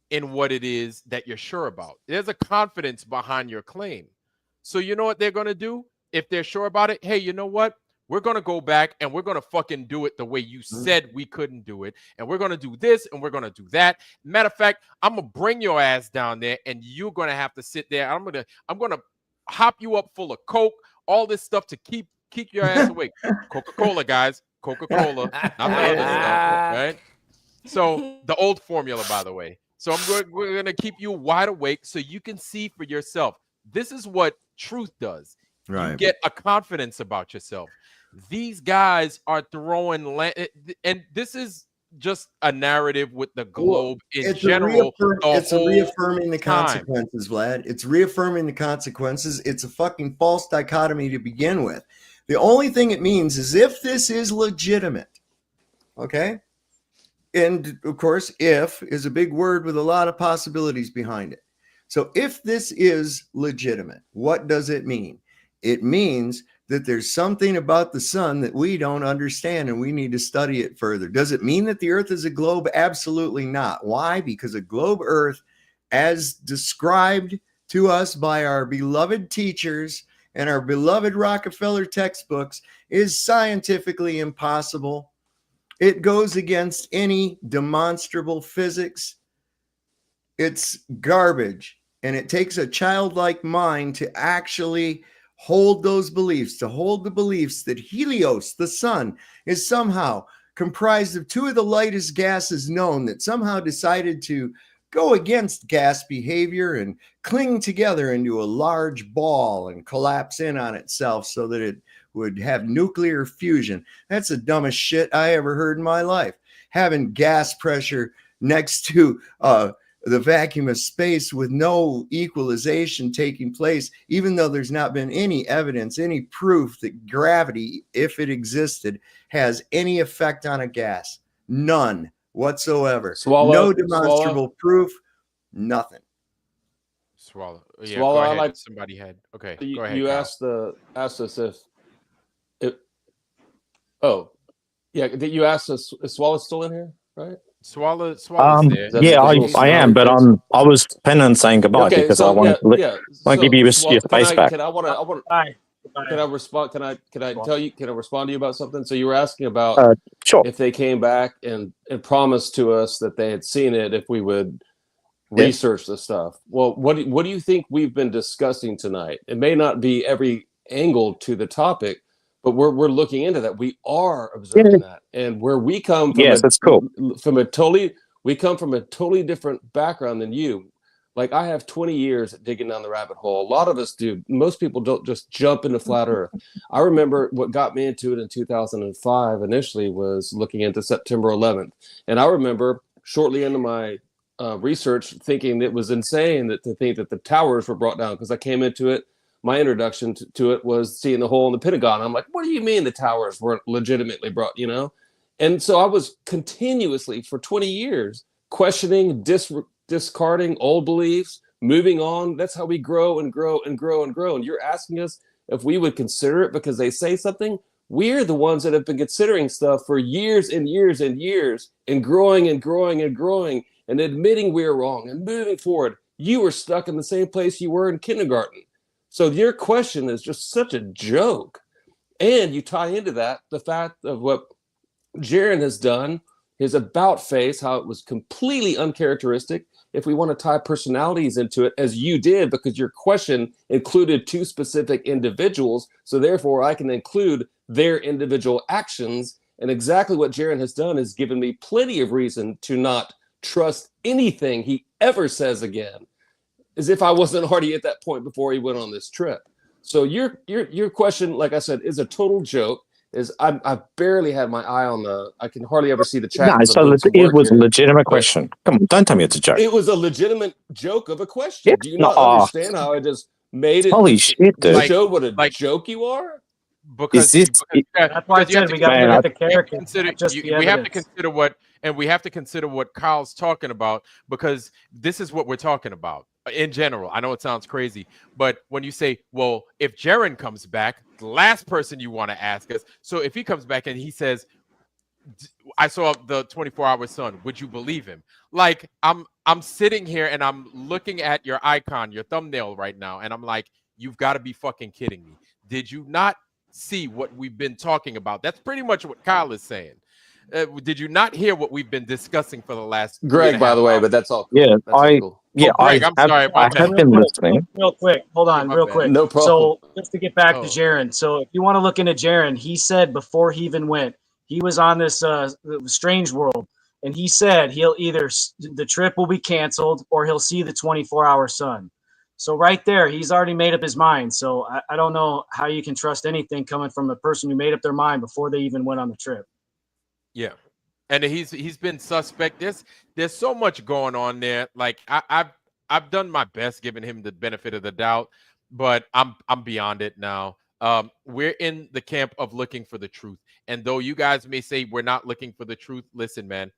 in what it is that you're sure about. There's a confidence behind your claim. So you know what they're going to do? If they're sure about it, hey, you know what? We're going to go back and we're going to fucking do it the way you said we couldn't do it. And we're going to do this and we're going to do that. Matter of fact, I'm going to bring your ass down there and you're going to have to sit there. I'm going to hop you up full of Coke, all this stuff to keep your ass awake. Coca-Cola, guys. Coca-Cola. Not the other stuff, right? So the old formula, by the way. So we're going to keep you wide awake so you can see for yourself. This is what truth does. Right. You get a confidence about yourself. These guys are throwing and this is just a narrative with the globe in general. It's reaffirming the consequences, Vlad. It's reaffirming the consequences. It's a fucking false dichotomy to begin with. The only thing it means is if this is legitimate, okay? And of course, if is a big word with a lot of possibilities behind it. So if this is legitimate, what does it mean? It means that there's something about the sun that we don't understand and we need to study it further. Does it mean that the earth is a globe? Absolutely not. Why? Because a globe earth, as described to us by our beloved teachers and our beloved Rockefeller textbooks, is scientifically impossible. It goes against any demonstrable physics. It's garbage. And it takes a childlike mind to actually hold those beliefs, to hold the beliefs that Helios, the sun, is somehow comprised of two of the lightest gases known that somehow decided to go against gas behavior and cling together into a large ball and collapse in on itself so that it would have nuclear fusion. That's the dumbest shit I ever heard in my life. Having gas pressure next to the vacuum of space with no equalization taking place, even though there's not been any evidence, any proof that gravity, if it existed, has any effect on a gas. None whatsoever. No demonstrable proof. Nothing. Swallow. Yeah, Swallow. go ahead. Somebody had. Okay, go ahead. You Kyle. asked us if Oh, yeah. Did you ask us? Is Swallow still in here? Right. Swallow's there. Yeah, I am, but I was planning on saying goodbye Okay, because so I want to yeah. want to give you your space back. Can I Bye. can I respond? Can I tell you? Can I respond to you about something? So you were asking about Sure. if they came back and promised to us that they had seen it, if we would research the stuff. Well, what do you think we've been discussing tonight? It may not be every angle to the topic, but we're looking into that. We are observing that, and where we come from Yes, that's cool. we come from a totally different background than you. Like I have 20 years digging down the rabbit hole. A lot of us do. Most people don't just jump into flat Earth. I remember what got me into it in 2005 initially was looking into September 11th, and I remember shortly into my research thinking it was insane to think that the towers were brought down, because I came into it. My introduction to it was seeing the hole in the Pentagon. I'm like, what do you mean the towers weren't legitimately brought, And so I was continuously for 20 years questioning, discarding old beliefs, moving on. That's how we grow and grow and grow and grow. And you're asking us if we would consider it because they say something. We're the ones that have been considering stuff for years and years and years and growing and growing and growing and admitting we're wrong and moving forward. You were stuck in the same place you were in kindergarten. So your question is just such a joke. And you tie into that the fact of what Jaron has done, his about face, how it was completely uncharacteristic. If we want to tie personalities into it, as you did, because your question included two specific individuals, so therefore I can include their individual actions. And exactly what Jaron has done is given me plenty of reason to not trust anything he ever says again, as if I wasn't already at that point before he went on this trip. So your question, like I said, is a total joke. I barely had my eye on I can hardly ever see the chat. No, so it was a legitimate question. Come on, don't tell me it's a joke. It was a legitimate joke of a question. Yeah. Do you not understand how I just made it? Holy shit, dude. Showed what a joke you are? Because that's why I said we got to look at the character. We have to consider we have to consider what Kyle's talking about, because this is what we're talking about in general. I know it sounds crazy, but when you say, well, if Jaron comes back, the last person you want to ask us. So if he comes back and he says, I saw the 24-hour sun, would you believe him? Like I'm sitting here and I'm looking at your icon, your thumbnail right now, and I'm like, you've got to be fucking kidding me. Did you not see what we've been talking about? That's pretty much what Kyle is saying. Did you not hear what we've been discussing for the last Greg, by the way, but that's all cool. Yeah, that's cool. Greg, I'm sorry about I have been listening. Real quick, hold on, real quick. No problem. So just to get back to Jaron. So if you want to look into Jaron, he said before he even went, he was on this strange world, and he said he'll either the trip will be canceled or he'll see the 24-hour sun. So right there, he's already made up his mind. So I don't know how you can trust anything coming from a person who made up their mind before they even went on the trip. Yeah, and he's been suspect. There's so much going on there. Like I've done my best giving him the benefit of the doubt, but I'm beyond it now. We're in the camp of looking for the truth, and though you guys may say we're not looking for the truth, listen, man.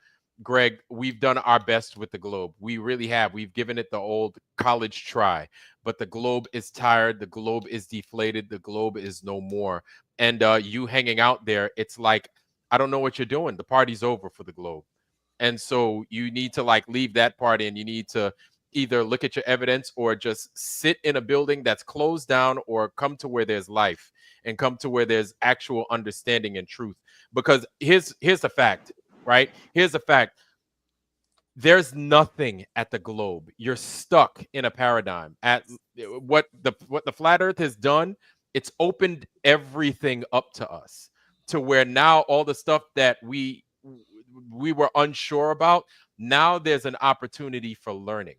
Greg, we've done our best with the globe. We really have. We've given it the old college try, but the globe is tired. The globe is deflated. The globe is no more. And you hanging out there, it's like, I don't know what you're doing. The party's over for the globe. And so you need to like leave that party, and you need to either look at your evidence or just sit in a building that's closed down, or come to where there's life and come to where there's actual understanding and truth. Because here's the fact. Right? Here's the fact. There's nothing at the globe. You're stuck in a paradigm. At what the flat earth has done, it's opened everything up to us, to where now all the stuff that we were unsure about, now there's an opportunity for learning.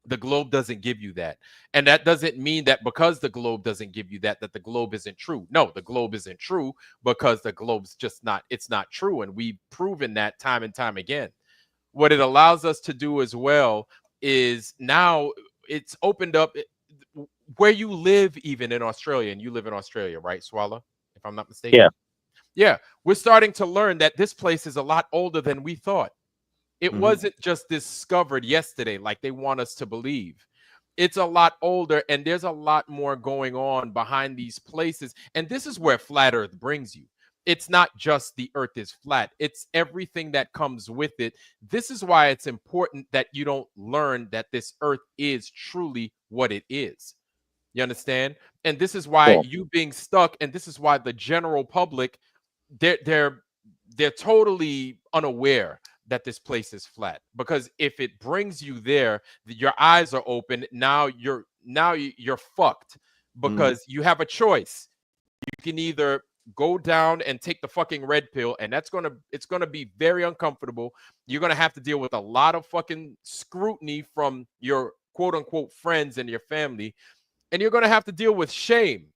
The globe doesn't give you that. And that doesn't mean that because the globe doesn't give you that the globe isn't true. No, the globe isn't true because the globe's just not, it's not true. And we've proven that time and time again. What it allows us to do as well is now it's opened up where you live, even in Australia, and you live in Australia, right, Swallow? If I'm not mistaken. Yeah. Yeah. We're starting to learn that this place is a lot older than we thought. It wasn't just discovered yesterday like they want us to believe. It's a lot older, and there's a lot more going on behind these places. And this is where Flat Earth brings you. it's not just the earth is flat, it's everything that comes with it. This is why it's important that you don't learn that this earth is truly what it is. You understand? And this is why you being stuck, and this is why the general public, they're totally unaware that this place is flat. Because if it brings you there, your eyes are open. Now you're fucked, because you have a choice. You can either go down and take the fucking red pill, and it's gonna be very uncomfortable. You're gonna have to deal with a lot of fucking scrutiny from your quote unquote friends and your family, and you're gonna have to deal with shame.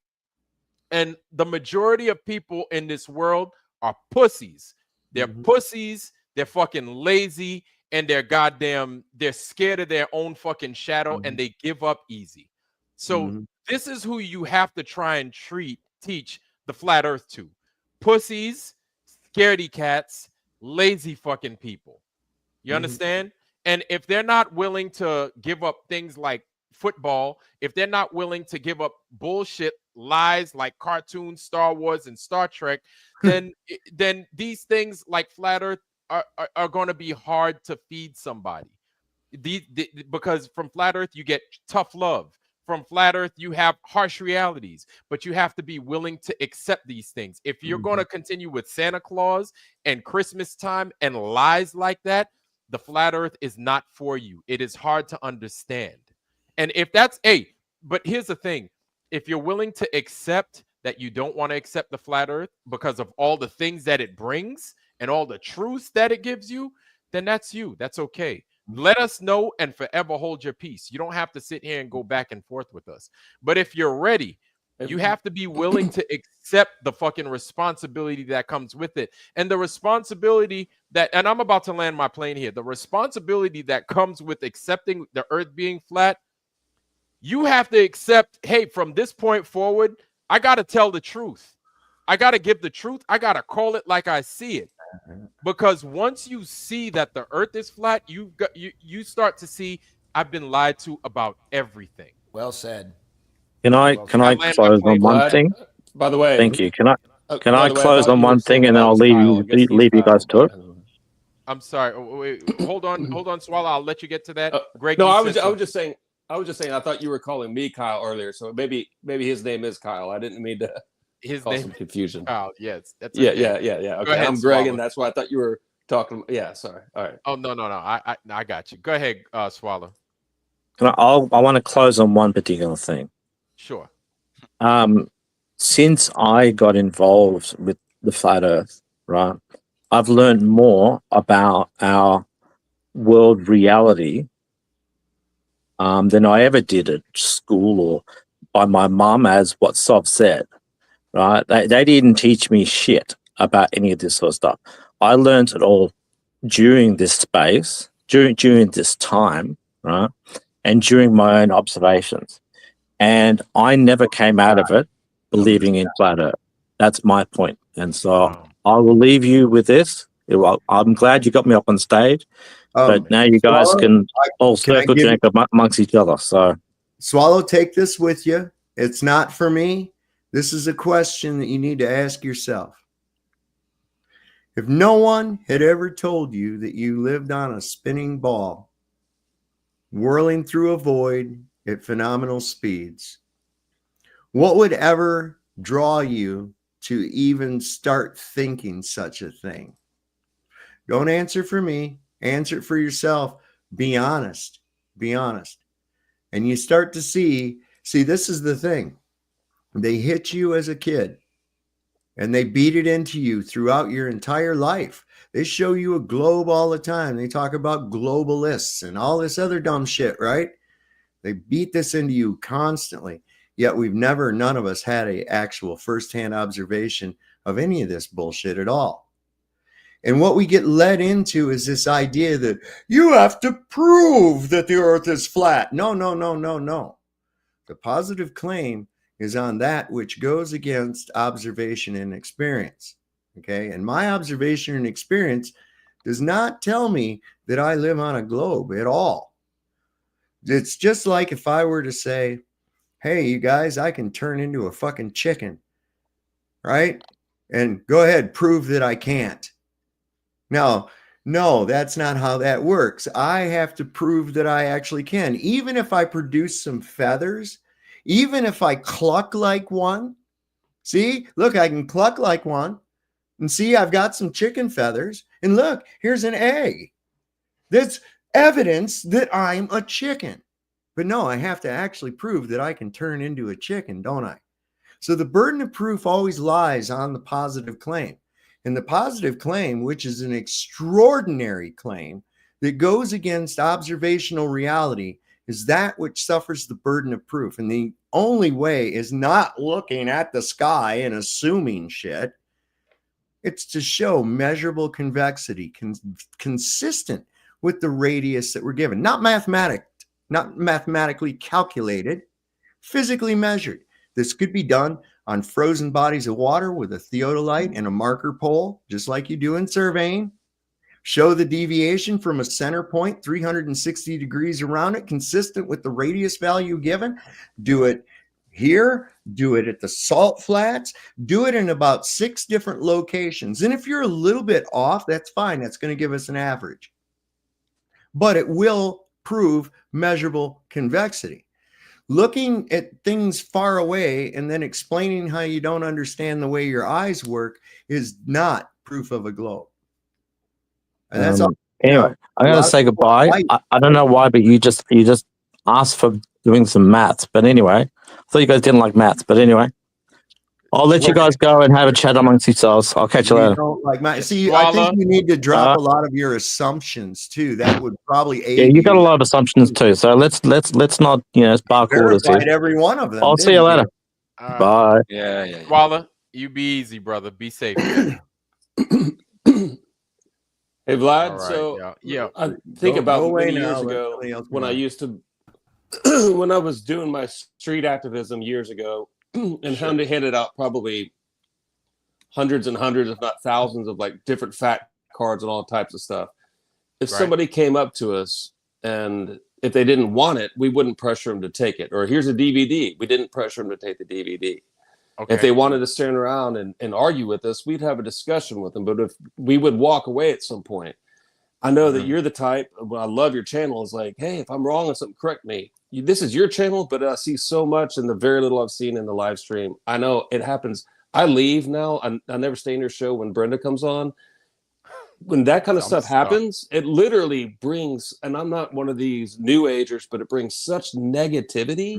And the majority of people in this world are pussies. They're pussies, they're fucking lazy, and they're scared of their own fucking shadow, and they give up easy. So this is who you have to try and teach the flat earth to. Pussies, scaredy cats, lazy fucking people. You understand? And if they're not willing to give up things like football, if they're not willing to give up bullshit lies like cartoons, Star Wars, and Star Trek, then these things like flat earth are going to be hard to feed somebody. Because from flat earth you get tough love. From flat earth you have harsh realities, but you have to be willing to accept these things. If you're going to continue with Santa Claus and Christmas time and lies like that, the flat earth is not for you. It is hard to understand. And if that's but here's the thing. If you're willing to accept that you don't want to accept the flat earth because of all the things that it brings and all the truths that it gives you, then that's you. That's okay. Let us know and forever hold your peace. You don't have to sit here and go back and forth with us. But if you're ready, you have to be willing to accept the fucking responsibility that comes with it. And the responsibility and I'm about to land my plane here, the responsibility that comes with accepting the earth being flat, you have to accept, hey, from this point forward, I got to tell the truth. I got to give the truth. I got to call it like I see it. Because once you see that the earth is flat, you start to see I've been lied to about everything. Well said. Can I close on one thing? By the way, thank you. Can I the way, close on one thing and then I'll leave you guys to it? I'm sorry. Wait, hold on, Swallow. I'll let you get to that. Greg. No, I was just saying. I thought you were calling me Kyle earlier, so maybe his name is Kyle. I didn't mean to cause some confusion. Kyle, yes, that's okay. Yeah. Okay, Go ahead, I'm Greg, Swallow. and that's why I thought you were talking. Yeah, sorry. All right. Oh no. I got you. Go ahead, Swallow. I want to close on one particular thing. Sure. Since I got involved with the flat Earth, right, I've learned more about our world reality than I ever did at school or by my mum, as what Sov said, right? They didn't teach me shit about any of this sort of stuff. I learned it all during this space, during this time, right? And during my own observations. And I never came out of it believing in flat Earth. That's my point. And so I will leave you with this. I'm glad you got me up on stage, but now you guys can all circle jerk amongst each other. So, Swallow, take this with you. It's not for me. This is a question that you need to ask yourself. If no one had ever told you that you lived on a spinning ball, whirling through a void at phenomenal speeds, what would ever draw you to even start thinking such a thing? Don't answer for me. Answer it for yourself. Be honest. Be honest. And you start to see, this is the thing. They hit you as a kid and they beat it into you throughout your entire life. They show you a globe all the time. They talk about globalists and all this other dumb shit, right? They beat this into you constantly. Yet none of us had an actual firsthand observation of any of this bullshit at all. And what we get led into is this idea that you have to prove that the earth is flat. No. The positive claim is on that which goes against observation and experience. Okay. And my observation and experience does not tell me that I live on a globe at all. It's just like if I were to say, hey, you guys, I can turn into a fucking chicken, right? and go ahead, prove that I can't. No, that's not how that works. I have to prove that I actually can. Even if I produce some feathers, even if I cluck like one, see, look, I can cluck like one, and see, I've got some chicken feathers, and look, here's an egg. That's evidence that I'm a chicken. But no, I have to actually prove that I can turn into a chicken, don't I? So the burden of proof always lies on the positive claim. And the positive claim, which is an extraordinary claim that goes against observational reality, is that which suffers the burden of proof. And the only way is not looking at the sky and assuming shit. It's to show measurable convexity consistent with the radius that we're given, not mathematically calculated, physically measured. This could be done on frozen bodies of water with a theodolite and a marker pole, just like you do in surveying. Show the deviation from a center point 360 degrees around it, consistent with the radius value given. Do it here, do it at the salt flats, do it in about 6 different locations. And if you're a little bit off, that's fine. That's going to give us an average. But it will prove measurable convexity. Looking at things far away and then explaining how you don't understand the way your eyes work is not proof of a globe. And that's all. Anyway, I'm going to say goodbye. I don't know why, but you just asked for doing some maths. But anyway, I thought you guys didn't like maths. But anyway, I'll let you guys go and have a chat amongst yourselves. I'll catch you later. Don't like math. See, I think you need to drop a lot of your assumptions too. That would probably aid. Yeah, you got a lot of assumptions too. So let's not spark orders here. Every one of them. I'll see you later. Bye. Yeah. Walla, you be easy, brother. Be safe. Hey Vlad, Right, so yeah. I think about many years now, ago when I used to, when I was doing my street activism years ago, and handed out probably hundreds and hundreds, if not thousands, of like different fact cards and all types of stuff. If somebody came up to us and if they didn't want it, we wouldn't pressure them to take it. Or here's a DVD. We didn't pressure them to take the DVD. Okay. If they wanted to stand around and argue with us, we'd have a discussion with them. But if we would walk away at some point, I know that you're the type, I love your channel, is like, hey, if I'm wrong on something, correct me. This is your channel, but I see so much in the very little I've seen in the live stream. I know it happens. I leave now. I never stay in your show when Brenda comes on. When that kind of stuff happens, it literally brings, and I'm not one of these new agers, but it brings such negativity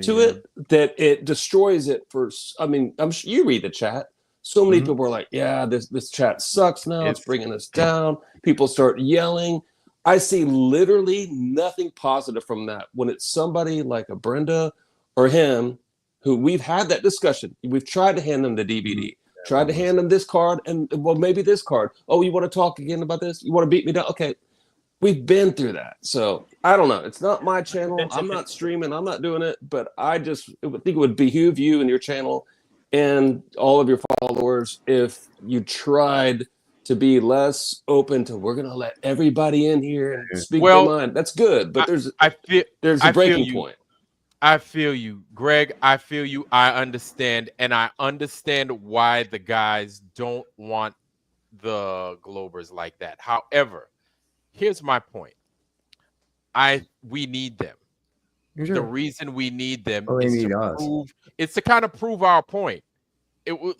to it that it destroys it for, I mean, I'm sure you read the chat. So many people are like, yeah, this chat sucks now. It's bringing us down. People start yelling. I see literally nothing positive from that. When it's somebody like a Brenda or him, who we've had that discussion. We've tried to hand them the DVD. Tried to hand them this card and, well, maybe this card. Oh, you want to talk again about this? You want to beat me down? Okay. We've been through that. So I don't know. It's not my channel. I'm not streaming. I'm not doing it. But I just think it would behoove you and your channel and all of your followers if you tried to be less open to, we're going to let everybody in here and speak their mind. That's good. But there's a breaking point. I feel you, Greg. I feel you. I understand. And I understand why the guys don't want the Globers like that. However, here's my point. We need them. Sure. The reason we need them is to kind of prove our point.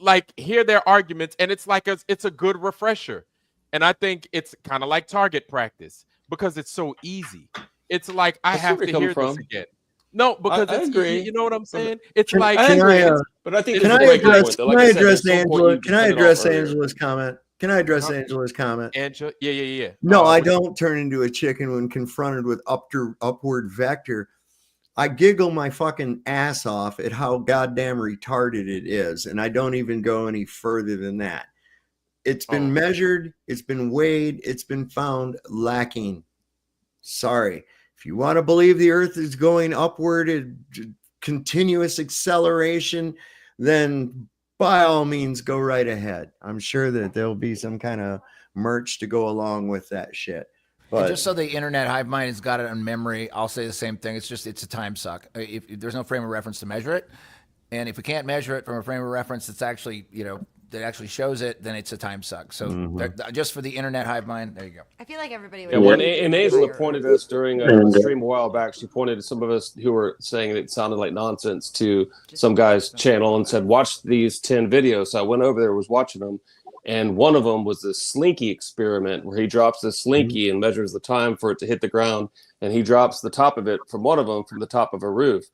Like hear their arguments, and it's like it's a good refresher. And I think it's kind of like target practice because it's so easy. It's like I have to hear this again. No, because I agree. You know what I'm saying? It's but I think can I address Angela? Can I address Angela's comment? Can I address Angela's comment? Angela, yeah. No, I don't turn into a chicken when confronted with upward vector. I giggle my fucking ass off at how goddamn retarded it is, and I don't even go any further than that. It's been measured, it's been weighed, it's been found lacking. Sorry. If you want to believe the Earth is going upward at continuous acceleration, then by all means, go right ahead. I'm sure that there'll be some kind of merch to go along with that shit. But and just so the internet hive mind has got it on memory, I'll say the same thing. It's a time suck. If there's no frame of reference to measure it, and if we can't measure it from a frame of reference, it's actually that actually shows it, then it's a time suck. So just for the internet hive mind, there you go. I feel like everybody would. Yeah, when and Angela pointed us during a stream a while back, she pointed to some of us who were saying it sounded like nonsense to some guy's channel and said, "Watch these 10 videos." So I went over there, was watching them, and one of them was this slinky experiment where he drops this slinky and measures the time for it to hit the ground, and he drops the top of it from one of them from the top of a roof.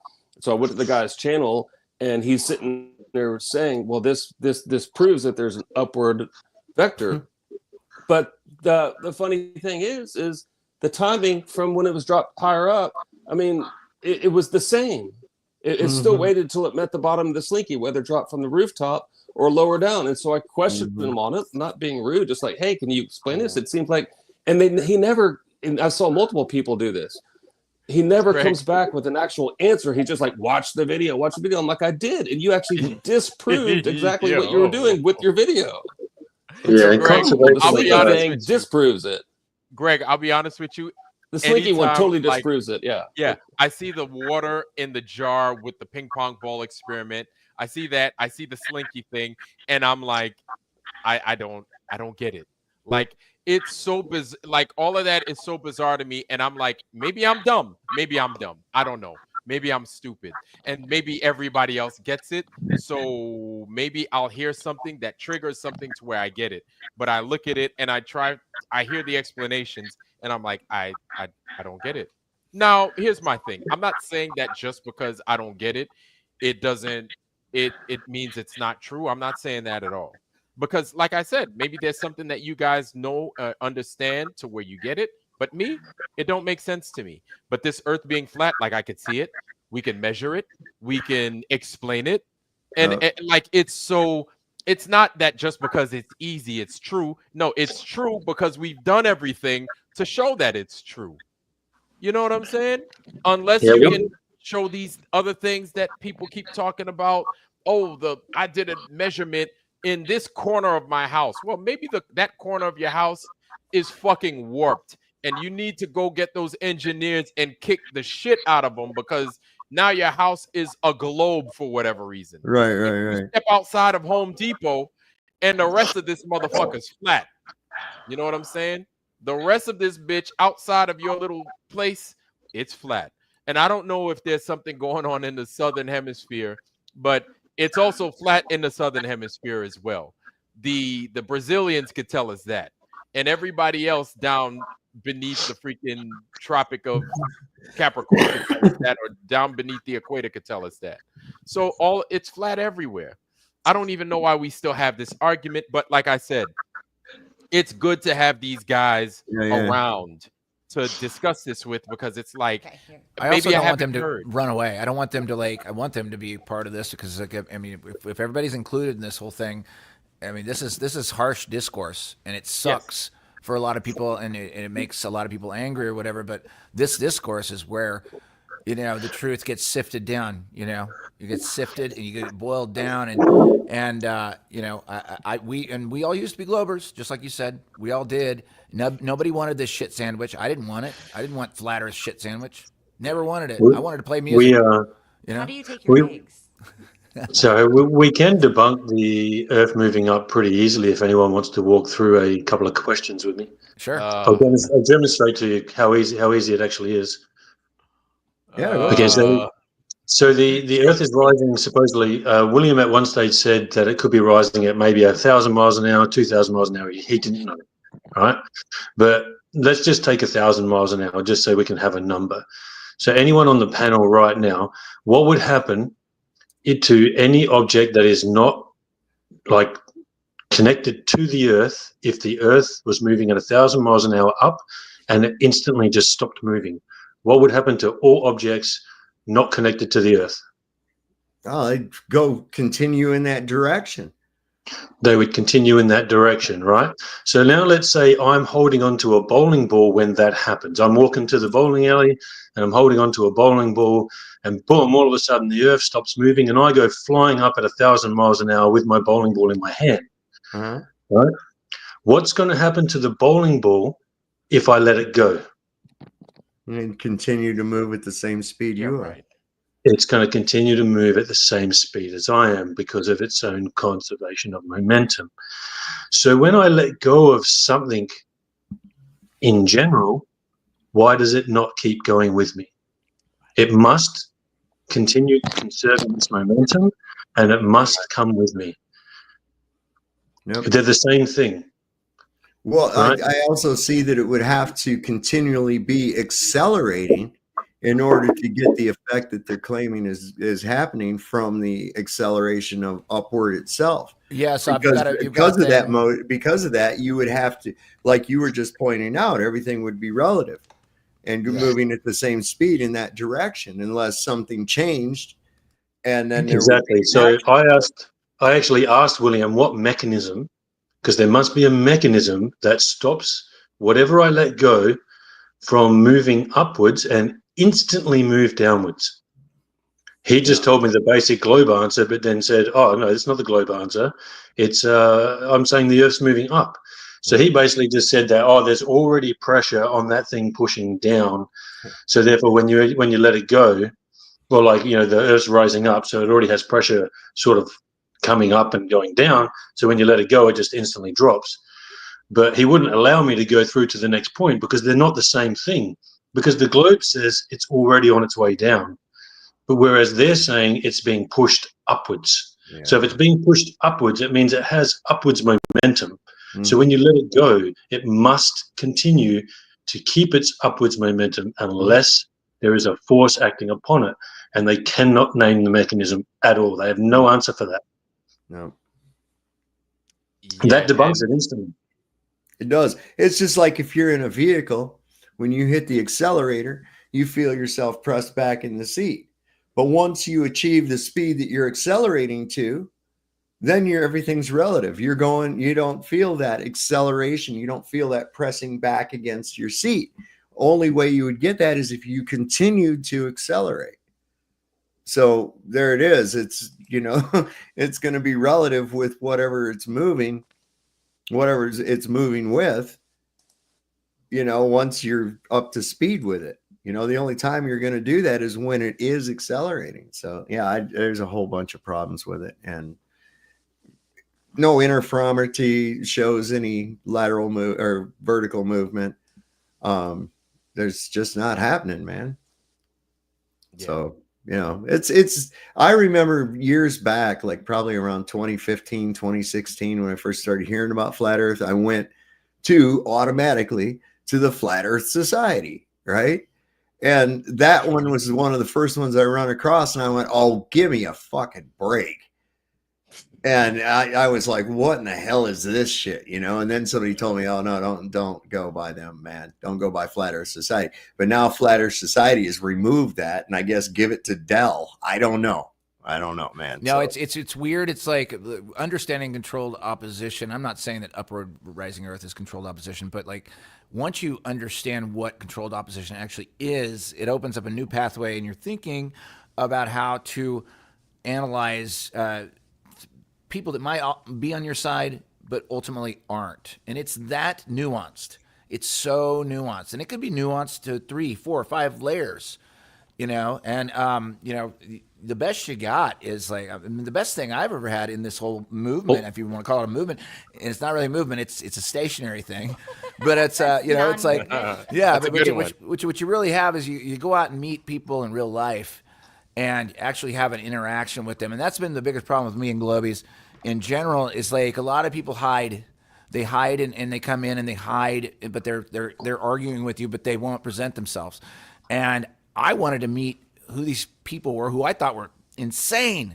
So I went to the guy's channel, and he's sitting there saying, "Well, this proves that there's an upward vector." But the funny thing is the timing from when it was dropped higher up. I mean, it was the same. It still waited till it met the bottom of the slinky, whether it dropped from the rooftop or lower down. And so I questioned him on it, not being rude, just like, "Hey, can you explain this?" It seems like, and he never. And I saw multiple people do this. He never comes back with an actual answer. He just like, watch the video. I'm like, I did. And you actually disproved exactly what you were doing with your video. Yeah, and Greg, conservation I'll be honest thing with you. disproves it. Greg, I'll be honest with you. The slinky one Anytime, totally like, disproves it. Yeah. Yeah. I see the water in the jar with the ping pong ball experiment. I see that. I see the slinky thing. And I'm like, I don't get it. Like, it's so bizarre. Like, all of that is so bizarre to me. And I'm like, maybe I'm dumb. Maybe I'm dumb. I don't know. Maybe I'm stupid. And maybe everybody else gets it. So maybe I'll hear something that triggers something to where I get it. But I look at it and I hear the explanations and I'm like, I don't get it. Now, here's my thing. I'm not saying that just because I don't get it, it means it's not true. I'm not saying that at all. Because like I said, maybe there's something that you guys know, understand to where you get it. But me, it don't make sense to me. But this earth being flat, like I could see it, we can measure it, we can explain it. And like, it's not that just because it's easy, it's true. No, it's true because we've done everything to show that it's true. You know what I'm saying? Unless you can show these other things that people keep talking about. Oh, I did a measurement in this corner of my house. Well, maybe that corner of your house is fucking warped, and you need to go get those engineers and kick the shit out of them because now your house is a globe for whatever reason. Right. Step outside of Home Depot, and the rest of this motherfucker's flat. You know what I'm saying? The rest of this bitch outside of your little place, it's flat. And I don't know if there's something going on in the southern hemisphere, but it's also flat in the southern hemisphere as well. The Brazilians could tell us that, and everybody else down beneath the freaking Tropic of Capricorn could tell us that, or down beneath the equator could tell us that. So it's flat everywhere. I don't even know why we still have this argument, but like I said, it's good to have these guys around to discuss this with, because it's like, I also don't want them to run away. I don't want them to I want them to be part of this, because I mean, if everybody's included in this whole thing, I mean, this is harsh discourse, and it sucks for a lot of people, and it makes a lot of people angry or whatever. But this discourse is where, the truth gets sifted down. You get sifted and you get boiled down, and we all used to be Globers, just like you said. We all did. Nobody wanted this shit sandwich. I didn't want it. I didn't want flat Earth shit sandwich. Never wanted it. I wanted to play music. How do you take your eggs? So we can debunk the Earth moving up pretty easily if anyone wants to walk through a couple of questions with me. Sure. I'll demonstrate to you how easy it actually is. Yeah. Okay. So the Earth is rising. Supposedly, William at one stage said that it could be rising at maybe 1,000 miles an hour, 2,000 miles an hour. He didn't know, right? But let's just take 1,000 miles an hour, just so we can have a number. So anyone on the panel right now, what would happen to any object that is not like connected to the Earth if the Earth was moving at 1,000 miles an hour up and it instantly just stopped moving? What would happen to all objects not connected to the Earth? Oh, they'd continue in that direction. They would continue in that direction, right? So now let's say I'm holding onto a bowling ball when that happens. I'm walking to the bowling alley and I'm holding onto a bowling ball, and boom, all of a sudden the Earth stops moving and I go flying up at 1,000 miles an hour with my bowling ball in my hand. Right? What's going to happen to the bowling ball if I let it go? And continue to move at the same speed you are. it's going to continue to move at the same speed as I am because of its own conservation of momentum. So when I let go of something in general, why does it not keep going with me? It must continue conserving its momentum, and it must come with me. Yep. They're the same thing. Well, right? I also see that it would have to continually be accelerating in order to get the effect that they're claiming is happening from the acceleration of upward itself. Yeah, so Because of that, you would have to, like you were just pointing out, everything would be relative and moving at the same speed in that direction, unless something changed, and then there Exactly. So I actually asked William what mechanism, because there must be a mechanism that stops whatever I let go from moving upwards and instantly move downwards. He just told me the basic globe answer, but then said, oh, no, it's not the globe answer. It's, I'm saying the Earth's moving up. So he basically just said that, oh, there's already pressure on that thing pushing down. So therefore, when you let it go, well, like, you know, the Earth's rising up, so it already has pressure sort of coming up and going down. So when you let it go, it just instantly drops. But he wouldn't allow me to go through to the next point because they're not the same thing. Because the globe says it's already on its way down. But whereas they're saying it's being pushed upwards. Yeah. So if it's being pushed upwards, it means it has upwards momentum. So when you let it go, it must continue to keep its upwards momentum unless there is a force acting upon it. And they cannot name the mechanism at all. They have no answer for that. No. That debunks it instantly. It does. It's just like if you're in a vehicle, when you hit the accelerator, you feel yourself pressed back in the seat. But once you achieve the speed that you're accelerating to, then everything's relative. You don't feel that acceleration. You don't feel that pressing back against your seat. Only way you would get that is if you continue to accelerate. So there it is. It's, it's going to be relative with whatever it's moving with, once you're up to speed with it. The only time you're going to do that is when it is accelerating. So yeah, there's a whole bunch of problems with it, and no interferometry shows any lateral move or vertical movement. There's just not happening, man. Yeah. So, I remember years back, like probably around 2015, 2016, when I first started hearing about flat Earth, I went automatically to the Flat Earth Society, right? And that one was one of the first ones I run across, and I went, oh, give me a fucking break. And I was like, what in the hell is this shit? And then somebody told me, oh, no, don't go by them, man. Don't go by Flat Earth Society. But now Flat Earth Society has removed that, and I guess give it to Dell. I don't know, man. No, it's weird. It's like understanding controlled opposition. I'm not saying that upward rising Earth is controlled opposition, but like once you understand what controlled opposition actually is, it opens up a new pathway in your thinking about how to analyze people that might be on your side, but ultimately aren't. And it's that nuanced. It's so nuanced. And it could be nuanced to 3, 4, 5 layers, and, the best you got is like, the best thing I've ever had in this whole movement, if you want to call it a movement, and it's not really a movement, it's a stationary thing, but it's, it's like, yeah, but what you really have is you go out and meet people in real life and actually have an interaction with them. And that's been the biggest problem with me and Globies in general, is like a lot of people hide. They hide and they come in and they hide, but they're arguing with you, but they won't present themselves. And I wanted to meet who these people were, who I thought were insane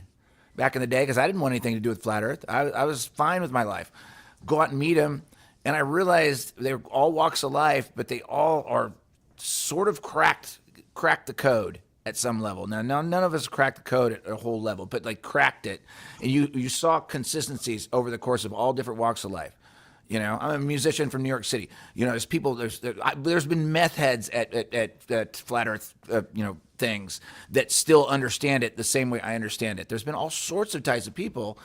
back in the day, because I didn't want anything to do with Flat Earth. I was fine with my life. Go out and meet them, and I realized they're all walks of life, but they all are sort of cracked the code at some level. Now, none of us cracked the code at a whole level, but like cracked it. And you saw consistencies over the course of all different walks of life. I'm a musician from New York City. There's people, there's been meth heads at Flat Earth, things that still understand it the same way I understand it. There's been all sorts of types of people.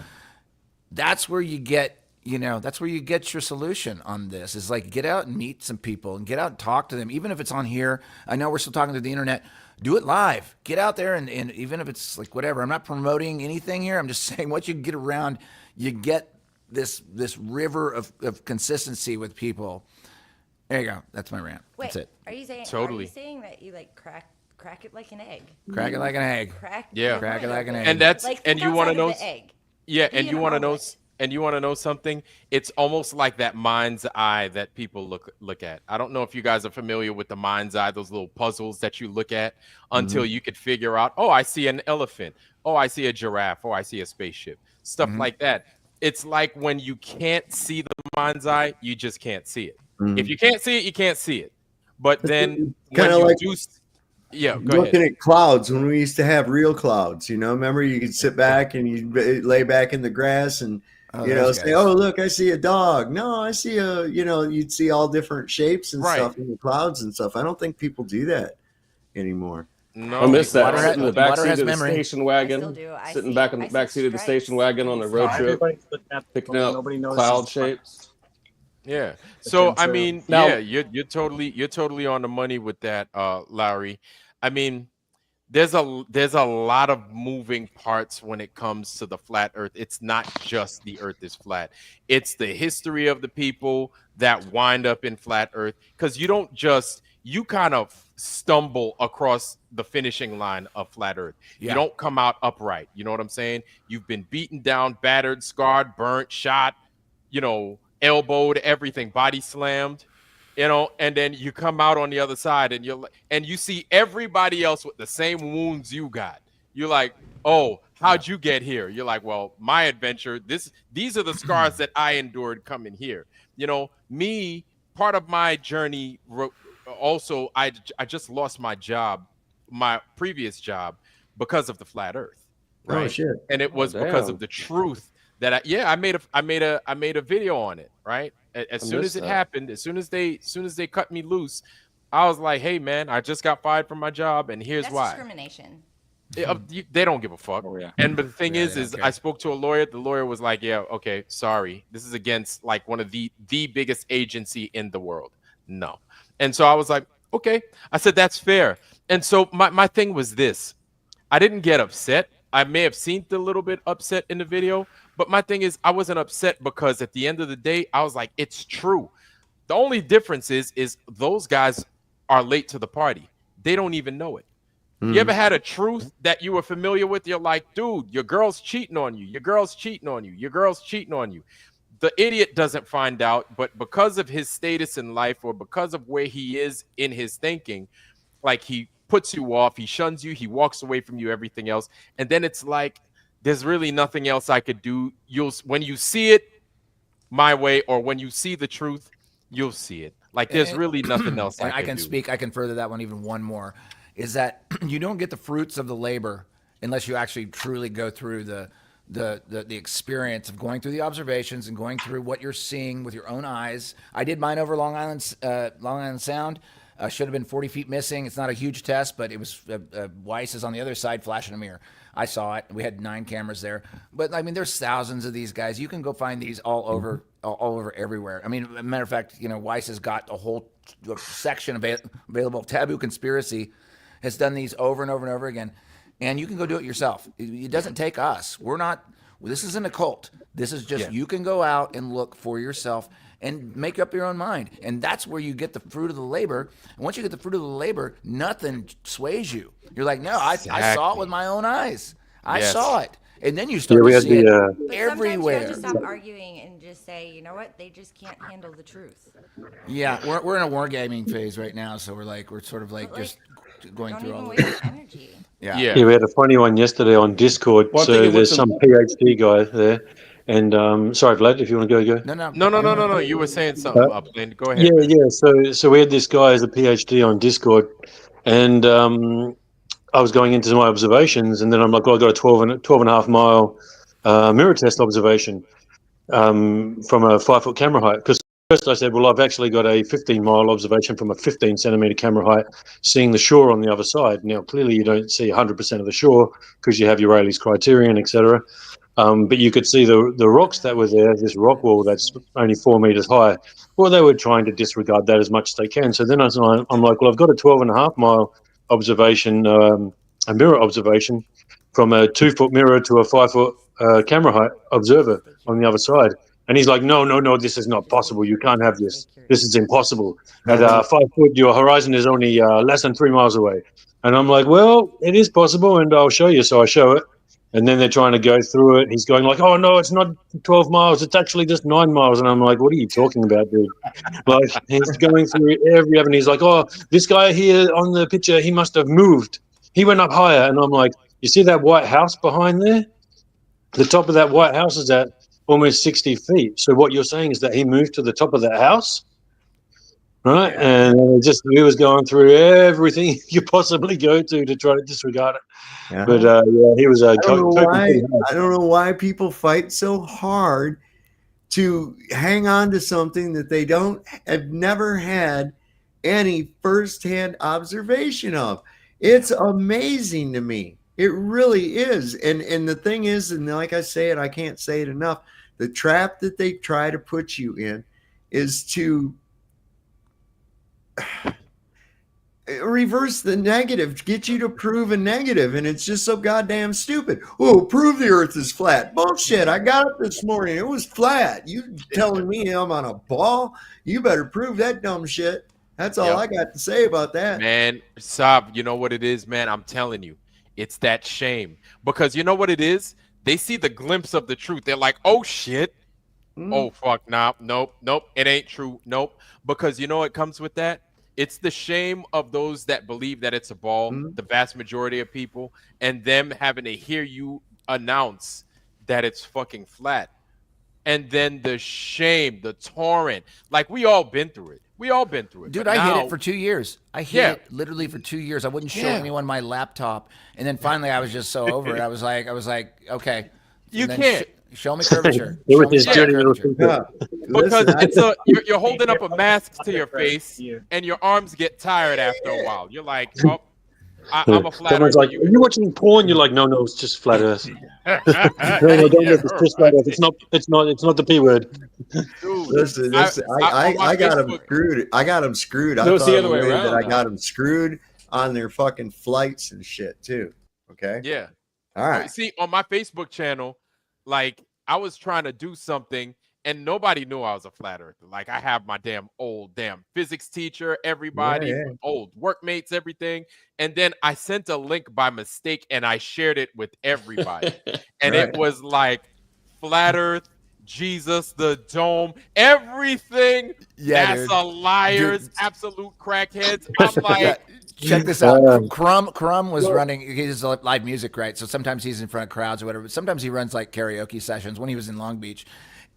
That's where you get you know, that's where you get your solution on this, is like, get out and meet some people and get out and talk to them. Even if it's on here, I know we're still talking to the internet, do it live, get out there. And even if it's like, whatever, I'm not promoting anything here. I'm just saying, once you get around, you get this river of consistency with people. There you go. That's my rant. Wait, that's it. Are you saying that you like crack it like an egg? Crack it like an egg. Crack it like an egg. And that's like and you want to know egg. Yeah, Be and in you a want to know moment. and you want to know something? It's almost like that mind's eye that people look at. I don't know if you guys are familiar with the mind's eye, those little puzzles that you look at until you could figure out, oh, I see an elephant. Oh, I see a giraffe. Oh, I see a spaceship. Stuff like that. It's like when you can't see the mind's eye, you just can't see it. If you can't see it, you can't see it. But then when Kinda you like do, yeah, go looking ahead. at clouds when we used to have real clouds, you know, remember you could sit back and you lay back in the grass and, you know, say, oh, look, I see a dog. No, I see you'd see all different shapes and stuff in the clouds and stuff. I don't think people do that anymore. No, I miss that. Water Sitting in the back seat of the memory. station wagon, sitting back in the back seat of the station wagon on a road trip, picking out cloud shapes. Yeah. So I Now- mean, yeah, you're totally on the money with that, Lowry. I mean, there's a lot of moving parts when it comes to the flat earth. It's not just the earth is flat. It's the history of the people that wind up in flat earth, because you kind of stumble across the finishing line of flat earth. Yeah. You don't come out upright. You know what I'm saying? You've been beaten down, battered, scarred, burnt, shot, elbowed, everything, body slammed, and then you come out on the other side and you see everybody else with the same wounds you got. You're like, oh, how'd you get here? You're like, well, my adventure, these are the scars that I endured coming here. Part of my journey, also, I just lost my job, my previous job, because of the flat earth. Right. Oh, shit. And it was because of the truth that I made a video on it, right? As soon as it happened, as soon as they cut me loose, I was like, hey man, I just got fired from my job, and here's That's why. discrimination. They don't give a fuck. Oh, yeah. And but the thing Yeah, is I spoke to a lawyer. The lawyer was like, yeah, okay, sorry, this is against like one of the biggest agency in the world. No. And so I was like, okay. I said, that's fair. And so my thing was this. I didn't get upset. I may have seemed a little bit upset in the video, but my thing is I wasn't upset because at the end of the day, I was like, it's true. The only difference is those guys are late to the party. They don't even know it. You ever had a truth that you were familiar with? You're like, dude, your girl's cheating on you. Your girl's cheating on you. Your girl's cheating on you. The idiot doesn't find out, but because of his status in life or because of where he is in his thinking, like he puts you off, he shuns you, he walks away from you, everything else. And then it's like, there's really nothing else I could do. When you see it my way, or when you see the truth, you'll see it. Like there's really nothing else I can do. I can further that one even one more, is that you don't get the fruits of the labor unless you actually truly go through the experience of going through the observations and going through what you're seeing with your own eyes. I did mine over Long Island Sound. Should have been 40 feet missing. It's not a huge test, but it was Weiss is on the other side flashing a mirror. I saw it. We had 9 cameras there. But I mean, there's thousands of these guys. You can go find these all over everywhere. I mean, as a matter of fact, Weiss has got a whole section available. Taboo Conspiracy has done these over and over and over again. And you can go do it yourself. It doesn't take us. This isn't a cult. This is just, you can go out and look for yourself and make up your own mind. And that's where you get the fruit of the labor. And once you get the fruit of the labor, nothing sways you. You're like, no, I saw it with my own eyes. I saw it. And then you start to see it everywhere. Sometimes you have to stop arguing and just say, you know what? They just can't handle the truth. Yeah, we're in a wargaming phase right now. So we're sort of like just going through all waste energy. Yeah, we had a funny one yesterday on Discord. So there's some PhD guy there. And sorry, Vlad, if you want to go. No. You were saying something. Go ahead. Yeah. So we had this guy as a PhD on Discord, and I was going into my observations, and then I'm like, well, I got a 12 and a half mile mirror test observation from a 5-foot camera height, because First, I said, well, I've actually got a 15-mile observation from a 15-centimeter camera height, seeing the shore on the other side. Now, clearly, you don't see 100% of the shore because you have your Rayleigh's criterion, etc. But you could see the rocks that were there, this rock wall that's only 4 meters high. Well, they were trying to disregard that as much as they can. So then I'm like, well, I've got a 12.5-mile observation, a mirror observation from a 2-foot mirror to a 5-foot camera height observer on the other side. And he's like, no, this is not possible. You can't have this. This is impossible. At 5 foot, your horizon is only less than 3 miles away. And I'm like, well, it is possible, and I'll show you. So I show it. And then they're trying to go through it. He's going like, oh, no, it's not 12 miles. It's actually just 9 miles. And I'm like, what are you talking about, dude? Like, he's going through every avenue. He's like, oh, this guy here on the picture, he must have moved. He went up higher. And I'm like, you see that white house behind there? The top of that white house is at almost 60 feet. So what you're saying is that he moved to the top of that house, right? Yeah. And he was going through everything you possibly go to try to disregard it. Yeah. But he was. I don't know why people fight so hard to hang on to something that they have never had any firsthand observation of. It's amazing to me. It really is. And the thing is, and like I say it, I can't say it enough, the trap that they try to put you in is to reverse the negative, get you to prove a negative, and it's just so goddamn stupid. Oh, prove the earth is flat. Bullshit. I got up this morning. It was flat. You telling me I'm on a ball? You better prove that dumb shit. That's all I got to say about that. Man, Saab, you know what it is, man? I'm telling you. It's that shame. Because you know what it is? They see the glimpse of the truth. They're like, oh, shit. Oh, fuck. Nah, nope. It ain't true. Nope. Because you know what comes with that? It's the shame of those that believe that it's a ball, the vast majority of people, and them having to hear you announce that it's fucking flat. And then the shame, the torrent. Like, we all been through it. Dude, I hid it for 2 years. I hid it literally for 2 years. I wouldn't show anyone my laptop. And then finally I was just so over it. I was like, okay. You can't. Show me curvature. Because you're holding up a mask to your face and your arms get tired after a while. You're like, oh, I'm a flat earth. Someone's like, are you watching porn? You're like, no, it's just flat earth. It's just flat earth. It's not the P word. Dude, listen, I got them screwed. I got them screwed. I thought the other way around, that I got them screwed on their fucking flights and shit too. Okay. Yeah. All right. See, on my Facebook channel, like, I was trying to do something and nobody knew I was a flat earther. Like, I have my old physics teacher, everybody, old workmates, everything. And then I sent a link by mistake and I shared it with everybody. And it was like flat earth, Jesus, the dome, everything. NASA liars, absolute crackheads. I'm like, check this out. Crumb was running his live music, right? So sometimes he's in front of crowds or whatever. But sometimes he runs like karaoke sessions. When he was in Long Beach,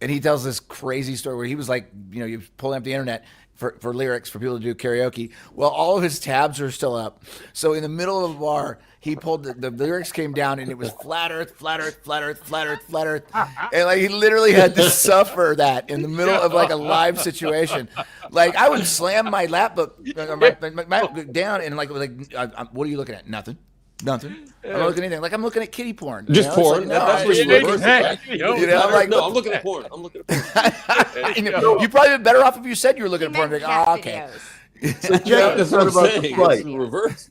and he tells this crazy story where he was like, you pulling up the internet for lyrics for people to do karaoke. Well, all of his tabs are still up. So in the middle of the bar, he pulled the lyrics came down and it was flat earth, flat earth, flat earth, flat earth, flat earth. And like, he literally had to suffer that in the middle of like a live situation. Like, I would slam my laptop down and like, what are you looking at? Nothing. I'm not looking at anything. Like, I'm looking at kiddie porn. Just porn. Like, I'm looking at porn. You'd probably be better off if you said you were looking at porn. Like, okay. So check this out about the flight. Reverse.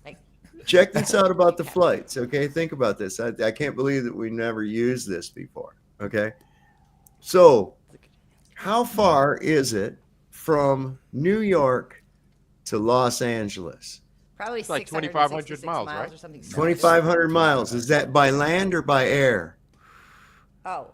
Check this out about the flights. Okay, think about this. I can't believe that we never used this before. Okay, so how far is it from New York to Los Angeles? Probably like 2,500 miles, right? Or something. 2,500 miles. Is that by land or by air? Oh,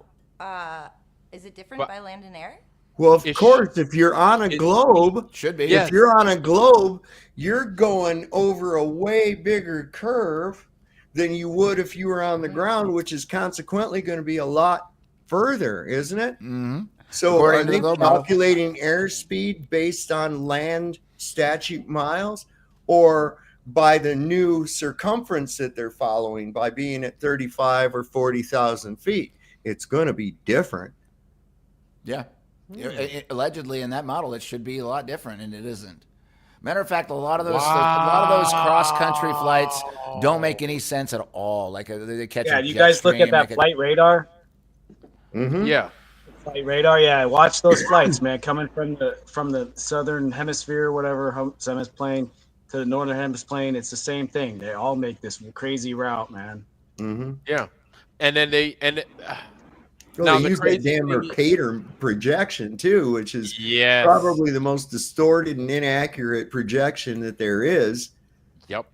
is it different by land and air? Well, of course, if you're on a globe, should be. If you're on a globe, you're going over a way bigger curve than you would if you were on the ground, which is consequently going to be a lot further, isn't it? Mm-hmm. So are they calculating airspeed based on land statute miles, or by the new circumference that they're following by being at 35 or 40,000 feet? It's going to be different. Yeah. Allegedly, in that model, it should be a lot different, and it isn't. Matter of fact, a lot of those cross country flights don't make any sense at all. Like they catch a you jet guys look at stream, that flight radar. Yeah. Flight radar, yeah. Watch those flights, man. Coming from the southern hemisphere, whatever plane, to the northern hemisphere, it's the same thing. They all make this crazy route, man. Yeah, and then Well, they use that damn Mercator projection too, which is probably the most distorted and inaccurate projection that there is. Yep.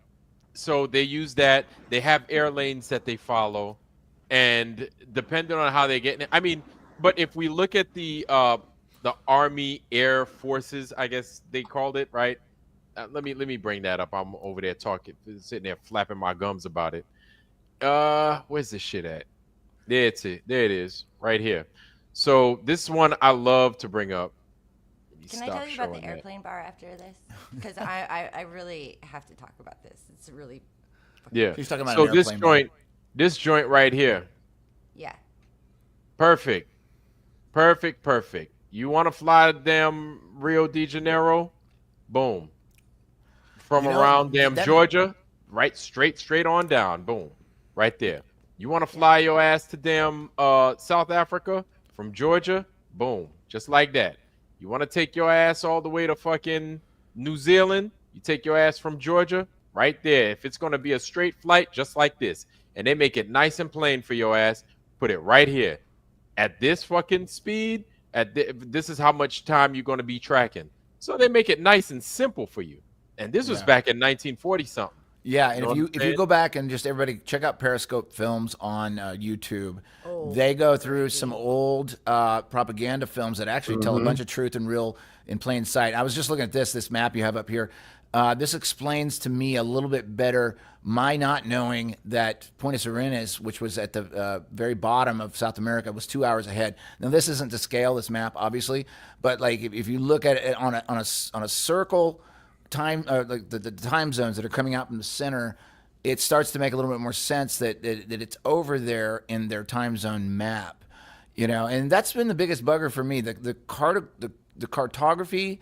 So they use that. They have air lanes that they follow, and depending on how they get. I mean, but if we look at the Army Air Forces, I guess they called it, right? Let me bring that up. I'm over there sitting there flapping my gums about it. Where's this shit at? There it is, right here. So this one I love to bring up. Can I tell you about the airplane bar after this? Because I really have to talk about this. It's really She's talking about so an airplane bar. This joint right here. Yeah. Perfect. You want to fly damn Rio de Janeiro? Boom. From around Georgia, right? Straight on down. Boom. Right there. You want to fly your ass to damn South Africa from Georgia? Boom. Just like that. You want to take your ass all the way to fucking New Zealand? You take your ass from Georgia? Right there. If it's going to be a straight flight, just like this. And they make it nice and plain for your ass. Put it right here. At this fucking speed, this is how much time you're going to be tracking. So they make it nice and simple for you. And this was back in 1940 something. Yeah, and if you go back and just everybody check out Periscope Films on YouTube, they go through some old propaganda films that actually tell a bunch of truth and real in plain sight. I was just looking at this map you have up here. This explains to me a little bit better my not knowing that Buenos Aires, which was at the very bottom of South America, was 2 hours ahead. Now this isn't to scale, this map obviously, but like if you look at it on a circle time, like the time zones that are coming out from the center, it starts to make a little bit more sense that it's over there in their time zone map, and that's been the biggest bugger for me. The cartography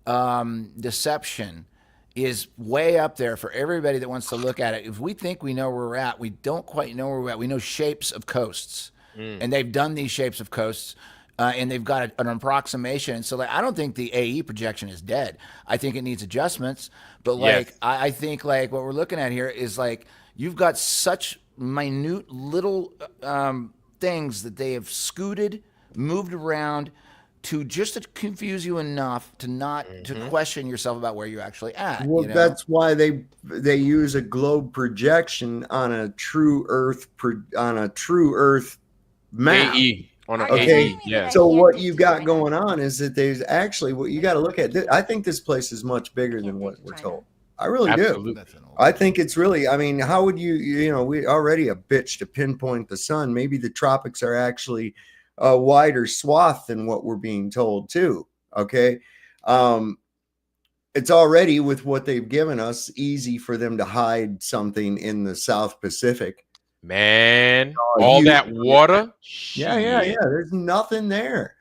deception is way up there for everybody that wants to look at it. If we think we know where we're at, we don't quite know where we're at. We know shapes of coasts, and they've done these shapes of coasts. And they've got an approximation. So I don't think the AE projection is dead. I think it needs adjustments. But I think what we're looking at here is you've got such minute little things that they have scooted, moved around to just to confuse you enough to not to question yourself about where you're actually at. Well, that's why they use a globe projection on a true Earth map. AE. Okay, so what you've got going on is that there's actually what you got to look at. I think this place is much bigger than what we're told. I really do. I think it's really. I mean, how would we already a bitch to pinpoint the sun. Maybe the tropics are actually a wider swath than what we're being told too. Okay, it's already with what they've given us easy for them to hide something in the South Pacific. Man, all that water. Yeah. There's nothing there.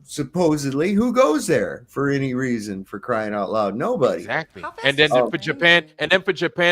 Supposedly, who goes there for any reason? For crying out loud, nobody. Exactly. And then for Japan,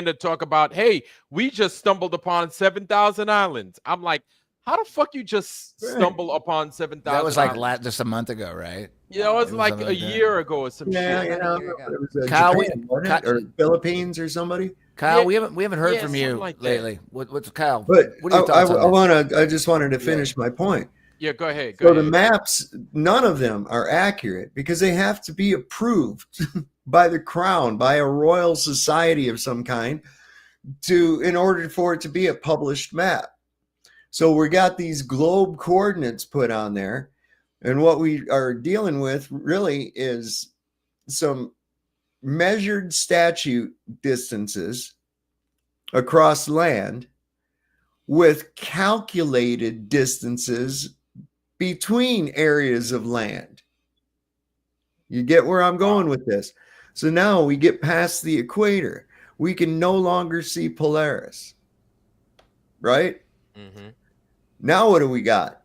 to talk about, hey, we just stumbled upon 7,000 islands. I'm like, how the fuck you just stumble upon 7,000? That was just a month ago, right? Yeah, it was like a year ago or some shit. It was Japan, or Philippines or somebody. Kyle, we haven't heard from you lately. What's Kyle? But what are your thoughts on this? I just wanted to finish my point. Yeah, go ahead. The maps, none of them are accurate because they have to be approved by the crown, by a royal society of some kind, in order for it to be a published map. So we got these globe coordinates put on there, and what we are dealing with really is some measured statute distances across land with calculated distances between areas of land. You get where I'm going with this? So now we get past the equator. We can no longer see Polaris, right? Now what do we got?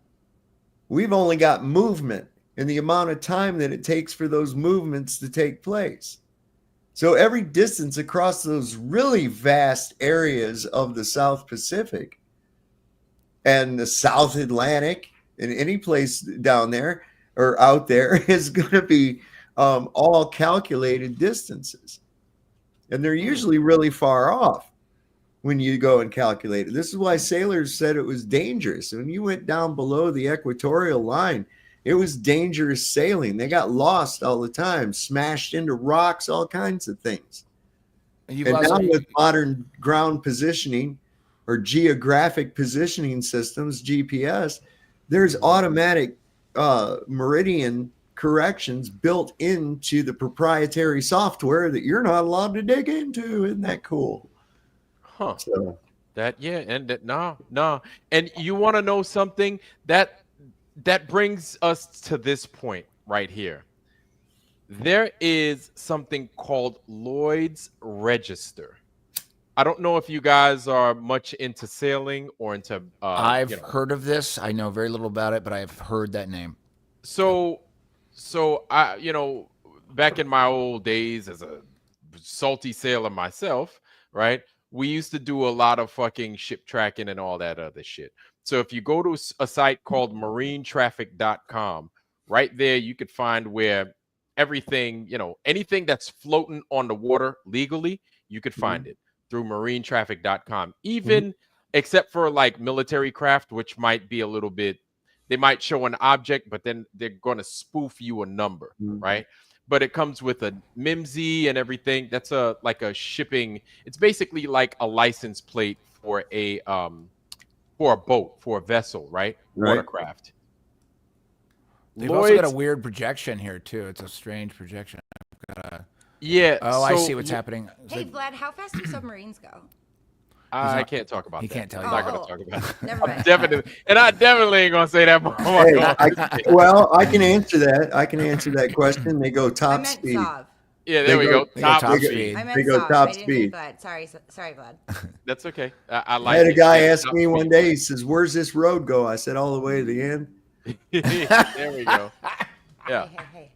We've only got movement and the amount of time that it takes for those movements to take place. So every distance across those really vast areas of the South Pacific and the South Atlantic and any place down there or out there is going to be all calculated distances. And they're usually really far off when you go and calculate it. This is why sailors said it was dangerous. When you went down below the equatorial line, it was dangerous sailing. They got lost all the time, smashed into rocks, all kinds of things. And now with modern ground positioning or geographic positioning systems, GPS, there's automatic meridian corrections built into the proprietary software that you're not allowed to dig into. Isn't that cool? Huh. So No. And you want to know something that brings us to this point right here. There is something called Lloyd's Register. I don't know if you guys are much into sailing or into. I've heard of this. I know very little about it, but I've heard that name. So I, back in my old days as a salty sailor myself, right? We used to do a lot of fucking ship tracking and all that other shit. So if you go to a site called marinetraffic.com, right there, you could find where everything, anything that's floating on the water legally, you could find it through marinetraffic.com, even except for like military craft, which might be a little bit, they might show an object, but then they're going to spoof you a number, right? But it comes with a MIMSI and everything. That's like a shipping. It's basically like a license plate for a boat, for a vessel, right? Watercraft. They've also got a weird projection here too. It's a strange projection. I've got a, Oh, I see what's happening. Hey, Vlad, how fast do submarines go? I can't talk about that. He can't tell you. I'm not going to talk about it. Never mind. I definitely ain't going to say that. I can answer that. I can answer that question. They go top speed. Sov. Yeah, there we go. Top speed. I meant They go Sov. top I didn't speed. mean Vlad. Sorry, Vlad. That's okay. I like I had a it. guy Yeah, ask top me speed. one day, he says, "Where's this road go?" I said, "All the way to the end." There we go. Yeah. Hey.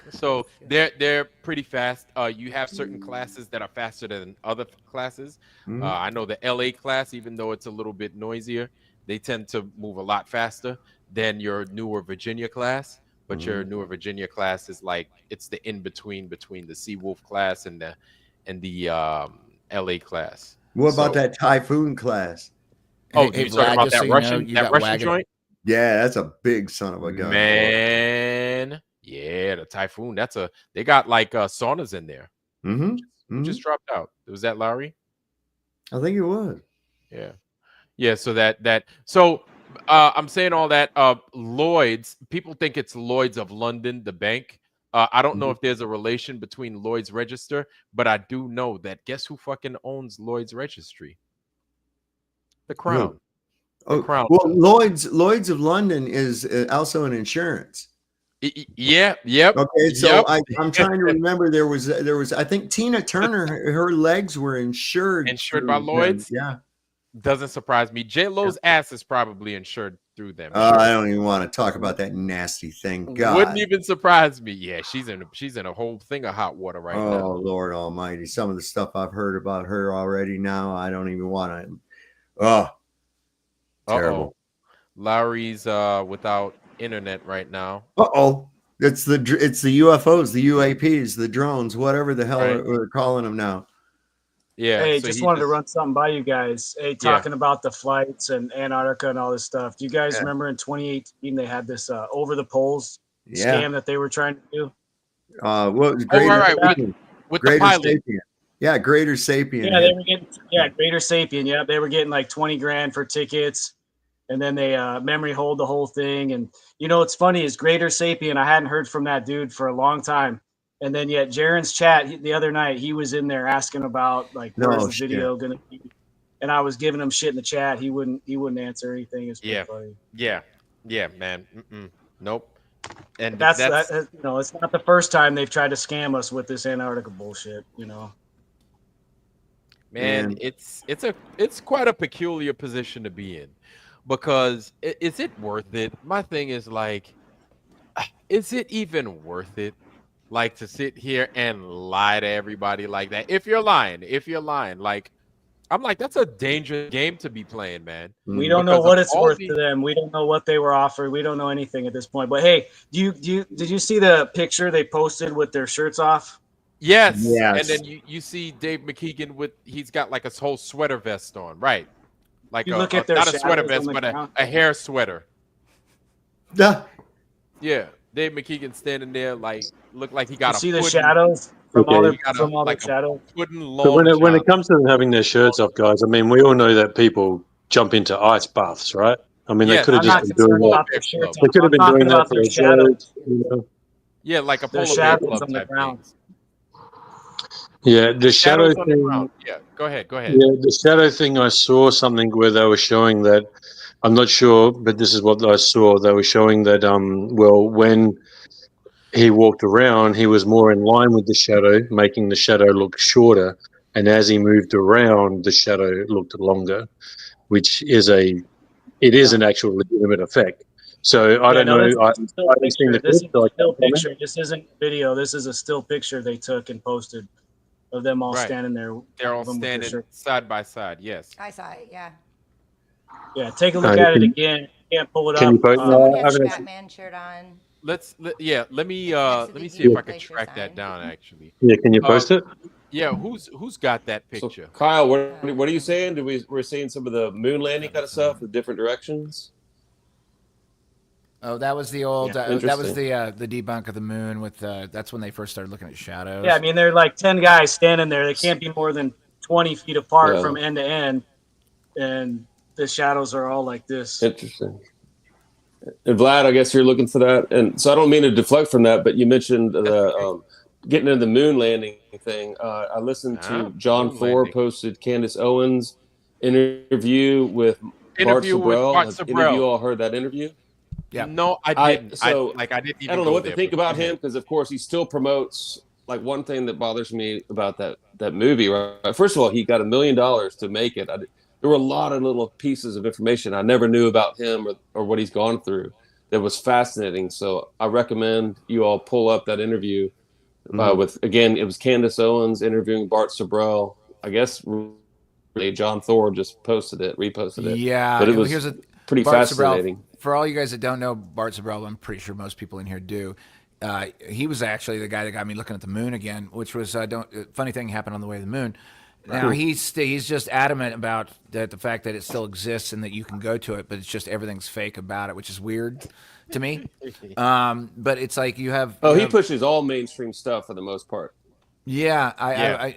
So they're pretty fast. You have certain classes that are faster than other classes. I know the LA class, even though it's a little bit noisier, they tend to move a lot faster than your newer Virginia class. But your newer Virginia class is like it's the in between the Seawolf class and the LA class. What about that Typhoon class? Oh, you're talking about that Russian joint? Yeah, that's a big son of a gun. Man. Yeah, the Typhoon. They got like saunas in there. Just dropped out. Was that Lowry? I think it was. Yeah. So I'm saying all that. Lloyd's. People think it's Lloyd's of London, the bank. I don't know if there's a relation between Lloyd's Register, but I do know that. Guess who fucking owns Lloyd's Registry? The Crown. Oh, Crown. well, Lloyd's of London is also an insurance. Yeah. Yep. Okay, so I'm trying to remember. There was I think Tina Turner, her legs were insured by Lloyd's. Yeah, doesn't surprise me. J-Lo's ass is probably insured through them. I don't even want to talk about that nasty thing. God, wouldn't even surprise me. Yeah, she's in a whole thing of hot water right now. Oh Lord Almighty! Some of the stuff I've heard about her already now, I don't even want to. Oh, terrible. Lowry's without internet right now. It's the UFOs, the UAPs, the drones, whatever the hell we're calling them now. Yeah. Hey, just wanted to run something by you guys. Hey, talking about the flights and Antarctica and all this stuff. Do you guys remember in 2018 they had this over the poles scam that they were trying to do? What was Greater with the pilot? Sapien. Yeah, Greater Sapien. Yeah, they were getting Greater Sapien. Yeah, they were getting like 20 grand for tickets. And then they memory hold the whole thing. And, what's funny is Greater Sapien, I hadn't heard from that dude for a long time. And then yet Jaren's chat the other night, he was in there asking about, like, where's the video going to be? And I was giving him shit in the chat. He wouldn't answer anything. It's pretty funny. Yeah, man. Nope. And that's it's not the first time they've tried to scam us with this Antarctica bullshit, Man, it's quite a peculiar position to be in. Because is it worth it? My thing is like, is it even worth it? Like to sit here and lie to everybody like that? If you're lying, like I'm like, that's a dangerous game to be playing, man. We don't know what it's worth to them. We don't know what they were offered. We don't know anything at this point. But hey, did you see the picture they posted with their shirts off? Yes. And then you see Dave McKeegan he's got like a whole sweater vest on, right? Like you look at their not a sweater shadows vest, on the but ground. a hair sweater. Yeah. Yeah. Dave McKeegan standing there like look like he got You a see the pudding- shadows from all Okay. their like shadows. a pudding But long when it john. comes to them having their shirts off, guys, I mean, we all know that people jump into ice baths, right? I mean, they Yes, could have I'm just not been doing concerned that. about their shirts. They could have I'm been talking doing that about for their a shadows. joke, you know? Yeah, like a Their polar bear shadows club on the type ground. things. Yeah, the shadow Shadows on the thing. ground. Yeah, go ahead. Yeah, the shadow thing. I saw something where they were showing that. I'm not sure, but this is what I saw. They were showing that. Well, when he walked around, he was more in line with the shadow, making the shadow look shorter. And as he moved around, the shadow looked longer, which is an actual legitimate effect. So I don't know. I haven't seen the This clip, is so a I still can't comment. picture. This isn't video. This is a still picture they took and posted of them all Right. standing there. They're all with their standing shirts. side by side. Yes. I saw it. Yeah. Yeah, take a look at it again. You can't pull it up. Someone has a Batman shirt on. Let me next to the see if I can Glacier track sign. that down actually. Yeah, can you post it? Yeah, who's got that picture? So Kyle, what are you saying? We're seeing some of the moon landing kind of stuff with different directions? Oh, that was the old. Yeah. That was Interesting. the debunk of the moon. With that's when they first started looking at shadows. Yeah, I mean they're like 10 guys standing there. They can't be more than 20 feet apart Yeah. from end to end, and the shadows are all like this. Interesting. And Vlad, I guess you're looking for that, and so I don't mean to deflect from that, but you mentioned the getting into the moon landing thing. I listened to John Thor posted Candace Owens interview with Bart Sabrell. Have any of you all heard that interview? Yeah. No, I didn't. I didn't even I don't know go what there, to think but about go ahead. him because, of course, he still promotes. Like one thing that bothers me about that movie, right? First of all, he got $1 million to make it. There were a lot of little pieces of information I never knew about him or what he's gone through that was fascinating. So I recommend you all pull up that interview with, again, it was Candace Owens interviewing Bart Sabrell. I guess John Thor just reposted it. Yeah, But it was pretty Bart fascinating. Sabrell, for all you guys that don't know Bart Sabrell, I'm pretty sure most people in here do. He was actually the guy that got me looking at the moon again, which was funny thing happened on the way to the moon. Now he's just adamant about the fact that it still exists and that you can go to it, but it's just everything's fake about it, which is weird to me. But it's like you have. He pushes all mainstream stuff for the most part. Yeah,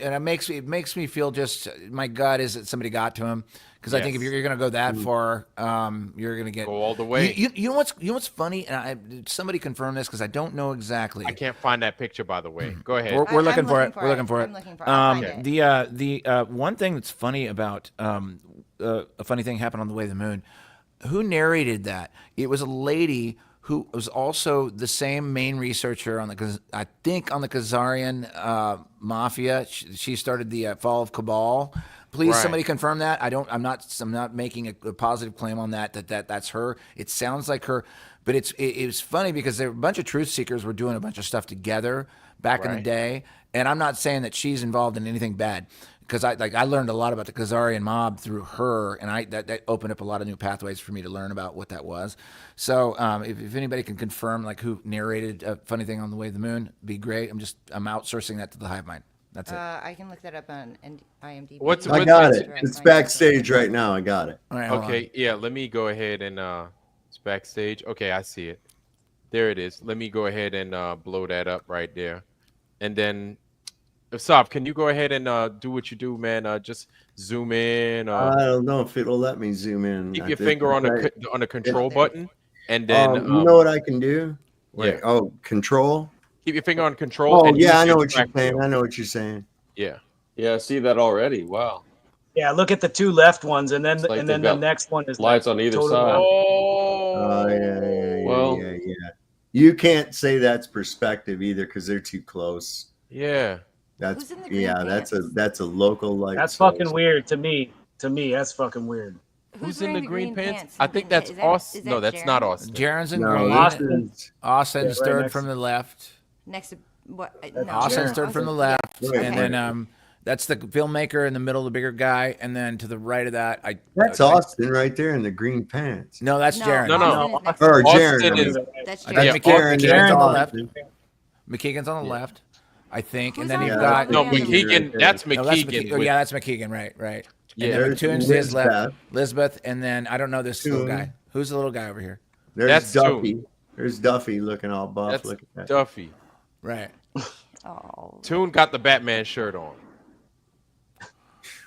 and it makes me feel just my gut is that somebody got to him because I think if you're going to go that far, you're going to go all the way. You know what's funny, and somebody confirm this because I don't know exactly. I can't find that picture, by the way. Go ahead. We're looking for it. We're looking for it. I'm looking for it. I'll find it. The one thing that's funny about a funny thing happened on the way to the moon. Who narrated that? It was a lady who was also the same main researcher on the Khazarian mafia. She started the Fall of Cabal. Please, somebody confirm that. I'm not making a positive claim on that's her. It sounds like her, but it was funny because there were a bunch of truth seekers were doing a bunch of stuff together back in the day, and I'm not saying that she's involved in anything bad. Because I learned a lot about the Khazarian mob through her, and that opened up a lot of new pathways for me to learn about what that was. So if anybody can confirm who narrated a funny thing on the way to the moon, be great. I'm outsourcing that to the Hive Mind. That's it. I can look that up on IMDb. I got it. It's backstage right now. I got it. All right, okay, yeah. Let me go ahead and it's backstage. Okay, I see it. There it is. Let me go ahead and blow that up right there, and then. Saab, can you go ahead and do what you do, man? Just zoom in. I don't know if it'll let me zoom in. Keep your finger on the control button, and then you know what I can do? Wait, yeah. Oh, control. Keep your finger on control. Oh, and yeah, I use know your what you're track saying. wheel. I know what you're saying. Yeah. Yeah, I see that already. Wow. Yeah, look at the two left ones, and then like the next one is lights on either side. Oh, yeah. Well, yeah. You can't say that's perspective either because they're too close. Yeah. Who's in the green pants? that's a local light. That's source. fucking weird to me. To me, that's fucking weird. Who's in the wearing green pants? I think that's Is that- Austin. is No, that that's not Jaren? Austin. Jaren's in No, green. Austin's- Austin's Yeah, right third next- from the left. Next to what? No. Austin's third from the left, Right, and right. then that's the filmmaker in the middle, the bigger guy, and then to the right of that, That's Austin right there in the green pants. No, that's Jaren. No. Or Austin Jaren. is- That's I got Yeah, McKeegan's Jaren, on the left. Austin. McKeegan's on the left, I think, Who's and then on you've the got No, left? McKeegan. That's No, that's McKeegan. Oh, yeah, that's McKeegan. Right. Yeah. And then There's McToon's to his left, Lisbeth. Lisbeth, and then I don't know this little Toon. guy. Who's the little guy over here? There's That's Duffy. Toon. There's Duffy looking all buff. That's Look at that. Duffy. Right. Oh. Toon got the Batman shirt on.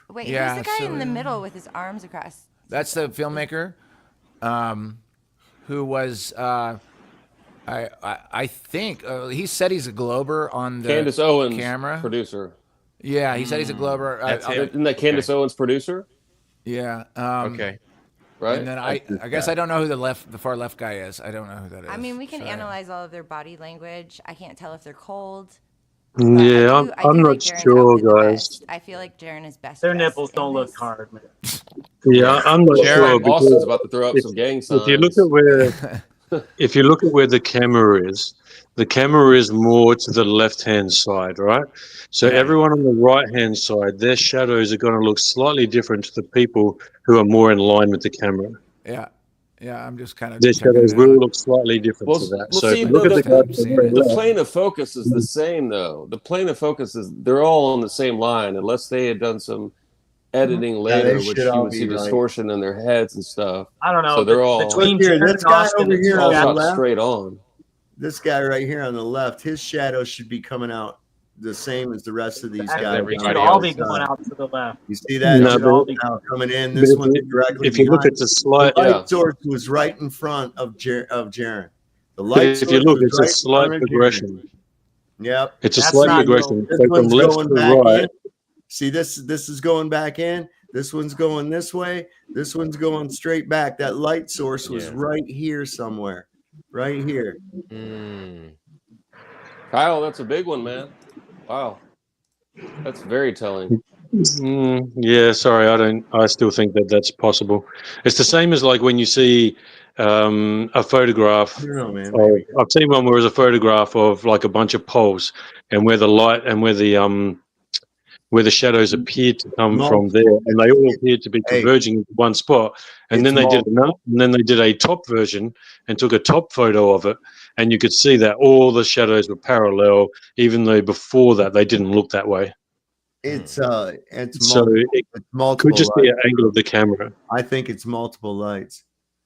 Wait, Yeah, who's the guy so- in the middle with his arms across? That's the filmmaker, who was I think he said he's a Glober on the Candace Owens, camera. producer. Yeah, he said he's a Glober. That's him. Isn't that Candace Owens, producer? Yeah. Okay. Right. And then I guess I don't know who the far left guy is. I don't know who that is. I mean, we can Sorry. analyze all of their body language. I can't tell if they're cold. Yeah, I do I'm not like Jaren's sure, outfit the guys. best. I feel like Jaren is best. Their dressed nipples in don't look this. hard, man. Yeah, I'm not Jared sure. Austin's because about to throw up some gang signs. If you look at where, if you look at where the camera is more to the left-hand side, right? So everyone on the right-hand side, their shadows are going to look slightly different to the people who are more in line with the camera. Yeah, I'm just kind of. Their shadows will look slightly different Well, to that. well, So see, if you look the, at the guy I'm seeing to it. the the left, plane of focus is the same, though. The plane of focus is they're all on the same line, unless they had done some editing later, they which should you all would see be right. distortion in their heads and stuff. I don't know. So they're all between Look here, Jaren this and guy Austin, over it's here all on the shot left. straight on. This guy right here on the left, his shadow should be coming out the same as the rest of these Actually, guys. they everybody should all else. be going out to the left. You see that? No, It should but- all be coming in. but This if one's you- directly if you look behind. at the slide, The light Yeah. source was right in front of Jaren. The but light if source you look, was it's a right in slight front of Jaren. progression. Yep. It's a That's slight not progression. This So from one's left going to back right, in. See, this is going back in. This one's going this way. This one's going straight back. That light source was Yeah. right here somewhere. Right here. Kyle, that's a big one, man. Wow, that's very telling. Yeah, sorry, I still think that that's possible. It's the same as like when you see a photograph. I don't know, man. I've seen one where it's a photograph of like a bunch of poles, and where the light and where the shadows appeared to come from there, and they all appeared to be converging into one spot. And then they did another, and then they did a top version and took a top photo of it, and you could see that all the shadows were parallel, even though before that they didn't look that way. It's So multiple, it it's multiple could just be an lights. angle of the camera. I think it's multiple lights.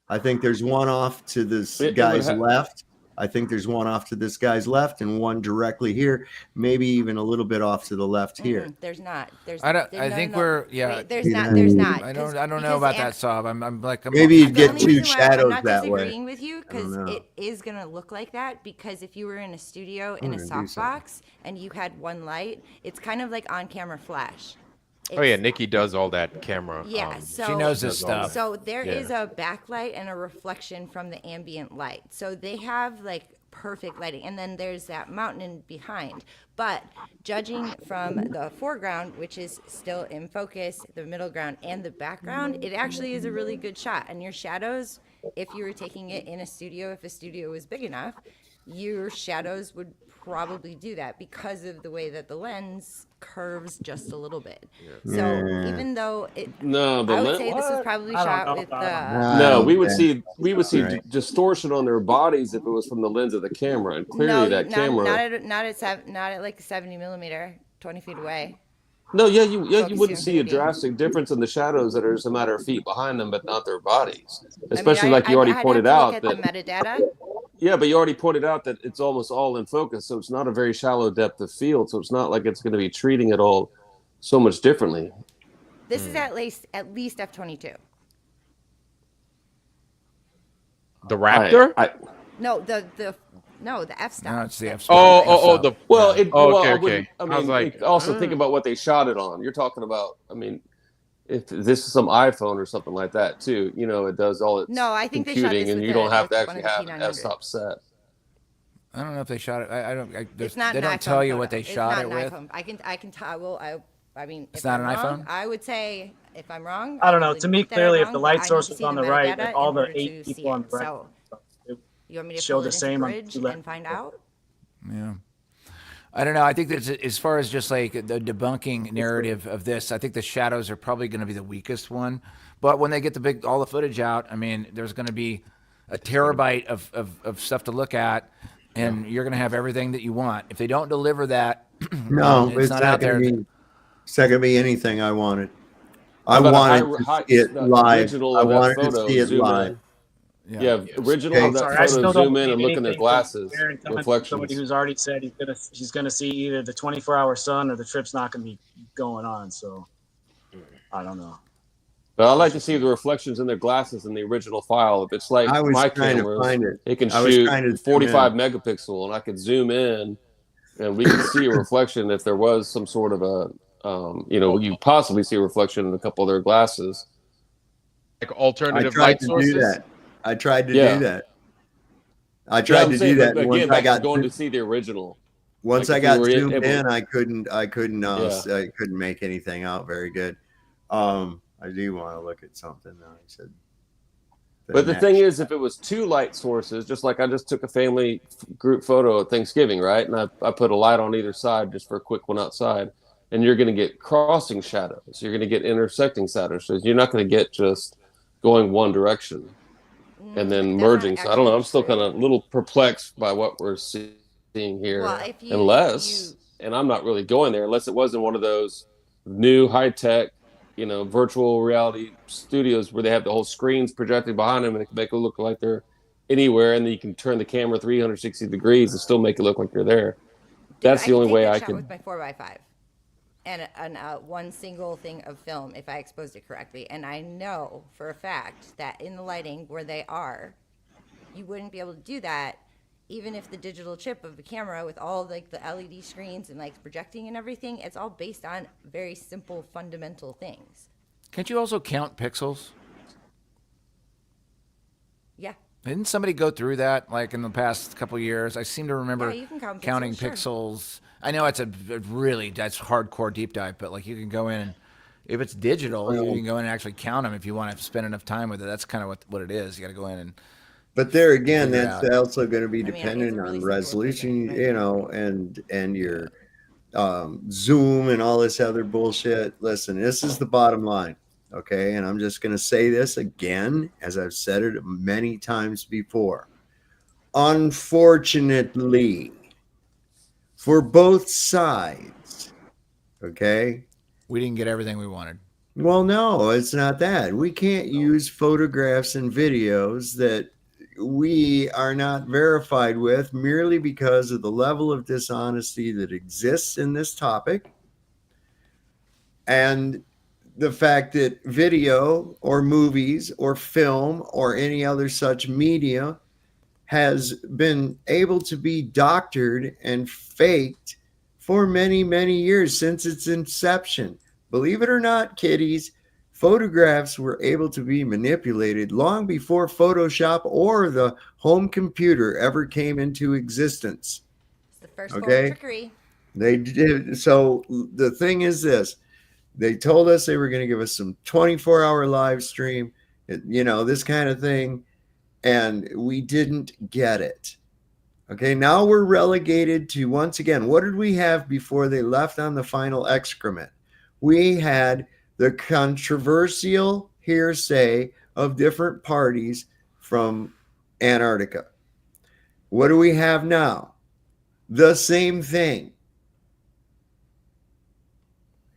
I think there's one off to this It would guy's ha- left. I think there's one off to this guy's left and one directly here, maybe even a little bit off to the left here. There's not. There's. I don't. there- I no, think no. we're. Yeah. Wait, there's not. There's not. I 'cause- don't know because about that, Sob. I'm like. Maybe you'd The get only two reason why shadows I'm not that way. disagreeing with you I don't because know. it is gonna look like that because if you were in a studio in a I'm gonna do softbox and you had one light, it's kind of like on camera flash. Oh yeah, Nikki does all that camera. Yeah, so she knows this does all stuff. So there Yeah. is a backlight and a reflection from the ambient light. So they have like perfect lighting, and then there's that mountain in behind. But judging from the foreground, which is still in focus, the middle ground, and the background, it actually is a really good shot. And your shadows, if you were taking it in a studio, if a studio was big enough, your shadows would probably do that because of the way that the lens curves just a little bit. So Yeah. even though No, the I would lens. say this was probably I don't shot know with about the. No, we would Okay. see Right. distortion on their bodies if it was from the lens of the camera, and clearly that camera. Not at like 70 millimeter, 20 feet away. No, you Focus wouldn't see a infinity. drastic difference in the shadows that are just a matter of feet behind them, but not their bodies. I mean, Especially like you already I'd have pointed to look out at that. the metadata. Yeah, but you already pointed out that it's almost all in focus, so it's not a very shallow depth of field. So it's not like it's going to be treating it all so much differently. This is at least f22. The Raptor. No, the f stop. No, it's the F. Oh, the. Well, okay, I okay. wouldn't- I I was mean, like, also think about what they shot it on. You're talking about, I mean, if this is some iPhone or something like that too, it does all its No, I think they shot computing, this and with you don't have to with actually one of have the an P900. f-stop set. I don't know if they shot it. I don't. It's not They an don't iPhone tell you photo. what they It's shot not it an with. iPhone. I can tell. I mean, It's if not I'm an wrong, iPhone? I would say if I'm wrong, I don't know. will To me, admit that I'm clearly, if wrong, the but light I need source to was see on the the right, metadata all in the order 8 to see people on it. the right, So you want me to show pull the it into same on Bridge 2 left. and find out? Yeah. I don't know. I think that as far as just like the debunking narrative of this, I think the shadows are probably going to be the weakest one. But when they get all the footage out, I mean, there's going to be a terabyte of stuff to look at, and you're going to have everything that you want. If they don't deliver that, No, it's not out there. It's not going to be anything I wanted. How I about a wanted to see it live. original I of that wanted to photo see it zoom live. in? Yeah, original Okay. of that Sorry, I photo still don't zoom in believe and look in their anything from glasses, Aaron coming from reflections. somebody who's already said he's gonna see either the 24-hour sun or the trip's not gonna be going on. So I don't know. But I like to see the reflections in their glasses in the original file. If it's like I was my trying to cameras, find it. it can I was shoot trying to zoom 45 in. megapixel, and I could zoom in, and we could see a reflection if there was some sort of a, you possibly see a reflection in a couple of their glasses. Like alternative I tried light to sources. do that. I tried to Yeah. do that. I tried I'm to saying, do that. but And once again, I back to got going to see the original. once Like I if you got were zoomed able- in, I couldn't Yeah. I couldn't make anything out very good. I do want to look at something though. I said. But the thing is, if it was two light sources, just like I just took a family group photo at Thanksgiving, right? And I put a light on either side just for a quick one outside, and you're going to get crossing shadows. You're going to get intersecting shadows. So you're not going to get just going one direction and then merging. So I don't know. I'm still kind of a little perplexed by what we're seeing here. Well, and I'm not really going there unless it wasn't one of those new high tech, virtual reality studios where they have the whole screens projected behind them and it can make it look like they're anywhere, and then you can turn the camera 360 degrees and still make it look like you're there. That's the only way I could. With my 4x5 and one single thing of film, if I exposed it correctly, and I know for a fact that in the lighting where they are, you wouldn't be able to do that. Even if the digital chip of the camera with all like the LED screens and like projecting and everything, it's all based on very simple fundamental things. Can't you also count pixels? Yeah. Didn't somebody go through that like in the past couple of years? I seem to remember you can count counting pixels, pixels. I know it's that's hardcore deep dive, but like you can go in and if it's digital, you can go in and actually count them if you want to spend enough time with it. That's kind of what it is. You got to go in and. But there again, figure that's out. also going to be dependent on resolution, and your zoom and all this other bullshit. Listen, this is the bottom line, okay? And I'm just going to say this again, as I've said it many times before. Unfortunately, for both sides, okay? We didn't get everything we wanted. Well, no, it's not that. We can't use photographs and videos that we are not verified with merely because of the level of dishonesty that exists in this topic and the fact that video or movies or film or any other such media has been able to be doctored and faked for many, many years since its inception. Believe it or not, kiddies, photographs were able to be manipulated long before Photoshop or the home computer ever came into existence. It's the first form of trickery. They did. So the thing is this, they told us they were going to give us some 24-hour live stream, this kind of thing, and we didn't get it. Okay, now we're relegated to, once again, what did we have before they left on the final excrement? We had the controversial hearsay of different parties from Antarctica. What do we have now? The same thing.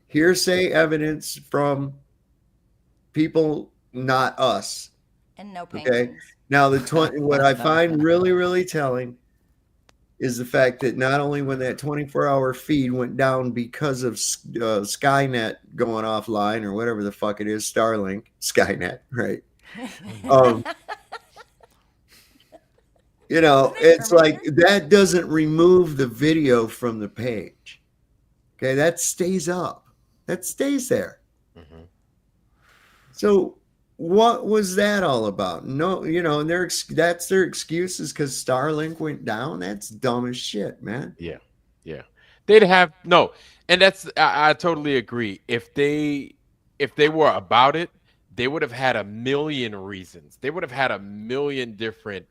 Hearsay evidence from people, not us. And no penguins. Okay. Now, what I find really, really telling is the fact that not only when that 24-hour feed went down because of Skynet going offline or whatever the fuck it is, Starlink, Skynet, right? It's like that doesn't remove the video from the page. Okay, that stays up. That stays there. Mm-hmm. So what was that all about? No, that's their excuses because Starlink went down. That's dumb as shit, man. Yeah. They'd have no. And I totally agree. If they were about it, they would have had a million reasons. They would have had a million different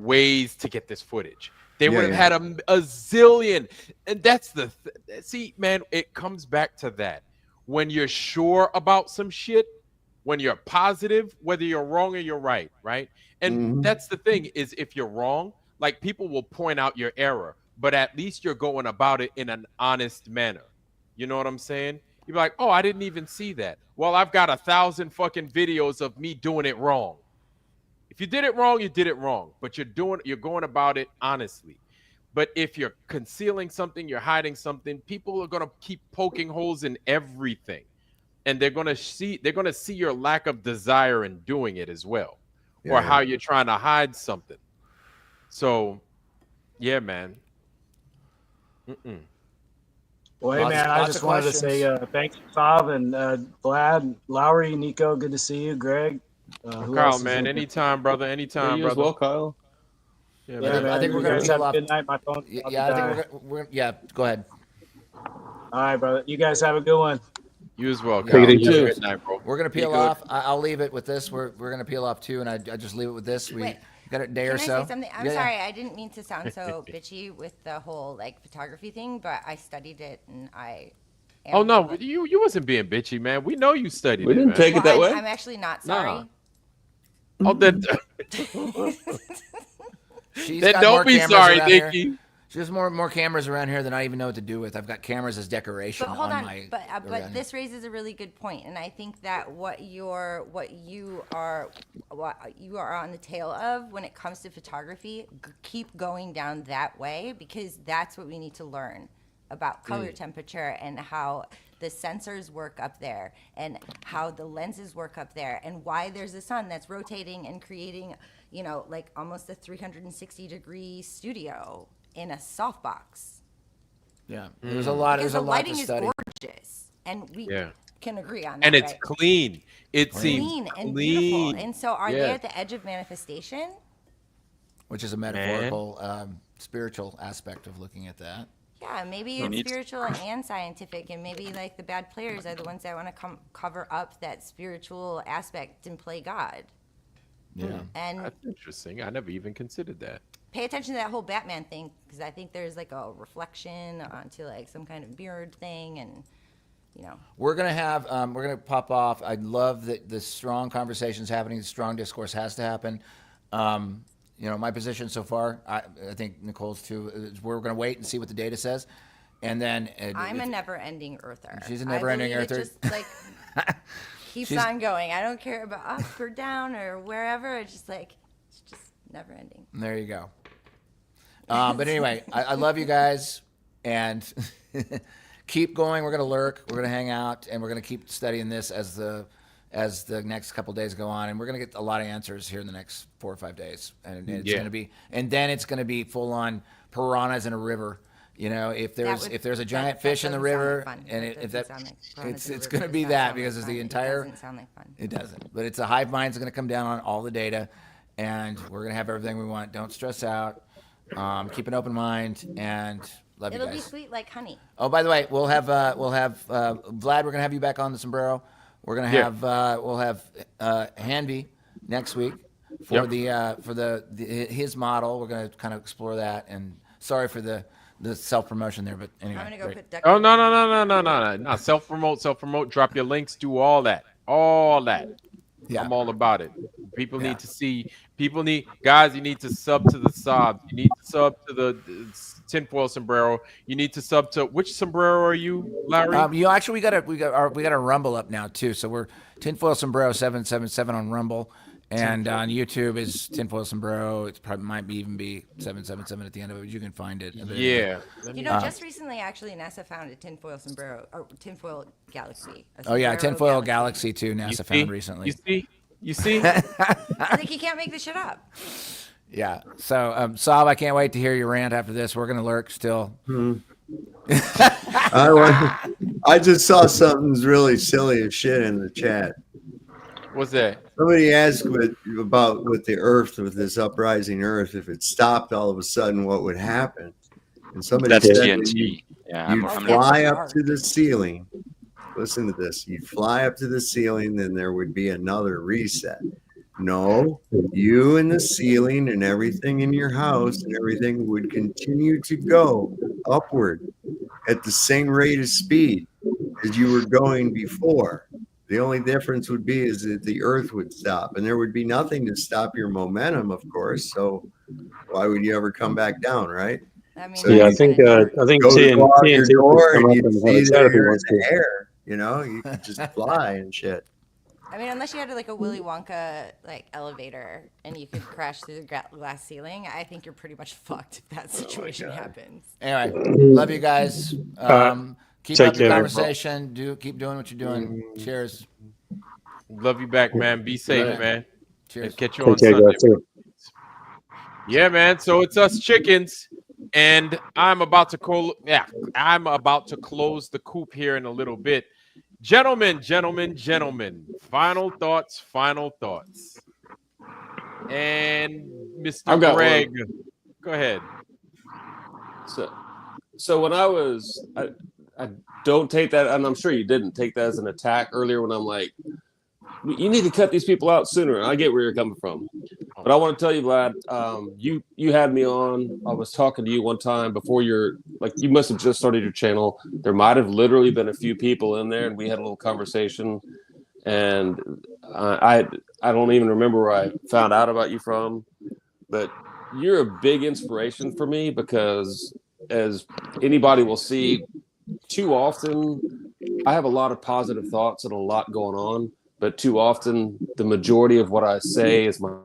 ways to get this footage. They would have had a zillion. And that's see, man, it comes back to that. When you're sure about some shit, when you're positive, whether you're wrong or you're right, right? And that's the thing is, if you're wrong, like, people will point out your error, but at least you're going about it in an honest manner. You know what I'm saying? You're like, oh, I didn't even see that. Well, I've got 1,000 fucking videos of me doing it wrong. If you did it wrong, you did it wrong, but you're going about it honestly. But if you're concealing something, you're hiding something, people are going to keep poking holes in everything. And they're going to see your lack of desire in doing it as well, or how you're trying to hide something. So, yeah, man. Well, hey, man, I just wanted to say thanks, Bob and Vlad, Lowry, Nico. Good to see you, Greg. Kyle, man, anytime, brother. Anytime, you brother. as well, Kyle. Yeah, man. I think we're going to peel off. Good night, my phone. Yeah, I think we're go ahead. All right, brother. You guys have a good one. You as well, Kyle. Kyle. Good night, bro. We're gonna peel off. I'll leave it with this. We're gonna peel off too, and I just leave it with this. We got a day or so. Can I say something? I'm sorry, I didn't mean to sound so bitchy with the whole like photography thing, but I studied it and I. Oh no, you wasn't being bitchy, man. We know you studied. We didn't take it that way. I'm actually not sorry. Oh, then. She's got don't more be cameras sorry, around here. Nikki. There's more cameras around here than I even know what to do with. I've got cameras as decoration. But hold on, my but this raises a really good point, and I think that what you are on the tail of when it comes to photography, keep going down that way, because that's what we need to learn about color temperature and how the sensors work up there and how the lenses work up there and why there's a sun that's rotating and creating, like almost a 360-degree studio in a softbox. Yeah, there's a lot. Because There's a the lot lighting to is study. gorgeous, and we can agree on that. And it's right? clean. It seems clean and clean. beautiful. And so, are they at the edge of manifestation? Which is a metaphorical, spiritual aspect of looking at that. Yeah, maybe it's spiritual and scientific, and maybe like the bad players are the ones that want to cover up that spiritual aspect and play God. Yeah, and that's interesting. I never even considered that. Pay attention to that whole Batman thing, because I think there's like a reflection onto like some kind of mirrored thing, and we're gonna pop off. I love that the strong conversations happening. The strong discourse has to happen. My position so far, I think Nicole's too, is we're going to wait and see what the data says. And then I'm a never-ending earther. She's a never-ending earther. It just like keeps on going. I don't care about up or down or wherever. It's just never-ending. There you go. But anyway, I love you guys, and keep going. We're going to lurk. We're going to hang out, and we're going to keep studying this as the next couple of days go on, and we're going to get a lot of answers here in the next 4 or 5 days, and it's going to be, and then it's going to be full on piranhas in a river. If there's a giant fish in the river, and it's going to be that, because it's the entire. It doesn't sound like fun. It doesn't, but it's a hive mind's going to come down on all the data, and we're going to have everything we want. Don't stress out. Keep an open mind, and love you guys. It'll be sweet like honey. Oh, by the way, we'll have Vlad. We're going to have you back on the sombrero. We're gonna have we'll have Hanby next week for his model. We're gonna kind of explore that. And sorry for the self promotion there, but anyway. I'm gonna go put Oh no! Self promote. Drop your links. Do all that. Yeah. I'm all about it. People need to see. Guys. You need to sub to the Sobs. You need to sub to the tinfoil sombrero. You need to sub to which sombrero are you, Larry? Actually, we got a Rumble up now too. So we're tinfoil sombrero 777 on Rumble, and on YouTube is tinfoil sombrero. It probably might even be 777 at the end of it. But you can find it. Yeah. Just recently, actually, NASA found a tinfoil sombrero or tinfoil galaxy. Oh yeah, tinfoil galaxy too. NASA found recently. You see? I think you can't make this shit up. Yeah. So, Sob, I can't wait to hear your rant after this. We're gonna lurk still. I just saw something really silly as shit in the chat. What's that? Somebody asked about with the Earth, with this uprising Earth, if it stopped all of a sudden, what would happen? And somebody That's said that TNT. Yeah, you'd I'm fly up to the ceiling. Listen to this. You'd fly up to the ceiling, then there would be another reset. No, you and the ceiling and everything in your house and everything would continue to go upward at the same rate of speed as you were going before. The only difference would be is that the earth would stop, and there would be nothing to stop your momentum, of course. So why would you ever come back down, right? I mean, So Yeah, I you think go to go out your TNT could door come and up you'd and have see a chat that if he you're in wants to. the air. You know, you could just fly and shit. I mean, unless you had like a Willy Wonka like elevator and you could crash through the glass ceiling, I think you're pretty much fucked if that situation happens. Anyway, love you guys. Keep Take up your care, man. conversation. Keep doing what you're doing. Cheers. Love you back, man. Be safe, man. Cheers. And catch you Take on care, Sunday. guys, too. Yeah, man. So it's us chickens, and I'm about to close the coop here in a little bit. Gentlemen. Final thoughts. And Mr. I've got Greg, one. go ahead. So when I don't take that, and I'm sure you didn't take that as an attack earlier when I'm like, you need to cut these people out sooner. And I get where you're coming from. But I want to tell you, Vlad, you had me on. I was talking to you one time before you must have just started your channel. There might have literally been a few people in there, and we had a little conversation. And I don't even remember where I found out about you from, but you're a big inspiration for me because, as anybody will see, too often I have a lot of positive thoughts and a lot going on, but too often the majority of what I say is my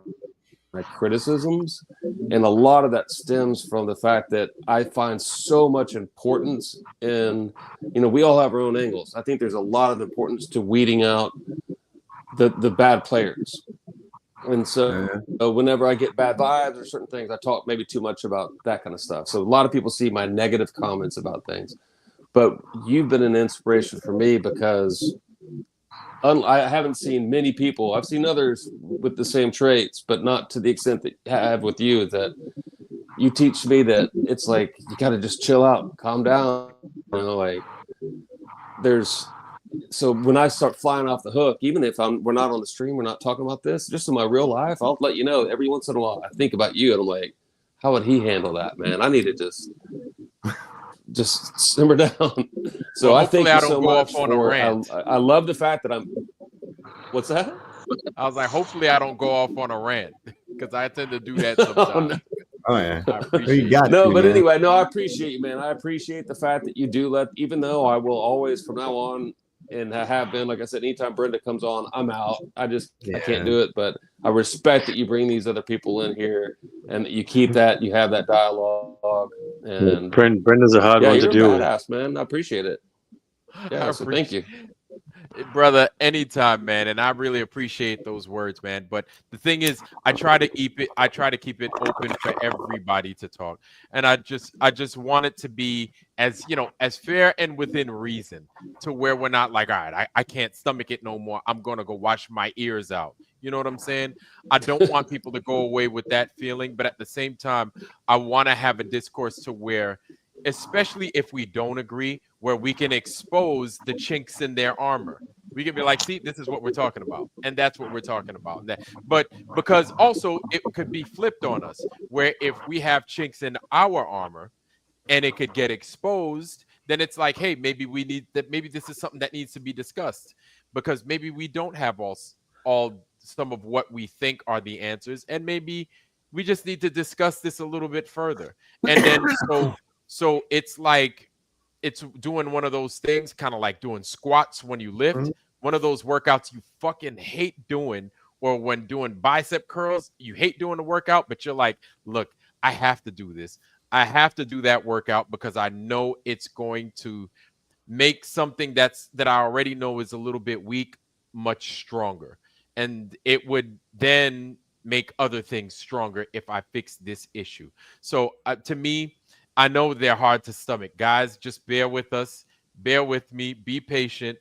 criticisms, and a lot of that stems from the fact that I find so much importance in, we all have our own angles. I think there's a lot of importance to weeding out the bad players. And so whenever I get bad vibes or certain things, I talk maybe too much about that kind of stuff. So a lot of people see my negative comments about things, but you've been an inspiration for me because I haven't seen many people. I've seen others with the same traits, but not to the extent that I have with you, that you teach me that it's like, you got to just chill out, calm down. So when I start flying off the hook, even if we're not on the stream, we're not talking about this, just in my real life, I'll let you know every once in a while. I think about you and I'm like, how would he handle that, man? I need to just simmer down. So Well, I thank you so much on a rant. I love the fact that what's that? I was like, hopefully I don't go off on a rant because I tend to do that sometimes. Oh yeah. I appreciate it. Anyway, I appreciate you, man. I appreciate the fact that you do even though I will always from now on, and I have been, like I said, anytime Brenda comes on, I'm out. I can't do it, but I respect that you bring these other people in here and that you have that dialogue. And Brenda's a hard one to deal with. Badass, man. I appreciate it. Yeah, so thank you. Brother, anytime, man, and I really appreciate those words, man. But the thing is, I try to keep it open for everybody to talk, and I just want it to be as fair and within reason, to where we're not like, all right, I can't stomach it no more. I'm gonna go wash my ears out. You know what I'm saying? I don't want people to go away with that feeling, but at the same time, I want to have a discourse to where, especially if we don't agree, where we can expose the chinks in their armor. We can be like, see, this is what we're talking about. And that's what we're talking about. But because also it could be flipped on us, where if we have chinks in our armor and it could get exposed, then it's like, hey, maybe this is something that needs to be discussed, because maybe we don't have all some of what we think are the answers. And maybe we just need to discuss this a little bit further. And then so it's like, it's doing one of those things, kind of like doing squats when you lift, one of those workouts you fucking hate doing, or when doing bicep curls, you hate doing the workout, but you're like, look, I have to do this. I have to do that workout because I know it's going to make something that I already know is a little bit weak much stronger. And it would then make other things stronger if I fix this issue. So to me, I know they're hard to stomach. Guys, just bear with us. Bear with me. Be patient.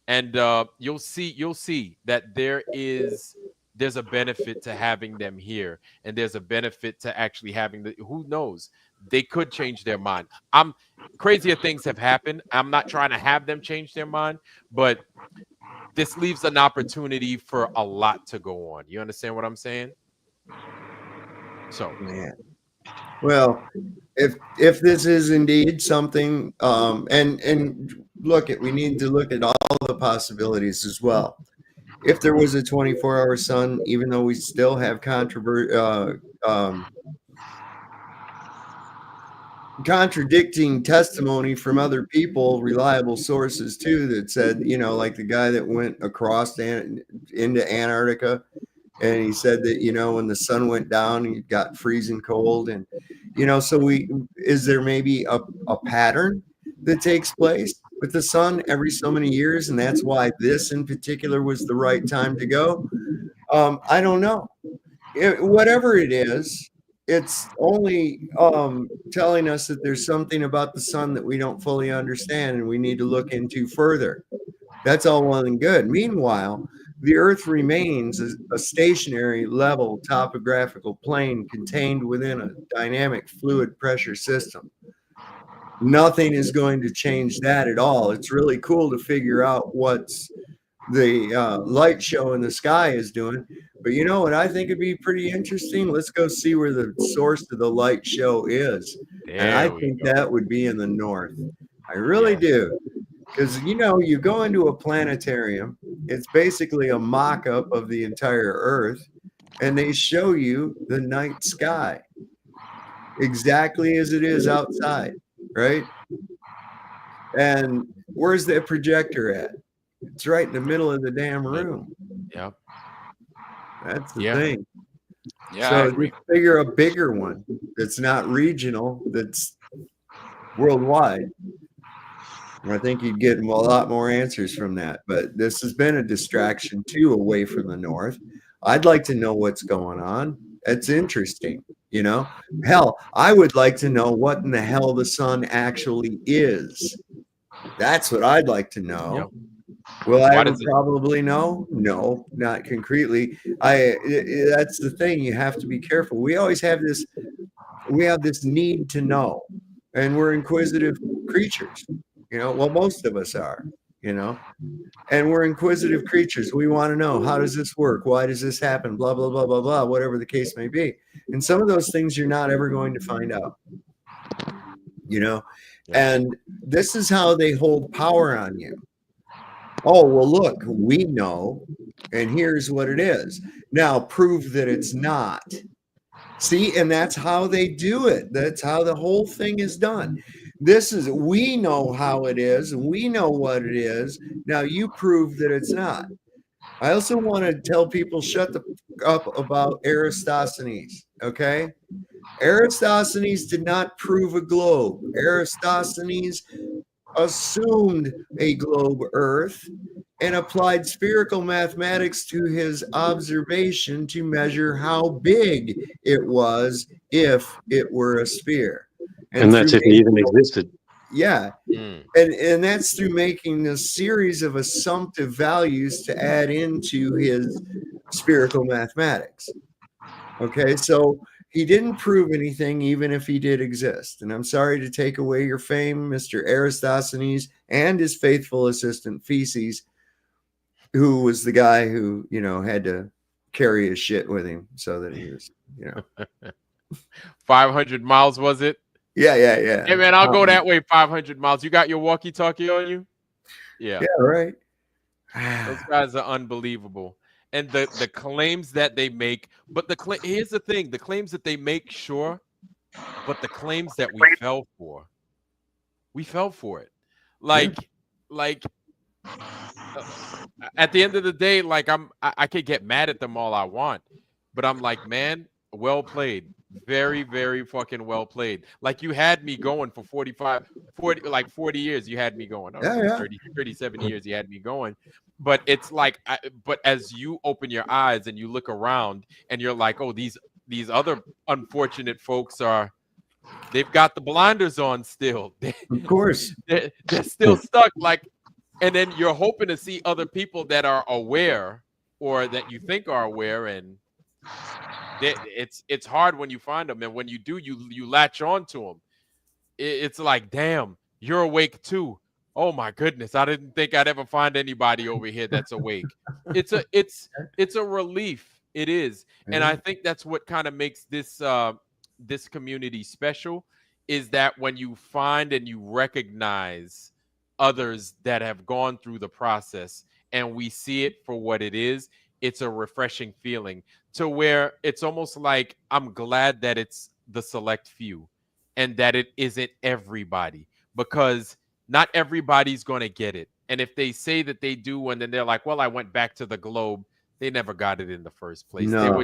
And you'll see that there's a benefit to having them here. And there's a benefit to actually having who knows? they could change their mind. Crazier things have happened. I'm not trying to have them change their mind, but this leaves an opportunity for a lot to go on. You understand what I'm saying? So, man. Well, if this is indeed something, and look at, we need to look at all the possibilities as well. If there was a 24-hour sun, even though we still have contradicting testimony from other people, reliable sources too, that said, like the guy that went across into Antarctica, and he said that, when the sun went down, it got freezing cold. And, so is there maybe a pattern that takes place with the sun every so many years? And that's why this in particular was the right time to go. I don't know. Whatever it is, it's only telling us that there's something about the sun that we don't fully understand and we need to look into further. That's all well and good. Meanwhile, the Earth remains a stationary, level, topographical plane contained within a dynamic fluid pressure system. Nothing is going to change that at all. It's really cool to figure out what's the light show in the sky is doing. But you know what I think would be pretty interesting? Let's go see where the source of the light show is. And I think that would be in the north. I really do. Because, you go into a planetarium, it's basically a mock-up of the entire Earth, and they show you the night sky exactly as it is outside, right? And where's the projector at? It's right in the middle of the damn room. Yep. That's the thing. Yeah, so I agree. just figure a bigger one that's not regional, that's worldwide. I think you'd get a lot more answers from that. But this has been a distraction too, away from the north. I'd like to know what's going on. It's interesting, Hell, I would like to know what in the hell the sun actually is. That's what I'd like to know. Yep. Will I ever probably know? No, not concretely. That's the thing. You have to be careful. We always have this. We have this need to know, and we're inquisitive creatures. Well, most of us are, and we're inquisitive creatures. We want to know, how does this work? Why does this happen? Blah, blah, blah, blah, blah, whatever the case may be. And some of those things you're not ever going to find out, and this is how they hold power on you. Oh, well, look, we know, and here's what it is. Now prove that it's not. See, and that's how they do it. That's how the whole thing is done. We know how it is, and we know what it is. Now you prove that it's not. I also want to tell people, shut the up about Eratosthenes, okay? Eratosthenes did not prove a globe. Eratosthenes assumed a globe Earth and applied spherical mathematics to his observation to measure how big it was if it were a sphere. And that's if it even existed. Yeah. And that's through making a series of assumptive values to add into his spherical mathematics. Okay, so he didn't prove anything, even if he did exist. And I'm sorry to take away your fame, Mr. Eratosthenes, and his faithful assistant Theses, who was the guy who, had to carry his shit with him so that he was, 500 miles, was it? Yeah. Hey, man, I'll go that way 500 miles. You got your walkie-talkie on you? Yeah. Yeah, right. Those guys are unbelievable. And the claims that they make, but here's the thing, the claims that they make, sure, but the claims that we fell for it. Like at the end of the day, like I could get mad at them all I want, but I'm like, man, well played. Very, very fucking well played. Like you had me going for 40 years. You had me going. 37 years you had me going. But it's like, but as you open your eyes and you look around and you're like, oh, these other unfortunate folks they've got the blinders on still. Of course. They're still stuck. And then you're hoping to see other people that are aware or that you think are aware, and it's hard when you find them, and when you do, you latch on to them. It's like, damn, you're awake too. Oh my goodness, I didn't think I'd ever find anybody over here that's awake. It's a relief. It is, and I think that's what kind of makes this community special, is that when you find and you recognize others that have gone through the process, and we see it for what it is, it's a refreshing feeling, to where it's almost like I'm glad that it's the select few and that it isn't everybody, because not everybody's going to get it. And if they say that they do, and then they're like, well, I went back to the globe, they never got it in the first place. No.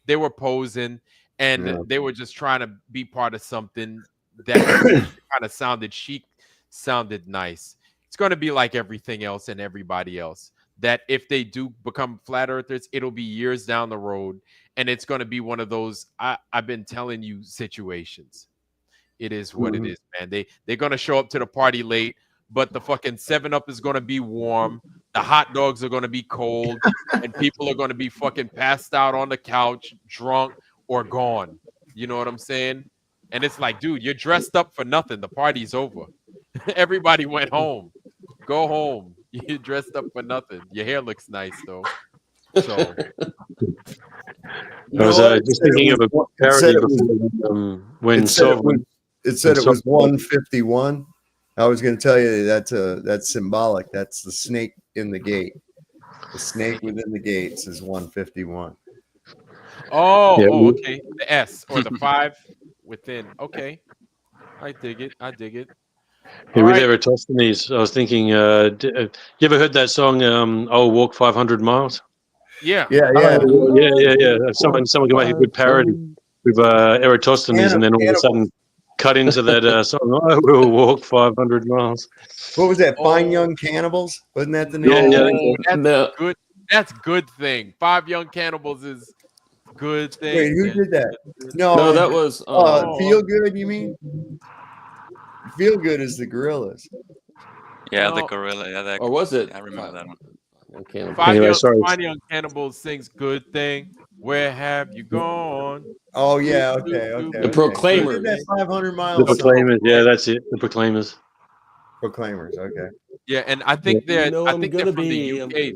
They were posing, and No. they were just trying to be part of something that kind of sounded chic, sounded nice. It's going to be like everything else and everybody else, that if they do become flat earthers, it'll be years down the road, and it's going to be one of those I've been telling you situations. It is what it is, man. They're going to show up to the party late, but the fucking 7-Up is going to be warm. The hot dogs are going to be cold, and people are going to be fucking passed out on the couch, drunk or gone. You know what I'm saying? And it's like, dude, you're dressed up for nothing. The party's over. Everybody went home. Go home. You're dressed up for nothing. Your hair looks nice, though. So I was just thinking of a parody when Sovereign. It said it was 151. I was going to tell you that's symbolic. That's the snake in the gate. The snake within the gates is 151. Oh, okay. The S or the 5 within. Okay. I dig it. Yeah, with Eratosthenes, I was thinking, you ever heard that song, I'll Walk 500 Miles? Yeah. Yeah. Someone can make a good parody with Eratosthenes, and then all of a sudden cut into that song, I will walk 500 miles. What was that? Fine Young Cannibals? Wasn't that the name? That's good. That's Good Thing. 5 Young Cannibals is Good Thing. Wait, who did that? No, that was Feel Good, you mean? Feel Good is the Gorillas. Yeah, the Gorilla. Yeah, or was it? I remember that one. Fine Young Cannibals sings Good Thing. Where have you gone? Oh yeah, okay. The Proclaimers. Who did that 500 miles. The Proclaimers, yeah, that's it. The Proclaimers. Proclaimers, okay. Yeah, and I think they're from the be UK.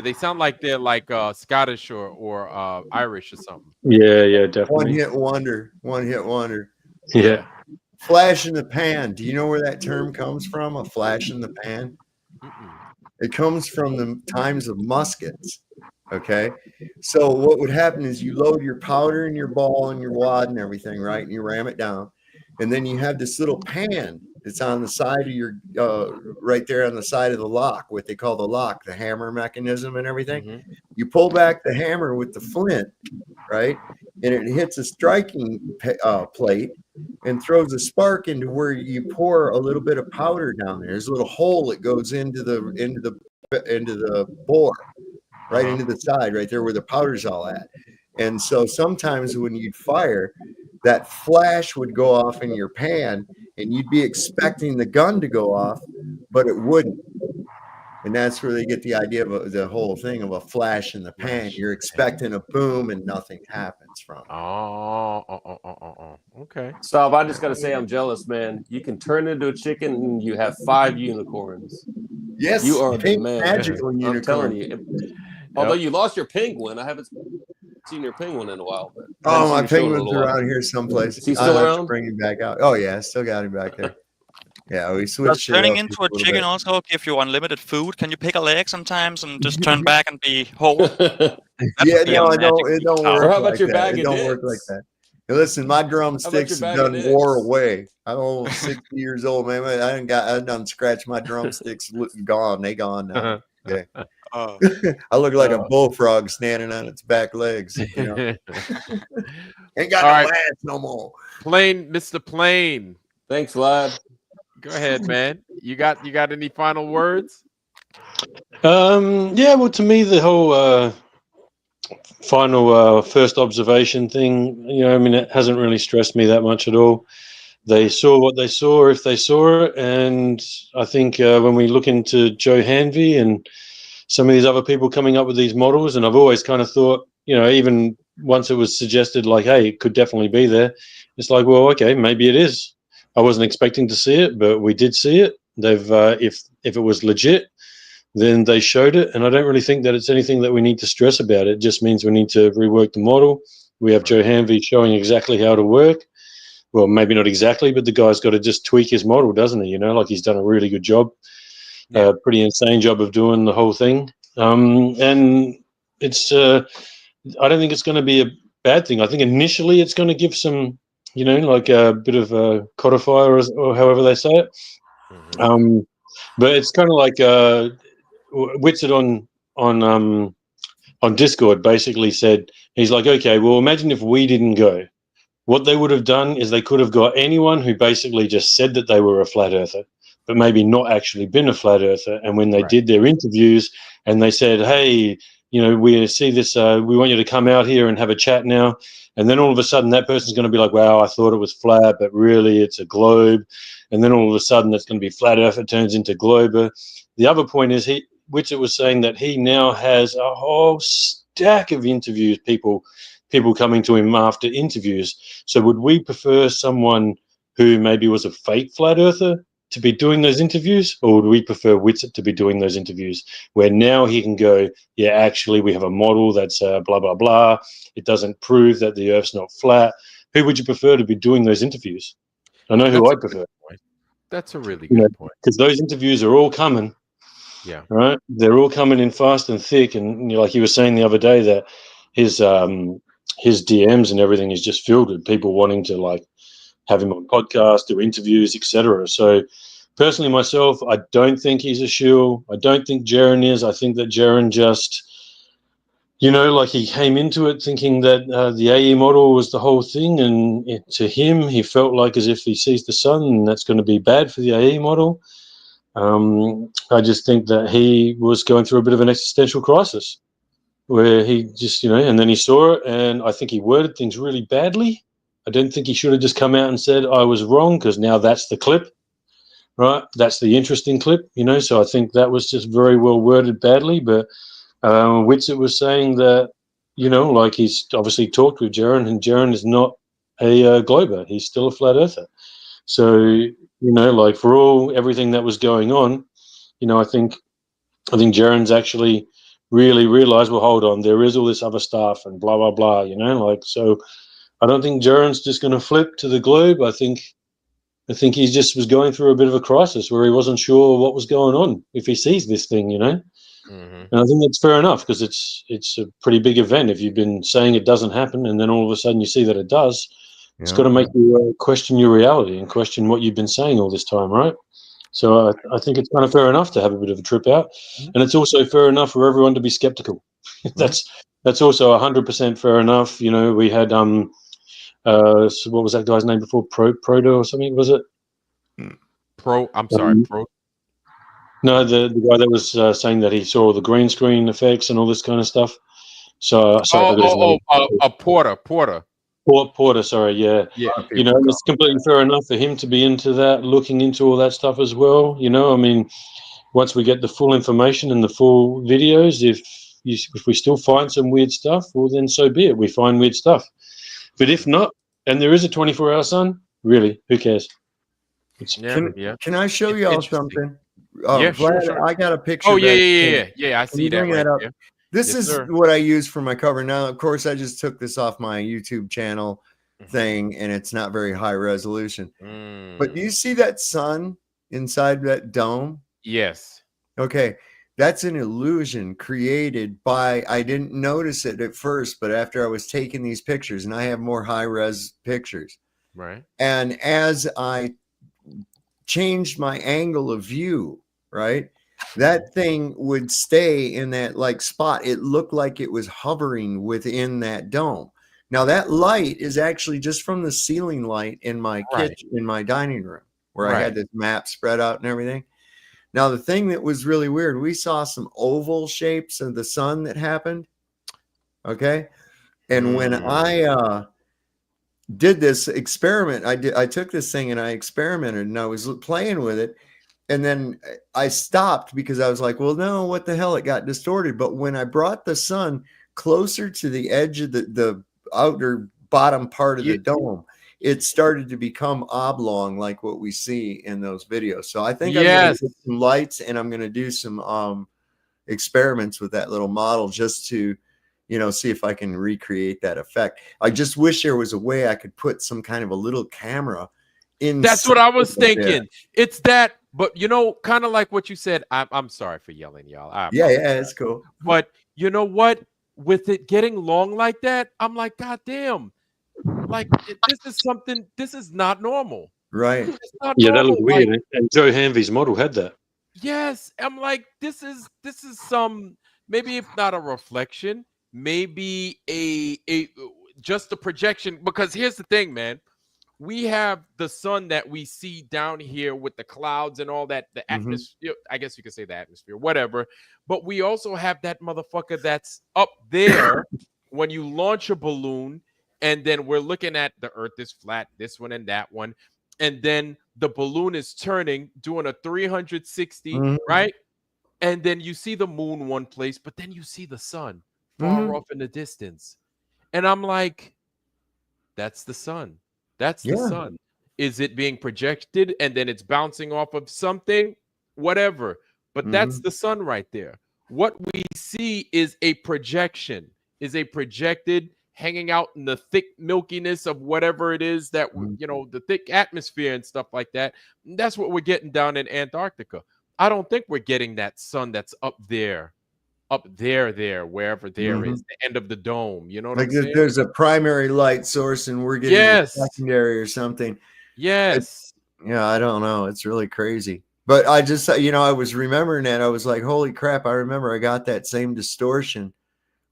They sound like they're like Scottish or Irish or something. Yeah, definitely. One hit wonder. Yeah. Flash in the pan. Do you know where that term comes from? A flash in the pan? It comes from the times of muskets. Okay. So what would happen is you load your powder and your ball and your wad and everything, right? And you ram it down. And then you have this little pan that's on the side of your, right there on the side of the lock, what they call the lock, the hammer mechanism and everything. You pull back the hammer with the flint, right? And it hits a striking plate and throws a spark into where you pour a little bit of powder down there. There's a little hole that goes into the bore, right into the side, right there where the powder's all at. And so sometimes when you'd fire, that flash would go off in your pan, and you'd be expecting the gun to go off, but it wouldn't. And that's where they get the idea of the whole thing of a flash in the pan. You're expecting a boom, and nothing happens from it. Okay. Stop. I just got to say I'm jealous, man. You can turn into a chicken and you have 5 unicorns. Yes, you are the man. Magical unicorn. I'm telling you. Although you lost your penguin, I haven't seen your penguin in a while. But my penguin's around here someplace. Is he still around? Bring him back out. Oh yeah, I still got him back there. Yeah, we switched. Does turning into a chicken also give you unlimited food? Can you pick a leg sometimes and just turn back and be whole? Yeah, no, it don't work. Or how about like your that. bag It of don't dicks? work like that. Hey, listen, my drumsticks have done wore away. I'm almost 60 years old, man. I done scratched my drumsticks. Gone. They gone now. Okay. I look like a bullfrog standing on its back legs. You know? Ain't got no ass no more. Mr. Plain. Thanks, lad. Go ahead, man. You got any final words? Yeah, well, to me, the whole final first observation thing, I mean, it hasn't really stressed me that much at all. They saw what they saw, if they saw it, and I think when we look into Joe Hanvey and some of these other people coming up with these models, and I've always kind of thought, even once it was suggested, like, hey, it could definitely be there, it's like, well, okay, maybe it is. I wasn't expecting to see it, but we did see it. They've if it was legit, then they showed it, and I don't really think that it's anything that we need to stress about. It just means we need to rework the model. We have Joe Hanvey showing exactly how to work. Well, maybe not exactly, but the guy's got to just tweak his model, doesn't he? You know, like he's done a really good job, pretty insane job of doing the whole thing. And it's, I don't think it's going to be a bad thing. I think initially it's going to give some, you know, like a bit of a codifier or however they say it. But it's kind of like Witsit on Discord basically said, he's like, okay, well, imagine if we didn't go. What they would have done is they could have got anyone who basically just said that they were a flat earther, but maybe not actually been a flat earther. And when they did their interviews and they said, hey, you know, we see this, we want you to come out here and have a chat now. And then all of a sudden that person's going to be like, wow, I thought it was flat, but really it's a globe. And then all of a sudden it's going to be flat earth, it turns into glober. The other point is Witsit was saying that he now has a whole stack of interviews, people coming to him after interviews. So would we prefer someone who maybe was a fake flat earther to be doing those interviews, or would we prefer Witsit to be doing those interviews where now he can go, yeah, actually we have a model that's blah, blah, blah. It doesn't prove that the earth's not flat. Who would you prefer to be doing those interviews? I know who I'd prefer. That's a really good point. Because those interviews are all coming. Yeah. Right. They're all coming in fast and thick. And you know, like you were saying the other day that his DMs and everything is just filled with people wanting to like have him on podcasts, do interviews, etc. So personally myself, I don't think he's a shill. I don't think Jaron is. I think that Jaron just, you know, like he came into it thinking that the AE model was the whole thing, and to him, he felt like as if he sees the sun, and that's going to be bad for the AE model. I just think that he was going through a bit of an existential crisis where he just, you know, and then he saw it, and I think he worded things really badly. I don't think he should have just come out and said, I was wrong, because now that's the clip, right? That's the interesting clip, you know, so I think that was just very well worded badly, but Witsit was saying that, you know, like he's obviously talked with Jaron, and Jaron is not a glober. He's still a flat earther. So, you know, like for everything that was going on, you know, I think Jaron's actually really realized, well, hold on, there is all this other stuff and blah, blah, blah, you know, like, so I don't think Jaron's just going to flip to the globe. I think he just was going through a bit of a crisis where he wasn't sure what was going on if he sees this thing, you know. And I think that's fair enough, because it's a pretty big event. If you've been saying it doesn't happen and then all of a sudden you see that it does, it's got to make you question your reality and question what you've been saying all this time, right? So I think it's kind of fair enough to have a bit of a trip out, and it's also fair enough for everyone to be skeptical. That's also 100% fair enough. You know, we had so what was that guy's name before? Proto or something, was it? I'm sorry, Pro. No, the guy that was saying that he saw the green screen effects and all this kind of stuff. So Porter, sorry, yeah. You know, it's completely fair enough for him to be into that, looking into all that stuff as well. You know, I mean, once we get the full information and the full videos, if we still find some weird stuff, well, then so be it. We find weird stuff. But if not, and there is a 24-hour sun, really, who cares? Can I show y'all something? Yeah, Vlad, sure. I got a picture. Oh, yeah. I see that right there. This is what I use for my cover. Now, of course, I just took this off my YouTube channel thing, and it's not very high resolution. But do you see that sun inside that dome? Yes. Okay. That's an illusion created by, I didn't notice it at first, but after I was taking these pictures, and I have more high res pictures. Right. And as I changed my angle of view, right, that thing would stay in that like spot. It looked like it was hovering within that dome. Now that light is actually just from the ceiling light in my kitchen, in my dining room, where I had this map spread out and everything. Now the thing that was really weird, we saw some oval shapes of the sun that happened. Okay. And when I did this experiment, I took this thing and I experimented and I was playing with it. And then I stopped because I was like, well, no, what the hell? It got distorted. But when I brought the sun closer to the edge of the outer bottom part of the dome, it started to become oblong like what we see in those videos. So I think I'm going to get some lights, and I'm going to do some experiments with that little model just to, see if I can recreate that effect. I just wish there was a way I could put some kind of a little camera in. That's what I was thinking. It's that, but kind of like what you said. I'm sorry for yelling, y'all. Yeah, it's cool. But you know what? With it getting long like that, I'm like, God damn. Like this is something. This is not normal. Right. It's not Yeah, normal. that looked weird. And Joe Hanvey's model had that. Yes, I'm like, this is some, maybe if not a reflection, maybe a just a projection. Because here's the thing, man. We have the sun that we see down here with the clouds and all that, the atmosphere. I guess you could say the atmosphere, whatever. But we also have that motherfucker that's up there when you launch a balloon, and then we're looking at the earth is flat, this one and that one. And then the balloon is turning, doing a 360, right? And then you see the moon one place, but then you see the sun far off in the distance. And I'm like, that's the sun. That's the sun. Is it being projected and then it's bouncing off of something? Whatever. But that's the sun right there. What we see is a projection, is a projected hanging out in the thick milkiness of whatever it is that, the thick atmosphere and stuff like that. That's what we're getting down in Antarctica. I don't think we're getting that sun that's up there, wherever there is, the end of the dome. You know what I'm saying? There's a primary light source and we're getting a secondary or something. Yes. I don't know. It's really crazy. But I just, I was remembering that. I was like, holy crap. I remember I got that same distortion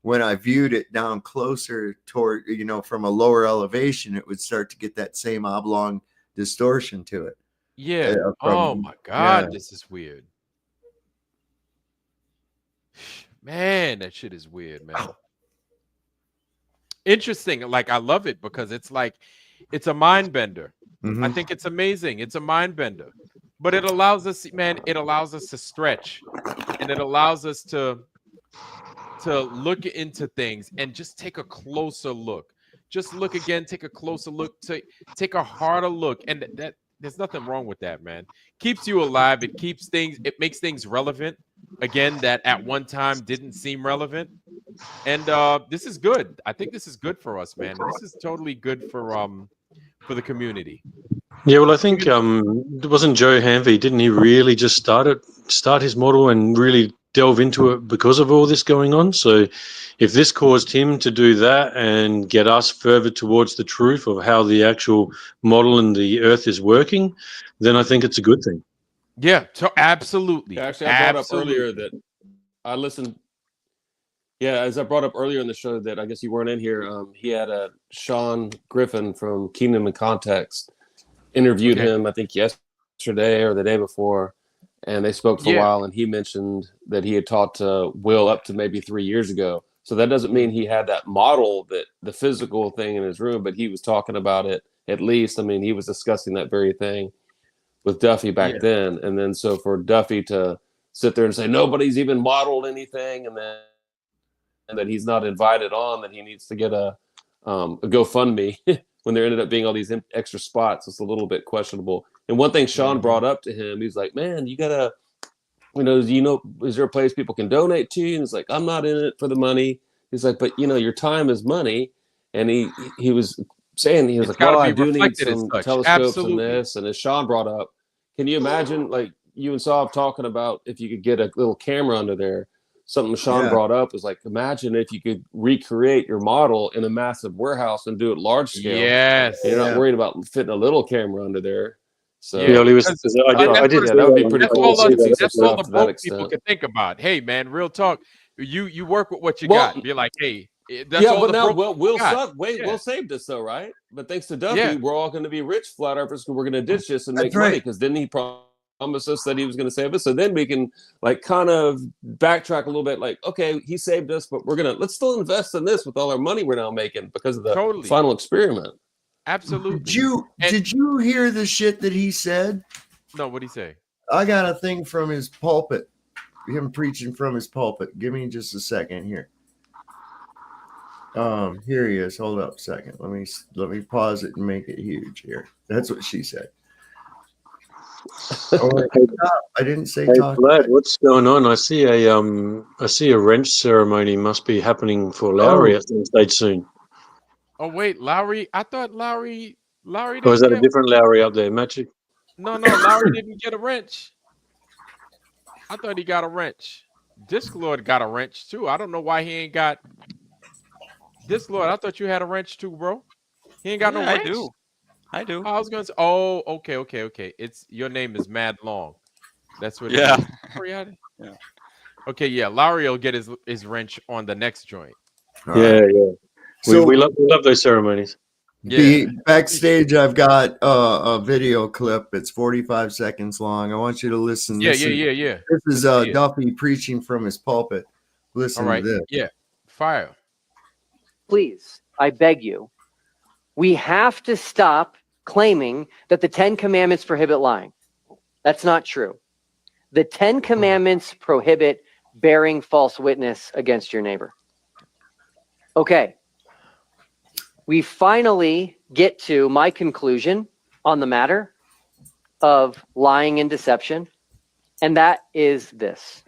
when I viewed it down closer toward, from a lower elevation. It would start to get that same oblong distortion to it. Yeah. Oh my God, this is weird. Man, that shit is weird, man. Interesting. Like, I love it because it's like, it's a mind bender. I think it's amazing. It's a mind bender. But it allows us, man, it allows us to stretch. And it allows us to look into things and just take a closer look. Just look again, take a closer look, take a harder look. And that there's nothing wrong with that, man. Keeps you alive. It makes things relevant. Again, that at one time didn't seem relevant. And this is good. I think this is good for us, man. This is totally good for the community. Yeah, well, I think wasn't Joe Hanvey? Didn't he really just start his model and really delve into it because of all this going on? So, if this caused him to do that and get us further towards the truth of how the actual model and the Earth is working, then I think it's a good thing. Yeah, so absolutely. Actually, I brought up earlier that I listened. Yeah, as I brought up earlier in the show that I guess you weren't in here. He had Sean Griffin from Kingdom in Context interviewed him, I think yesterday or the day before, and they spoke for a while. And he mentioned that he had talked to Will up to maybe 3 years ago. So that doesn't mean he had that model, that the physical thing in his room, but he was talking about it at least. I mean, he was discussing that very thing with Duffy back then. And then so for Duffy to sit there and say nobody's even modeled anything, and that he's not invited on, that he needs to get a GoFundMe when there ended up being all these extra spots, it's a little bit questionable. And one thing Sean brought up to him, he's like, man, you gotta, is there a place people can donate to? And he's like, I'm not in it for the money. He's like, but your time is money. And he was saying, he was like, well, I do need some telescopes and this. And as Sean brought up, can you imagine, like you and Saab talking about if you could get a little camera under there? Something Sean brought up was like, imagine if you could recreate your model in a massive warehouse and do it large scale. Yes. You're not worried about fitting a little camera under there. So I did. That would be pretty cool. That's all the boat extent. people can think about. Hey, man, real talk. You work with what you got. You're like, hey, that's all but the now broke Will saved us though, right? But thanks to Duffy, we're all going to be rich flat earthers because we're going to ditch this and make money, because then he promised us that he was going to save us. So then we can like kind of backtrack a little bit, like, okay, he saved us, but let's still invest in this with all our money we're now making because of the final experiment. Absolutely. Did you hear the shit that he said? No, what'd he say? I got a thing from his pulpit. Him preaching from his pulpit. Give me just a second here. Here he is. Hold up a second. Let me pause it and make it huge here. That's what she said. Oh, wait, I didn't say Hey, talk. Vlad, what's going on? I see a wrench ceremony must be happening for Lowry at some stage soon. Oh wait, Lowry. I thought Lowry Or is didn't that a get. different Lowry up there, Magic? No, Lowry didn't get a wrench. I thought he got a wrench. Disclord got a wrench too. I don't know why he ain't got. Disclord, I thought you had a wrench too, bro. He ain't got no wrench. I do. I was gonna say. Oh, okay. It's your name is Mad Long. That's what Yeah. it is. Yeah. Okay, yeah. Lowry will get his wrench on the next joint. Yeah. So we love those ceremonies. Backstage, I've got a video clip. It's 45 seconds long. I want you to listen. Yeah. This is Let's see it. Duffy preaching from his pulpit. Listen All right. to this. Yeah. Fire. Please, I beg you, we have to stop claiming that the 10 Commandments prohibit lying. That's not true. The 10 Commandments prohibit bearing false witness against your neighbor. Okay. We finally get to my conclusion on the matter of lying and deception, and that is this.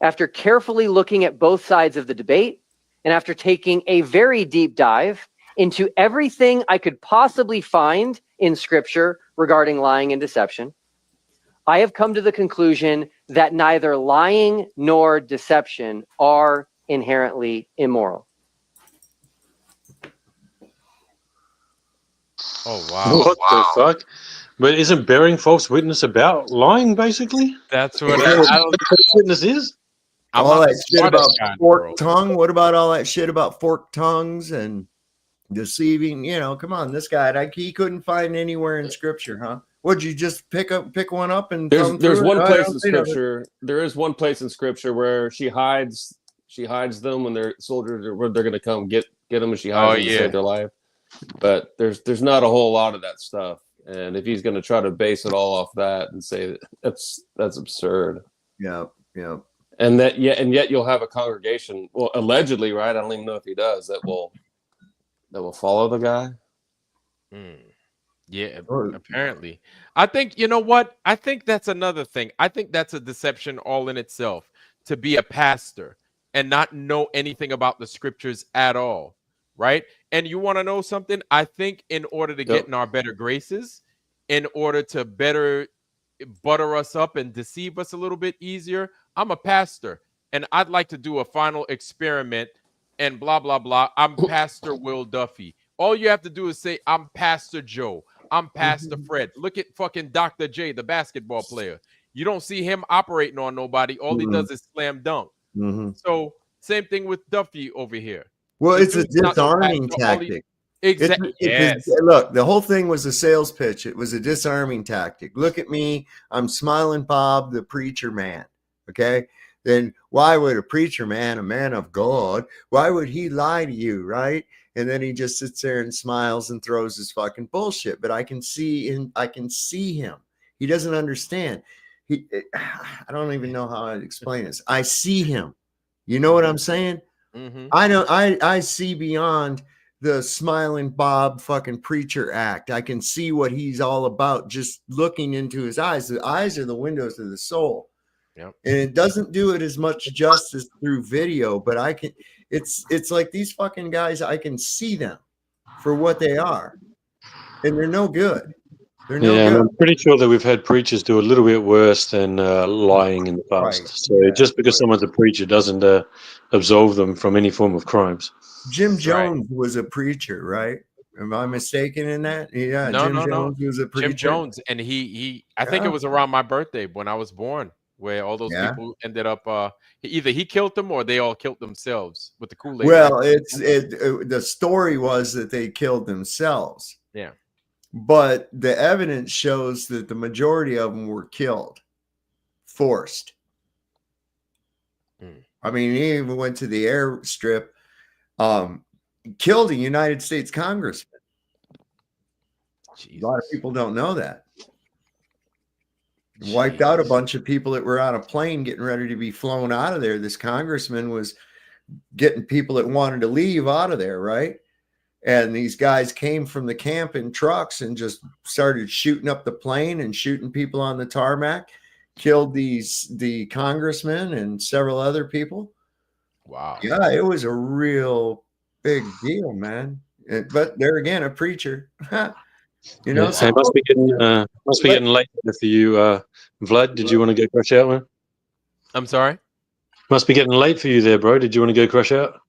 After carefully looking at both sides of the debate, and after taking a very deep dive into everything I could possibly find in Scripture regarding lying and deception, I have come to the conclusion that neither lying nor deception are inherently immoral. Oh wow! What the fuck? But isn't bearing false witness about lying, basically? That's what false I don't. witness is. All that shit about forked tongue. What about all that shit about forked tongues and deceiving? You know, come on, this guy, he couldn't find anywhere in Scripture, huh? Would you just pick one up and There's one I place don't in see nothing. Scripture. There is one place in Scripture where she hides them when their soldiers are they're going to come get them, and she hides them to save their life. But there's not a whole lot of that stuff. And if he's going to try to base it all off that and say that's absurd. Yeah. And yet you'll have a congregation, well, allegedly, right? I don't even know if he does, that will follow the guy. Yeah, apparently. I think, you know what? I think that's another thing. I think that's a deception all in itself, to be a pastor and not know anything about the Scriptures at all, right? And you want to know something? I think in order to get in our better graces, in order to better butter us up and deceive us a little bit easier, I'm a pastor and I'd like to do a final experiment and blah, blah, blah. I'm Pastor Will Duffy. All you have to do is say, I'm Pastor Joe. I'm Pastor Fred. Look at fucking Dr. J, the basketball player. You don't see him operating on nobody. All he does is slam dunk. So same thing with Duffy over here. Well, The it's a dude's not no disarming pastor. All he- tactic. Exactly. Yes. Look, the whole thing was a sales pitch. It was a disarming tactic. Look at me. I'm Smiling Bob, the preacher man. Okay. Then why would a preacher man, a man of God, why would he lie to you? Right. And then he just sits there and smiles and throws his fucking bullshit. But I can see him. He doesn't understand. I don't even know how I'd explain this. I see him. You know what I'm saying? I see beyond the Smiling Bob fucking preacher act. I can see what he's all about just looking into his eyes. The eyes are the windows of the soul. Yep. And it doesn't do it as much justice through video, but I can, it's like these fucking guys, I can see them for what they are. And they're no good. They're no And good. I'm pretty sure that we've had preachers do a little bit worse than lying in the past. Right. So just because someone's a preacher doesn't absolve them from any form of crimes. Jim Jones was a preacher, right? Am I mistaken in that? Yeah, No, Jim Jones was a preacher. Jim Jones, and I think it was around my birthday when I was born, where all those people ended up either he killed them or they all killed themselves with the Kool-Aid. Well, the story was that they killed themselves. Yeah. But the evidence shows that the majority of them were killed, forced. I mean, he even went to the airstrip, killed a United States congressman. Jesus. A lot of people don't know that. Wiped out a bunch of people that were on a plane getting ready to be flown out of there. This congressman was getting people that wanted to leave out of there, right? And these guys came from the camp in trucks and just started shooting up the plane and shooting people on the tarmac, killed the congressman and several other people. Wow. Yeah, it was a real big deal, man. But there again, a preacher. You know, so it must be getting late for you, Vlad. Did you want to go crash out, man? I'm sorry. Must be getting late for you there, bro. Did you want to go crash out?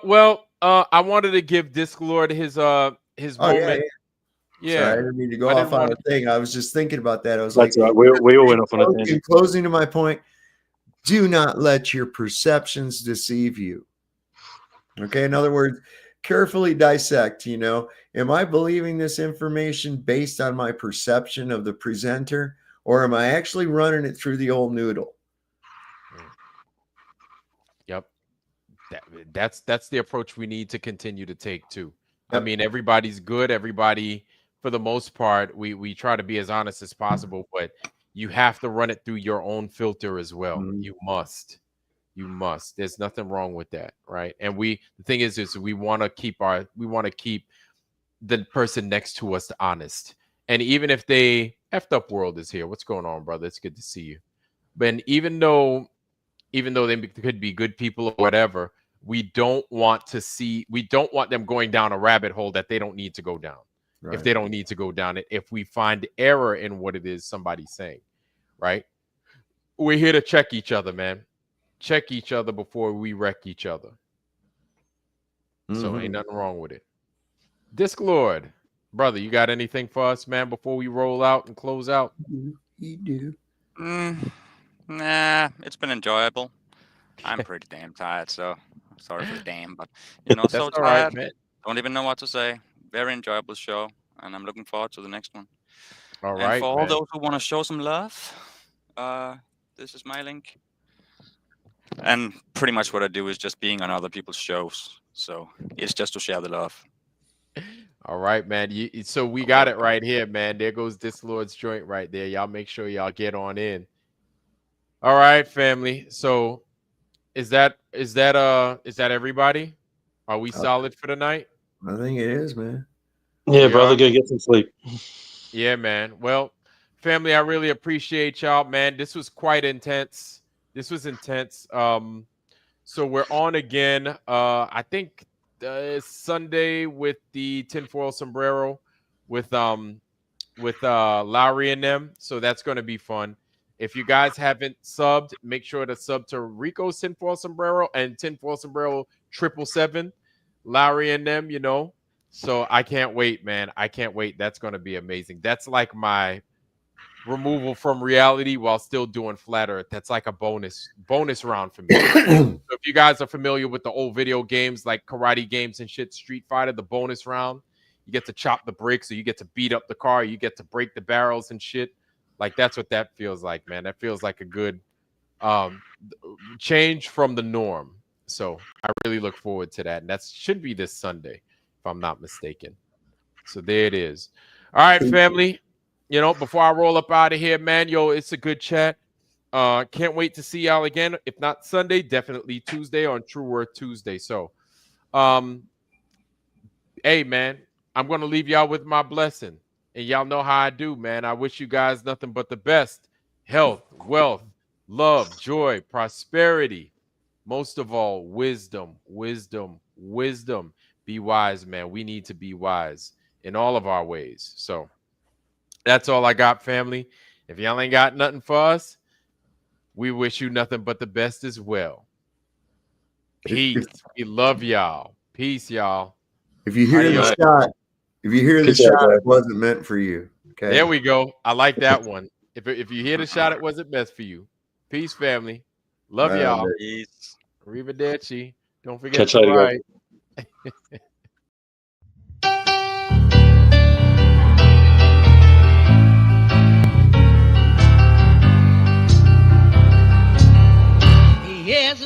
Well, I wanted to give Disc Lord his moment. Yeah. Sorry, I didn't mean to go off on a thing. I was just thinking about that. I was That's like, right. We all went off on a tangent. in closing to my point, do not let your perceptions deceive you. Okay. In other words, carefully dissect, you know, am I believing this information based on my perception of the presenter, or am I actually running it through the old noodle? Yep. That's the approach we need to continue to take too. Yep. I mean, everybody's good. Everybody, for the most part, we try to be as honest as possible, but you have to run it through your own filter as well. Mm-hmm. You must. There's nothing wrong with that, right? And the thing is we want to keep the person next to us honest. And even if they effed up world is here, what's going on, brother? It's good to see you. But even though they could be good people or whatever, we don't want them going down a rabbit hole that they don't need to go down. Right. If they don't need to go down it, if we find error in what it is somebody's saying, right? We're here to check each other, man. Check each other before we wreck each other. Mm-hmm. So ain't nothing wrong with it. Disc Lord, brother, you got anything for us, man, before we roll out and close out? You do. Nah, it's been enjoyable. I'm pretty damn tired, so sorry for the damn, but you know, so tired. Right, man. Don't even know what to say. Very enjoyable show, and I'm looking forward to the next one. All right. And for all those who want to show some love, this is my link. And pretty much what I do is just being on other people's shows. So it's just to share the love. All right, man. So we got it right here, man. There goes Disc Lord's joint right there. Y'all make sure y'all get on in. All right, family. So is that everybody? Are we solid for the night? I think it is, man. Yeah, brother, go get some sleep. Yeah, man. Well, family, I really appreciate y'all, man. This was quite intense. This was intense. So we're on again. I think Sunday with the tinfoil sombrero with Lowry and them. So that's going to be fun. If you guys haven't subbed, make sure to sub to Rico's tinfoil sombrero and tinfoil sombrero 777. Lowry and them, you know. So I can't wait, man. I can't wait. That's going to be amazing. That's like my removal from reality while still doing flat earth. That's like a bonus round for me. So if you guys are familiar with the old video games like karate games and shit, Street Fighter, the bonus round, you get to chop the bricks, or you get to beat up the car, you get to break the barrels and shit. Like that's what that feels like, man. That feels like a good change from the norm. So I really look forward to that. And that should be this Sunday, if I'm not mistaken. So there it is. All right, family. You know, before I roll up out of here, man, yo, it's a good chat. Can't wait to see y'all again. If not Sunday, definitely Tuesday on True Word Tuesday. So, hey, man, I'm going to leave y'all with my blessing. And y'all know how I do, man. I wish you guys nothing but the best. Health, wealth, love, joy, prosperity. Most of all, wisdom. Be wise, man. We need to be wise in all of our ways. So that's all I got, family. If y'all ain't got nothing for us, we wish you nothing but the best as well. Peace. We love y'all. Peace, y'all. If you hear the shot, it wasn't meant for you. Okay. There we go. I like that one. If you hear the shot, it wasn't best for you. Peace, family. Love y'all. Peace. Arrivederci. Don't forget to write. Yes,